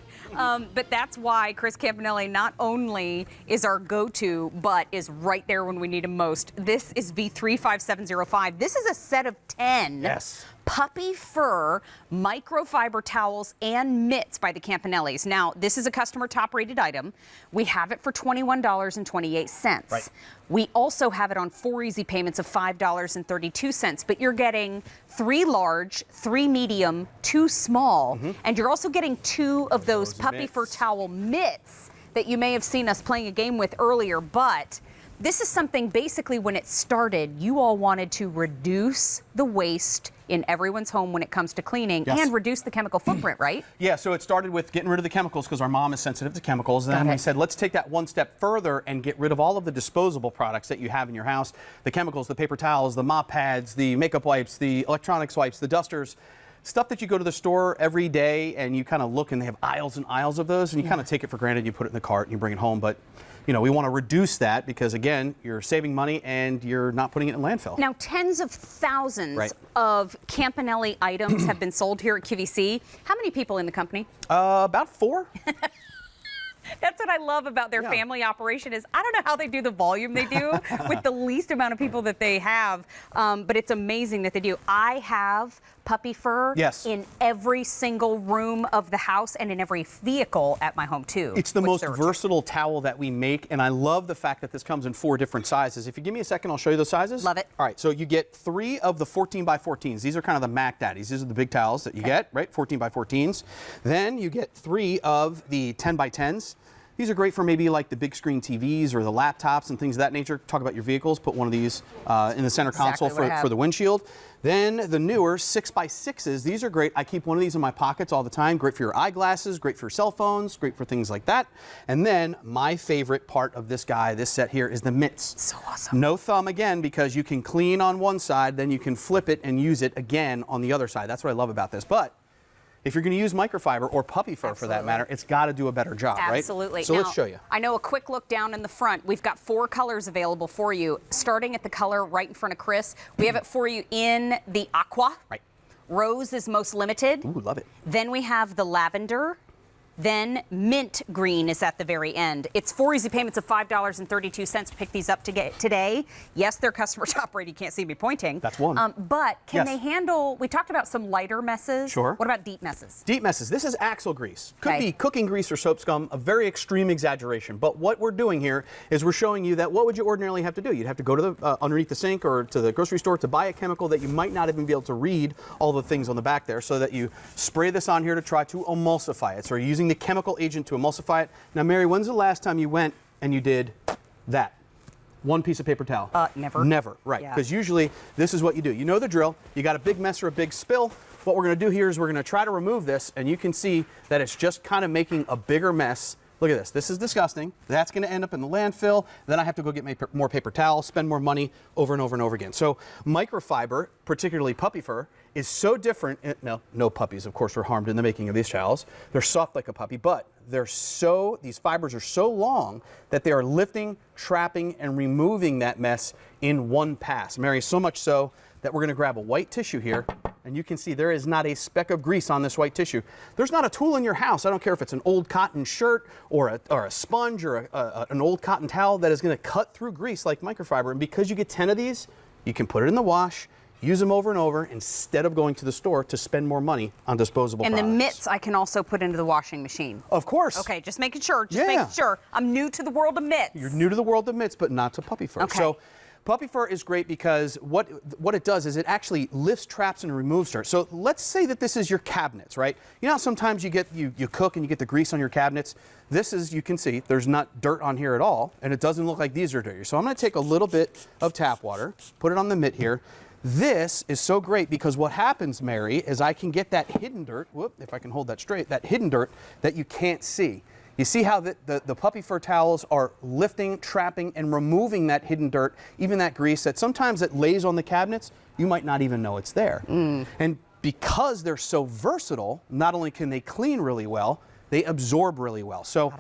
C: But that's why Chris Campanelli not only is our go-to, but is right there when we need him most. This is V35705. This is a set of 10.
O: Yes.
C: Puppy fur microfiber towels and mitts by the Campanellis. Now, this is a customer top-rated item. We have it for $21.28.
O: Right.
C: We also have it on 4 easy payments of $5.32, but you're getting 3 large, 3 medium, 2 small, and you're also getting 2 of those puppy fur towel mitts that you may have seen us playing a game with earlier, but This is something basically when it started, you all wanted to reduce the waste in everyone's home when it comes to cleaning and reduce the chemical footprint, right?
O: Yeah, so it started with getting rid of the chemicals because our mom is sensitive to chemicals. And then we said, let's take that one step further and get rid of all of the disposable products that you have in your house. The chemicals, the paper towels, the mop pads, the makeup wipes, the electronics wipes, the dusters. Stuff that you go to the store every day and you kind of look and they have aisles and aisles of those and you kind of take it for granted. You put it in the cart and you bring it home. But you know, we want to reduce that because, again, you're saving money and you're not putting it in landfill.
C: Now, tens of thousands of Campanelli items have been sold here at QVC. How many people in the company?
O: About 4.
C: That's what I love about their family operation is I don't know how they do the volume they do with the least amount of people that they have, but it's amazing that they do. I have puppy fur in every single room of the house and in every vehicle at my home too.
O: It's the most versatile towel that we make, and I love the fact that this comes in 4 different sizes. If you give me a second, I'll show you those sizes.
C: Love it.
O: All right, so you get 3 of the 14 by 14s. These are kind of the Mac Daddies. These are the big towels that you get, right? 14 by 14s. Then you get 3 of the 10 by 10s. These are great for maybe like the big screen TVs or the laptops and things of that nature. Talk about your vehicles. Put one of these in the center console for the windshield. Then the newer 6x6s. These are great. I keep one of these in my pockets all the time. Great for your eyeglasses, great for your cell phones, great for things like that. And then my favorite part of this set here is the mitts.
C: So awesome.
O: No thumb again because you can clean on one side, then you can flip it and use it again on the other side. That's what I love about this. But if you're going to use microfiber or puppy fur for that matter, it's got to do a better job, right?
C: Absolutely.
O: So
C: now,
O: let's show you.
C: I know a quick look down in the front. We've got 4 colors available for you. Starting at the color right in front of Chris, we have it for you in the aqua.
O: Right.
C: Rose is most limited.
O: Ooh, love it.
C: Then we have the lavender. Then mint green is at the very end. It's 4 easy payments of $5.32 to pick these up today. Yes, they're customer top rate. You can't see me pointing.
O: That's one.
C: But can they handle, we talked about some lighter messes.
O: Sure.
C: What about deep messes?
O: Deep messes. This is axle grease. Could be cooking grease or soap scum, a very extreme exaggeration. But what we're doing here is we're showing you that what would you ordinarily have to do? You'd have to go to the underneath the sink or to the grocery store to buy a chemical that you might not even be able to read all the things on the back there, so that you spray this on here to try to emulsify it. So you're using the chemical agent to emulsify it. Now, Mary, when's the last time you went and you did that? One piece of paper towel?
C: Never.
O: Never, right. Because usually this is what you do. You know the drill. You got a big mess or a big spill. What we're going to do here is we're going to try to remove this, and you can see that it's just kind of making a bigger mess. Look at this. This is disgusting. That's going to end up in the landfill. Then I have to go get more paper towels, spend more money over and over and over again. So microfiber, particularly puppy fur, is so different. No puppies, of course, were harmed in the making of these towels. They're soft like a puppy, but these fibers are so long that they are lifting, trapping, and removing that mess in one pass. Mary, so much so that we're going to grab a white tissue here, and you can see there is not a speck of grease on this white tissue. There's not a tool in your house, I don't care if it's an old cotton shirt or a sponge or an old cotton towel, that is going to cut through grease like microfiber. And because you get 10 of these, you can put it in the wash, use them over and over instead of going to the store to spend more money on disposable products.
C: And the mitts I can also put into the washing machine.
O: Of course.
C: Okay, just making sure. Making sure. I'm new to the world of mitts.
O: You're new to the world of mitts, but not to puppy fur.
C: Okay.
O: So puppy fur is great because what it does is it actually lifts, traps, and removes dirt. So let's say that this is your cabinets, right? You know how sometimes you cook and you get the grease on your cabinets? This is, you can see, there's not dirt on here at all, and it doesn't look like these are dirty. So I'm going to take a little bit of tap water, put it on the mitt here. This is so great because what happens, Mary, is I can get that hidden dirt, if I can hold that straight, that hidden dirt that you can't see. You see how the puppy fur towels are lifting, trapping, and removing that hidden dirt, even that grease that sometimes it lays on the cabinets, you might not even know it's there. And because they're so versatile, not only can they clean really well, they absorb really well. So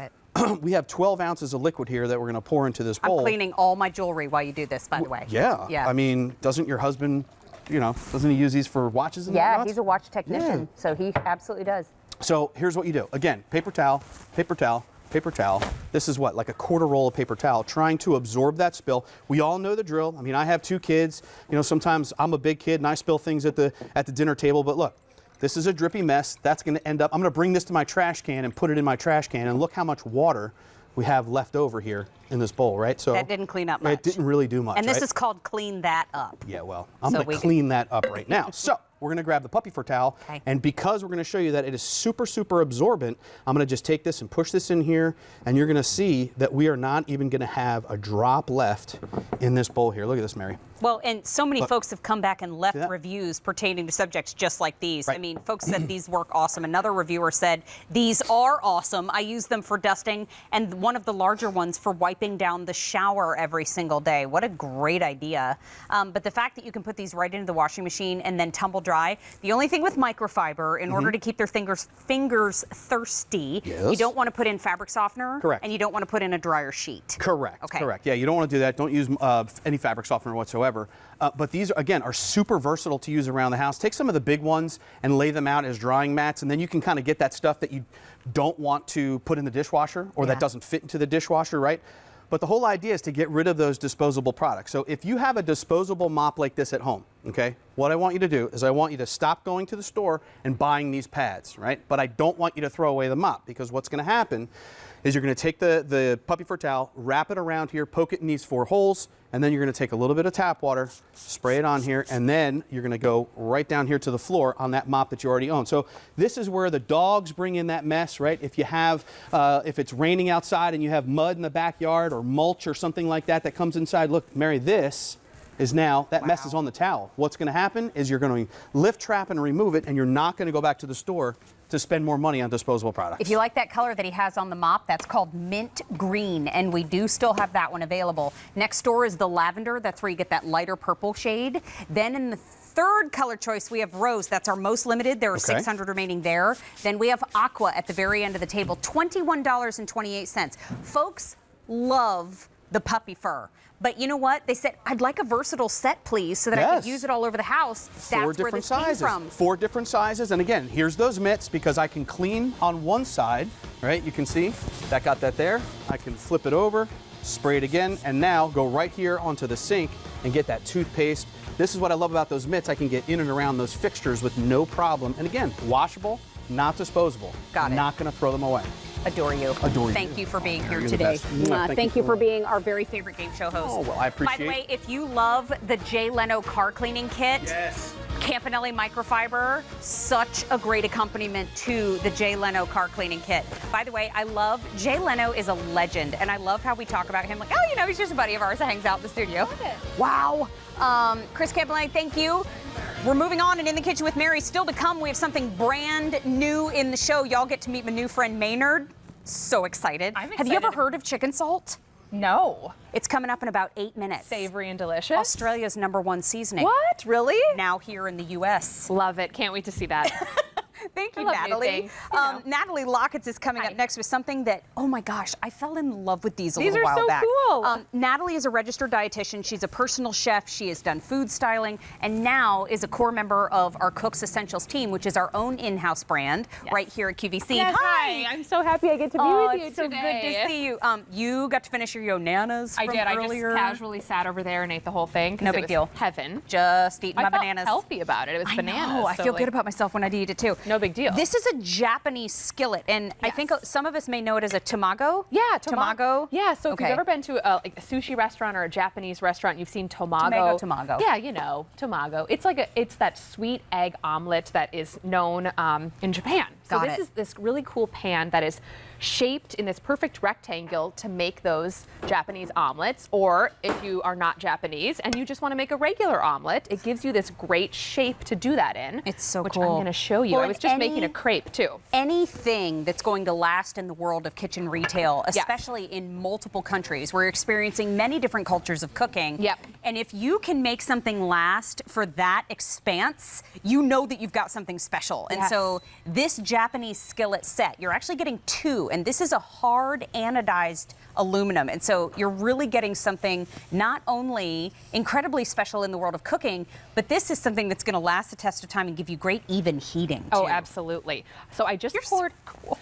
O: we have 12 ounces of liquid here that we're going to pour into this bowl.
C: I'm cleaning all my jewelry while you do this, by the way.
O: Yeah. I mean, doesn't your husband, doesn't he use these for watches and whatnot?
C: He's a watch technician, so he absolutely does.
O: So here's what you do. Again, paper towel, paper towel, paper towel. This is what, like a quarter roll of paper towel, trying to absorb that spill. We all know the drill. I mean, I have 2 kids. Sometimes I'm a big kid and I spill things at the dinner table, but look. This is a drippy mess. That's going to end up, I'm going to bring this to my trash can and put it in my trash can, and look how much water we have left over here in this bowl, right? So
C: that didn't clean up much.
O: It didn't really do much.
C: And this
O: right?
C: is called clean that up.
O: Yeah, well, I'm going to clean that up right now. So we're going to grab the puppy fur towel, and because we're going to show you that it is super, super absorbent, I'm going to just take this and push this in here, and you're going to see that we are not even going to have a drop left in this bowl here. Look at this, Mary.
C: Well, and so many
O: Look.
C: folks have come back and left reviews pertaining to subjects just like these.
O: Right.
C: I mean, folks said these work awesome. Another reviewer said, these are awesome. I use them for dusting, and one of the larger ones for wiping down the shower every single day. What a great idea. But the fact that you can put these right into the washing machine and then tumble dry, the only thing with microfiber, in order to keep their fingers thirsty, you don't want to put in fabric softener,
O: Correct.
C: and you don't want to put in a dryer sheet.
O: Correct.
C: Okay.
O: Correct. Yeah, you don't want to do that. Don't use any fabric softener whatsoever. But these, again, are super versatile to use around the house. Take some of the big ones and lay them out as drying mats, and then you can kind of get that stuff that you don't want to put in the dishwasher or that doesn't fit into the dishwasher, right? But the whole idea is to get rid of those disposable products. So if you have a disposable mop like this at home, okay, what I want you to do is I want you to stop going to the store and buying these pads, right? But I don't want you to throw away the mop, because what's going to happen is you're going to take the puppy fur towel, wrap it around here, poke it in these 4 holes, and then you're going to take a little bit of tap water, spray it on here, and then you're going to go right down here to the floor on that mop that you already own. So this is where the dogs bring in that mess, right? If you have, if it's raining outside and you have mud in the backyard or mulch or something like that that comes inside, look, Mary, this is now, that mess is on the towel. What's going to happen is you're going to lift, trap, and remove it, and you're not going to go back to the store to spend more money on disposable products.
C: If you like that color that he has on the mop, that's called mint green, and we do still have that one available. Next door is the lavender. That's where you get that lighter purple shade. Then in the third color choice, we have rose. That's our most limited. There are 600 remaining there. Then we have aqua at the very end of the table, $21.28. Folks love the puppy fur. But you know what? They said, I'd like a versatile set, please, so that I could use it all over the house. That's where this came from.
O: 4 different sizes. And again, here's those mitts, because I can clean on one side, right? You can see that got that there. I can flip it over, spray it again, and now go right here onto the sink and get that toothpaste. This is what I love about those mitts. I can get in and around those fixtures with no problem. And again, washable, not disposable.
C: Got it.
O: Not going to throw them away.
C: Adore you.
O: Adore you.
C: Thank you for being here
O: You're the
C: today.
O: best.
C: Thank you for being our very favorite game show host.
O: Oh, well, I appreciate
C: By the way, if you love the Jay Leno car cleaning kit, Campanelli microfiber, such a great accompaniment to the Jay Leno car cleaning kit. By the way, I love, Jay Leno is a legend, and I love how we talk about him like, oh, you know, he's just a buddy of ours that hangs out in the studio. Wow. Chris Campanelli, thank you. We're moving on, and In the Kitchen with Mary still to come. We have something brand new in the show. Y'all get to meet my new friend Maynard. So excited.
R: I'm excited.
C: Have you ever heard of chicken salt?
R: No.
C: It's coming up in about 8 minutes.
R: Savory and delicious.
C: Australia's #1 seasoning.
R: What? Really?
C: Now here in the U.S.
R: Love it. Can't wait to see that.
C: Thank you,
R: I love new
C: Natalie.
R: things, you know.
C: Natalie Lockett's is coming up next with something that, oh my gosh, I fell in love with these a
R: These
C: little
R: are
C: while
R: so
C: back.
R: cool.
C: Natalie is a registered dietitian. She's a personal chef. She has done food styling, and now is a core member of our Cooks Essentials team, which is our own in-house brand right here at QVC.
R: Yes, hi. I'm so happy I get to be with you
C: it's so
R: today.
C: good to see you. You got to finish your Yonanas
R: I
C: from
R: did.
C: earlier.
R: I just casually sat over there and ate the whole thing.
C: No
R: it
C: big
R: was
C: deal.
R: Heaven.
C: Just eating my
R: I felt
C: bananas.
R: healthy about it. It was
C: I
R: bananas.
C: know. I
R: so,
C: feel
R: like,
C: good about myself when I eat it too.
R: No big deal.
C: This is a Japanese skillet, and I think some of us may know it as a tamago.
R: Yeah,
C: tamago.
R: Yeah, so if you've ever been to a sushi restaurant or a Japanese restaurant, you've seen tamago.
C: Tamago.
R: Yeah, you know, tamago. It's like it's that sweet egg omelet that is known in Japan. So this is this really cool pan that is shaped in this perfect rectangle to make those Japanese omelets. Or if you are not Japanese and you just want to make a regular omelet, it gives you this great shape to do that in.
C: It's so
R: which
C: cool.
R: I'm going to show you.
C: Well,
R: I was just making a crepe too.
C: Anything that's going to last in the world of kitchen retail, especially in multiple countries. We're experiencing many different cultures of cooking.
R: Yep.
C: And if you can make something last for that expanse, you know that you've got something special. And so this Japanese skillet set, you're actually getting 2, and this is a hard anodized aluminum. And so you're really getting something not only incredibly special in the world of cooking, but this is something that's going to last the test of time and give you great even heating.
R: Oh, absolutely. So I just poured,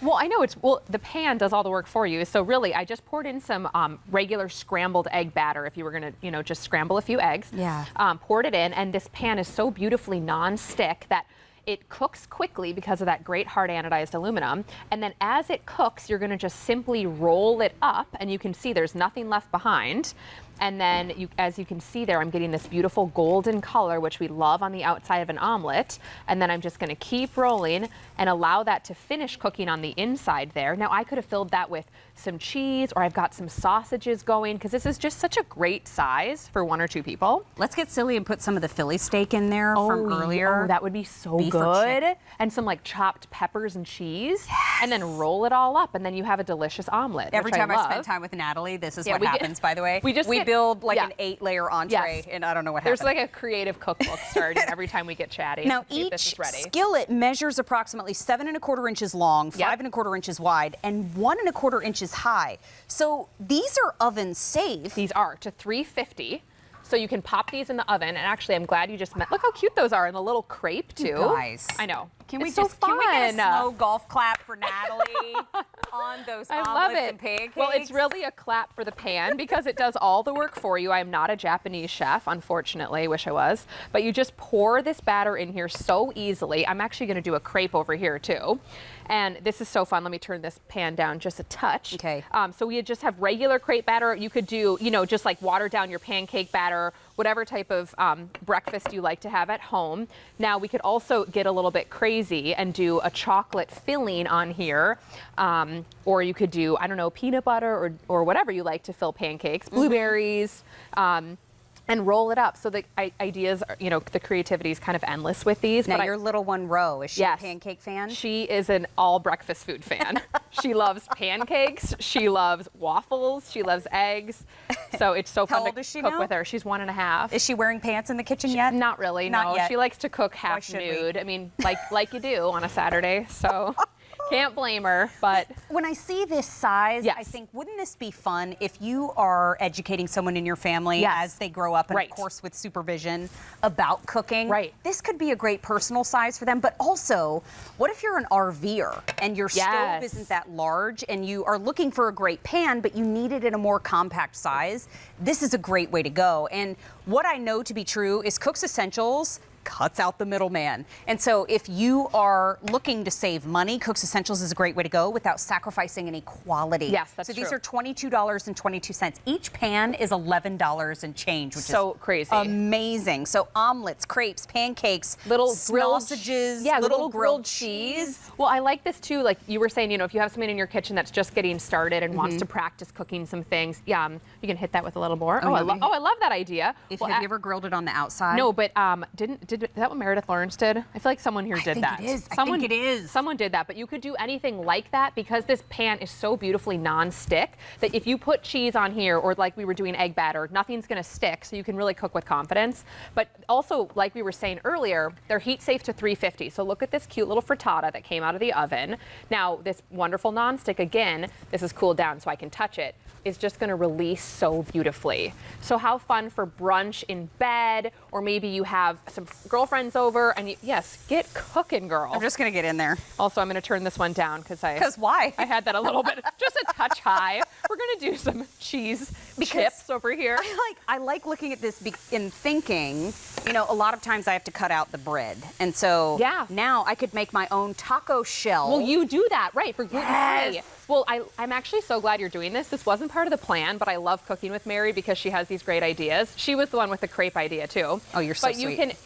R: well, I know the pan does all the work for you. So really, I just poured in some regular scrambled egg batter if you were going to, just scramble a few eggs.
C: Yeah.
R: Poured it in, and this pan is so beautifully non-stick that
S: it cooks quickly because of that great hard anodized aluminum. And then as it cooks, you're gonna just simply roll it up, and you can see there's nothing left behind. And then, as you can see there, I'm getting this beautiful golden color, which we love on the outside of an omelet. And then I'm just gonna keep rolling and allow that to finish cooking on the inside there. Now, I could have filled that with some cheese, or I've got some sausages going, because this is just such a great size for 1 or 2 people.
C: Let's get silly and put some of the Philly steak in there from earlier.
S: Oh, that would be so
C: Beef or
S: good. And some like chopped peppers and cheese. Yes. And then roll it all up, and then you have a delicious omelet.
C: Every time I
S: love.
C: spend time with Natalie, this is what happens, by the way.
S: We
C: build like an 8-layer entree, and I don't know what happens.
S: There's like a creative cookbook started every time we get chatty.
C: Now,
S: each
C: skillet measures approximately 7 1/4 inches long, 5 1/4 inches wide, and 1 1/4 inches high. So these are oven safe.
S: These are to 350. So you can pop these in the oven, and actually, I'm glad you just met. Look how cute those are in the little crepe too.
C: You guys,
S: I know.
C: Can we
S: it's so fun.
C: Can we get a slow golf clap for Natalie on those
S: I
C: omelets
S: love it.
C: and pancakes?
S: Well, it's really a clap for the pan because it does all the work for you. I'm not a Japanese chef, unfortunately. I wish I was. But you just pour this batter in here so easily. I'm actually going to do a crepe over here too. And this is so fun. Let me turn this pan down just a touch.
C: Okay.
S: So we just have regular crepe batter. You could do, just like water down your pancake batter, whatever type of breakfast you like to have at home. Now we could also get a little bit crazy and do a chocolate filling on here. Or you could do, I don't know, peanut butter or whatever you like to fill pancakes, blueberries. And roll it up. So the ideas, the creativity is kind of endless with these.
C: Now,
S: but
C: your little one, Ro, is she a pancake fan?
S: She is an all breakfast food fan. She loves pancakes. She loves waffles. She loves eggs. So it's so fun to cook with her. She's 1.5.
C: Is she wearing pants in the kitchen yet?
S: Not really,
C: Not
S: no.
C: yet.
S: She likes to cook half nude. I mean, like you do on a Saturday. So can't blame her, but.
C: When I see this size, I think, wouldn't this be fun if you are educating someone in your family as they grow up, and of course with supervision, about cooking? Right. This could be a great personal size for them, but also, what if you're an RVer and your stove isn't that large and you are looking for a great pan, but you need it in a more compact size? This is a great way to go. And what I know to be true is Cook's Essentials cuts out the middleman. And so if you are looking to save money, Cook's Essentials is a great way to go without sacrificing any quality.
S: Yes, that's
C: true.
S: true.
C: So these are $22.22. Each pan is $11 and change, which
S: so
C: is
S: crazy.
C: Amazing. So omelets, crepes, pancakes,
S: little
C: sausages,
S: little
C: grilled cheese.
S: Well, I like this too. Like you were saying, if you have someone in your kitchen that's just getting started and wants to practice cooking some things, you can hit that with a little more. I love that idea.
C: Have you ever grilled it on the outside?
S: No, but is that what Meredith Lawrence did? I feel like someone here did that.
C: I think it is.
S: Someone did that, but you could do anything like that because this pan is so beautifully non-stick that if you put cheese on here or like we were doing egg batter, nothing's gonna stick, so you can really cook with confidence. But also, like we were saying earlier, they're heat safe to 350. So look at this cute little frittata that came out of the oven. Now, this wonderful non-stick, again, this is cooled down so I can touch it, is just gonna release so beautifully. So how fun for brunch in bed, or maybe you have some girlfriends over and get cooking, girl.
C: I'm just gonna get in there.
S: Also, I'm gonna turn this one down because
C: why?
S: I had that a little bit, just a touch high. We're gonna do some cheese chips over here.
C: I like looking at this and thinking, a lot of times I have to cut out the bread. And so now I could make my own taco shell.
S: Well, you do that, right, for gluten-free. Well, I'm actually so glad you're doing this. This wasn't part of the plan, but I love cooking with Mary because she has these great ideas. She was the one with the crepe idea too.
C: Oh, you're so
S: sweet.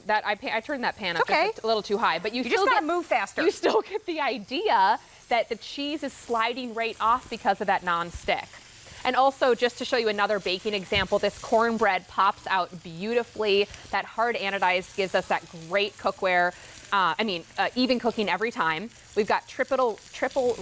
S: But I turned that pan up just a little too high. But you
C: just gotta move faster.
S: You still get the idea that the cheese is sliding right off because of that non-stick. And also, just to show you another baking example, this cornbread pops out beautifully. That hard anodized gives us that great cookware. Even cooking every time. We've got triple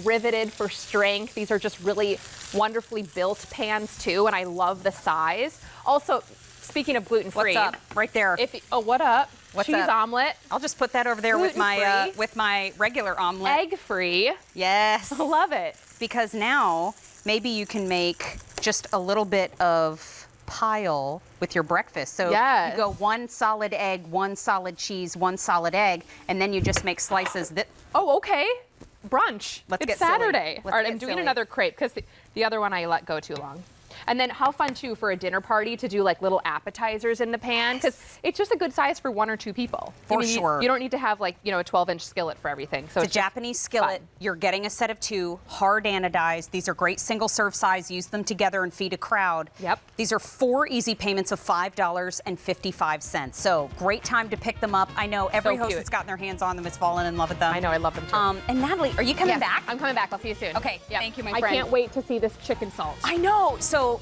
S: riveted for strength. These are just really wonderfully built pans too, and I love the size. Also, speaking of gluten-free.
C: What's up? Right there.
S: What up?
C: What's
S: Cheese
C: up?
S: omelet.
C: I'll just put that over there with my regular omelet.
S: Egg-free.
C: Yes.
S: I love it.
C: Because now maybe you can make just a little bit of pile with your breakfast. So you go one solid egg, one solid cheese, one solid egg, and then you just make slices that.
S: Oh, okay. Brunch.
C: Let's
S: it's
C: get silly.
S: Saturday.
C: Let's
S: All right,
C: get
S: I'm doing
C: silly.
S: another crepe because the other one I let go too long. And then how fun too for a dinner party to do like little appetizers in the pan, because it's just a good size for 1 or 2 people.
C: For sure.
S: You don't need to have like, you know, a 12-inch skillet for everything. So
C: it's a Japanese skillet. You're getting a set of 2, hard anodized. These are great single serve size. Use them together and feed a crowd.
S: Yep.
C: These are 4 easy payments of $5.55. So great time to pick them up. I know every host that's gotten their hands on them has fallen in love with them.
S: I know, I love them too.
C: And Natalie, are you coming back?
S: I'm coming back. I'll see you soon.
C: Okay, thank you, my friend.
S: I can't wait to see this chicken salt.
C: I know. So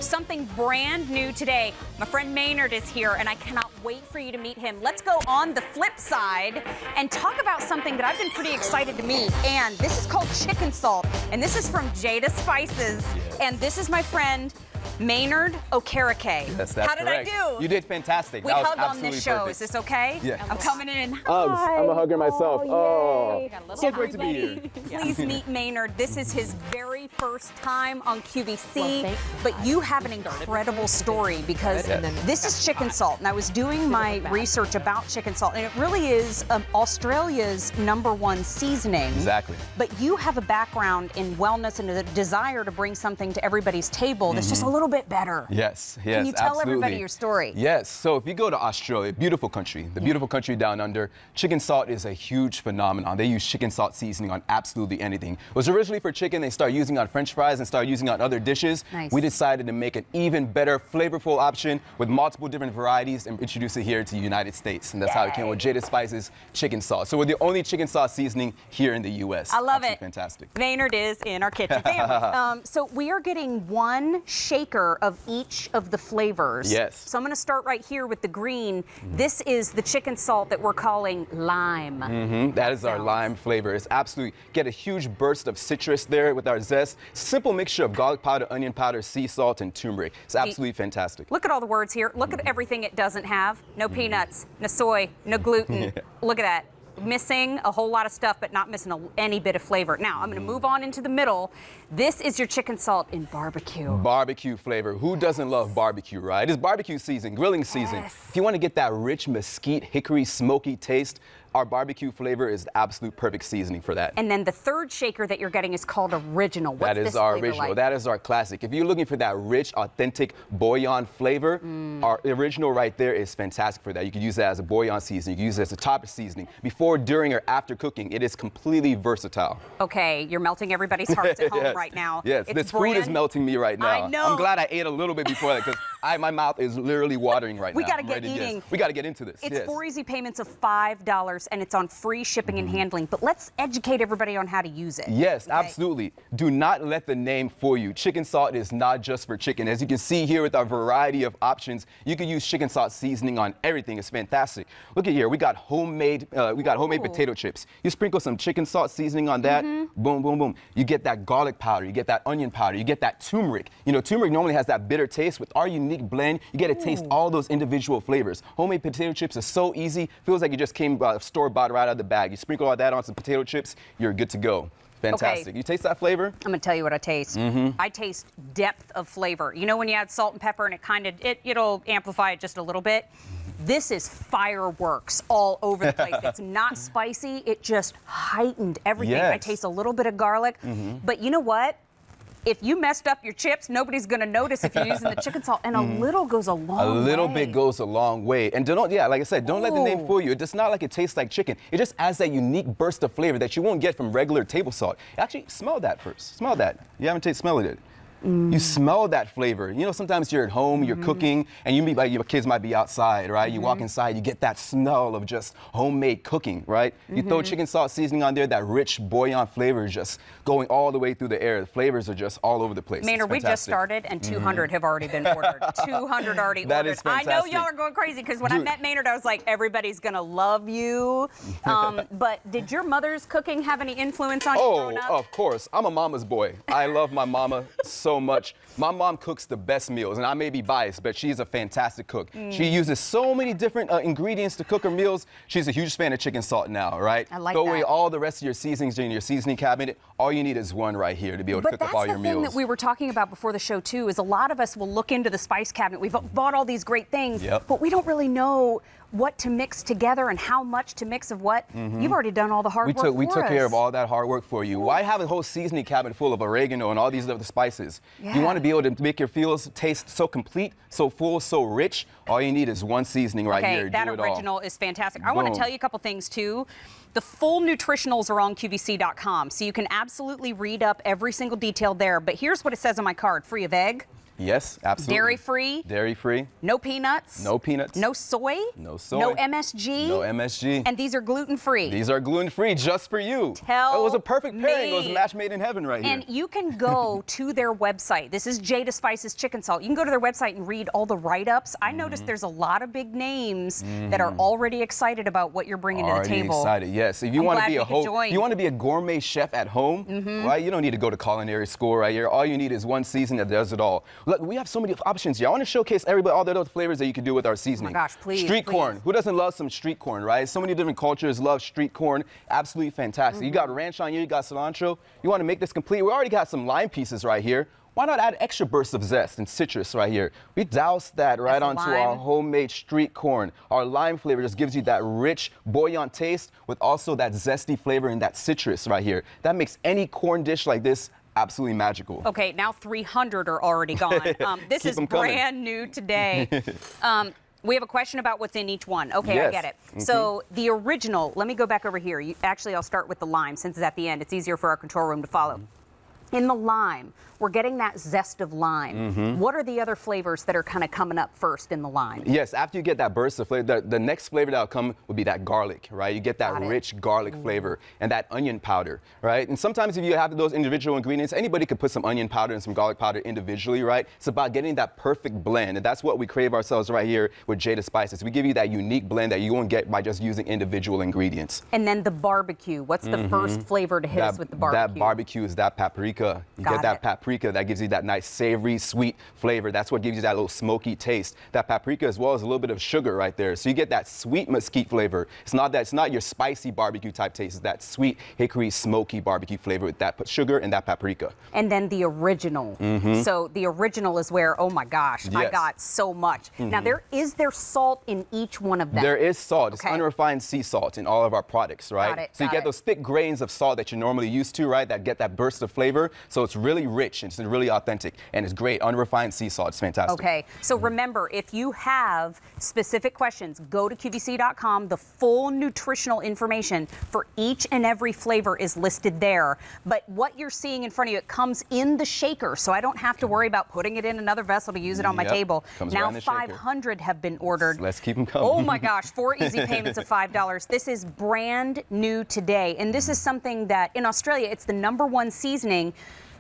C: something brand new today. My friend Maynard is here, and I cannot wait for you to meet him. Let's go on the flip side and talk about something that I've been pretty excited to meet. And this is called chicken salt, and this is from Jada Spices. And this is my friend Maynard Okereke.
T: Yes, that's
C: How did
T: correct.
C: I do?
T: You did fantastic.
C: We
T: that was
C: hug on
T: absolutely
C: this show.
T: perfect.
C: Is this okay?
T: Yeah.
C: I'm coming in.
T: I'm a hugger myself. Oh, so great to be here.
C: Please meet Maynard. This is his very first time on QVC, but you have an incredible story because this is chicken salt. And I was doing my research about chicken salt, and it really is Australia's #1 seasoning.
T: Exactly.
C: But you have a background in wellness and a desire to bring something to everybody's table that's just a little bit better.
T: Yes, yes,
C: Can you tell
T: absolutely.
C: everybody your story?
T: Yes, so if you go to Australia, beautiful country, the beautiful country down under, chicken salt is a huge phenomenon. They use chicken salt seasoning on absolutely anything. It was originally for chicken, they started using it on French fries and started using it on other dishes.
C: Nice.
T: We decided to make an even better, flavorful option with multiple different varieties and introduce it here to the United States. And that's how it came with Jada Spices chicken salt. So we're the only chicken salt seasoning here in the U.S.
C: I love
T: Absolutely
C: it.
T: Fantastic.
C: Maynard is in our kitchen family. So we are getting 1 shaker of each of the flavors.
T: Yes.
C: So I'm going to start right here with the green. This is the chicken salt that we're calling lime.
T: That is our lime flavor. It's absolutely, get a huge burst of citrus there with our zest. Simple mixture of garlic powder, onion powder, sea salt, and turmeric. It's absolutely fantastic.
C: Look at all the words here. Look at everything it doesn't have. No peanuts, no soy, no gluten. Look at that. Missing a whole lot of stuff, but not missing any bit of flavor. Now, I'm going to move on into the middle. This is your chicken salt in barbecue.
T: Barbecue flavor. Who doesn't love barbecue, right? It's barbecue season, grilling season. If you want to get that rich mesquite, hickory, smoky taste, our barbecue flavor is the absolute perfect seasoning for that.
C: And then the third shaker that you're getting is called original. What's
T: That is
C: this
T: our
C: flavor
T: original.
C: like?
T: That is our classic. If you're looking for that rich, authentic bouillon flavor, our original right there is fantastic for that. You can use that as a bouillon seasoning. You can use it as a top seasoning. Before, during, or after cooking, it is completely versatile.
C: Okay, you're melting everybody's hearts at home
T: Yes.
C: right now.
T: Yes,
C: It's
T: this food is
C: brand-
T: melting me right now.
C: I know.
T: I'm glad I ate a little bit before that because my mouth is literally watering right
C: We
T: now.
C: gotta
T: I'm
C: get
T: ready to- yes.
C: eating.
T: We got to get into this.
C: It's
T: yes.
C: 4 easy payments of $5, and it's on free shipping and handling. But let's educate everybody on how to use it.
T: Yes, absolutely. Do not let the name fool you. Chicken salt is not just for chicken. As you can see here with our variety of options, you can use chicken salt seasoning on everything. It's fantastic. Look at here. We got homemade potato chips. You sprinkle some chicken salt seasoning on that. Boom, boom, boom. You get that garlic powder. You get that onion powder. You get that turmeric. You know, turmeric normally has that bitter taste. With our unique blend, you get to taste all those individual flavors. Homemade potato chips are so easy. Feels like you just came store-bought right out of the bag. You sprinkle all that on some potato chips, you're good to go. Fantastic.
C: Okay.
T: You taste that flavor?
C: I'm gonna tell you what I taste. I taste depth of flavor. You know when you add salt and pepper and it'll amplify it just a little bit? This is fireworks all over the place. It's not spicy, it just heightened everything. I
T: Yes.
C: taste a little bit of garlic, but you know what? If you messed up your chips, nobody's gonna notice if you're using the chicken salt, and a little goes a long way.
T: A little bit goes a long way. And don't, like I said, don't let the name fool you. It's not like it tastes like chicken. It just adds that unique burst of flavor that you won't get from regular table salt. Actually, smell that first. Smell that. You haven't smelled it. You smell that flavor. You know, sometimes you're at home, you're cooking, and your kids might be outside, right? You walk inside, you get that smell of just homemade cooking, right? You throw chicken salt seasoning on there, that rich bouillon flavor is just going all the way through the air. The flavors are just all over the place.
C: Maynard, we just started, and 200 have already been ordered. 200 already
T: That
C: ordered.
T: is
C: I know
T: fantastic.
C: y'all are going crazy because when I met Maynard, I was like, everybody's gonna love you. But did your mother's cooking have any influence on you growing up?
T: Of course. I'm a mama's boy. I love my mama so much. My mom cooks the best meals, and I may be biased, but she's a fantastic cook. She uses so many different ingredients to cook her meals. She's a huge fan of chicken salt now, right?
C: I like
T: Throw
C: that.
T: away all the rest of your seasonings in your seasoning cabinet. All you need is one right here to be able to cook up all your
C: But that's the thing
T: meals.
C: that we were talking about before the show, too, is a lot of us will look into the spice cabinet. We've bought all these great things,
T: Yep.
C: but we don't really know what to mix together and how much to mix of what, you've already done all the hard work
T: We
C: for
T: took
C: us.
T: care of all that hard work for you. Why have a whole seasoning cabinet full of oregano and all these other spices?
C: Yeah.
T: You want to be able to make your meals taste so complete, so full, so rich. All you need is one seasoning right here.
C: Okay, that
T: Do it all.
C: original is fantastic. I want to
T: Boom.
C: tell you a couple things too. The full nutritionals are on QVC.com, so you can absolutely read up every single detail there. But here's what it says on my card: free of egg,
T: Yes, absolutely.
C: dairy-free,
T: Dairy-free.
C: no peanuts,
T: No peanuts.
C: no soy,
T: No soy.
C: no MSG,
T: No MSG.
C: and these are gluten-free.
T: These are gluten-free just for you.
C: Tell
T: It was a perfect pairing. It was a
C: me.
T: match made in heaven right here.
C: And you can go to their website. This is Jada Spice's Chicken Salt. You can go to their website and read all the write-ups. I noticed there's a lot of big names that are already excited about what you're bringing to the
T: Already
C: table.
T: excited, yes. If you
C: I'm
T: want to
C: glad
T: be
C: we
T: a
C: could
T: whole,
C: join.
T: you want to be a gourmet chef at home, right? You don't need to go to culinary school right here. All you need is one seasoning that does it all. Look, we have so many options here. I want to showcase everybody all the other flavors that you can do with our seasoning.
C: Oh my gosh, please,
T: Street
C: please.
T: corn. Who doesn't love some street corn, right? So many different cultures love street corn. Absolutely fantastic. You got ranch on here, you got cilantro. You want to make this complete. We already got some lime pieces right here. Why not add extra bursts of zest and citrus right here? We douse that right
C: That's
T: onto
C: lime.
T: our homemade street corn. Our lime flavor just gives you that rich, buoyant taste with also that zesty flavor and that citrus right here. That makes any corn dish like this absolutely magical.
C: Okay, now 300 are already gone. This
T: Keep
C: is
T: 'em coming.
C: brand new today. We have a question about what's in each one. Okay, I
T: Yes.
C: get it. So the original, let me go back over here. Actually, I'll start with the lime since it's at the end. It's easier for our control room to follow. In the lime, we're getting that zest of lime. What are the other flavors that are kind of coming up first in the lime?
T: Yes, after you get that burst of flavor, the next flavor that'll come would be that garlic, right? You get that
C: Got it.
T: rich garlic flavor and that onion powder, right? And sometimes if you have those individual ingredients, anybody could put some onion powder and some garlic powder individually, right? It's about getting that perfect blend, and that's what we crave ourselves right here with Jada Spices. We give you that unique blend that you won't get by just using individual ingredients.
C: And then the barbecue. What's the first flavor to hit us with the barbecue?
T: That barbecue is that paprika. You
C: Got
T: get that
C: it.
T: paprika that gives you that nice savory, sweet flavor. That's what gives you that little smoky taste. That paprika as well as a little bit of sugar right there. So you get that sweet mesquite flavor. It's not your spicy barbecue type taste. It's that sweet hickory smoky barbecue flavor with that sugar and that paprika.
C: And then the original. So the original is where, oh my gosh, I
T: Yes.
C: got so much. Now, is there salt in each one of them?
T: There is salt. It's
C: Okay.
T: unrefined sea salt in all of our products, right?
C: Got it,
T: So you
C: got
T: get
C: it.
T: those thick grains of salt that you're normally used to, right? That get that burst of flavor. So it's really rich. It's really authentic. And it's great. Unrefined sea salt. It's fantastic.
C: Okay, so remember, if you have specific questions, go to QVC.com. The full nutritional information for each and every flavor is listed there. But what you're seeing in front of you, it comes in the shaker, so I don't have to worry about putting it in another vessel to use it on my
T: Yep,
C: table.
T: comes right
C: Now
T: in the shaker.
C: 500 have been ordered.
T: Let's keep them coming.
C: Oh my gosh, 4 easy payments of $5. This is brand new today. And this is something that in Australia, it's the #1 seasoning.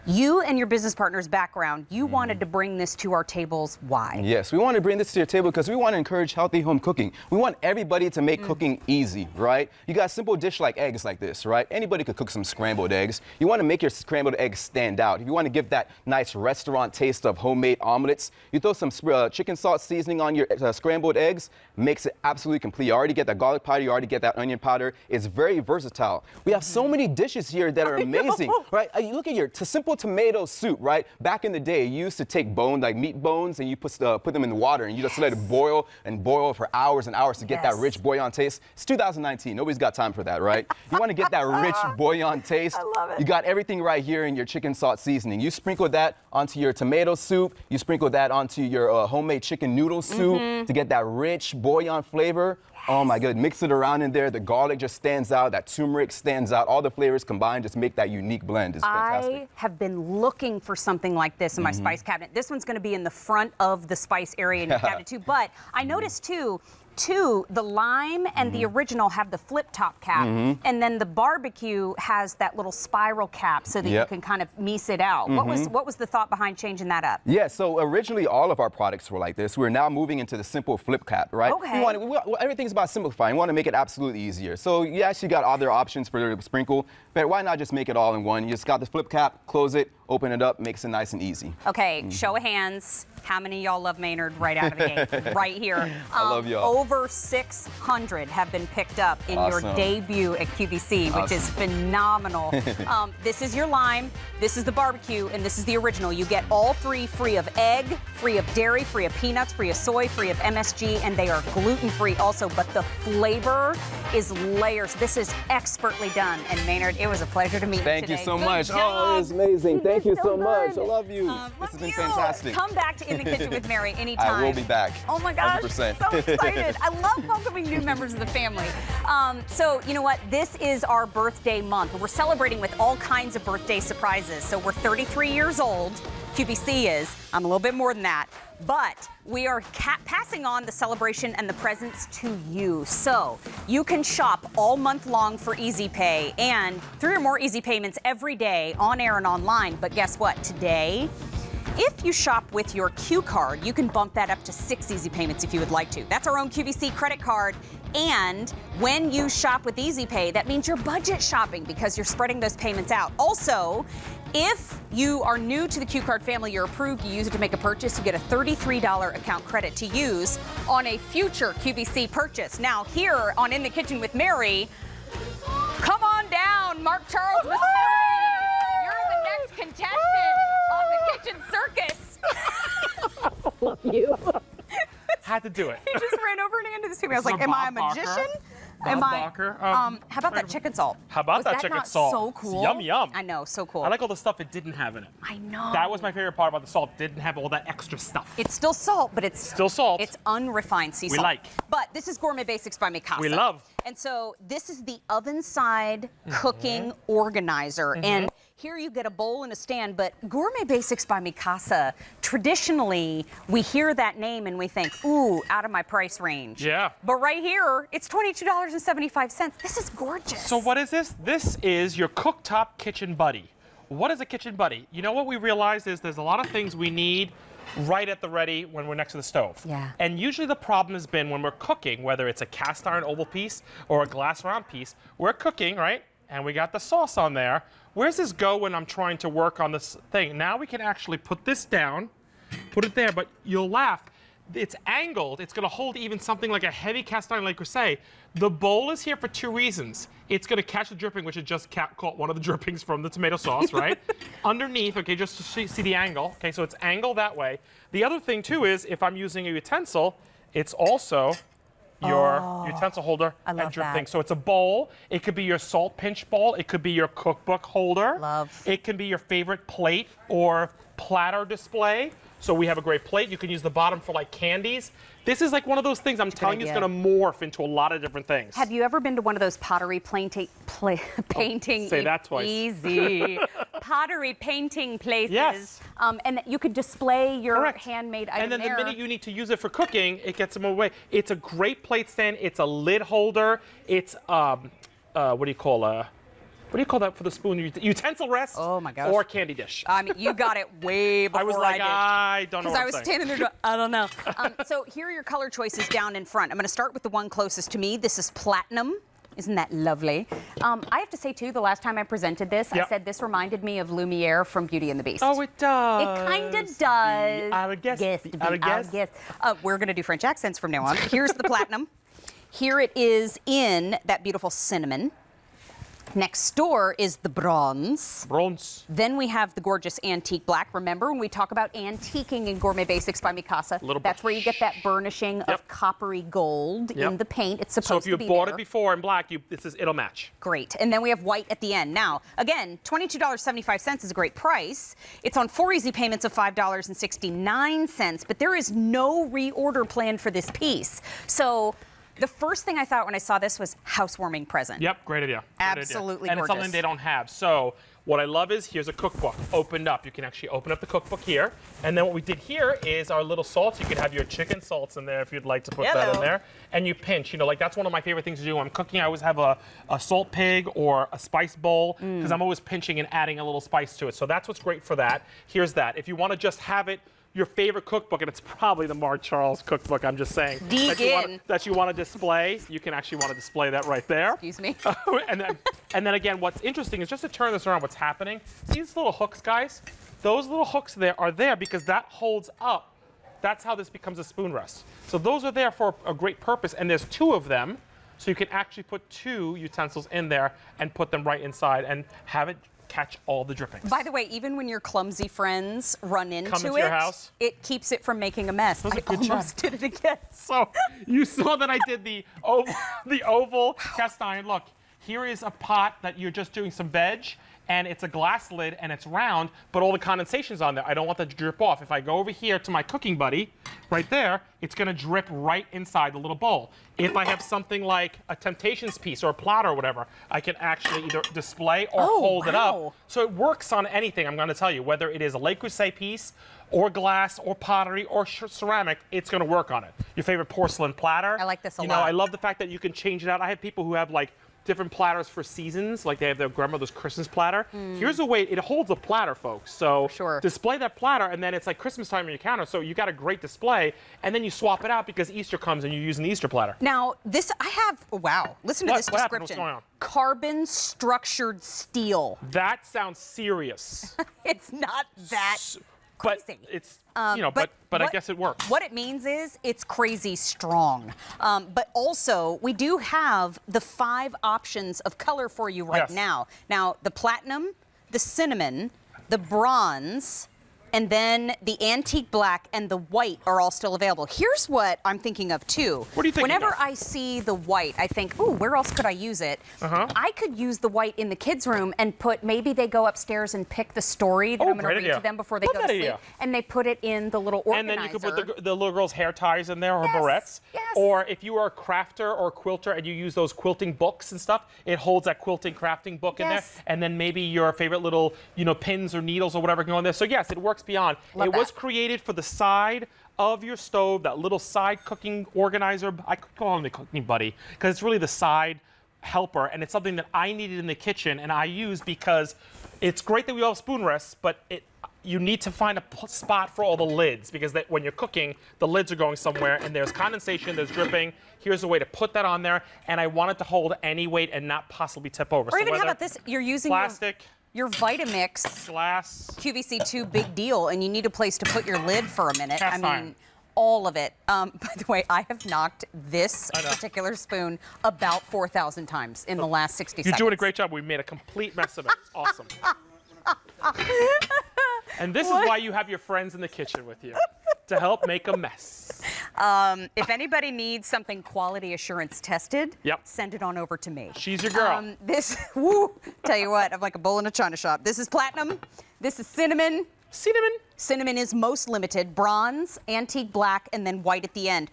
C: You and your business partner's background, you wanted to bring this to our tables. Why?
T: Yes, we want to bring this to your table because we want to encourage healthy home cooking. We want everybody to make cooking easy, right? You got a simple dish like eggs like this, right? Anybody could cook some scrambled eggs. You want to make your scrambled eggs stand out. If you want to give that nice restaurant taste of homemade omelets, you throw some chicken salt seasoning on your scrambled eggs, makes it absolutely complete. You already get that garlic powder, you already get that onion powder. It's very versatile. We have so many dishes here that are amazing, right? You look at your simple tomato soup, right? Back in the day, you used to take meat bones, and you put them in the water, and you just let it boil and boil for hours and hours to get that rich buoyant taste. It's 2019. Nobody's got time for that, right? You want to get that rich buoyant taste. I love it. You got everything right here in your chicken salt seasoning. You sprinkle that onto your tomato soup. You sprinkle that onto your homemade chicken noodle soup to get that rich buoyant flavor. Oh my God, mix it around in there. The garlic just stands out. That turmeric stands out. All the flavors combined just make that unique blend. It's fantastic.
C: I have been looking for something like this in my spice cabinet. This one's going to be in the front of the spice area in your cabinet too. But I noticed too, the lime and the original have the flip top cap, and then the barbecue has that little spiral cap so that you can kind of mise it out. What was the thought behind changing that up?
T: Yeah, so originally all of our products were like this. We're now moving into the simple flip cap, right?
C: Okay.
T: Everything's about simplifying. We want to make it absolutely easier. So yes, you got other options for the sprinkle, but why not just make it all in one? You just got the flip cap, close it, open it up, makes it nice and easy.
C: Okay, show of hands. How many of y'all love Maynard right out of the gate? Right here.
T: I love y'all.
C: Over 600 have been picked up in your
T: Awesome.
C: debut at QVC, which is phenomenal. This is your lime, this is the barbecue, and this is the original. You get all three free of egg, free of dairy, free of peanuts, free of soy, free of MSG, and they are gluten-free also, but the flavor is layers. This is expertly done. And Maynard, it was a pleasure to meet you today.
T: Thank you so much.
C: Good
T: Oh, it was
C: job.
T: amazing. Thank you so
C: So
T: much.
C: good.
T: I love you. This has been fantastic.
C: Come back to In the Kitchen with Mary anytime.
T: I will be back.
C: Oh my gosh,
T: 100%.
C: so excited. I love welcoming new members of the family. So you know what? This is our birthday month. We're celebrating with all kinds of birthday surprises. So we're 33 years old. QVC is. I'm a little bit more than that. But we are passing on the celebration and the presents to you. So you can shop all month long for Easy Pay and 3 or more easy payments every day on air and online. But guess what? Today, if you shop with your Q card, you can bump that up to 6 easy payments if you would like to. That's our own QVC credit card. And when you shop with Easy Pay, that means you're budget shopping because you're spreading those payments out. Also, if you are new to the Q card family, you're approved, you use it to make a purchase, you get a $33 account credit to use on a future QVC purchase. Now, here on In the Kitchen with Mary, come on down, Mark Charles Missouri. You're the next contestant on the Kitchen Circus.
B: Love you. Had to do it.
C: He just ran over and handed this to me. I was
B: This is
C: like, am I a
B: Bob Barker.
C: magician?
B: Bob
C: Am I?
B: Barker.
C: How about that chicken salt?
B: How about
C: Was
B: that
C: that
B: chicken
C: not
B: salt?
C: so
B: It's
C: cool?
B: yum, yum.
C: I know, so cool.
B: I like all the stuff it didn't have in it.
C: I know.
B: That was my favorite part about the salt. It didn't have all that extra stuff.
C: It's still salt, but it's
B: still salt.
C: It's unrefined sea
B: We
C: salt.
B: like.
C: But this is Gourmet Basics by Mikasa.
B: We love.
C: And so this is the oven side cooking organizer. And here you get a bowl and a stand, but Gourmet Basics by Mikasa, traditionally, we hear that name and we think, ooh, out of my price range.
B: Yeah.
C: But right here, it's $22.75. This is gorgeous.
B: So what is this? This is your cooktop kitchen buddy. What is a kitchen buddy? You know what we realized is there's a lot of things we need right at the ready when we're next to the stove.
C: Yeah.
B: And usually the problem has been when we're cooking, whether it's a cast iron oval piece or a glass round piece, we're cooking, right? And we got the sauce on there. Where's this go when I'm trying to work on this thing? Now we can actually put this down, put it there, but you'll laugh. It's angled. It's going to hold even something like a heavy cast iron, like we say. The bowl is here for 2 reasons. It's going to catch the dripping, which it just caught one of the drippings from the tomato sauce, right? Underneath, okay, just to see the angle. Okay, so it's angled that way. The other thing, too, is if I'm using a utensil, it's also your utensil holder and drip thing. So it's a bowl. It could be your salt pinch bowl. It could be your cookbook holder.
C: Love.
B: It can be your favorite plate or platter display. So we have a great plate. You can use the bottom for like candies. This is like one of those things I'm telling you is
C: idea.
B: going to morph into a lot of different things.
C: Have you ever been to one of those pottery painting
B: say that twice.
C: Easy. Pottery painting places.
B: Yes.
C: And that you could display your
B: Correct.
C: handmade item
B: And then
C: there.
B: the minute you need to use it for cooking, it gets them away. It's a great plate stand. It's a lid holder. It's what do you call that for the spoon? Utensil rest.
C: Oh my gosh.
B: Or candy dish.
C: I mean, you got it way before
B: I was like,
C: did.
B: I don't know
C: Because
B: what
C: I
B: I'm
C: was
B: saying.
C: standing there going, I don't know. So here are your color choices down in front. I'm going to start with the one closest to me. This is platinum. Isn't that lovely? I have to say, too, the last time I presented this, I said this reminded me of Lumiere from Beauty and the Beast.
B: Oh, it does.
C: It kind of does.
B: Our guest.
C: Our guest. We're going to do French accents from now on. Here's the platinum. Here it is in that beautiful cinnamon. Next door is the bronze.
B: Bronze.
C: Then we have the gorgeous antique black. Remember when we talk about antiquing in Gourmet Basics by Mikasa? That's where you get that burnishing of coppery gold in the paint. It's supposed to be
B: So if you bought
C: there.
B: it before in black, it'll match.
C: Great. And then we have white at the end. Now, again, $22.75 is a great price. It's on 4 easy payments of $5.69, but there is no reorder plan for this piece. So the first thing I thought when I saw this was housewarming present.
B: Yep, great idea. Great
C: Absolutely
B: idea. And it's
C: gorgeous.
B: something they don't have. So what I love is here's a cookbook opened up. You can actually open up the cookbook here. And then what we did here is our little salts. You can have your chicken salts in there if you'd like to put that in there. And you pinch. You know, like that's one of my favorite things to do. When I'm cooking, I always have a salt pig or a spice bowl because I'm always pinching and adding a little spice to it. So that's what's great for that. Here's that. If you want to just have it, your favorite cookbook, and it's probably the Mark Charles cookbook, I'm just saying, that you want to display, you can actually want to display that right there.
C: Excuse me.
B: and then again, what's interesting is just to turn this around, what's happening, see these little hooks, guys? Those little hooks there are there because that holds up That's how this becomes a spoon rest. So those are there for a great purpose, and there's 2 of them, so you can actually put 2 utensils in there and put them right inside and have it catch all the drippings.
C: By the way, even when your clumsy friends run into
B: your house?
C: it keeps it from making a mess. I almost did it again.
B: So you saw that I did the oval cast iron. Look, here is a pot that you're just doing some veg, and it's a glass lid and it's round, but all the condensation's on there. I don't want that to drip off. If I go over here to my cooking buddy, right there, it's gonna drip right inside the little bowl. If I have something like a Temptations piece or a platter or whatever, I can actually either display or hold it up. So it works on anything, I'm gonna tell you, whether it is a Le Creuset piece or glass or pottery or ceramic, it's gonna work on it. Your favorite porcelain platter.
C: I like this a
B: lot.
C: lot.
B: I love the fact that you can change it out. I have people who have like different platters for seasons, like they have their grandmother's Christmas platter. Here's a way, it holds a platter, folks. So display that platter, and then it's like Christmas time on your counter, so you got a great display, and then you swap it out because Easter comes and you're using the Easter platter.
C: Now, this, I have, wow, listen to this
B: What happened?
C: description.
B: What's going on?
C: Carbon structured steel.
B: That sounds serious.
C: It's not that
B: But it's, but I guess it works.
C: What it means is it's crazy strong. But also, we do have the 5 options of color for you right now. Now, the platinum, the cinnamon, the bronze, and then the antique black and the white are all still available. Here's what I'm thinking of too.
B: What are you thinking
C: Whenever
B: of?
C: I see the white, I think, ooh, where else could I use it? I could use the white in the kids' room and put, maybe they go upstairs and pick the story that I'm going to read to them before they go to sleep. And they put it in the little organizer.
B: And then you could put the little girl's hair ties in there or barrettes. Or if you are a crafter or a quilter and you use those quilting books and stuff, it holds that quilting crafting book in there. And then maybe your favorite little, pins or needles or whatever can go in there. So yes, it works beyond. It was created for the side of your stove, that little side cooking organizer. I could call him the cooking buddy because it's really the side helper, and it's something that I needed in the kitchen and I use because it's great that we all have spoon rests, but you need to find a spot for all the lids because when you're cooking, the lids are going somewhere and there's condensation, there's dripping. Here's a way to put that on there, and I want it to hold any weight and not possibly tip over.
C: Or even, how about this? You're using
B: plastic.
C: Your Vitamix
B: glass
C: QVC2 big deal, and you need a place to put your lid for a minute. I mean, all of it. By the way, I have knocked this particular spoon about 4,000 times in the last 60 seconds.
B: You're doing a great job. We made a complete mess of it. It's awesome. And this is why you have your friends in the kitchen with you, to help make a mess.
C: If anybody needs something quality assurance tested, send it on over to me.
B: She's your girl.
C: Tell you what, I'm like a bull in a china shop. This is platinum. This is cinnamon. Cinnamon is most limited. Bronze, antique black, and then white at the end.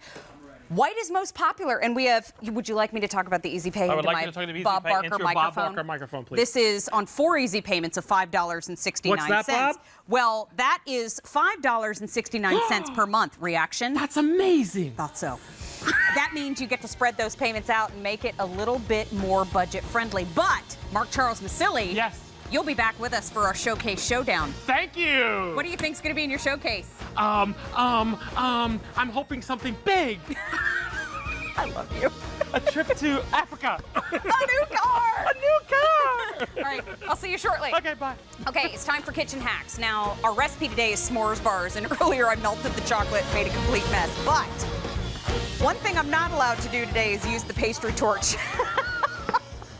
C: White is most popular, and we have. Would you like me to talk about the Easy Pay?
B: I would like you to talk about the Easy
C: Bob
B: Pay
C: Barker
B: into your
C: microphone.
B: Bob Barker microphone, please.
C: This is on 4 easy payments of $5.69.
B: What's that, Bob?
C: Well, that is $5.69 per month. Reaction?
B: That's amazing.
C: Thought so. That means you get to spread those payments out and make it a little bit more budget friendly. But Mark Charles Masilli, you'll be back with us for our Showcase Showdown.
B: Thank you.
C: What do you think's going to be in your showcase?
B: I'm hoping something big.
C: I love you.
B: A trip to Africa.
C: A new car.
B: A new car.
C: All right, I'll see you shortly.
B: Okay, bye.
C: Okay, it's time for kitchen hacks. Now, our recipe today is s'mores bars, and earlier I melted the chocolate, made a complete mess. But one thing I'm not allowed to do today is use the pastry torch.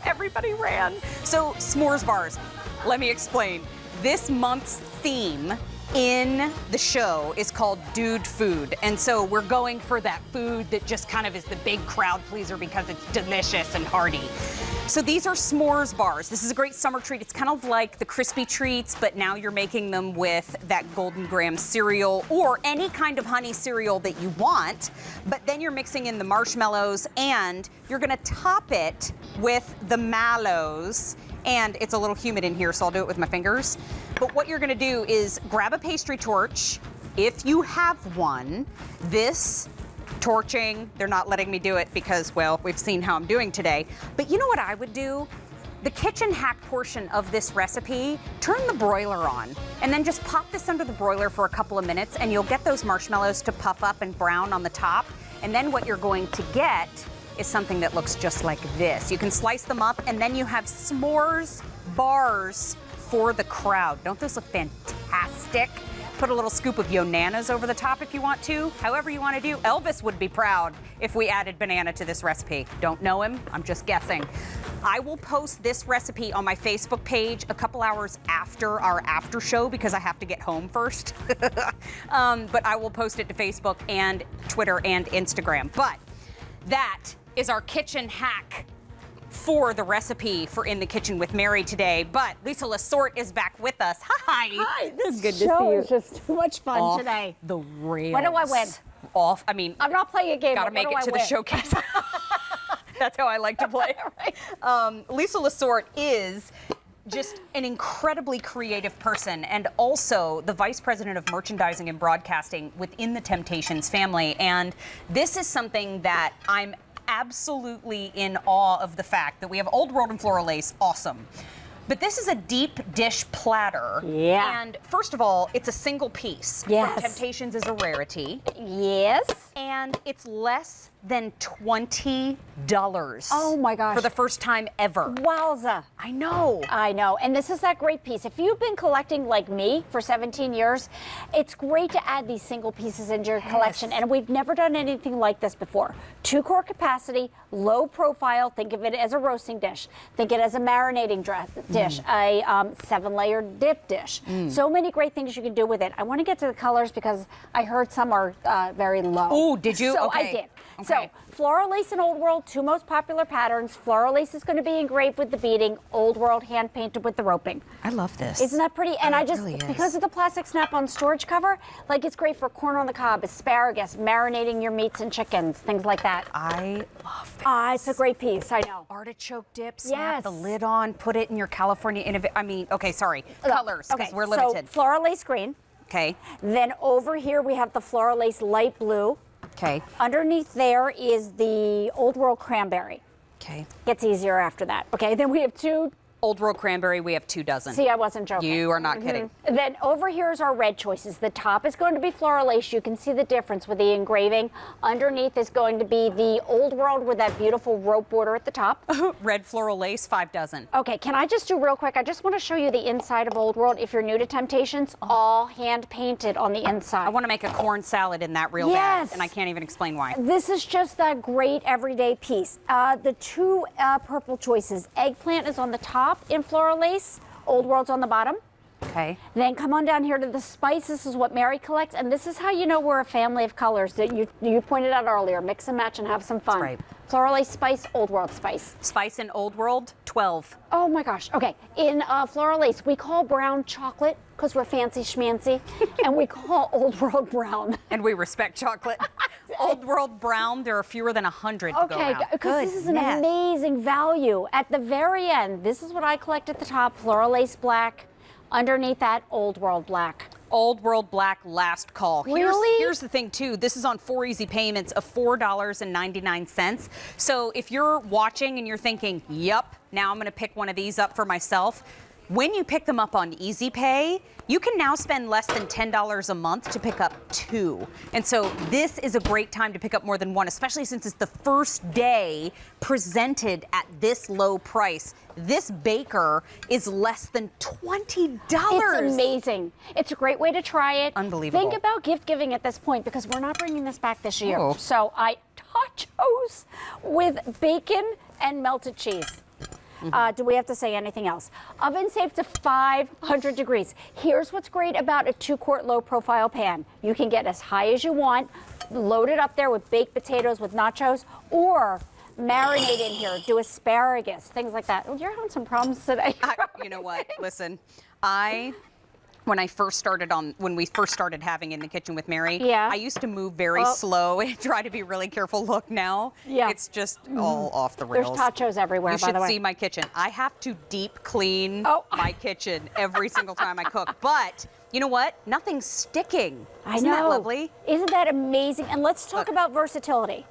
C: Everybody ran. So, s'mores bars. Let me explain. This month's theme in the show is called Dude Food. And so we're going for that food that just kind of is the big crowd pleaser because it's delicious and hearty. So these are s'mores bars. This is a great summer treat. It's kind of like the crispy treats, but now you're making them with that Golden Graham cereal or any kind of honey cereal that you want. But then you're mixing in the marshmallows and you're gonna top it with the mallows. And it's a little humid in here, so I'll do it with my fingers. But what you're gonna do is grab a pastry torch, if you have one. This torching, they're not letting me do it because, well, we've seen how I'm doing today. But you know what I would do? The kitchen hack portion of this recipe, turn the broiler on and then just pop this under the broiler for a couple of minutes and you'll get those marshmallows to puff up and brown on the top. And then what you're going to get is something that looks just like this. You can slice them up and then you have s'mores bars for the crowd. Don't those look fantastic? Put a little scoop of Yonanas over the top if you want to. However you want to do. Elvis would be proud if we added banana to this recipe. Don't know him, I'm just guessing. I will post this recipe on my Facebook page a couple hours after our after show because I have to get home first. But I will post it to Facebook and Twitter and Instagram. But that is our kitchen hack for the recipe for In the Kitchen with Mary today. But Lisa Lasort is back with us. Hi.
P: Hi, this
C: good to see
P: show
C: you.
P: is just too much fun
C: Off
P: today.
C: the rails.
P: What do I win?
C: Off. I mean,
P: I'm not playing a game.
C: gotta
P: but
C: make
P: what
C: it
P: do
C: to
P: I
C: the
P: win?
C: showcase. That's how I like to play. Lisa Lasort is just an incredibly creative person and also the vice president of merchandising and broadcasting within the Temptations family. And this is something that I'm absolutely in awe of, the fact that we have Old World and Floral Lace, awesome. But this is a deep dish platter.
P: Yeah.
C: And first of all, it's a single piece.
P: Yes.
C: From Temptations is a rarity.
P: Yes.
C: And it's less than $20.
P: Oh my gosh.
C: For the first time ever.
P: Wowza.
C: I know.
P: I know. And this is that great piece. If you've been collecting like me for 17 years, it's great to add these single pieces into your collection. And we've never done anything like this before. 2-quart capacity, low profile. Think of it as a roasting dish. Think it as a marinating dish, a 7-layer dip dish. So many great things you can do with it. I want to get to the colors because I heard some are very low.
C: Oh, did you?
P: So
C: Okay.
P: I did.
C: Okay.
P: So Floral Lace and Old World, 2 most popular patterns. Floral Lace is going to be engraved with the beading. Old World hand painted with the roping.
C: I love this.
P: Isn't that pretty? And I just,
C: really is.
P: because of the plastic snap-on storage cover, like it's great for corn on the cob, asparagus, marinating your meats and chickens, things like that.
C: I love this.
P: It's a great piece, I know.
C: Artichoke dip, snap
P: Yes.
C: the lid on, put it in your California colors, because we're limited.
P: So Floral Lace green.
C: Okay.
P: Then over here we have the Floral Lace light blue.
C: Okay.
P: Underneath there is the Old World cranberry.
C: Okay.
P: Gets easier after that. Okay, then we have 2.
C: Old World cranberry, we have 2 dozen.
P: See, I wasn't joking.
C: You are not kidding.
P: Then over here is our red choices. The top is going to be Floral Lace. You can see the difference with the engraving. Underneath is going to be the Old World with that beautiful rope border at the top.
C: Red floral lace, 5 dozen.
P: Okay, can I just do real quick? I just want to show you the inside of Old World. If you're new to Temptations, all hand painted on the inside.
C: I want to make a corn salad in that real
P: Yes.
C: bad, and I can't even explain why.
P: This is just that great everyday piece. The 2 purple choices. Eggplant is on the top in Floral Lace. Old World's on the bottom.
C: Okay.
P: Then come on down here to the spice. This is what Mary collects, and this is how you know we're a family of colors that you pointed out earlier. Mix and match and have some fun.
C: That's right.
P: Floral Lace spice, Old World spice.
C: Spice in Old World, 12.
P: Oh my gosh. Okay. In Floral Lace, we call brown chocolate because we're fancy schmancy, and we call Old World brown.
C: And we respect chocolate. Old World brown, there are fewer than 100 to go
P: Okay,
C: around.
P: because this is an amazing value. At the very end, this is what I collect at the top, Floral Lace black. Underneath that, Old World black.
C: Old World black, last call.
P: Really?
C: Here's the thing too, this is on 4 easy payments of $4.99. So if you're watching and you're thinking, yep, now I'm gonna pick one of these up for myself, when you pick them up on Easy Pay, you can now spend less than $10 a month to pick up 2. And so this is a great time to pick up more than one, especially since it's the first day presented at this low price. This baker is less than $20.
P: It's amazing. It's a great way to try it.
C: Unbelievable.
P: Think about gift giving at this point because we're not bringing this back this year.
C: Oh.
P: So I tacos with bacon and melted cheese. Do we have to say anything else? Oven safe to 500 degrees. Here's what's great about a 2-quart low profile pan. You can get as high as you want, load it up there with baked potatoes, with nachos, or marinate in here, do asparagus, things like that. Oh, you're having some problems today.
C: You know what? Listen, when we first started having In the Kitchen with Mary, I used to move very slow and try to be really careful. Look now, it's just all off the rails.
P: There's tachos everywhere,
C: You
P: by
C: should
P: the way.
C: see my kitchen. I have to deep clean my kitchen every single time I cook. But you know what? Nothing's sticking. Isn't that lovely?
P: Isn't that amazing? And let's talk about versatility.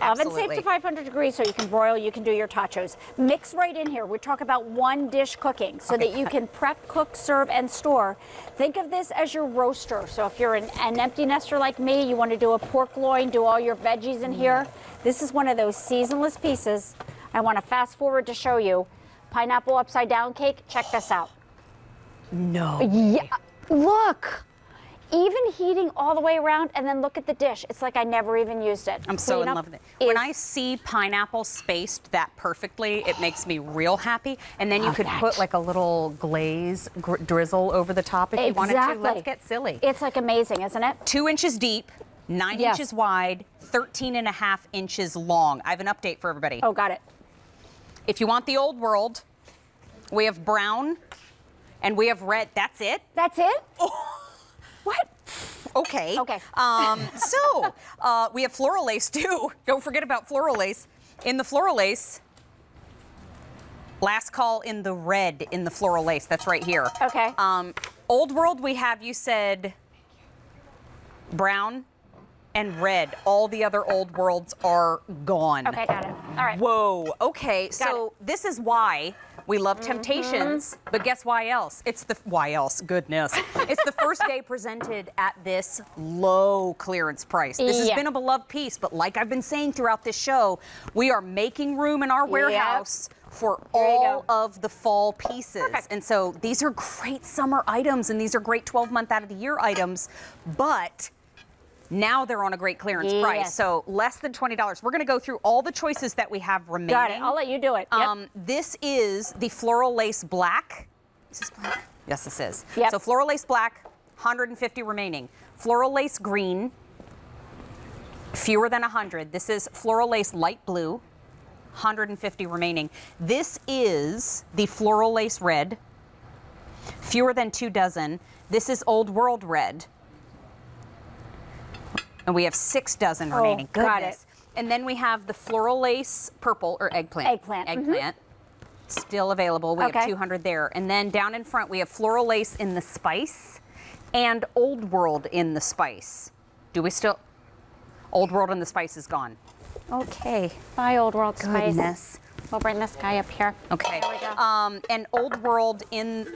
P: Oven safe
C: Absolutely.
P: to 500 degrees so you can broil, you can do your tachos. Mix right in here. We're talking about 1 dish cooking so that you can prep, cook, serve, and store. Think of this as your roaster. So if you're an empty nester like me, you want to do a pork loin, do all your veggies in here. This is one of those seasonless pieces. I want to fast forward to show you. Pineapple upside down cake. Check this out.
C: No.
P: Yeah, look. even heating all the way around, and then look at the dish. It's like I never even used it.
C: I'm so in love with it. When I see pineapple spaced that perfectly, it makes me real happy. And then you could put like a little glaze drizzle over the top if you wanted to. Let's get silly.
P: It's like amazing, isn't it?
C: 2 inches deep, 9 inches wide, 13.5 inches long. I have an update for everybody.
P: Oh, got it.
C: If you want the old world, we have brown and we have red. That's it?
P: That's it?
C: Oh. What? Okay.
P: Okay.
C: So we have floral lace too. Don't forget about floral lace. In the floral lace, last call in the red in the floral lace. That's right here.
P: Okay.
C: Old world, we have, you said, brown and red. All the other old worlds are gone.
P: Okay, got it. All right.
C: Whoa. Okay. So this is why we love Temptations, but guess why else? It's the why else? Goodness. It's the first day presented at this low clearance price. This has been a beloved piece, but like I've been saying throughout this show, we are making room in our warehouse for all of the fall pieces.
P: Perfect.
C: And so these are great summer items, and these are great 12-month out of the year items, but now they're on a great clearance price, so less than $20. We're going to go through all the choices that we have remaining.
P: Got it. I'll let you do it. Yep.
C: This is the floral lace black. Is this black? Yes, this is.
P: Yep.
C: So floral lace black, 150 remaining. Floral lace green, fewer than 100. This is floral lace light blue, 150 remaining. This is the floral lace red, fewer than 2 dozen. This is old world red. And we have 6 dozen remaining.
P: Got it.
C: And then we have the floral lace purple or eggplant. Eggplant. Still available. We have 200 there. And then down in front we have floral lace in the spice and old world in the spice. Do we still? Old world in the spice is gone.
P: Okay. Bye, Old World Spice.
C: Goodness.
P: We'll bring this guy up here.
C: Okay.
P: There we go.
C: And old world in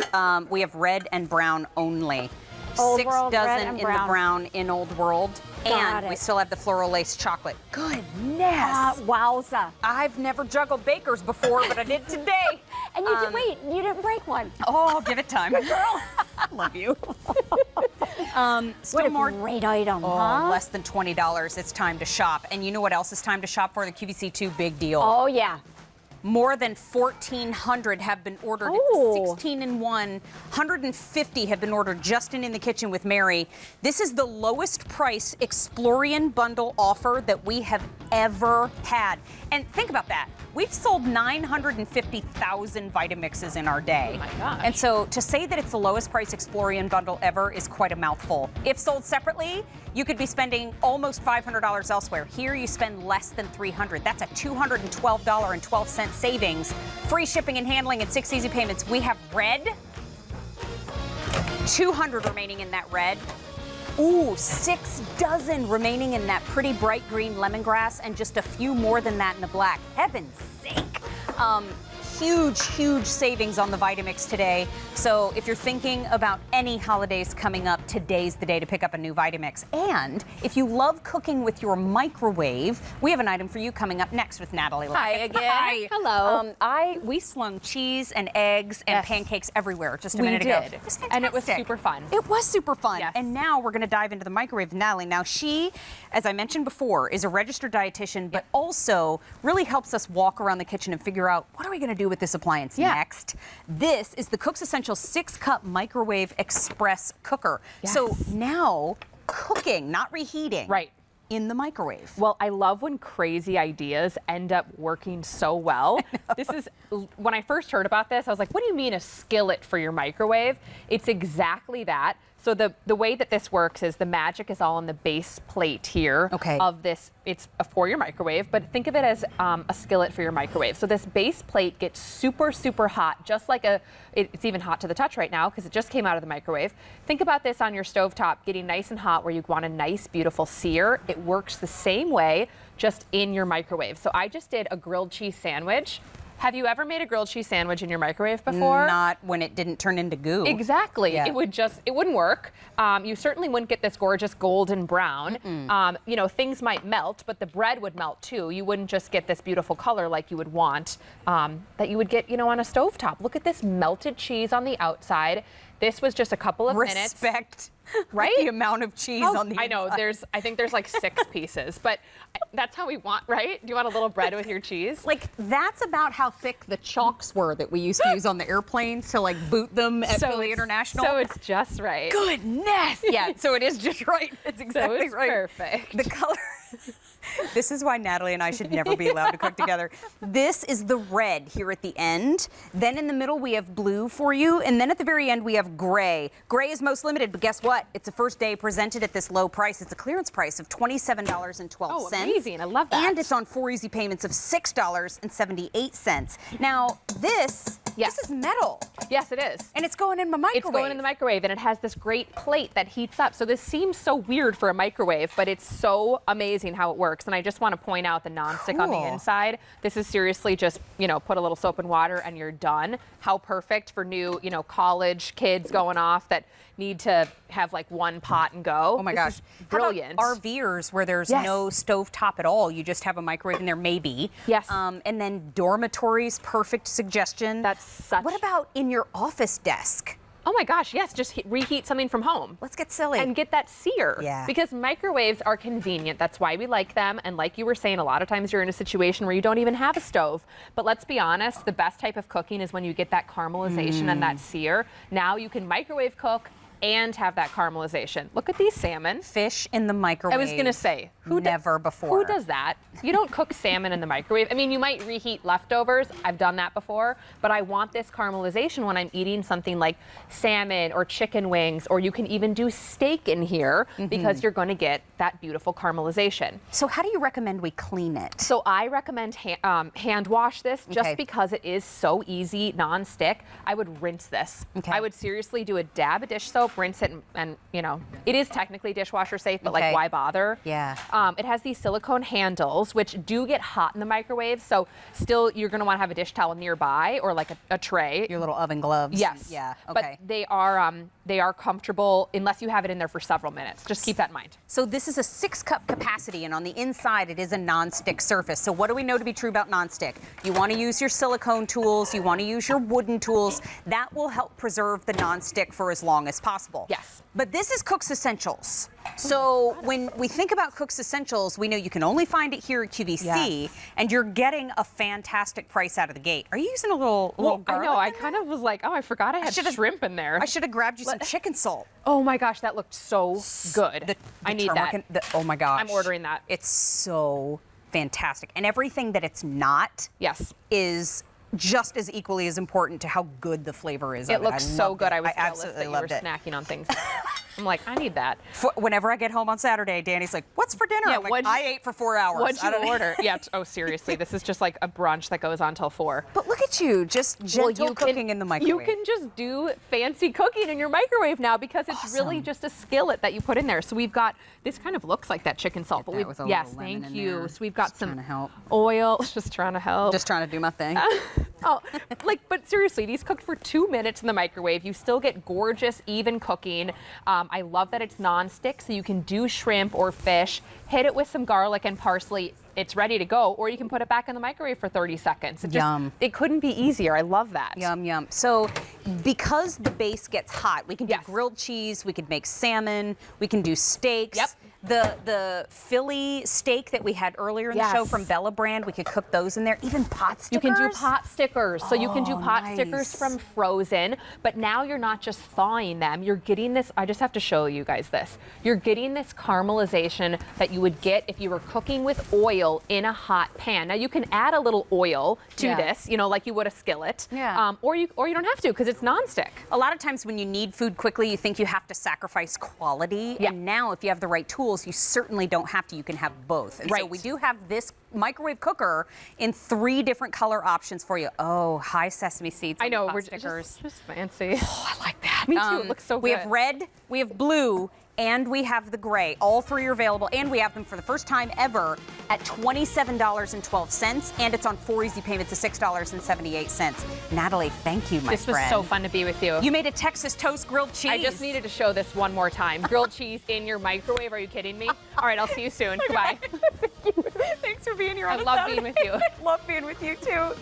C: we have red and brown only.
P: Old
C: 6
P: World, red
C: dozen
P: and
C: in
P: brown.
C: the brown in old world.
P: Got
C: And we
P: it.
C: still have the floral lace chocolate. Goodness.
P: Wowza.
C: I've never juggled bakers before, but I did today.
P: And you did, wait, you didn't break one.
C: Oh, give it time.
P: Good girl.
C: Love you.
P: What a great item, huh?
C: Less than $20. It's time to shop. And you know what else is time to shop for? The QVC2 Big Deal.
P: Oh, yeah.
C: More than 1,400 have been ordered. It's 16 in 1. 150 have been ordered just in the kitchen with Mary. This is the lowest price Explorian bundle offer that we have ever had. And think about that. We've sold 950,000 Vitamixes in our day.
S: Oh my gosh.
C: And so to say that it's the lowest price Explorian bundle ever is quite a mouthful. If sold separately, you could be spending almost $500 elsewhere. Here you spend less than $300. That's a $212.12 savings. Free shipping and handling and 6 easy payments. We have red. 200 remaining in that red. Ooh, 6 dozen remaining in that pretty bright green lemongrass, and just a few more than that in the black. Heaven's sake. Huge savings on the Vitamix today. So if you're thinking about any holidays coming up, today's the day to pick up a new Vitamix. And if you love cooking with your microwave, we have an item for you coming up next with Natalie.
S: Hi again.
C: Hi.
S: Hello.
C: We slung cheese and eggs and pancakes everywhere just a minute ago.
S: We did.
C: It was
S: And it was
C: fantastic.
S: super fun.
C: It was super fun.
S: Yes.
C: And now we're going to dive into the microwave with Natalie. Now, she, as I mentioned before, is a registered dietitian, but also really helps us walk around the kitchen and figure out, what are we going to do with this appliance next? This is the Cook's Essentials 6-cup microwave express cooker.
S: Yes.
C: So now cooking, not reheating.
S: Right.
C: In the microwave.
S: Well, I love when crazy ideas end up working so well. This is, when I first heard about this, I was like, what do you mean a skillet for your microwave? It's exactly that. So the way that this works is the magic is all on the base plate here of this. It's for your microwave, but think of it as a skillet for your microwave. So this base plate gets super hot, just like it's even hot to the touch right now because it just came out of the microwave. Think about this on your stovetop getting nice and hot where you want a nice, beautiful sear. It works the same way, just in your microwave. So I just did a grilled cheese sandwich. Have you ever made a grilled cheese sandwich in your microwave before?
C: Not when it didn't turn into goo.
S: Exactly.
C: Yeah.
S: It wouldn't work. You certainly wouldn't get this gorgeous golden brown. Things might melt, but the bread would melt too. You wouldn't just get this beautiful color like you would want that you would get, on a stovetop. Look at this melted cheese on the outside. This was just a couple of minutes.
C: Respect
S: Right?
C: The amount of cheese on the
S: I know.
C: inside.
S: I think there's like 6 pieces, but that's how we want, right? Do you want a little bread with your cheese?
C: Like, that's about how thick the chalks were that we used to use on the airplanes to like boot them at Philly International.
S: So it's just right.
C: Goodness. Yeah, so it is just right. It's exactly
S: it's
C: right.
S: perfect.
C: The color. This is why Natalie and I should never be allowed to cook together. This is the red here at the end. Then in the middle we have blue for you, and then at the very end we have gray. Gray is most limited, but guess what? It's a first day presented at this low price. It's a clearance price of $27.12.
S: Oh, amazing. I love that.
C: And it's on 4 easy payments of $6.78. Now, this is metal.
S: Yes, it is.
C: And it's going in my microwave.
S: It's going in the microwave, and it has this great plate that heats up. So this seems so weird for a microwave, but it's so amazing how it works. And I just want to point out the nonstick on the
C: Cool.
S: inside. This is seriously just, put a little soap and water and you're done. How perfect for new, college kids going off that need to have like one pot and go.
C: Oh my
S: This
C: gosh.
S: is brilliant.
C: How about RVers where there's no stove top at all? You just have a microwave in there, maybe.
S: Yes.
C: And then dormitories, perfect suggestion.
S: That's such.
C: What about in your office desk?
S: Oh my gosh, yes, just reheat something from home.
C: Let's get silly.
S: And get that sear.
C: Yeah.
S: Because microwaves are convenient. That's why we like them. And like you were saying, a lot of times you're in a situation where you don't even have a stove. But let's be honest, the best type of cooking is when you get that caramelization and that sear. Now you can microwave cook and have that caramelization. Look at these salmon.
C: Fish in the microwave.
S: I was going to say,
C: never before.
S: Who does that? You don't cook salmon in the microwave. I mean, you might reheat leftovers. I've done that before. But I want this caramelization when I'm eating something like salmon or chicken wings, or you can even do steak in here because you're going to get that beautiful caramelization.
C: So how do you recommend we clean it?
S: So I recommend hand wash this just because it is so easy, non-stick. I would rinse this.
C: Okay.
S: I would seriously do a dab of dish soap, rinse it, and it is technically dishwasher safe, but like why bother?
C: Yeah.
S: It has these silicone handles, which do get hot in the microwave, so still you're going to want to have a dish towel nearby or like a tray.
C: Your little oven gloves.
S: Yes.
C: Yeah. Okay.
S: But they are comfortable unless you have it in there for several minutes. Just keep that in mind.
C: So this is a 6-cup capacity, and on the inside it is a non-stick surface. So what do we know to be true about non-stick? You want to use your silicone tools, you want to use your wooden tools. That will help preserve the non-stick for as long as possible.
S: Yes.
C: But this is Cook's Essentials. So when we think about Cook's Essentials, we know you can only find it here at QVC, and you're getting a fantastic price out of the gate. Are you using a little garlic?
S: I know. I kind of was like, oh, I forgot I had shrimp in there.
C: I should have grabbed you some chicken salt.
S: Oh my gosh, that looked so good. I need that.
C: Oh my gosh.
S: I'm ordering that.
C: It's so fantastic. And everything that it's not is just as equally as important to how good the flavor is.
S: It looks so good. I was jealous
C: absolutely
S: that you
C: loved
S: were
C: it.
S: snacking on things. I'm like, I need that.
C: Whenever I get home on Saturday, Danny's like, "What's for dinner?"
S: Yeah,
C: I'm like, I ate for 4 hours.
S: What'd you order? Yeah. Oh, seriously, this is just like a brunch that goes on till 4.
C: But look at you, just gentle cooking in the microwave.
S: You can just do fancy cooking in your microwave now because it's really just a skillet that you put in there. So we've got, this kind of looks like that chicken salt, but we've, yes, thank you. So we've got some oil. Just trying to help.
C: Just trying to do my thing.
S: But seriously, these cooked for 2 minutes in the microwave. You still get gorgeous, even cooking. I love that it's non-stick, so you can do shrimp or fish, hit it with some garlic and parsley. It's ready to go, or you can put it back in the microwave for 30 seconds.
C: Yum.
S: It couldn't be easier. I love that.
C: Yum, yum. So because the base gets hot, we can do grilled cheese, we could make salmon, we can do steaks.
S: Yep.
C: The Philly steak that we had earlier in the show from Bella brand, we could cook those in there. Even pot stickers.
S: You can do pot stickers. So you can do pot stickers from frozen, but now you're not just thawing them. You're getting this, I just have to show you guys this. You're getting this caramelization that you would get if you were cooking with oil in a hot pan. Now you can add a little oil to this, like you would a skillet.
C: Yeah.
S: Or you don't have to because it's nonstick.
C: A lot of times when you need food quickly, you think you have to sacrifice quality.
S: Yeah.
C: And now if you have the right tools, you certainly don't have to. You can have both. And so we do have this microwave cooker in 3 different color options for you. Oh, high sesame seeds.
S: I know,
C: we're
S: just fancy.
C: Oh, I like that.
S: Me too. It looks so good.
C: We have red, we have blue, and we have the gray. All 3 are available, and we have them for the first time ever at $27.12, and it's on 4 easy payments of $6.78. Natalie, thank you, my friend.
S: This was so fun to be with you.
C: You made a Texas toast grilled cheese.
S: I just needed to show this one more time. Grilled cheese in your microwave. Are you kidding me? All right, I'll see you soon. Goodbye.
C: Thanks for being here
S: I
C: on
S: love being with you.
C: Love being with you, too. Oh,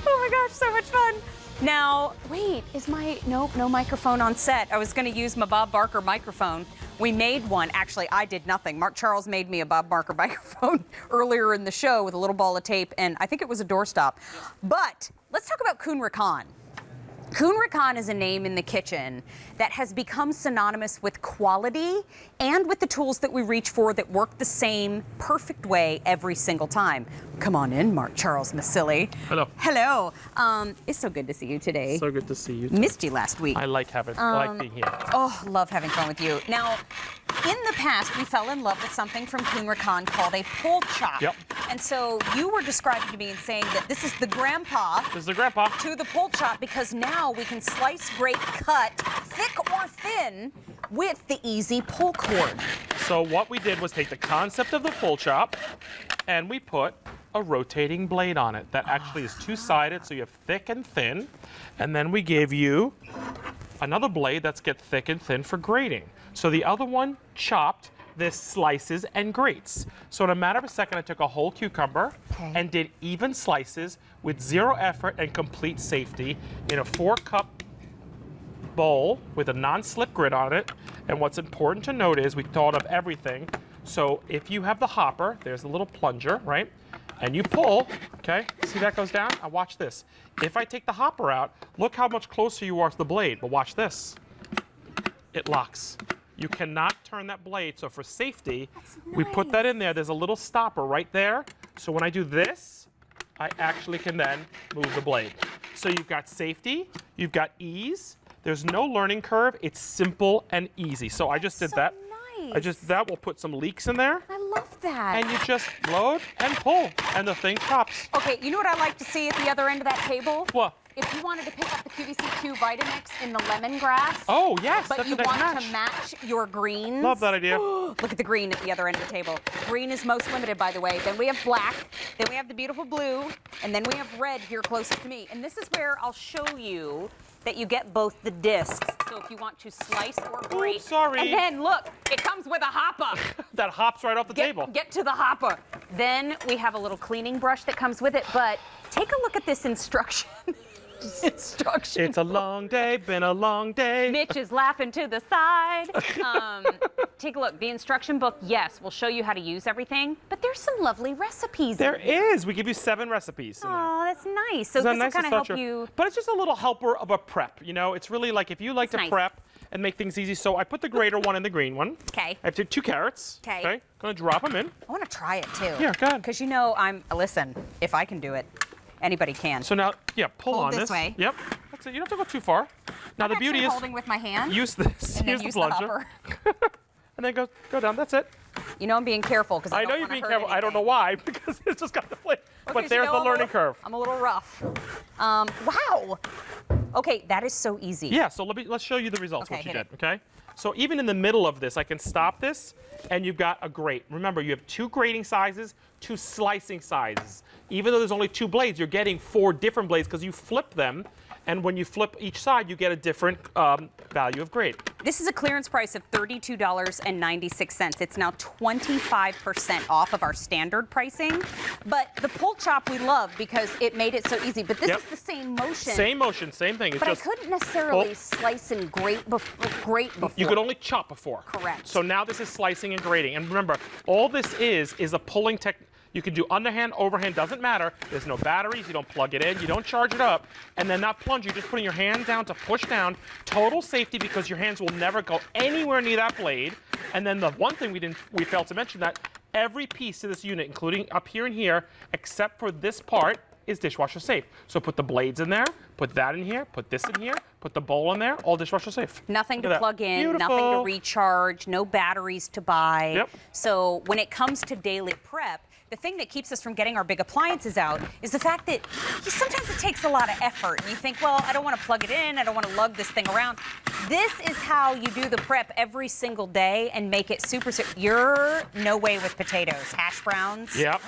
C: my gosh, so much fun. Now, wait, is no microphone on set. I was gonna use my Bob Barker microphone. We made one. Actually, I did nothing. Mark Charles made me a Bob Barker microphone earlier in the show with a little ball of tape, and I think it was a doorstop. But let's talk about Kun Rakan. Kun Rakan is a name in the kitchen that has become synonymous with quality and with the tools that we reach for that work the same perfect way every single time. Come on in, Mark Charles Masilli.
B: Hello.
C: Hello. It's so good to see you today.
B: So good to see you.
C: Missed you last week.
B: I like being here.
C: Oh, love having fun with you. Now, in the past, we fell in love with something from Kun Rakan called a pull chop.
B: Yep.
C: And so you were describing to me and saying that this is the grandpa.
B: This is the grandpa.
C: To the pull chop, because now we can slice, grate, cut, thick or thin, with the easy pull cord.
B: So what we did was take the concept of the pull chop and we put a rotating blade on it that actually is two-sided, so you have thick and thin. And then we gave you another blade that's get thick and thin for grating. So the other one chopped, this slices and grates. So in a matter of a second, I took a whole cucumber and did even slices with zero effort and complete safety in a 4-cup bowl with a non-slip grit on it. And what's important to note is we thought of everything. So if you have the hopper, there's a little plunger, right? And you pull, okay? See that goes down? Now watch this. If I take the hopper out, look how much closer you are to the blade. But watch this. It locks. You cannot turn that blade. So for safety, we put that in there. There's a little stopper right there. So when I do this, I actually can then move the blade. So you've got safety, you've got ease. There's no learning curve. It's simple and easy. So I just did that.
C: Nice.
B: I just did that. We'll put some leeks in there.
C: I love that.
B: And you just load and pull, and the thing chops.
C: Okay, you know what I like to see at the other end of that table?
B: What?
C: If you wanted to pick up the QVC2 Vitamix in the lemongrass.
B: Oh, yes,
C: But
B: that's
C: you
B: a nice
C: want
B: match.
C: to match your greens.
B: Love that idea.
C: Look at the green at the other end of the table. Green is most limited, by the way. Then we have black. Then we have the beautiful blue. And then we have red here closest to me. And this is where I'll show you that you get both the discs. So if you want to slice or grate.
B: Oops, sorry.
C: And then look, it comes with a hopper.
B: That hops right off the table.
C: Get to the hopper. Then we have a little cleaning brush that comes with it. But take a look at this instruction. Instruction.
B: It's a long day, been a long day.
C: Mitch is laughing to the side. Take a look. The instruction book, yes, will show you how to use everything, but there's some lovely recipes.
B: There is. We give you 7 recipes in there.
C: Oh, that's nice. So
B: Isn't
C: this
B: that
C: will
B: nice?
C: kind of
B: It's
C: help
B: not
C: you.
B: But it's just a little helper of a prep. You know, it's really like if you like to
C: nice.
B: prep and make things easy. So I put the grater one in the green one.
C: Okay.
B: I have 2 carrots.
C: 'Kay.
B: Okay. Gonna drop them in.
C: I want to try it too.
B: Yeah, go ahead.
C: Because you know, listen, if I can do it, anybody can.
B: So now, yeah, pull
C: Hold
B: on
C: this way.
B: Yep. That's it. You don't have to go too far. Now the beauty
C: Actually
B: is
C: holding with my hand.
B: use this.
C: And then
B: use
C: use
B: the plunger. And then go down. That's it.
C: You know I'm being careful because
B: I know you're being careful. I don't know why because it's just got the flame. But there's the learning curve.
C: I'm a little rough. Wow. Okay, that is so easy.
B: Yeah. So let's show you the results.
C: Okay,
B: what you
C: hit
B: did. Okay. So even in the middle of this, I can stop this, and you've got a grate. Remember, you have 2 grating sizes, 2 slicing sizes. Even though there's only 2 blades, you're getting 4 different blades because you flip them. And when you flip each side, you get a different value of grade.
C: This is a clearance price of $32.96. It's now 25% off of our standard pricing. But the pull chop we love because it made it so easy. But this is the same motion.
B: Same motion, same thing. It's
C: But
B: just
C: I couldn't necessarily slice and grate before.
B: You could only chop before.
C: Correct.
B: So now this is slicing and grating. And remember, all this is a pulling technique. You can do underhand, overhand, doesn't matter. There's no batteries, you don't plug it in, you don't charge it up. And then that plunge, you're just putting your hand down to push down. Total safety because your hands will never go anywhere near that blade. And then the one thing we failed to mention that every piece to this unit, including up here and here, except for this part, is dishwasher safe. So put the blades in there, put that in here, put this in here, put the bowl in there, all dishwasher safe.
C: Nothing
B: Look at
C: to
B: that.
C: plug in,
B: Beautiful.
C: nothing to recharge, no batteries to buy.
B: Yep.
C: So when it comes to daily prep, the thing that keeps us from getting our big appliances out is the fact that sometimes it takes a lot of effort. And you think, well, I don't want to plug it in, I don't want to lug this thing around. This is how you do the prep every single day and make it super. You're no way with potatoes. Hash browns.
B: Yep.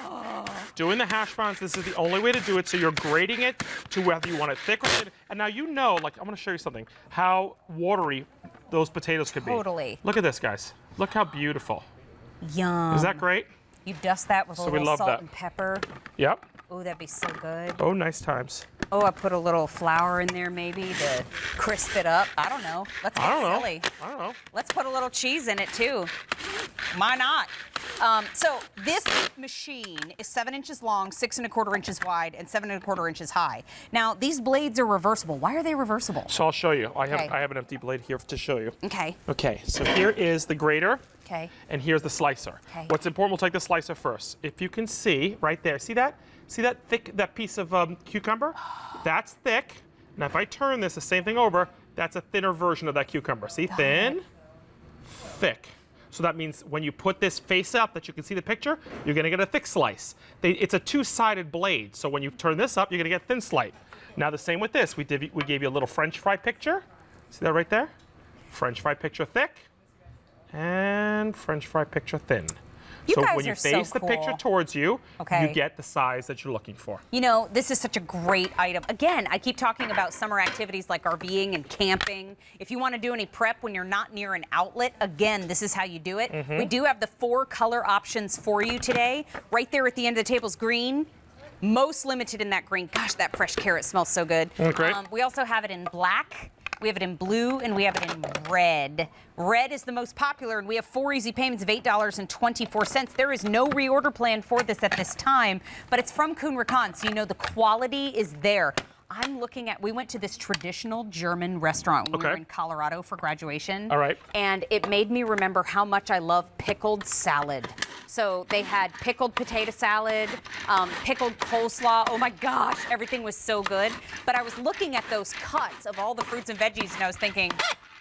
B: Doing the hash browns, this is the only way to do it. So you're grating it to whether you want it thick or thin. And now you know, like, I'm going to show you something, how watery those potatoes could be.
C: Totally.
B: Look at this, guys. Look how beautiful.
C: Yum.
B: Is that great?
C: You dust that with a
B: So we
C: little
B: love
C: salt
B: that.
C: and pepper.
B: Yep.
C: Oh, that'd be so good.
B: Oh, nice times.
C: Oh, I put a little flour in there maybe to crisp it up. I don't know. Let's get silly.
B: I don't know.
C: Let's put a little cheese in it too. Why not? So this machine is 7 inches long, 6 1/4 inches wide, and 7 1/4 inches high. Now these blades are reversible. Why are they reversible?
B: So I'll show you. I
C: Okay.
B: have an empty blade here to show you.
C: Okay.
B: Okay, so here is the grater.
C: Okay.
B: And here's the slicer.
C: Okay.
B: What's important, we'll take the slicer first. If you can see right there, see that? See that that piece of cucumber? That's thick. Now if I turn this, the same thing over, that's a thinner version of that cucumber. See, thin, thick. So that means when you put this face up that you can see the picture, you're gonna get a thick slice. It's a two-sided blade, so when you turn this up, you're gonna get thin slice. Now the same with this, we gave you a little French fry picture. See that right there? French fry picture thick, and French fry picture thin.
C: You
B: so
C: guys
B: when you
C: are so
B: face the picture
C: cool.
B: towards you,
C: Okay.
B: you get the size that you're looking for.
C: You know, this is such a great item. Again, I keep talking about summer activities like RVing and camping. If you want to do any prep when you're not near an outlet, again, this is how you do it.
B: Mhm.
C: We do have the 4 color options for you today. Right there at the end of the table is green. Most limited in that green. Gosh, that fresh carrot smells so good.
B: Okay.
C: We also have it in black. We have it in blue, and we have it in red. Red is the most popular, and we have 4 easy payments of $8.24. There is no reorder plan for this at this time, but it's from Kuhn Rikon, so you know the quality is there. I'm looking at, we went to this traditional German restaurant when we were in Colorado for graduation.
B: All right.
C: And it made me remember how much I love pickled salad. So they had pickled potato salad, pickled coleslaw. Oh my gosh, everything was so good. But I was looking at those cuts of all the fruits and veggies, and I was thinking,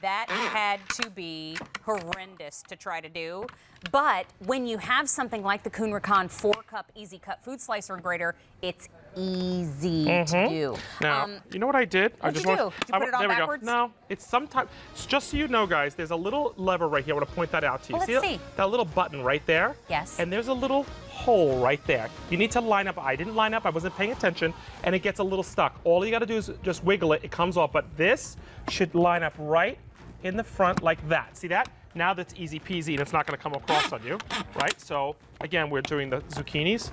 C: that had to be horrendous to try to do. But when you have something like the Kuhn Rikon 4-cup easy cut food slicer and grater, it's easy to do.
B: Now, you know what I did?
C: What'd you do? Did you put it on
B: there
C: backwards?
B: we go. No, it's sometimes, just so you know, guys, there's a little lever right here. I want to point that out to you.
C: Well, let's see.
B: That little button right there?
C: Yes.
B: And there's a little hole right there. You need to line up. I didn't line up. I wasn't paying attention, and it gets a little stuck. All you got to do is just wiggle it. It comes off. But this should line up right in the front like that. See that? Now that's easy peasy, and it's not going to come across on you, right? So, again, we're doing the zucchinis.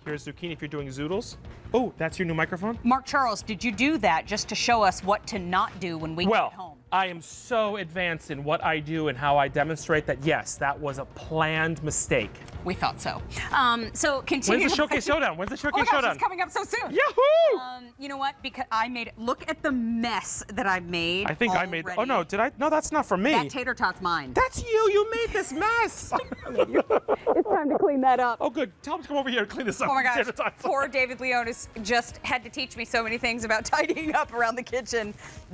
B: Here's zucchini if you're doing zoodles. Oh, that's your new microphone?
C: Mark Charles, did you do that just to show us what to not do when we get home?
B: I am so advanced in what I do and how I demonstrate that, yes, that was a planned mistake.
C: We thought so. So continue.
B: When's the Showcase Showdown? When's the Showcase Showdown?
C: It's coming up so soon.
B: Yahoo!
C: You know what? Because I made it. Look at the mess that I made.
B: I think I made. Oh no, did I? No, that's not for me.
C: That tater tot's mine.
B: That's you. You made this mess.
C: It's time to clean that up.
B: Oh, good. Tell him to come over here and clean this up.
C: Oh my gosh.
B: Tater tots.
C: Poor David Leonis just had to teach me so many things about tidying up around the kitchen.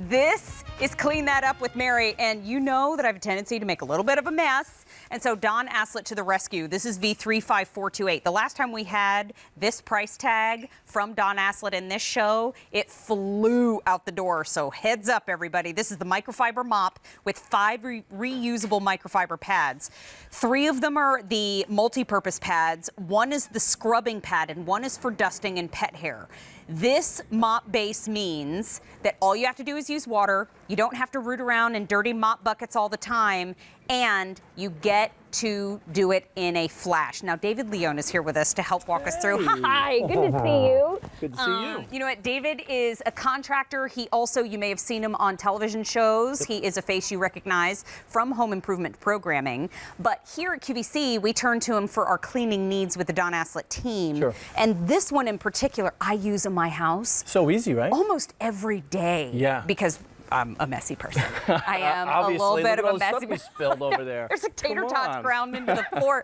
C: This is Clean That Up with Mary, and you know that I have a tendency to make a little bit of a mess. And so Don Aslett to the rescue. This is V35428. The last time we had this price tag from Don Aslett in this show, it flew out the door. So heads up, everybody. This is the microfiber mop with 5 reusable microfiber pads. 3 of them are the multi-purpose pads. 1 is the scrubbing pad, and 1 is for dusting and pet hair. This mop base means that all you have to do is use water. You don't have to root around in dirty mop buckets all the time, and you get to do it in a flash. Now, David Leon is here with us to help walk us through. Hi, good to see you.
U: Good to see you.
C: You know what? David is a contractor. He also, you may have seen him on television shows. He is a face you recognize from home improvement programming. But here at QVC, we turn to him for our cleaning needs with the Don Aslett team.
U: Sure.
C: And this one in particular, I use in my house.
U: So easy, right?
C: Almost every day.
U: Yeah.
C: Because I'm a messy person. I am a little
U: Obviously,
C: bit
U: look
C: of
U: at
C: a
U: all the
C: messy
U: stuff we
C: person.
U: spilled over there.
C: There's like tater
U: Come
C: tots
U: on.
C: ground into the floor.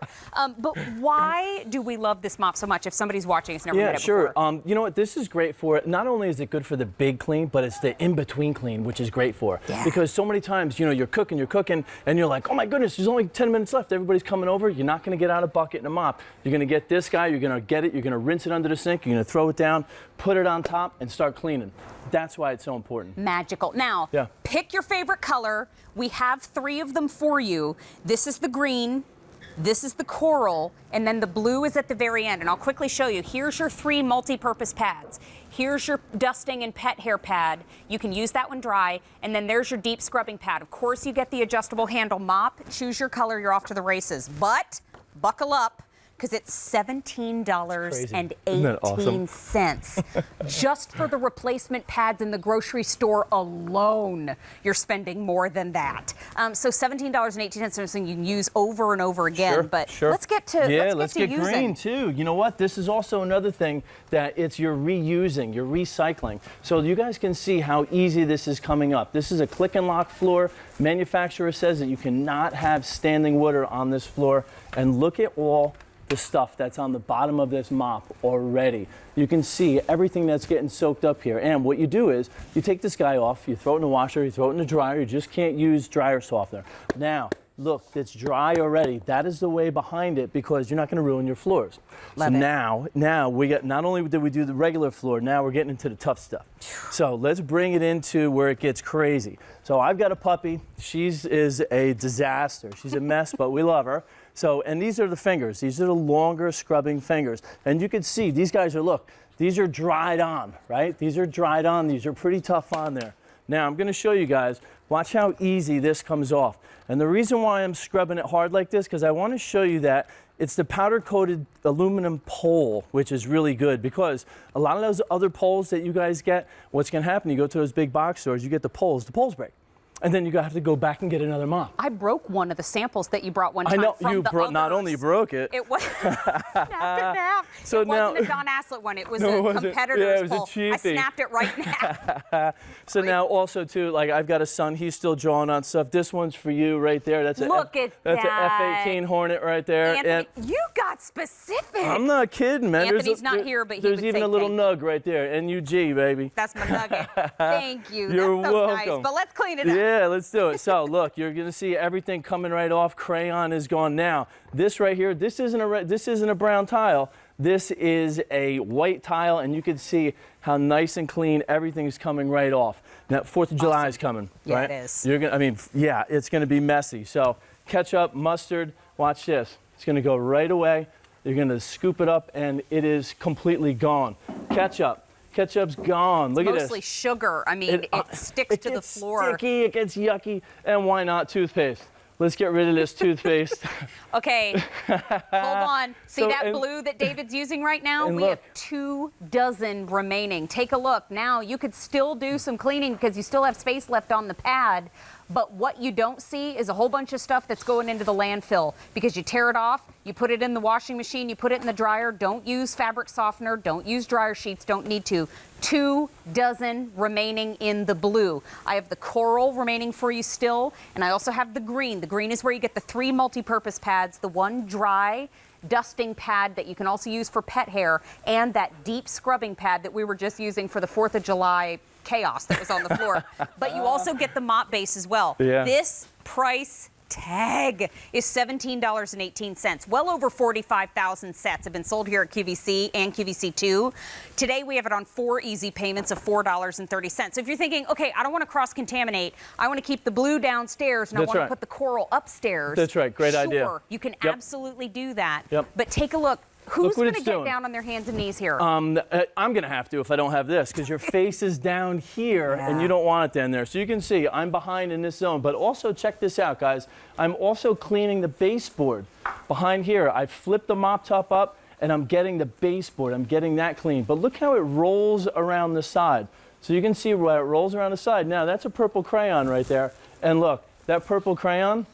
C: But why do we love this mop so much if somebody's watching it's never made
U: Yeah,
C: it
U: sure.
C: before?
U: You know what? This is great for, not only is it good for the big clean, but it's the in-between clean, which is great for.
C: Yeah.
U: Because so many times, you know, you're cooking, and you're like, oh my goodness, there's only 10 minutes left. Everybody's coming over. You're not going to get out a bucket and a mop. You're going to get this guy. You're going to get it. You're going to rinse it under the sink. You're going to throw it down, put it on top, and start cleaning. That's why it's so important.
C: Magical. Now,
U: Yeah.
C: pick your favorite color. We have 3 of them for you. This is the green, this is the coral, and then the blue is at the very end. And I'll quickly show you. Here's your 3 multi-purpose pads. Here's your dusting and pet hair pad. You can use that one dry. And then there's your deep scrubbing pad. Of course, you get the adjustable handle mop. Choose your color, you're off to the races. But buckle up, because it's $17.18
U: Isn't that awesome?
C: just for the replacement pads in the grocery store alone. You're spending more than that. So $17.18 is something you can use over and over again.
U: Sure,
C: but
U: sure.
C: let's get to
U: let's get
C: using.
U: green too. You know what? This is also another thing that you're reusing, you're recycling. So you guys can see how easy this is coming up. This is a click and lock floor. Manufacturer says that you cannot have standing water on this floor. And look at all the stuff that's on the bottom of this mop already. You can see everything that's getting soaked up here. And what you do is you take this guy off, you throw it in the washer, you throw it in the dryer. You just can't use dryer softener. Now, look, it's dry already. That is the way behind it because you're not going to ruin your floors.
C: Love
U: so
C: it.
U: now we got, not only did we do the regular floor, now we're getting into the tough stuff. So let's bring it into where it gets crazy. So I've got a puppy. She is a disaster. She's a mess, but we love her. So, and these are the fingers. These are the longer scrubbing fingers. And you can see these guys are, look, these are dried on, right? These are dried on. These are pretty tough on there. Now I'm going to show you guys, watch how easy this comes off. And the reason why I'm scrubbing it hard like this, because I want to show you that it's the powder coated aluminum pole, which is really good because a lot of those other poles that you guys get, what's going to happen, you go to those big box stores, you get the poles break. And then you have to go back and get another mop.
C: I broke one of the samples that you brought one time.
U: I know,
C: from
U: you not only broke it.
C: It was snapped in half.
U: So
C: it
U: now,
C: wasn't a Don Aslett one. It was
U: No,
C: a
U: it wasn't.
C: competitor's
U: Yeah, it was a
C: pole. I
U: cheapie.
C: snapped it right in half.
U: So now also too, like I've got a son, he's still drawing on stuff. This one's for you right there. That's
C: Look at
U: that's
C: that.
U: a F-18 Hornet right there.
C: Anthony,
U: and
C: you got specific.
U: I'm not kidding, man.
C: Anthony's not here, but he
U: there's
C: would
U: even
C: say
U: a little
C: thank
U: nug right there. NUG, baby.
C: That's my nugget. Thank you.
U: You're
C: That's so
U: welcome.
C: nice. But let's clean it up.
U: Yeah, let's do it. So look, you're gonna see everything coming right off. Crayon is gone now. This right here, this isn't a brown tile. This is a white tile, and you can see how nice and clean everything is coming right off. Now, 4th of July is coming,
C: Yeah,
U: right?
C: it is.
U: You're gonna, I mean, yeah, it's gonna be messy. So ketchup, mustard, watch this. It's gonna go right away. You're gonna scoop it up, and it is completely gone. Ketchup's gone. Look at this.
C: Mostly sugar. I mean, it sticks to the floor.
U: Sticky, it gets yucky, and why not toothpaste? Let's get rid of this toothpaste.
C: Okay, hold on. See
U: So,
C: that
U: and-
C: blue that David's using right now?
U: and
C: We
U: look.
C: have 2 dozen remaining. Take a look. Now you could still do some cleaning because you still have space left on the pad. But what you don't see is a whole bunch of stuff that's going into the landfill because you tear it off, you put it in the washing machine, you put it in the dryer. Don't use fabric softener, don't use dryer sheets, don't need to. 2 dozen remaining in the blue. I have the coral remaining for you still, and I also have the green. The green is where you get the 3 multi-purpose pads, the 1 dry dusting pad that you can also use for pet hair, and that deep scrubbing pad that we were just using for the 4th of July chaos that was on the floor. But you also get the mop base as well.
U: Yeah.
C: This price tag is $17.18. Well over 45,000 sets have been sold here at QVC and QVC2. Today we have it on 4 easy payments of $4.30. So if you're thinking, okay, I don't want to cross-contaminate, I want to keep the blue downstairs and
U: That's
C: I want
U: right.
C: to put the coral upstairs.
U: That's right, great idea.
C: Sure, you can
U: Yep.
C: absolutely do that.
U: Yep.
C: But take a look. Who's
U: Look what
C: going to
U: it's
C: get
U: doing.
C: down on their hands and knees here?
U: I'm going to have to if I don't have this because your face is down here and you don't want it down there. So you can see I'm behind in this zone. But also check this out, guys. I'm also cleaning the baseboard behind here. I flipped the mop top up and I'm getting the baseboard. I'm getting that clean. But look how it rolls around the side. So you can see where it rolls around the side. Now that's a purple crayon right there. And look, that purple crayon,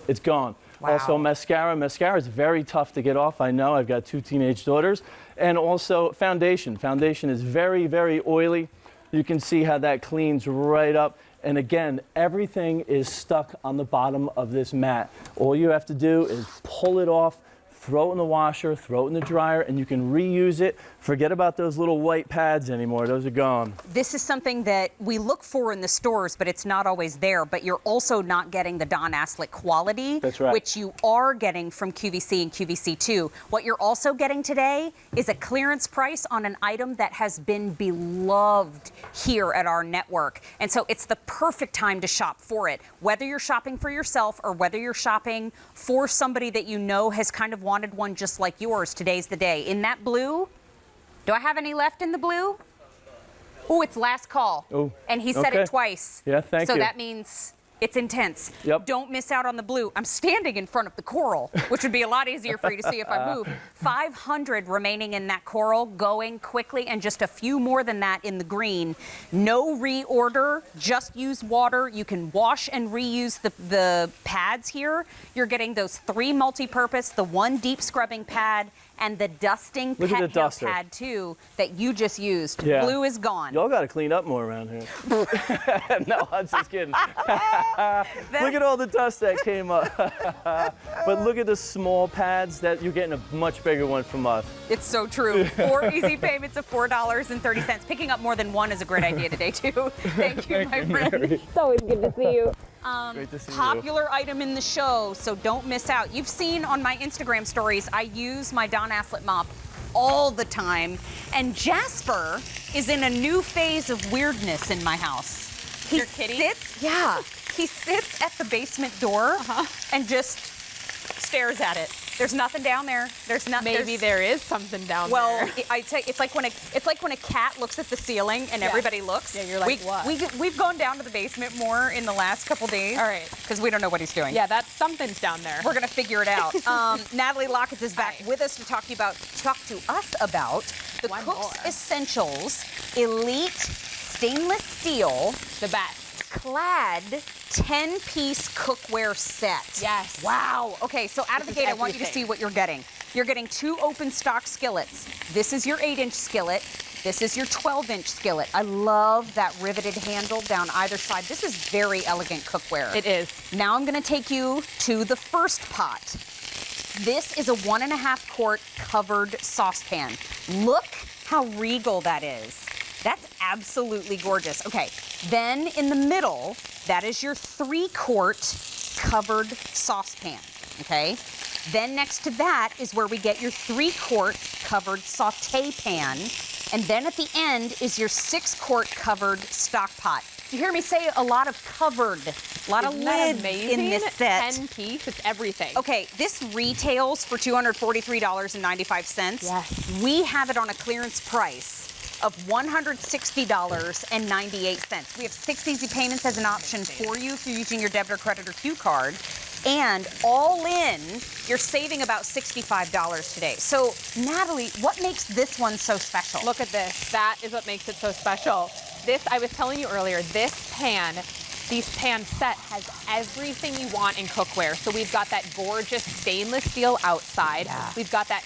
U: it's gone.
C: Wow.
U: Also mascara. Mascara is very tough to get off. I know. I've got 2 teenage daughters. And also foundation. Foundation is very, very oily. You can see how that cleans right up. And again, everything is stuck on the bottom of this mat. All you have to do is pull it off, throw it in the washer, throw it in the dryer, and you can reuse it. Forget about those little white pads anymore. Those are gone.
C: This is something that we look for in the stores, but it's not always there. But you're also not getting the Don Aslett quality,
U: That's right.
C: which you are getting from QVC and QVC2. What you're also getting today is a clearance price on an item that has been beloved here at our network. And so it's the perfect time to shop for it. Whether you're shopping for yourself or whether you're shopping for somebody that you know has kind of wanted one just like yours, today's the day. In that blue, do I have any left in the blue? Oh, it's last call.
U: Oh,
C: And he said
U: okay.
C: it twice.
U: Yeah, thank
C: so
U: you.
C: that means It's intense.
U: Yep.
C: Don't miss out on the blue. I'm standing in front of the coral, which would be a lot easier for you to see if I move. 500 remaining in that coral, going quickly, and just a few more than that in the green. No reorder, just use water. You can wash and reuse the pads here. You're getting those 3 multi-purpose, the 1 deep scrubbing pad, and the dusting
U: Look at
C: pet
U: the
C: hair
U: duster.
C: pad too that you just used.
U: Yeah.
C: Blue is gone.
U: Y'all got to clean up more around here. No, I'm just kidding. Look at all the dust that came up. But look at the small pads that you're getting a much bigger one from us.
C: It's so true. 4 easy payments of $4.30. Picking up more than one is a great idea today too. Thank you, my friend.
P: It's always good to see you.
U: Great to see you.
C: Popular item in the show, so don't miss out. You've seen on my Instagram stories, I use my Don Aslett mop all the time, and Jasper is in a new phase of weirdness in my house. He sits, yeah, he sits at the basement door and just stares at it. There's nothing down there. There's nothing.
S: Maybe there is something down
C: well,
S: there.
C: it's like when a cat looks at the ceiling and everybody looks.
S: Yeah, you're like, what?
C: We've gone down to the basement more in the last couple days.
S: All right.
C: Because we don't know what he's doing.
S: Yeah, that's something's down there.
C: We're gonna figure it out. Natalie Lockett is back with us to talk to us about the Cook's Essentials Elite Stainless Steel,
S: the best,
C: clad 10-piece cookware set.
S: Yes.
C: Wow. Okay, so out of the gate, I want you to see what you're getting. You're getting 2 open stock skillets. This is your 8-inch skillet. This is your 12-inch skillet. I love that riveted handle down either side. This is very elegant cookware.
S: It is.
C: Now I'm gonna take you to the first pot. This is a 1.5 quart covered saucepan. Look how regal that is. That's absolutely gorgeous. Okay, then in the middle, that is your 3-quart covered saucepan, okay? Then next to that is where we get your 3-quart covered saute pan. And then at the end is your 6-quart covered stock pot. You hear me say a lot of covered, a lot of lids in this set.
S: 10-piece, it's everything.
C: Okay, this retails for $243.95.
S: Yes.
C: We have it on a clearance price of $160.98. We have 6 easy payments as an option for you if you're using your debit or credit or Q card. And all in, you're saving about $65 today. So, Natalie, what makes this one so special?
S: Look at this. That is what makes it so special. This, I was telling you earlier, this pan set has everything you want in cookware. So we've got that gorgeous stainless steel outside. Yeah. We've got that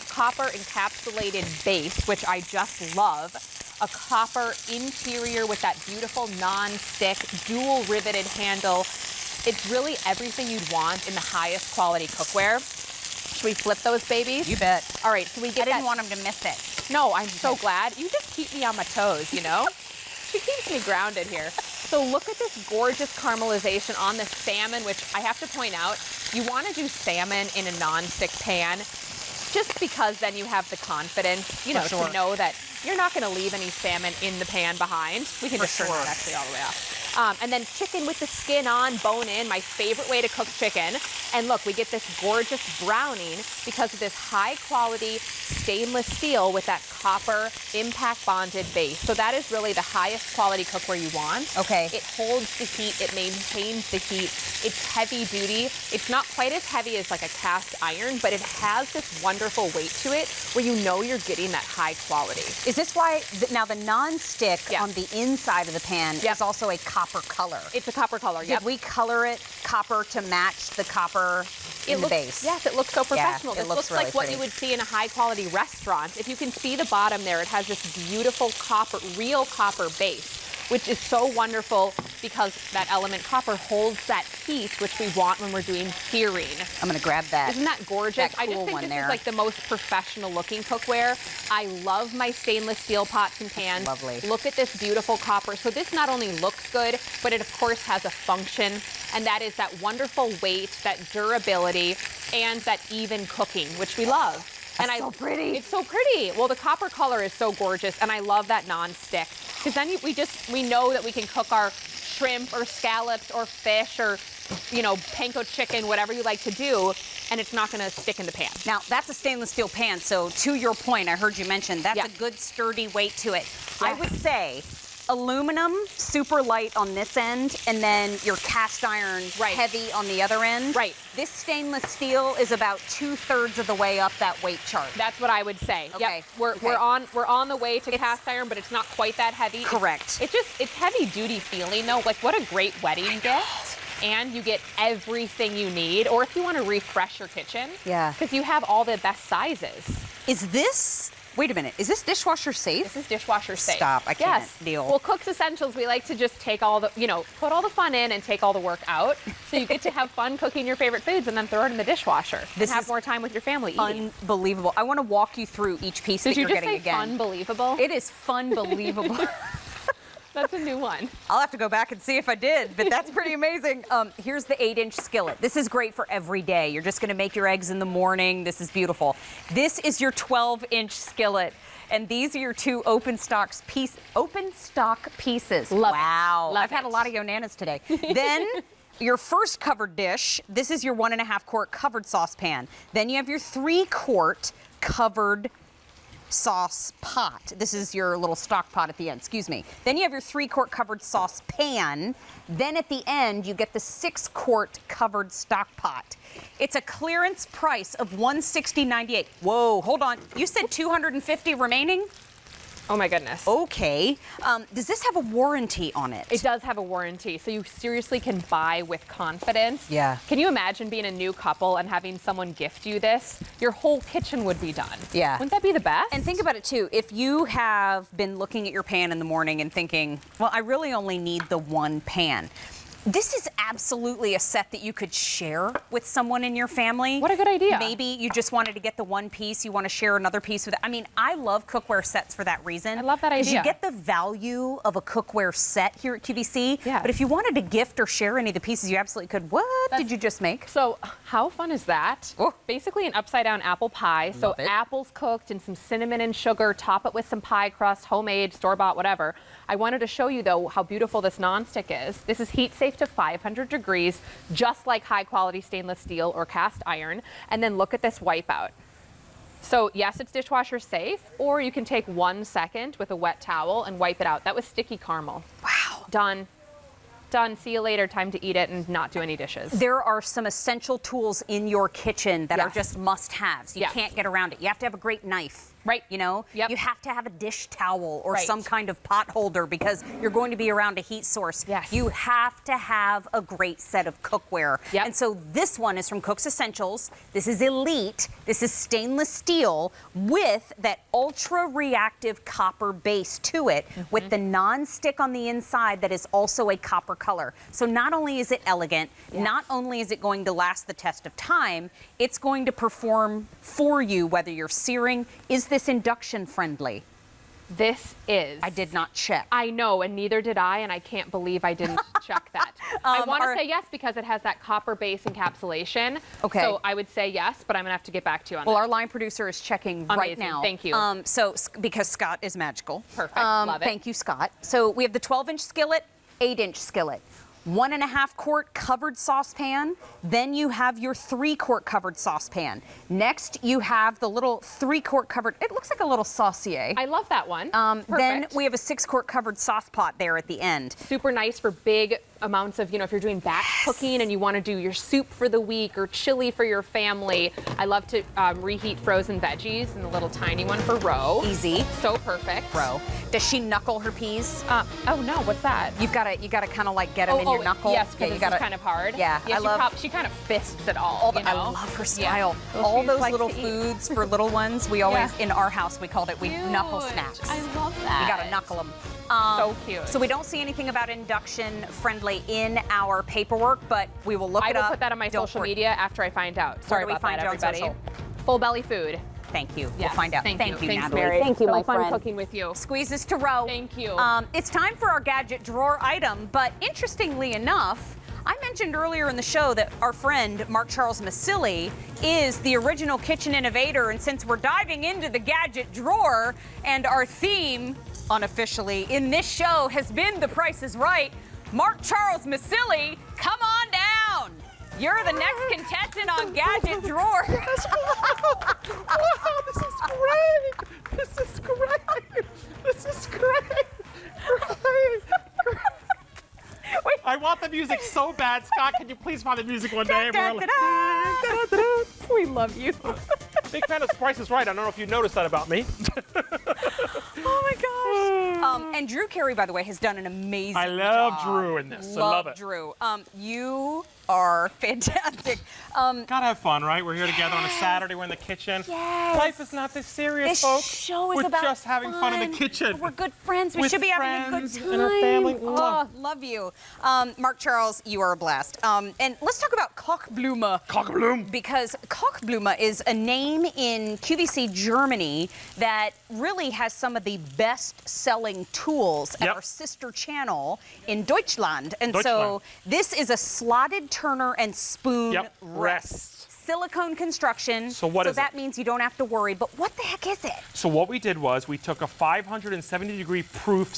S: copper encapsulated base, which I just love. A copper interior with that beautiful non-stick dual riveted handle. It's really everything you'd want in the highest quality cookware. Should we flip those babies?
C: You bet.
S: All right, so we get
C: I didn't want them to miss it.
S: No, I'm so glad. You just keep me on my toes, you know? She keeps me grounded here. So look at this gorgeous caramelization on the salmon, which I have to point out, you want to do salmon in a non-stick pan just because then you have the confidence, you know, to know that you're not going to leave any salmon in the pan behind. We can just turn that actually all the way off. And then chicken with the skin on, bone in, my favorite way to cook chicken. And look, we get this gorgeous browning because of this high quality stainless steel with that copper impact bonded base. So that is really the highest quality cookware you want.
C: Okay.
S: It holds the heat, it maintains the heat. It's heavy duty. It's not quite as heavy as like a cast iron, but it has this wonderful weight to it where you know you're getting that high quality.
C: Is this why, now the non-stick on the inside of the pan is also a copper color?
S: It's a copper color,
C: Did we color it copper to match the copper in the base?
S: Yes, it looks so professional.
C: Yeah,
S: this looks like what you would see in a high quality restaurant. If you can see the bottom there, it has this beautiful copper, real copper base, which is so wonderful because that element copper holds that heat, which we want when we're doing searing.
C: I'm gonna grab that.
S: Isn't that gorgeous?
C: That
S: I just
C: cool
S: think
C: one
S: this
C: there.
S: is like the most professional looking cookware. I love my stainless steel pots and pans.
C: Lovely.
S: Look at this beautiful copper. So this not only looks good, but it of course has a function, and that is that wonderful weight, that durability, and that even cooking, which we love.
C: That's so pretty.
S: It's so pretty. Well, the copper color is so gorgeous, and I love that non-stick. Because then we know that we can cook our shrimp or scallops or fish or, you know, panko chicken, whatever you like to do, and it's not going to stick in the pan.
C: Now, that's a stainless steel pan, so to your point, I heard you mention, that's a good sturdy weight to it. I would say aluminum, super light on this end, and then your cast iron heavy on the other end.
S: Right.
C: This stainless steel is about 2/3 of the way up that weight chart.
S: That's what I would say.
C: Okay.
S: Yep. We're on the way to cast iron, but it's not quite that heavy.
C: Correct.
S: It's heavy duty feeling though. Like what a great wedding gift. And you get everything you need, or if you want to refresh your kitchen.
C: Yeah.
S: Because you have all the best sizes.
C: Is this? Wait a minute. Is this dishwasher safe?
S: This is dishwasher safe.
C: Stop. I can't deal.
S: Well, Cook's Essentials, we like to just take all the, put all the fun in and take all the work out. So you get to have fun cooking your favorite foods and then throw it in the dishwasher.
C: This
S: and have
C: is
S: more time with your family eating.
C: Unbelievable. I want to walk you through each piece that you're getting again.
S: Did you just say unbelievable?
C: It is fun-believable.
S: That's a new one.
C: I'll have to go back and see if I did, but that's pretty amazing. Here's the 8-inch skillet. This is great for every day. You're just gonna make your eggs in the morning. This is beautiful. This is your 12-inch skillet. And these are your 2 open stock pieces.
S: Love
C: wow.
S: it.
C: I've had a lot of Yonanas today. Then your first covered dish, this is your 1.5 quart covered saucepan. Then you have your 3-quart covered sauce pot. This is your little stock pot at the end, excuse me. Then you have your 3-quart covered sauce pan. Then at the end, you get the 6-quart covered stock pot. It's a clearance price of $160.98. Whoa, hold on. You said $250 remaining?
S: Oh my goodness.
C: Okay. Does this have a warranty on it?
S: It does have a warranty, so you seriously can buy with confidence.
C: Yeah.
S: Can you imagine being a new couple and having someone gift you this? Your whole kitchen would be done.
C: Yeah.
S: Wouldn't that be the best?
C: And think about it too. If you have been looking at your pan in the morning and thinking, well, I really only need the one pan. This is absolutely a set that you could share with someone in your family.
S: What a good idea.
C: Maybe you just wanted to get the one piece, you want to share another piece with it. I mean, I love cookware sets for that reason.
S: I love that idea.
C: Because you get the value of a cookware set here at QVC.
S: Yes.
C: But if you wanted to gift or share any of the pieces, you absolutely could. What did you just make?
S: So how fun is that?
C: Oh.
S: Basically an upside down apple pie. So apples cooked and some cinnamon and sugar, top it with some pie crust, homemade, store-bought, whatever. I wanted to show you though how beautiful this nonstick is. This is heat safe to 500 degrees, just like high quality stainless steel or cast iron. And then look at this wipeout. So yes, it's dishwasher safe, or you can take 1 second with a wet towel and wipe it out. That was sticky caramel.
C: Wow.
S: Done. Done. See you later. Time to eat it and not do any dishes.
C: There are some essential tools in your kitchen that are
S: Yes.
C: just must-haves. You
S: Yes.
C: can't get around it. You have to have a great knife.
S: Right.
C: You know?
S: Yep.
C: You have to have a dish towel or
S: Right.
C: some kind of pot holder because you're going to be around a heat source.
S: Yes.
C: You have to have a great set of cookware.
S: Yep.
C: And so this one is from Cook's Essentials. This is elite. This is stainless steel with that ultra reactive copper base to it with the non-stick on the inside that is also a copper color. So not only is it elegant, not only is it going to last the test of time, it's going to perform for you whether you're searing. Is this induction friendly?
S: This is.
C: I did not check.
S: I know, and neither did I, and I can't believe I didn't check that. I want to say yes because it has that copper base encapsulation.
C: Okay.
S: So I would say yes, but I'm going to have to get back to you on
C: Well,
S: that.
C: our line producer is checking right
S: Amazing.
C: now.
S: Thank you.
C: Because Scott is magical.
S: Perfect. Love it.
C: Thank you, Scott. So we have the 12-inch skillet, 8-inch skillet. 1.5 quart covered saucepan. Then you have your 3-quart covered saucepan. Next, you have the little 3-quart covered, it looks like a little saucier.
S: I love that one.
C: Then we have a 6-quart covered sauce pot there at the end.
S: Super nice for big amounts of, if you're doing batch cooking and you want to do your soup for the week or chili for your family. I love to reheat frozen veggies in the little tiny one for Ro.
C: Easy.
S: So perfect.
C: Ro. Does she knuckle her peas?
S: Oh no, what's that?
C: You gotta kind of like get them in your knuckle.
S: Yes, because
C: you
S: it's kind of hard.
C: Yeah,
S: she kind of fists it all.
C: I love her style.
S: Yeah.
C: All
S: She
C: those
S: likes
C: little
S: to eat.
C: foods for little ones, we always, in our house, we called it, knuckle
S: Cute.
C: snacks.
S: I love that.
C: You gotta knuckle them.
S: So cute.
C: So we don't see anything about induction friendly in our paperwork, but we will look it up.
S: I will put that on my social media after I find out. Sorry
C: Where do we
S: about
C: find
S: that,
C: you on
S: everybody.
C: social?
S: Full Belly Food.
C: Thank you.
S: Yes,
C: We'll find out.
S: Thank you.
C: Thanks,
S: Natalie.
C: Mary.
S: Thank you, my friend. So fun cooking with you.
C: Squeezes to Ro.
S: Thank you.
C: It's time for our gadget drawer item, but interestingly enough, I mentioned earlier in the show that our friend Mark Charles Masilli is the original kitchen innovator, and since we're diving into the gadget drawer and our theme, unofficially, in this show has been The Price is Right, Mark Charles Masilli, come on down. You're the next contestant on Gadget Drawer.
D: Yes, wow, this is great. This is great. This is great.
B: I want the music so bad. Scott, can you please find the music one day?
C: We love you.
B: Big fan of Price is Right. I don't know if you noticed that about me.
C: Oh my gosh. And Drew Carey, by the way, has done an amazing job.
B: I love Drew in this. I love it.
C: Drew. You are fantastic.
B: Gotta have fun, right? We're here together on a Saturday. We're in the kitchen.
C: Yes.
B: Life is not this serious,
C: This
B: folks.
C: show is
B: We're
C: about
B: just having fun in the kitchen.
C: We're good friends. We
B: With
C: should be having a good
B: friends
C: time.
B: and our family.
C: Oh, love you. Mark Charles, you are a blast. And let's talk about Kochblume.
B: Kochblume.
C: Because Kochblume is a name in QVC Germany that really has some of the best-selling tools at our sister channel in Deutschland. And so this is a slotted turner and spoon rest. Silicone construction.
B: So what is
C: that means you don't have to worry. But what the heck is it?
B: So what we did was we took a 570-degree proof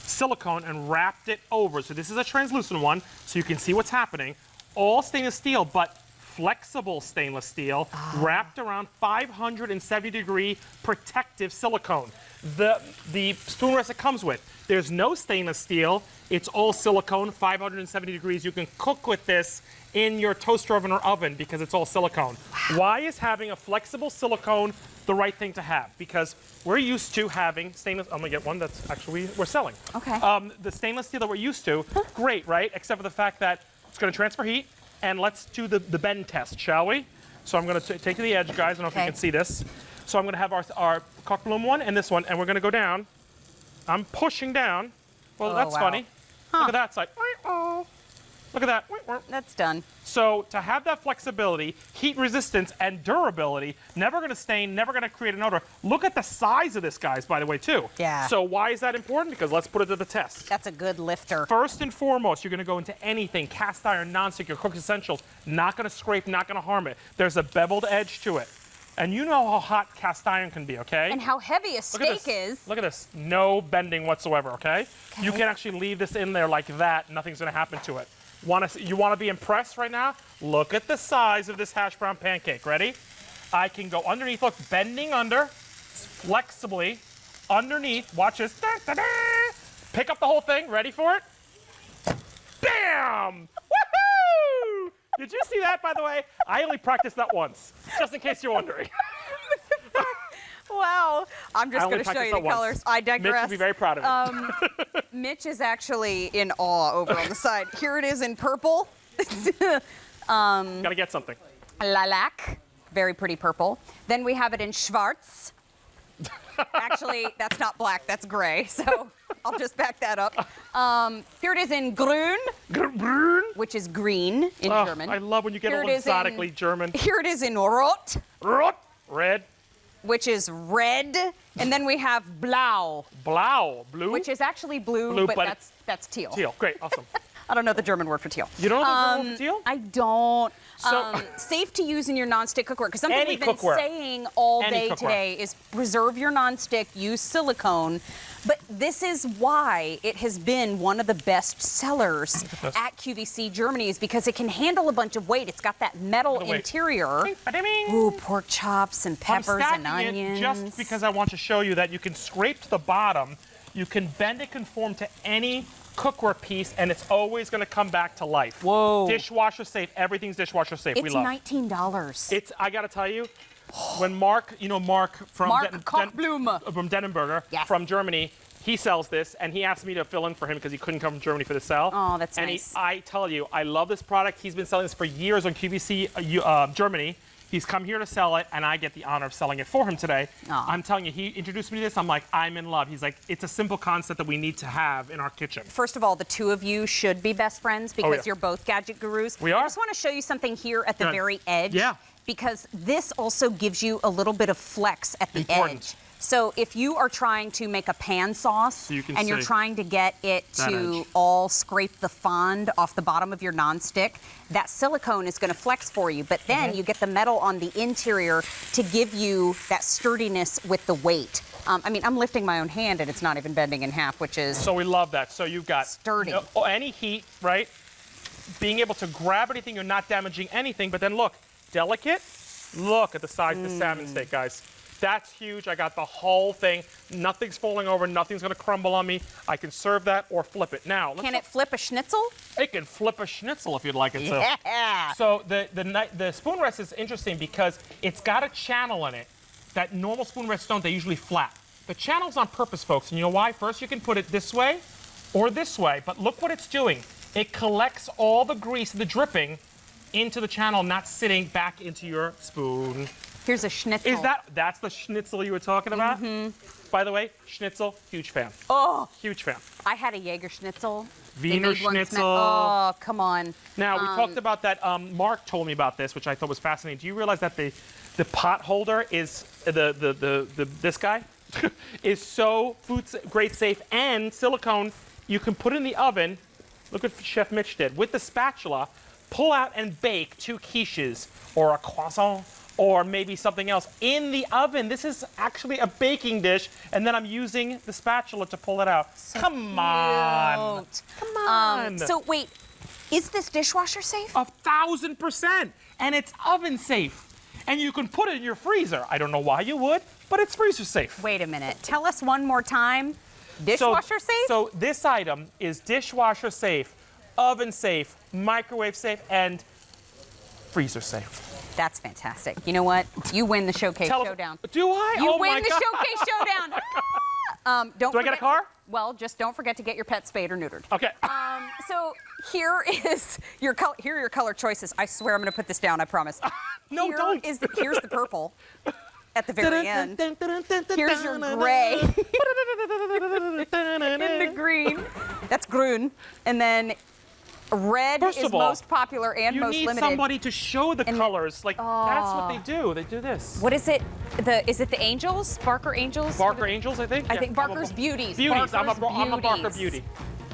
B: silicone and wrapped it over. So this is a translucent one, so you can see what's happening. All stainless steel, but flexible stainless steel wrapped around 570-degree protective silicone. The spoon rest it comes with. There's no stainless steel. It's all silicone, 570 degrees. You can cook with this in your toaster oven or oven because it's all silicone. Why is having a flexible silicone the right thing to have? Because we're used to having stainless. I'm gonna get one that's actually we're selling.
C: Okay.
B: The stainless steel that we're used to, great, right? Except for the fact that it's gonna transfer heat. And let's do the bend test, shall we? So I'm gonna take to the edge, guys. I don't know if you can see this. So I'm gonna have our Kochblume one and this one, and we're gonna go down. I'm pushing down. Well, that's funny. Look at that side. Look at that.
C: That's done.
B: So to have that flexibility, heat resistance, and durability, never going to stain, never going to create an odor. Look at the size of this, guys, by the way, too.
C: Yeah.
B: So why is that important? Because let's put it to the test.
C: That's a good lifter.
B: First and foremost, you're going to go into anything, cast iron, nonstick, your cooked essentials, not going to scrape, not going to harm it. There's a beveled edge to it. And you know how hot cast iron can be, okay?
C: And how heavy a steak is.
B: Look at this. No bending whatsoever, okay? You can actually leave this in there like that. Nothing's going to happen to it. You want to be impressed right now? Look at the size of this hash brown pancake. Ready? I can go underneath. Look, bending under, flexibly, underneath. Watch this. Da, da, da. Pick up the whole thing. Ready for it? Bam! Woohoo! Did you see that, by the way? I only practiced that once, just in case you're wondering.
C: Wow. I'm just going to show you the colors. I digress.
B: Mitch would be very proud of it.
C: Mitch is actually in awe over on the side. Here it is in purple.
B: Gotta get something.
C: Lilac. Very pretty purple. Then we have it in Schwarz. Actually, that's not black, that's gray. So I'll just back that up. Here it is in Grün.
B: Grün.
C: Which is green in German.
B: I love when you get a little exotically German.
C: Here it is in Rot.
B: Rot. Red.
C: Which is red. And then we have Blau.
B: Blau. Blue?
C: Which is actually blue, but that's teal.
B: Teal. Great. Awesome.
C: I don't know the German word for teal.
B: You don't know the German word for teal?
C: I don't.
B: So,
C: safe to use in your nonstick cookware. Because something
B: Any
C: we've been
B: cookware.
C: saying all
B: Any
C: day
B: cookware.
C: today is preserve your nonstick, use silicone. But this is why it has been one of the best sellers at QVC Germany, is because it can handle a bunch of weight. It's got that metal interior. Ooh, pork chops and peppers and
B: I'm stacking
C: onions.
B: it just because I want to show you that you can scrape to the bottom, you can bend it conform to any cookware piece, and it's always going to come back to life.
C: Whoa.
B: Dishwasher safe. Everything's dishwasher safe.
C: It's
B: we love.
C: $19.
B: I got to tell you, when Mark from
C: Kochblume
B: from Dennenberger from Germany, he sells this, and he asked me to fill in for him because he couldn't come from Germany for the sell.
C: Oh, that's
B: and
C: nice.
B: I tell you, I love this product. He's been selling this for years on QVC Germany. He's come here to sell it, and I get the honor of selling it for him today. I'm telling you, he introduced me to this. I'm like, I'm in love. He's like, it's a simple concept that we need to have in our kitchen.
C: First of all, the two of you should be best friends because you're both gadget gurus.
B: We are.
C: I just want to show you something here at the
B: Good.
C: very edge.
B: Yeah.
C: Because this also gives you a little bit of flex at the edge. So if you are trying to make a pan sauce and you're trying to get it to all scrape the fond off the bottom of your nonstick, that silicone is going to flex for you. But then you get the metal on the interior to give you that sturdiness with the weight. I mean, I'm lifting my own hand and it's not even bending in half, which is
B: So we love that. So you've got
C: sturdy.
B: Any heat, right? Being able to grab anything, you're not damaging anything. But then look, delicate. Look at the size of the salmon steak, guys. That's huge. I got the whole thing. Nothing's falling over. Nothing's going to crumble on me. I can serve that or flip it. Now,
C: Can it flip a schnitzel?
B: It can flip a schnitzel if you'd like it to.
C: Yeah.
B: So the spoon rest is interesting because it's got a channel in it that normal spoon rests don't. They usually flat. The channel's on purpose, folks. And you know why? First, you can put it this way or this way. But look what it's doing. It collects all the grease, the dripping, into the channel, not sitting back into your spoon.
C: Here's a schnitzel.
B: That's the schnitzel you were talking about?
C: Mm-hmm.
B: By the way, schnitzel, huge fan.
C: Oh.
B: Huge fan.
C: I had a Jaeger schnitzel.
B: Wiener schnitzel.
C: Oh, come on.
B: Now, we talked about that. Mark told me about this, which I thought was fascinating. Do you realize that the pot holder is, this guy, is so food grade safe and silicone. You can put it in the oven. Look what Chef Mitch did. With the spatula, pull out and bake 2 quiches or a croissant or maybe something else in the oven. This is actually a baking dish, and then I'm using the spatula to pull it out. Come on. Come on.
C: So wait, is this dishwasher safe?
B: 1,000%. And it's oven safe. And you can put it in your freezer. I don't know why you would, but it's freezer safe.
C: Wait a minute. Tell us one more time. Dishwasher safe?
B: So this item is dishwasher safe, oven safe, microwave safe, and freezer safe.
C: That's fantastic. You know what? You win the showcase showdown.
B: Do I?
C: You
B: Oh
C: win
B: my
C: the
B: God.
C: showcase showdown.
B: Do I get a car?
C: Well, just don't forget to get your pet spayed or neutered.
B: Okay.
C: So here is your here are your color choices. I swear I'm going to put this down. I promise.
B: No, don't.
C: Here's the purple. At the very end. Here's your gray. And the green. That's green. And then red is most popular and most limited.
B: You need somebody to show the colors. Like, that's what they do. They do this.
C: What is it? Is it the Angels? Barker Angels?
B: Barker Angels, I think?
C: I think Barker's Beauties.
B: Beauties. I'm a
C: Beauties.
B: Barker Beauty.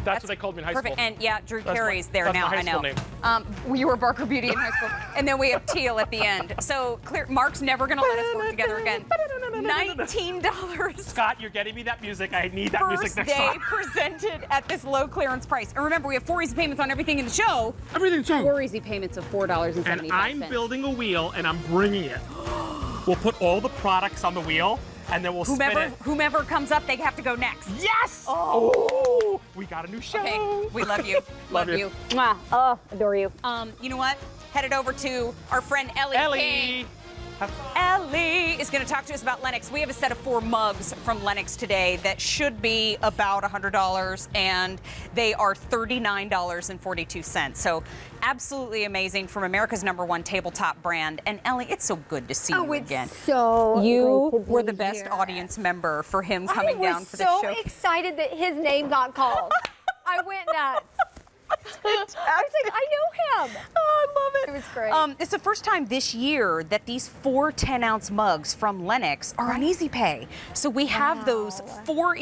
B: That's what they called me in high
C: Perfect.
B: school.
C: And yeah, Drew
B: That's
C: Carey's
B: my-
C: there
B: that's
C: now.
B: my high
C: I know.
B: school name.
C: You were Barker Beauty in high school, and then we have Teal at the end. So clear. Mark's never gonna let us work together again. $19.
B: Scott, you're getting me that music. I need that music
C: First
B: next
C: day
B: time.
C: presented at this low clearance price. And remember, we have 4 easy payments on everything in the show.
B: Everything in the show.
C: 4 easy payments of $4.75.
B: And I'm building a wheel, and I'm bringing it. We'll put all the products on the wheel, and then we'll spin it.
C: Whomever comes up, they have to go next.
B: Yes! Oh, we got a new show.
C: Okay, we love you.
B: Love you.
C: Mwah. Oh, adore you. You know what? Headed over to our friend Ellie King. Ellie is going to talk to us about Lennox. We have a set of 4 mugs from Lennox today that should be about $100, and they are $39.42. So absolutely amazing from America's #1 tabletop brand. And Ellie, it's so good to see you again.
J: So
C: You were the best audience member for him coming down for the show.
J: I was so excited that his name got called. I went nuts. I was like, I know him.
C: Oh, I love it.
J: It was great.
C: It's the first time this year that these 4 10-ounce mugs from Lennox are on Easy Pay. So we have those 5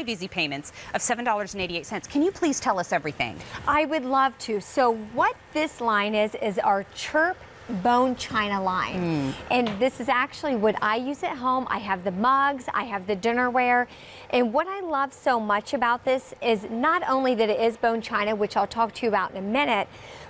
C: easy payments of $7.88. Can you please tell us everything?
J: I would love to. So what this line is our Chirp bone china line. And this is actually what I use at home. I have the mugs, I have the dinnerware. And what I love so much about this is not only that it is bone china, which I'll talk to you about in a minute,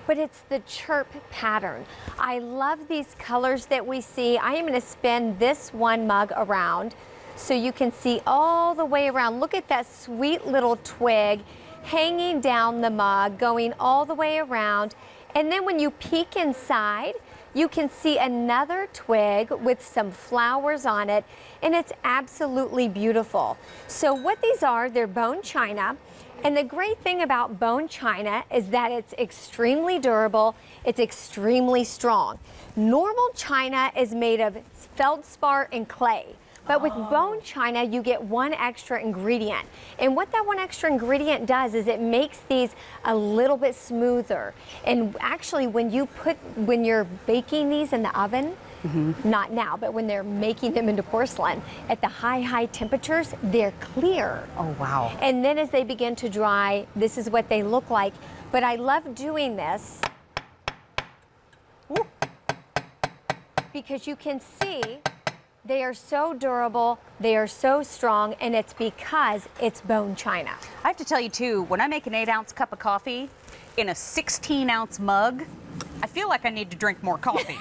J: but it's the chirp pattern. I love these colors that we see. I am going to spin this one mug around so you can see all the way around. Look at that sweet little twig hanging down the mug, going all the way around. And then when you peek inside, you can see another twig with some flowers on it, and it's absolutely beautiful. So what these are, they're bone china. And the great thing about bone china is that it's extremely durable, it's extremely strong. Normal china is made of feldspar and clay. But with bone china, you get one extra ingredient. And what that one extra ingredient does is it makes these a little bit smoother. And actually, when you're baking these in the oven, not now, but when they're making them into porcelain, at the high temperatures, they're clear.
C: Oh, wow.
J: And then as they begin to dry, this is what they look like. But I love doing this because you can see they are so durable, they are so strong, and it's because it's bone china.
C: I have to tell you too, when I make an 8-ounce cup of coffee in a 16-ounce mug, I feel like I need to drink more coffee.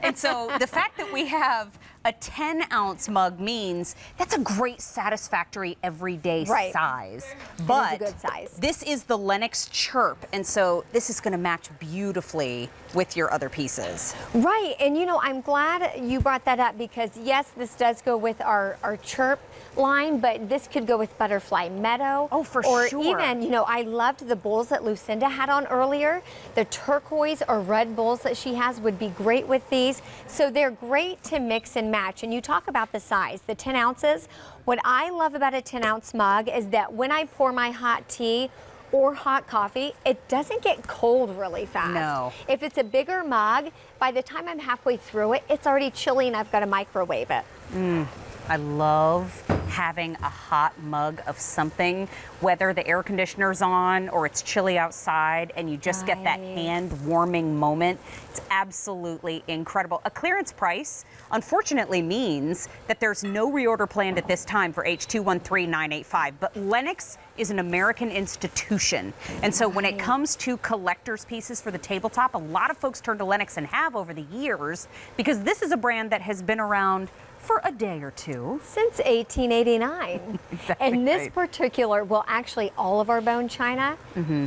C: And so the fact that we have A 10-ounce mug means that's a great, satisfactory, everyday size. But
J: it is a good size.
C: this is the Lennox Chirp, and so this is going to match beautifully with your other pieces.
J: Right, and you know, I'm glad you brought that up because yes, this does go with our Chirp line, but this could go with Butterfly Meadow.
C: Oh, for
J: or
C: sure.
J: even, you know, I loved the bowls that Lucinda had on earlier. The turquoise or red bowls that she has would be great with these. So they're great to mix and match. And you talk about the size, the 10 ounces. What I love about a 10-ounce mug is that when I pour my hot tea or hot coffee, it doesn't get cold really fast.
C: No.
J: If it's a bigger mug, by the time I'm halfway through it, it's already chilly and I've got to microwave it.
C: I love having a hot mug of something, whether the air conditioner's on or it's chilly outside and you just get that hand warming moment. It's absolutely incredible. A clearance price, unfortunately, means that there's no reorder planned at this time for H213985, but Lennox is an American institution. And so when it comes to collector's pieces for the tabletop, a lot of folks turn to Lennox and have over the years because this is a brand that has been around for a day or two.
J: Since 1889. And this particular, well, actually all of our bone china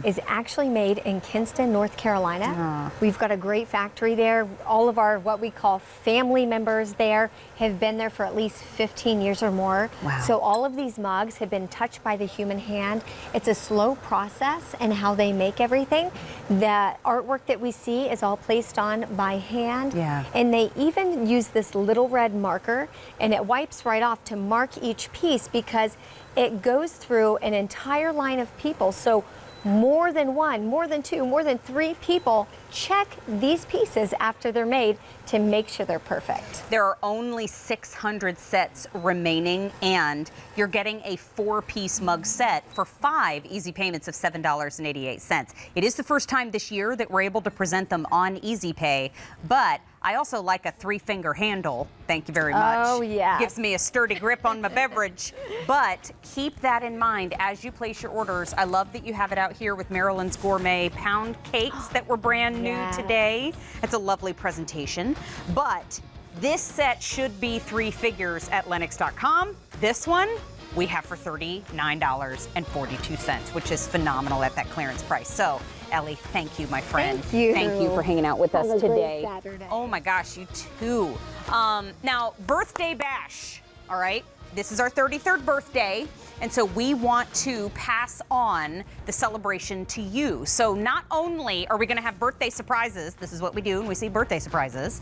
J: is actually made in Kinston, North Carolina. We've got a great factory there. All of our, what we call family members there, have been there for at least 15 years or more.
C: Wow.
J: So all of these mugs have been touched by the human hand. It's a slow process in how they make everything. The artwork that we see is all placed on by hand.
C: Yeah.
J: And they even use this little red marker and it wipes right off to mark each piece because it goes through an entire line of people. So more than one, more than two, more than three people check these pieces after they're made to make sure they're perfect.
C: There are only 600 sets remaining, and you're getting a 4-piece mug set for 5 easy payments of $7.88. It is the first time this year that we're able to present them on Easy Pay, but I also like a 3-finger handle. Thank you very much.
J: Oh, yeah.
C: Gives me a sturdy grip on my beverage. But keep that in mind as you place your orders. I love that you have it out here with Maryland's Gourmet Pound Cakes that were brand new today. It's a lovely presentation. But this set should be 3 figures at Lennox.com. This one we have for $39.42, which is phenomenal at that clearance price. So, Ellie, thank you, my friend.
J: Thank you.
C: Thank you for hanging out with us
J: Have a
C: today.
J: great Saturday.
C: Oh my gosh, you too. Now, birthday bash, all right? This is our 33rd birthday, and so we want to pass on the celebration to you. So not only are we gonna have birthday surprises, this is what we do when we see birthday surprises,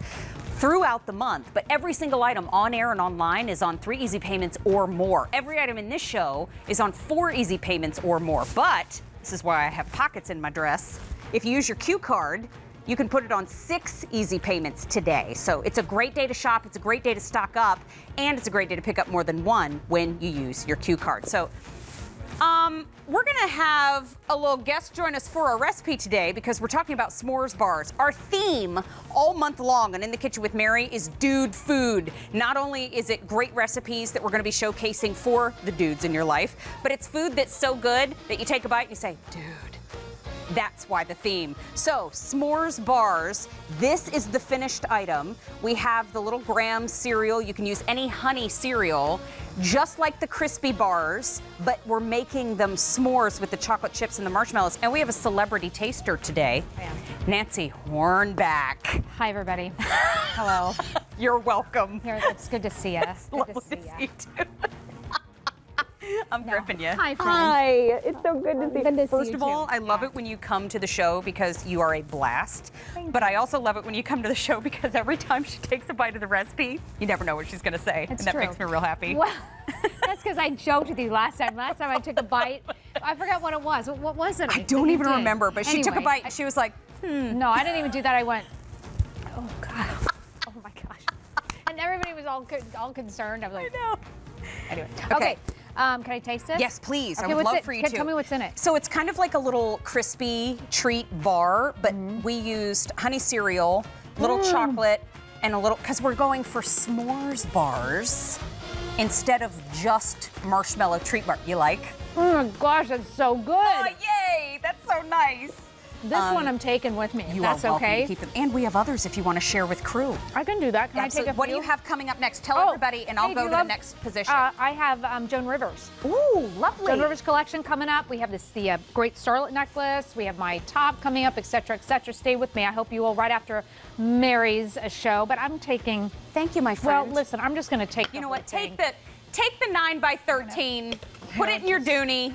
C: throughout the month, but every single item on air and online is on 3 easy payments or more. Every item in this show is on 4 easy payments or more, but this is why I have pockets in my dress. If you use your Q card, you can put it on 6 easy payments today. So it's a great day to shop, it's a great day to stock up, and it's a great day to pick up more than one when you use your Q card. So we're gonna have a little guest join us for our recipe today because we're talking about s'mores bars. Our theme all month long on In the Kitchen with Mary is dude food. Not only is it great recipes that we're gonna be showcasing for the dudes in your life, but it's food that's so good that you take a bite and you say, dude. That's why the theme. So, s'mores bars, this is the finished item. We have the little graham cereal. You can use any honey cereal, just like the crispy bars, but we're making them s'mores with the chocolate chips and the marshmallows. And we have a celebrity taster today, Nancy Hornback.
E: Hi, everybody. Hello.
C: You're welcome.
E: It's good to see you.
C: Lovely to see you too. I'm gripping you.
E: Hi, friend.
C: Hi, it's so good to see you.
E: Good to see
C: First
E: you
C: of all,
E: too.
C: I love it when you come to the show because you are a blast. But I also love it when you come to the show because every time she takes a bite of the recipe, you never know what she's going to say.
E: It's
C: and that
E: true.
C: makes me real happy.
E: Well, that's because I joked with you last time. Last time I took a bite, I forgot what it was. What was it?
C: I don't even
E: did.
C: remember, but she took a
E: Anyway,
C: bite and she was like,
E: No, I didn't even do that. I went, oh, God. Oh, my gosh. And everybody was all concerned. I was like,
C: I know.
E: Anyway.
C: Okay.
E: Can I taste it?
C: Yes, please.
E: Okay,
C: I would
E: what's
C: love
E: it?
C: for you to.
E: Tell me what's in it.
C: So it's kind of like a little crispy treat bar, but we used honey cereal, little chocolate, and a little, because we're going for s'mores bars instead of just marshmallow treat bar. You like?
E: Oh my gosh, that's so good.
C: Oh, yay! That's so nice.
E: This one I'm taking with me.
C: You
E: That's
C: are welcome
E: okay.
C: to keep them. And we have others if you want to share with crew.
E: I can do that. Can I take a few?
C: What do you have coming up next? Tell everybody, and I'll go to the next position.
E: I have Joan Rivers.
C: Ooh, lovely.
E: Joan Rivers collection coming up. We have the great starlet necklace. We have my top coming up, etc., etc. Stay with me. I hope you will right after Mary's show. But I'm taking.
C: Thank you, my friend.
E: Well, listen, I'm just going to take.
C: You know what? Take the 9x13. Put it in your dooney.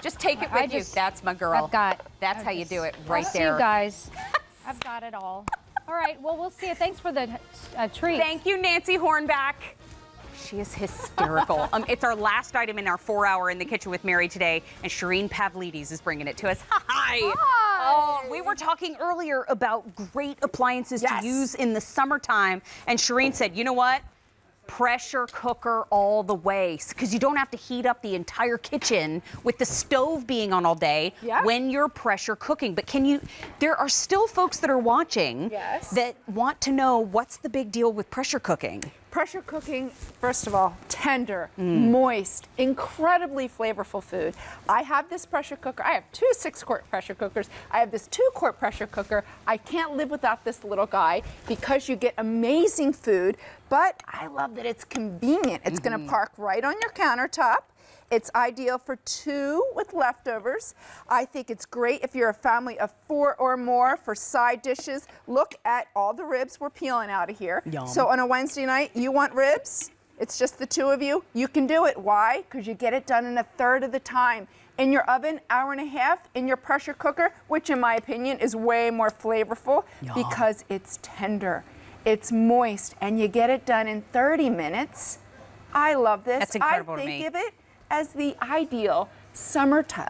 C: Just take it with you. That's my girl. That's how you do it right there.
E: See you guys. I've got it all. All right. Well, we'll see you. Thanks for the treat.
C: Thank you, Nancy Hornback. She is hysterical. It's our last item in our 4-hour in the kitchen with Mary today, and Shireen Pavlidis is bringing it to us. Hi. Oh, we were talking earlier about great appliances to use in the summertime, and Shireen said, you know what? Pressure cooker all the way, because you don't have to heat up the entire kitchen with the stove being on all day when you're pressure cooking. But there are still folks that are watching that want to know, what's the big deal with pressure cooking?
I: Pressure cooking, first of all, tender, moist, incredibly flavorful food. I have this pressure cooker. I have 2 6-quart pressure cookers. I have this 2-quart pressure cooker. I can't live without this little guy because you get amazing food, but I love that it's convenient. It's going to park right on your countertop. It's ideal for 2 with leftovers. I think it's great if you're a family of 4 or more for side dishes. Look at all the ribs we're peeling out of here.
C: Yum.
I: So on a Wednesday night, you want ribs? It's just the 2 of you. You can do it. Why? Because you get it done in 1/3 of the time. In your oven, 1.5 hours. In your pressure cooker, which in my opinion is way more flavorful because it's tender. It's moist, and you get it done in 30 minutes. I love this.
C: That's incredible
I: I
C: to me.
I: think of it as the ideal summertime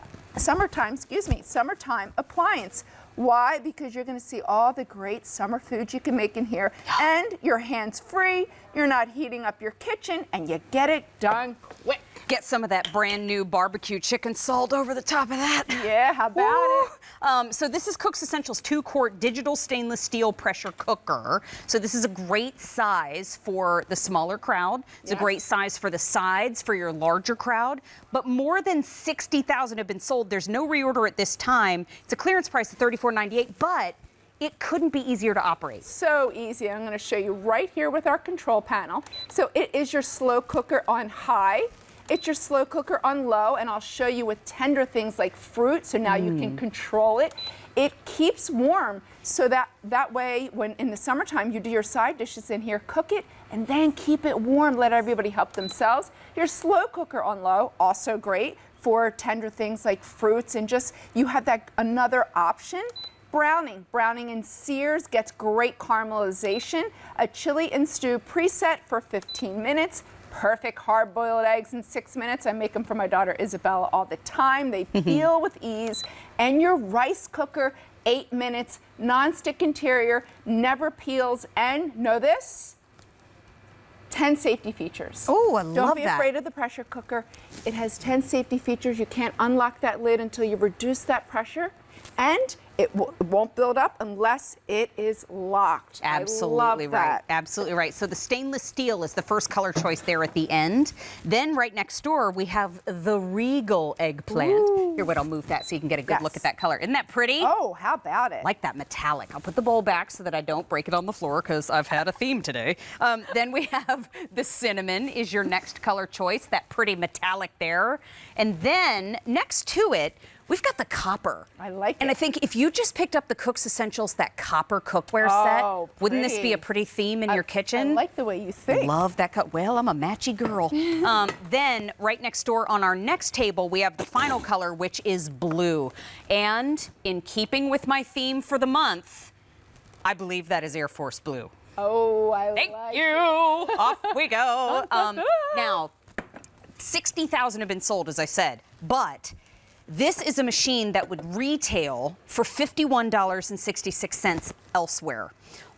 I: appliance. Why? Because you're going to see all the great summer foods you can make in here, and you're hands-free, you're not heating up your kitchen, and you get it done quick.
C: Get some of that brand new barbecue chicken salt over the top of that.
I: Yeah, how about
C: it? So this is Cook's Essentials 2-quart digital stainless steel pressure cooker. So this is a great size for the smaller crowd. It's a great size for the sides for your larger crowd. But more than 60,000 have been sold. There's no reorder at this time. It's a clearance price of $34.98, but it couldn't be easier to operate.
I: So easy. I'm going to show you right here with our control panel. So it is your slow cooker on high. It's your slow cooker on low, and I'll show you with tender things like fruit, so now you can control it. It keeps warm, so that way, when in the summertime you do your side dishes in here, cook it, and then keep it warm. Let everybody help themselves. Your slow cooker on low, also great for tender things like fruits, and just you have that another option. Browning and sears gets great caramelization. A chili and stew preset for 15 minutes. Perfect hard-boiled eggs in 6 minutes. I make them for my daughter Isabella all the time. They peel with ease. And your rice cooker, 8 minutes, non-stick interior, never peels. And know this, 10 safety features.
C: Oh, I love that.
I: Don't be afraid of the pressure cooker. It has 10 safety features. You can't unlock that lid until you reduce that pressure. And it won't build up unless it is locked.
C: Absolutely right. Absolutely right. So the stainless steel is the first color choice there at the end. Then right next door, we have the Regal eggplant. Ooh. Here, wait, I'll move that so you can get a good look at that color. Isn't that pretty?
I: Oh, how about it?
C: Like that metallic. I'll put the bowl back so that I don't break it on the floor because I've had a theme today. Then we have the cinnamon is your next color choice, that pretty metallic there. And then next to it, we've got the copper.
I: I like it.
C: And I think if you just picked up the Cook's Essentials, that copper cookware set, wouldn't this be a pretty theme in your kitchen?
I: I like the way you think.
C: Love that well, I'm a matchy girl. Then right next door on our next table, we have the final color, which is blue. And in keeping with my theme for the month, I believe that is Air Force Blue.
I: Oh, I
C: Thank
I: like
C: you.
I: it.
C: Off we go. Now, 60,000 have been sold, as I said, but this is a machine that would retail for $51.66 elsewhere.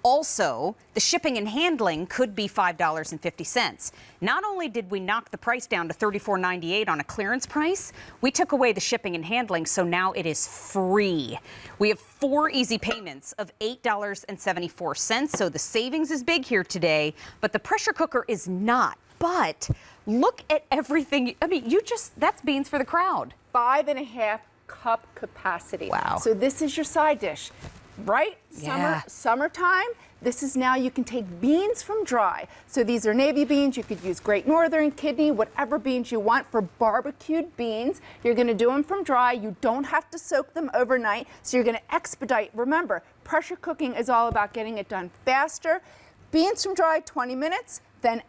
C: Also, the shipping and handling could be $5.50. Not only did we knock the price down to $34.98 on a clearance price, we took away the shipping and handling, so now it is free. We have 4 easy payments of $8.74, so the savings is big here today, but the pressure cooker is not. But look at everything. I mean, that's beans for the crowd.
I: 5.5 cup capacity.
C: Wow.
I: So this is your side dish, right?
C: Yeah.
I: Summertime. This is now you can take beans from dry. So these are navy beans. You could use Great Northern, kidney, whatever beans you want for barbecued beans. You're going to do them from dry. You don't have to soak them overnight. So you're going to expedite. Remember, pressure cooking is all about getting it done faster. Beans from dry, 20 minutes. Then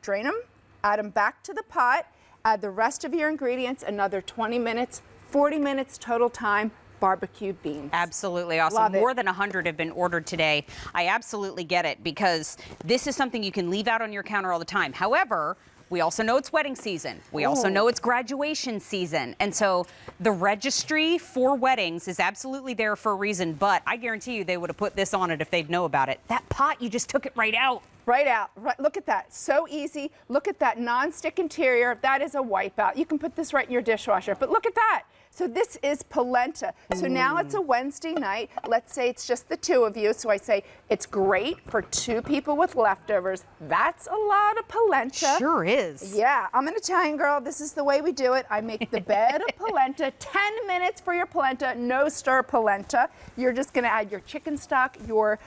I: drain them, add them back to the pot. Add the rest of your ingredients, another 20 minutes, 40 minutes total time. Barbecued beans.
C: Absolutely awesome.
I: Love it.
C: More than 100 have been ordered today. I absolutely get it because this is something you can leave out on your counter all the time. However, we also know it's wedding season. We also know it's graduation season. And so the registry for weddings is absolutely there for a reason, but I guarantee you they would have put this on it if they'd know about it. That pot, you just took it right out.
I: Right out. Right, look at that. So easy. Look at that non-stick interior. That is a wipeout. You can put this right in your dishwasher. But look at that. So this is polenta. So now it's a Wednesday night. Let's say it's just the two of you. So I say it's great for 2 people with leftovers. That's a lot of polenta.
C: Sure is.
I: Yeah, I'm an Italian girl. This is the way we do it. I make the bed of polenta. 10 minutes for your polenta. No stir polenta. You're just going to add your chicken stock, your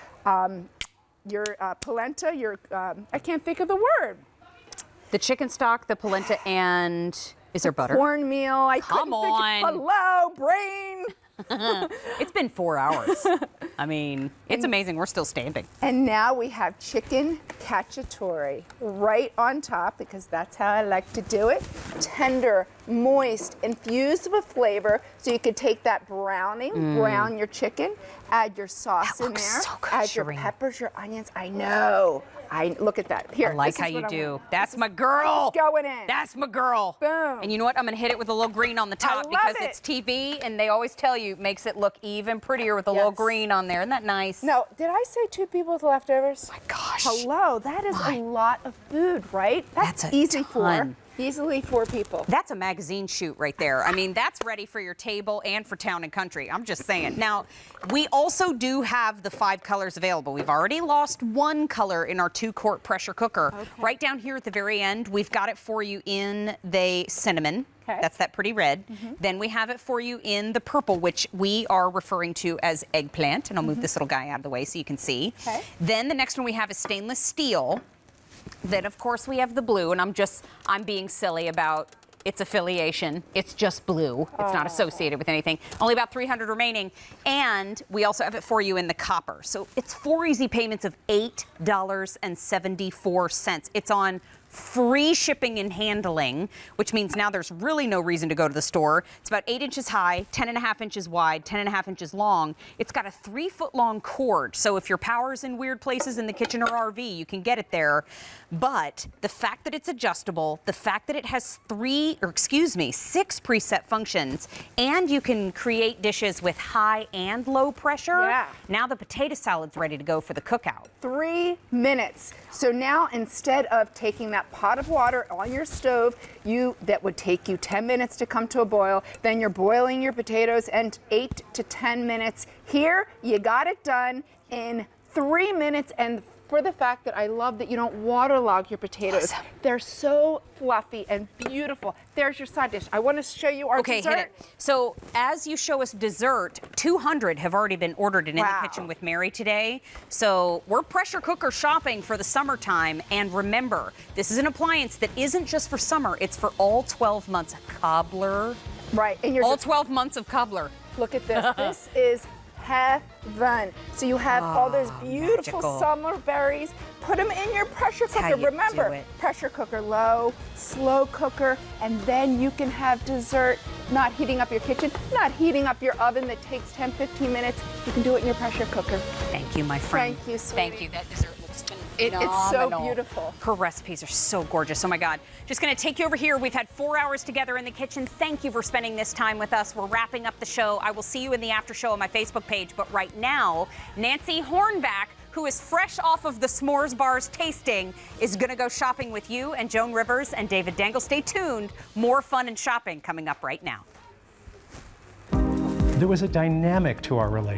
I: polenta, I can't think of the word.
C: The chicken stock, the polenta, and is there butter?
I: Cornmeal.
C: Come on.
I: Hello, brain.
C: It's been 4 hours. I mean, it's amazing. We're still standing.
I: And now we have chicken cacciatore right on top because that's how I like to do it. Tender, moist, infused with flavor. So you could take that browning, brown your chicken, add your sauce in there,
C: so good,
I: add your
C: Shireen.
I: peppers, your onions. I know. Look at that. Here,
C: I like
I: this is
C: how you
I: what I
C: do.
I: want.
C: That's my girl.
I: It's going in.
C: That's my girl.
I: Boom.
C: And you know what? I'm going to hit it with a little green on the top
I: love
C: because
I: it.
C: it's TV and they always tell you it makes it look even prettier with a little green on there. Isn't that nice?
I: No, did I say 2 people with leftovers?
C: Oh my gosh.
I: Hello, that is a lot of food, right?
C: That's a
I: easy
C: ton.
I: Easily 4 people.
C: That's a magazine shoot right there. I mean, that's ready for your table and for town and country. I'm just saying. Now, we also do have the 5 colors available. We've already lost 1 color in our 2-quart pressure cooker.
I: Okay.
C: Right down here at the very end, we've got it for you in the cinnamon.
I: Okay.
C: That's that pretty red. Then we have it for you in the purple, which we are referring to as eggplant. And I'll move this little guy out of the way so you can see.
I: Okay.
C: Then the next one we have is stainless steel. Then, of course, we have the blue, and I'm being silly about its affiliation. It's just blue. It's not associated with anything. Only about 300 remaining. And we also have it for you in the copper. So it's 4 easy payments of $8.74. It's on free shipping and handling, which means now there's really no reason to go to the store. It's about 8 inches high, 10.5 inches wide, 10.5 inches long. It's got a 3-foot long cord, so if your power's in weird places in the kitchen or RV, you can get it there. But the fact that it's adjustable, the fact that it has 6 preset functions, and you can create dishes with high and low pressure.
I: Yeah.
C: Now the potato salad's ready to go for the cookout.
I: 3 minutes. So now instead of taking that pot of water on your stove, that would take you 10 minutes to come to a boil, then you're boiling your potatoes and 8 to 10 minutes. Here, you got it done in 3 minutes, and for the fact that I love that you don't waterlog your potatoes.
C: Awesome.
I: They're so fluffy and beautiful. There's your side dish. I want to show you our dessert.
C: Hit it. So as you show us dessert, 200 have already been ordered and in the kitchen with Mary today. So we're pressure cooker shopping for the summertime. And remember, this is an appliance that isn't just for summer. It's for all 12 months of cobbler.
I: Right. And
C: all 12 months of cobbler.
I: Look at this. This is heaven. So you have all those beautiful
C: magical
I: summer berries. Put them in your pressure
C: That's how
I: cooker.
C: you
I: Remember,
C: do it.
I: pressure cooker low, slow cooker, and then you can have dessert, not heating up your kitchen, not heating up your oven that takes 10, 15 minutes. You can do it in your pressure cooker.
C: Thank you, my friend.
I: Thank you, sweetie.
C: Thank you. That dessert looks
I: It's so
C: phenomenal.
I: beautiful.
C: Her recipes are so gorgeous. Oh my God. Just going to take you over here. We've had 4 hours together in the kitchen. Thank you for spending this time with us. We're wrapping up the show. I will see you in the after show on my Facebook page. But right now, Nancy Hornback, who is fresh off of the s'mores bars tasting, is going to go shopping with you and Joan Rivers and David Dangle. Stay tuned. More fun and shopping coming up right now.
F: There was a dynamic to our relationship.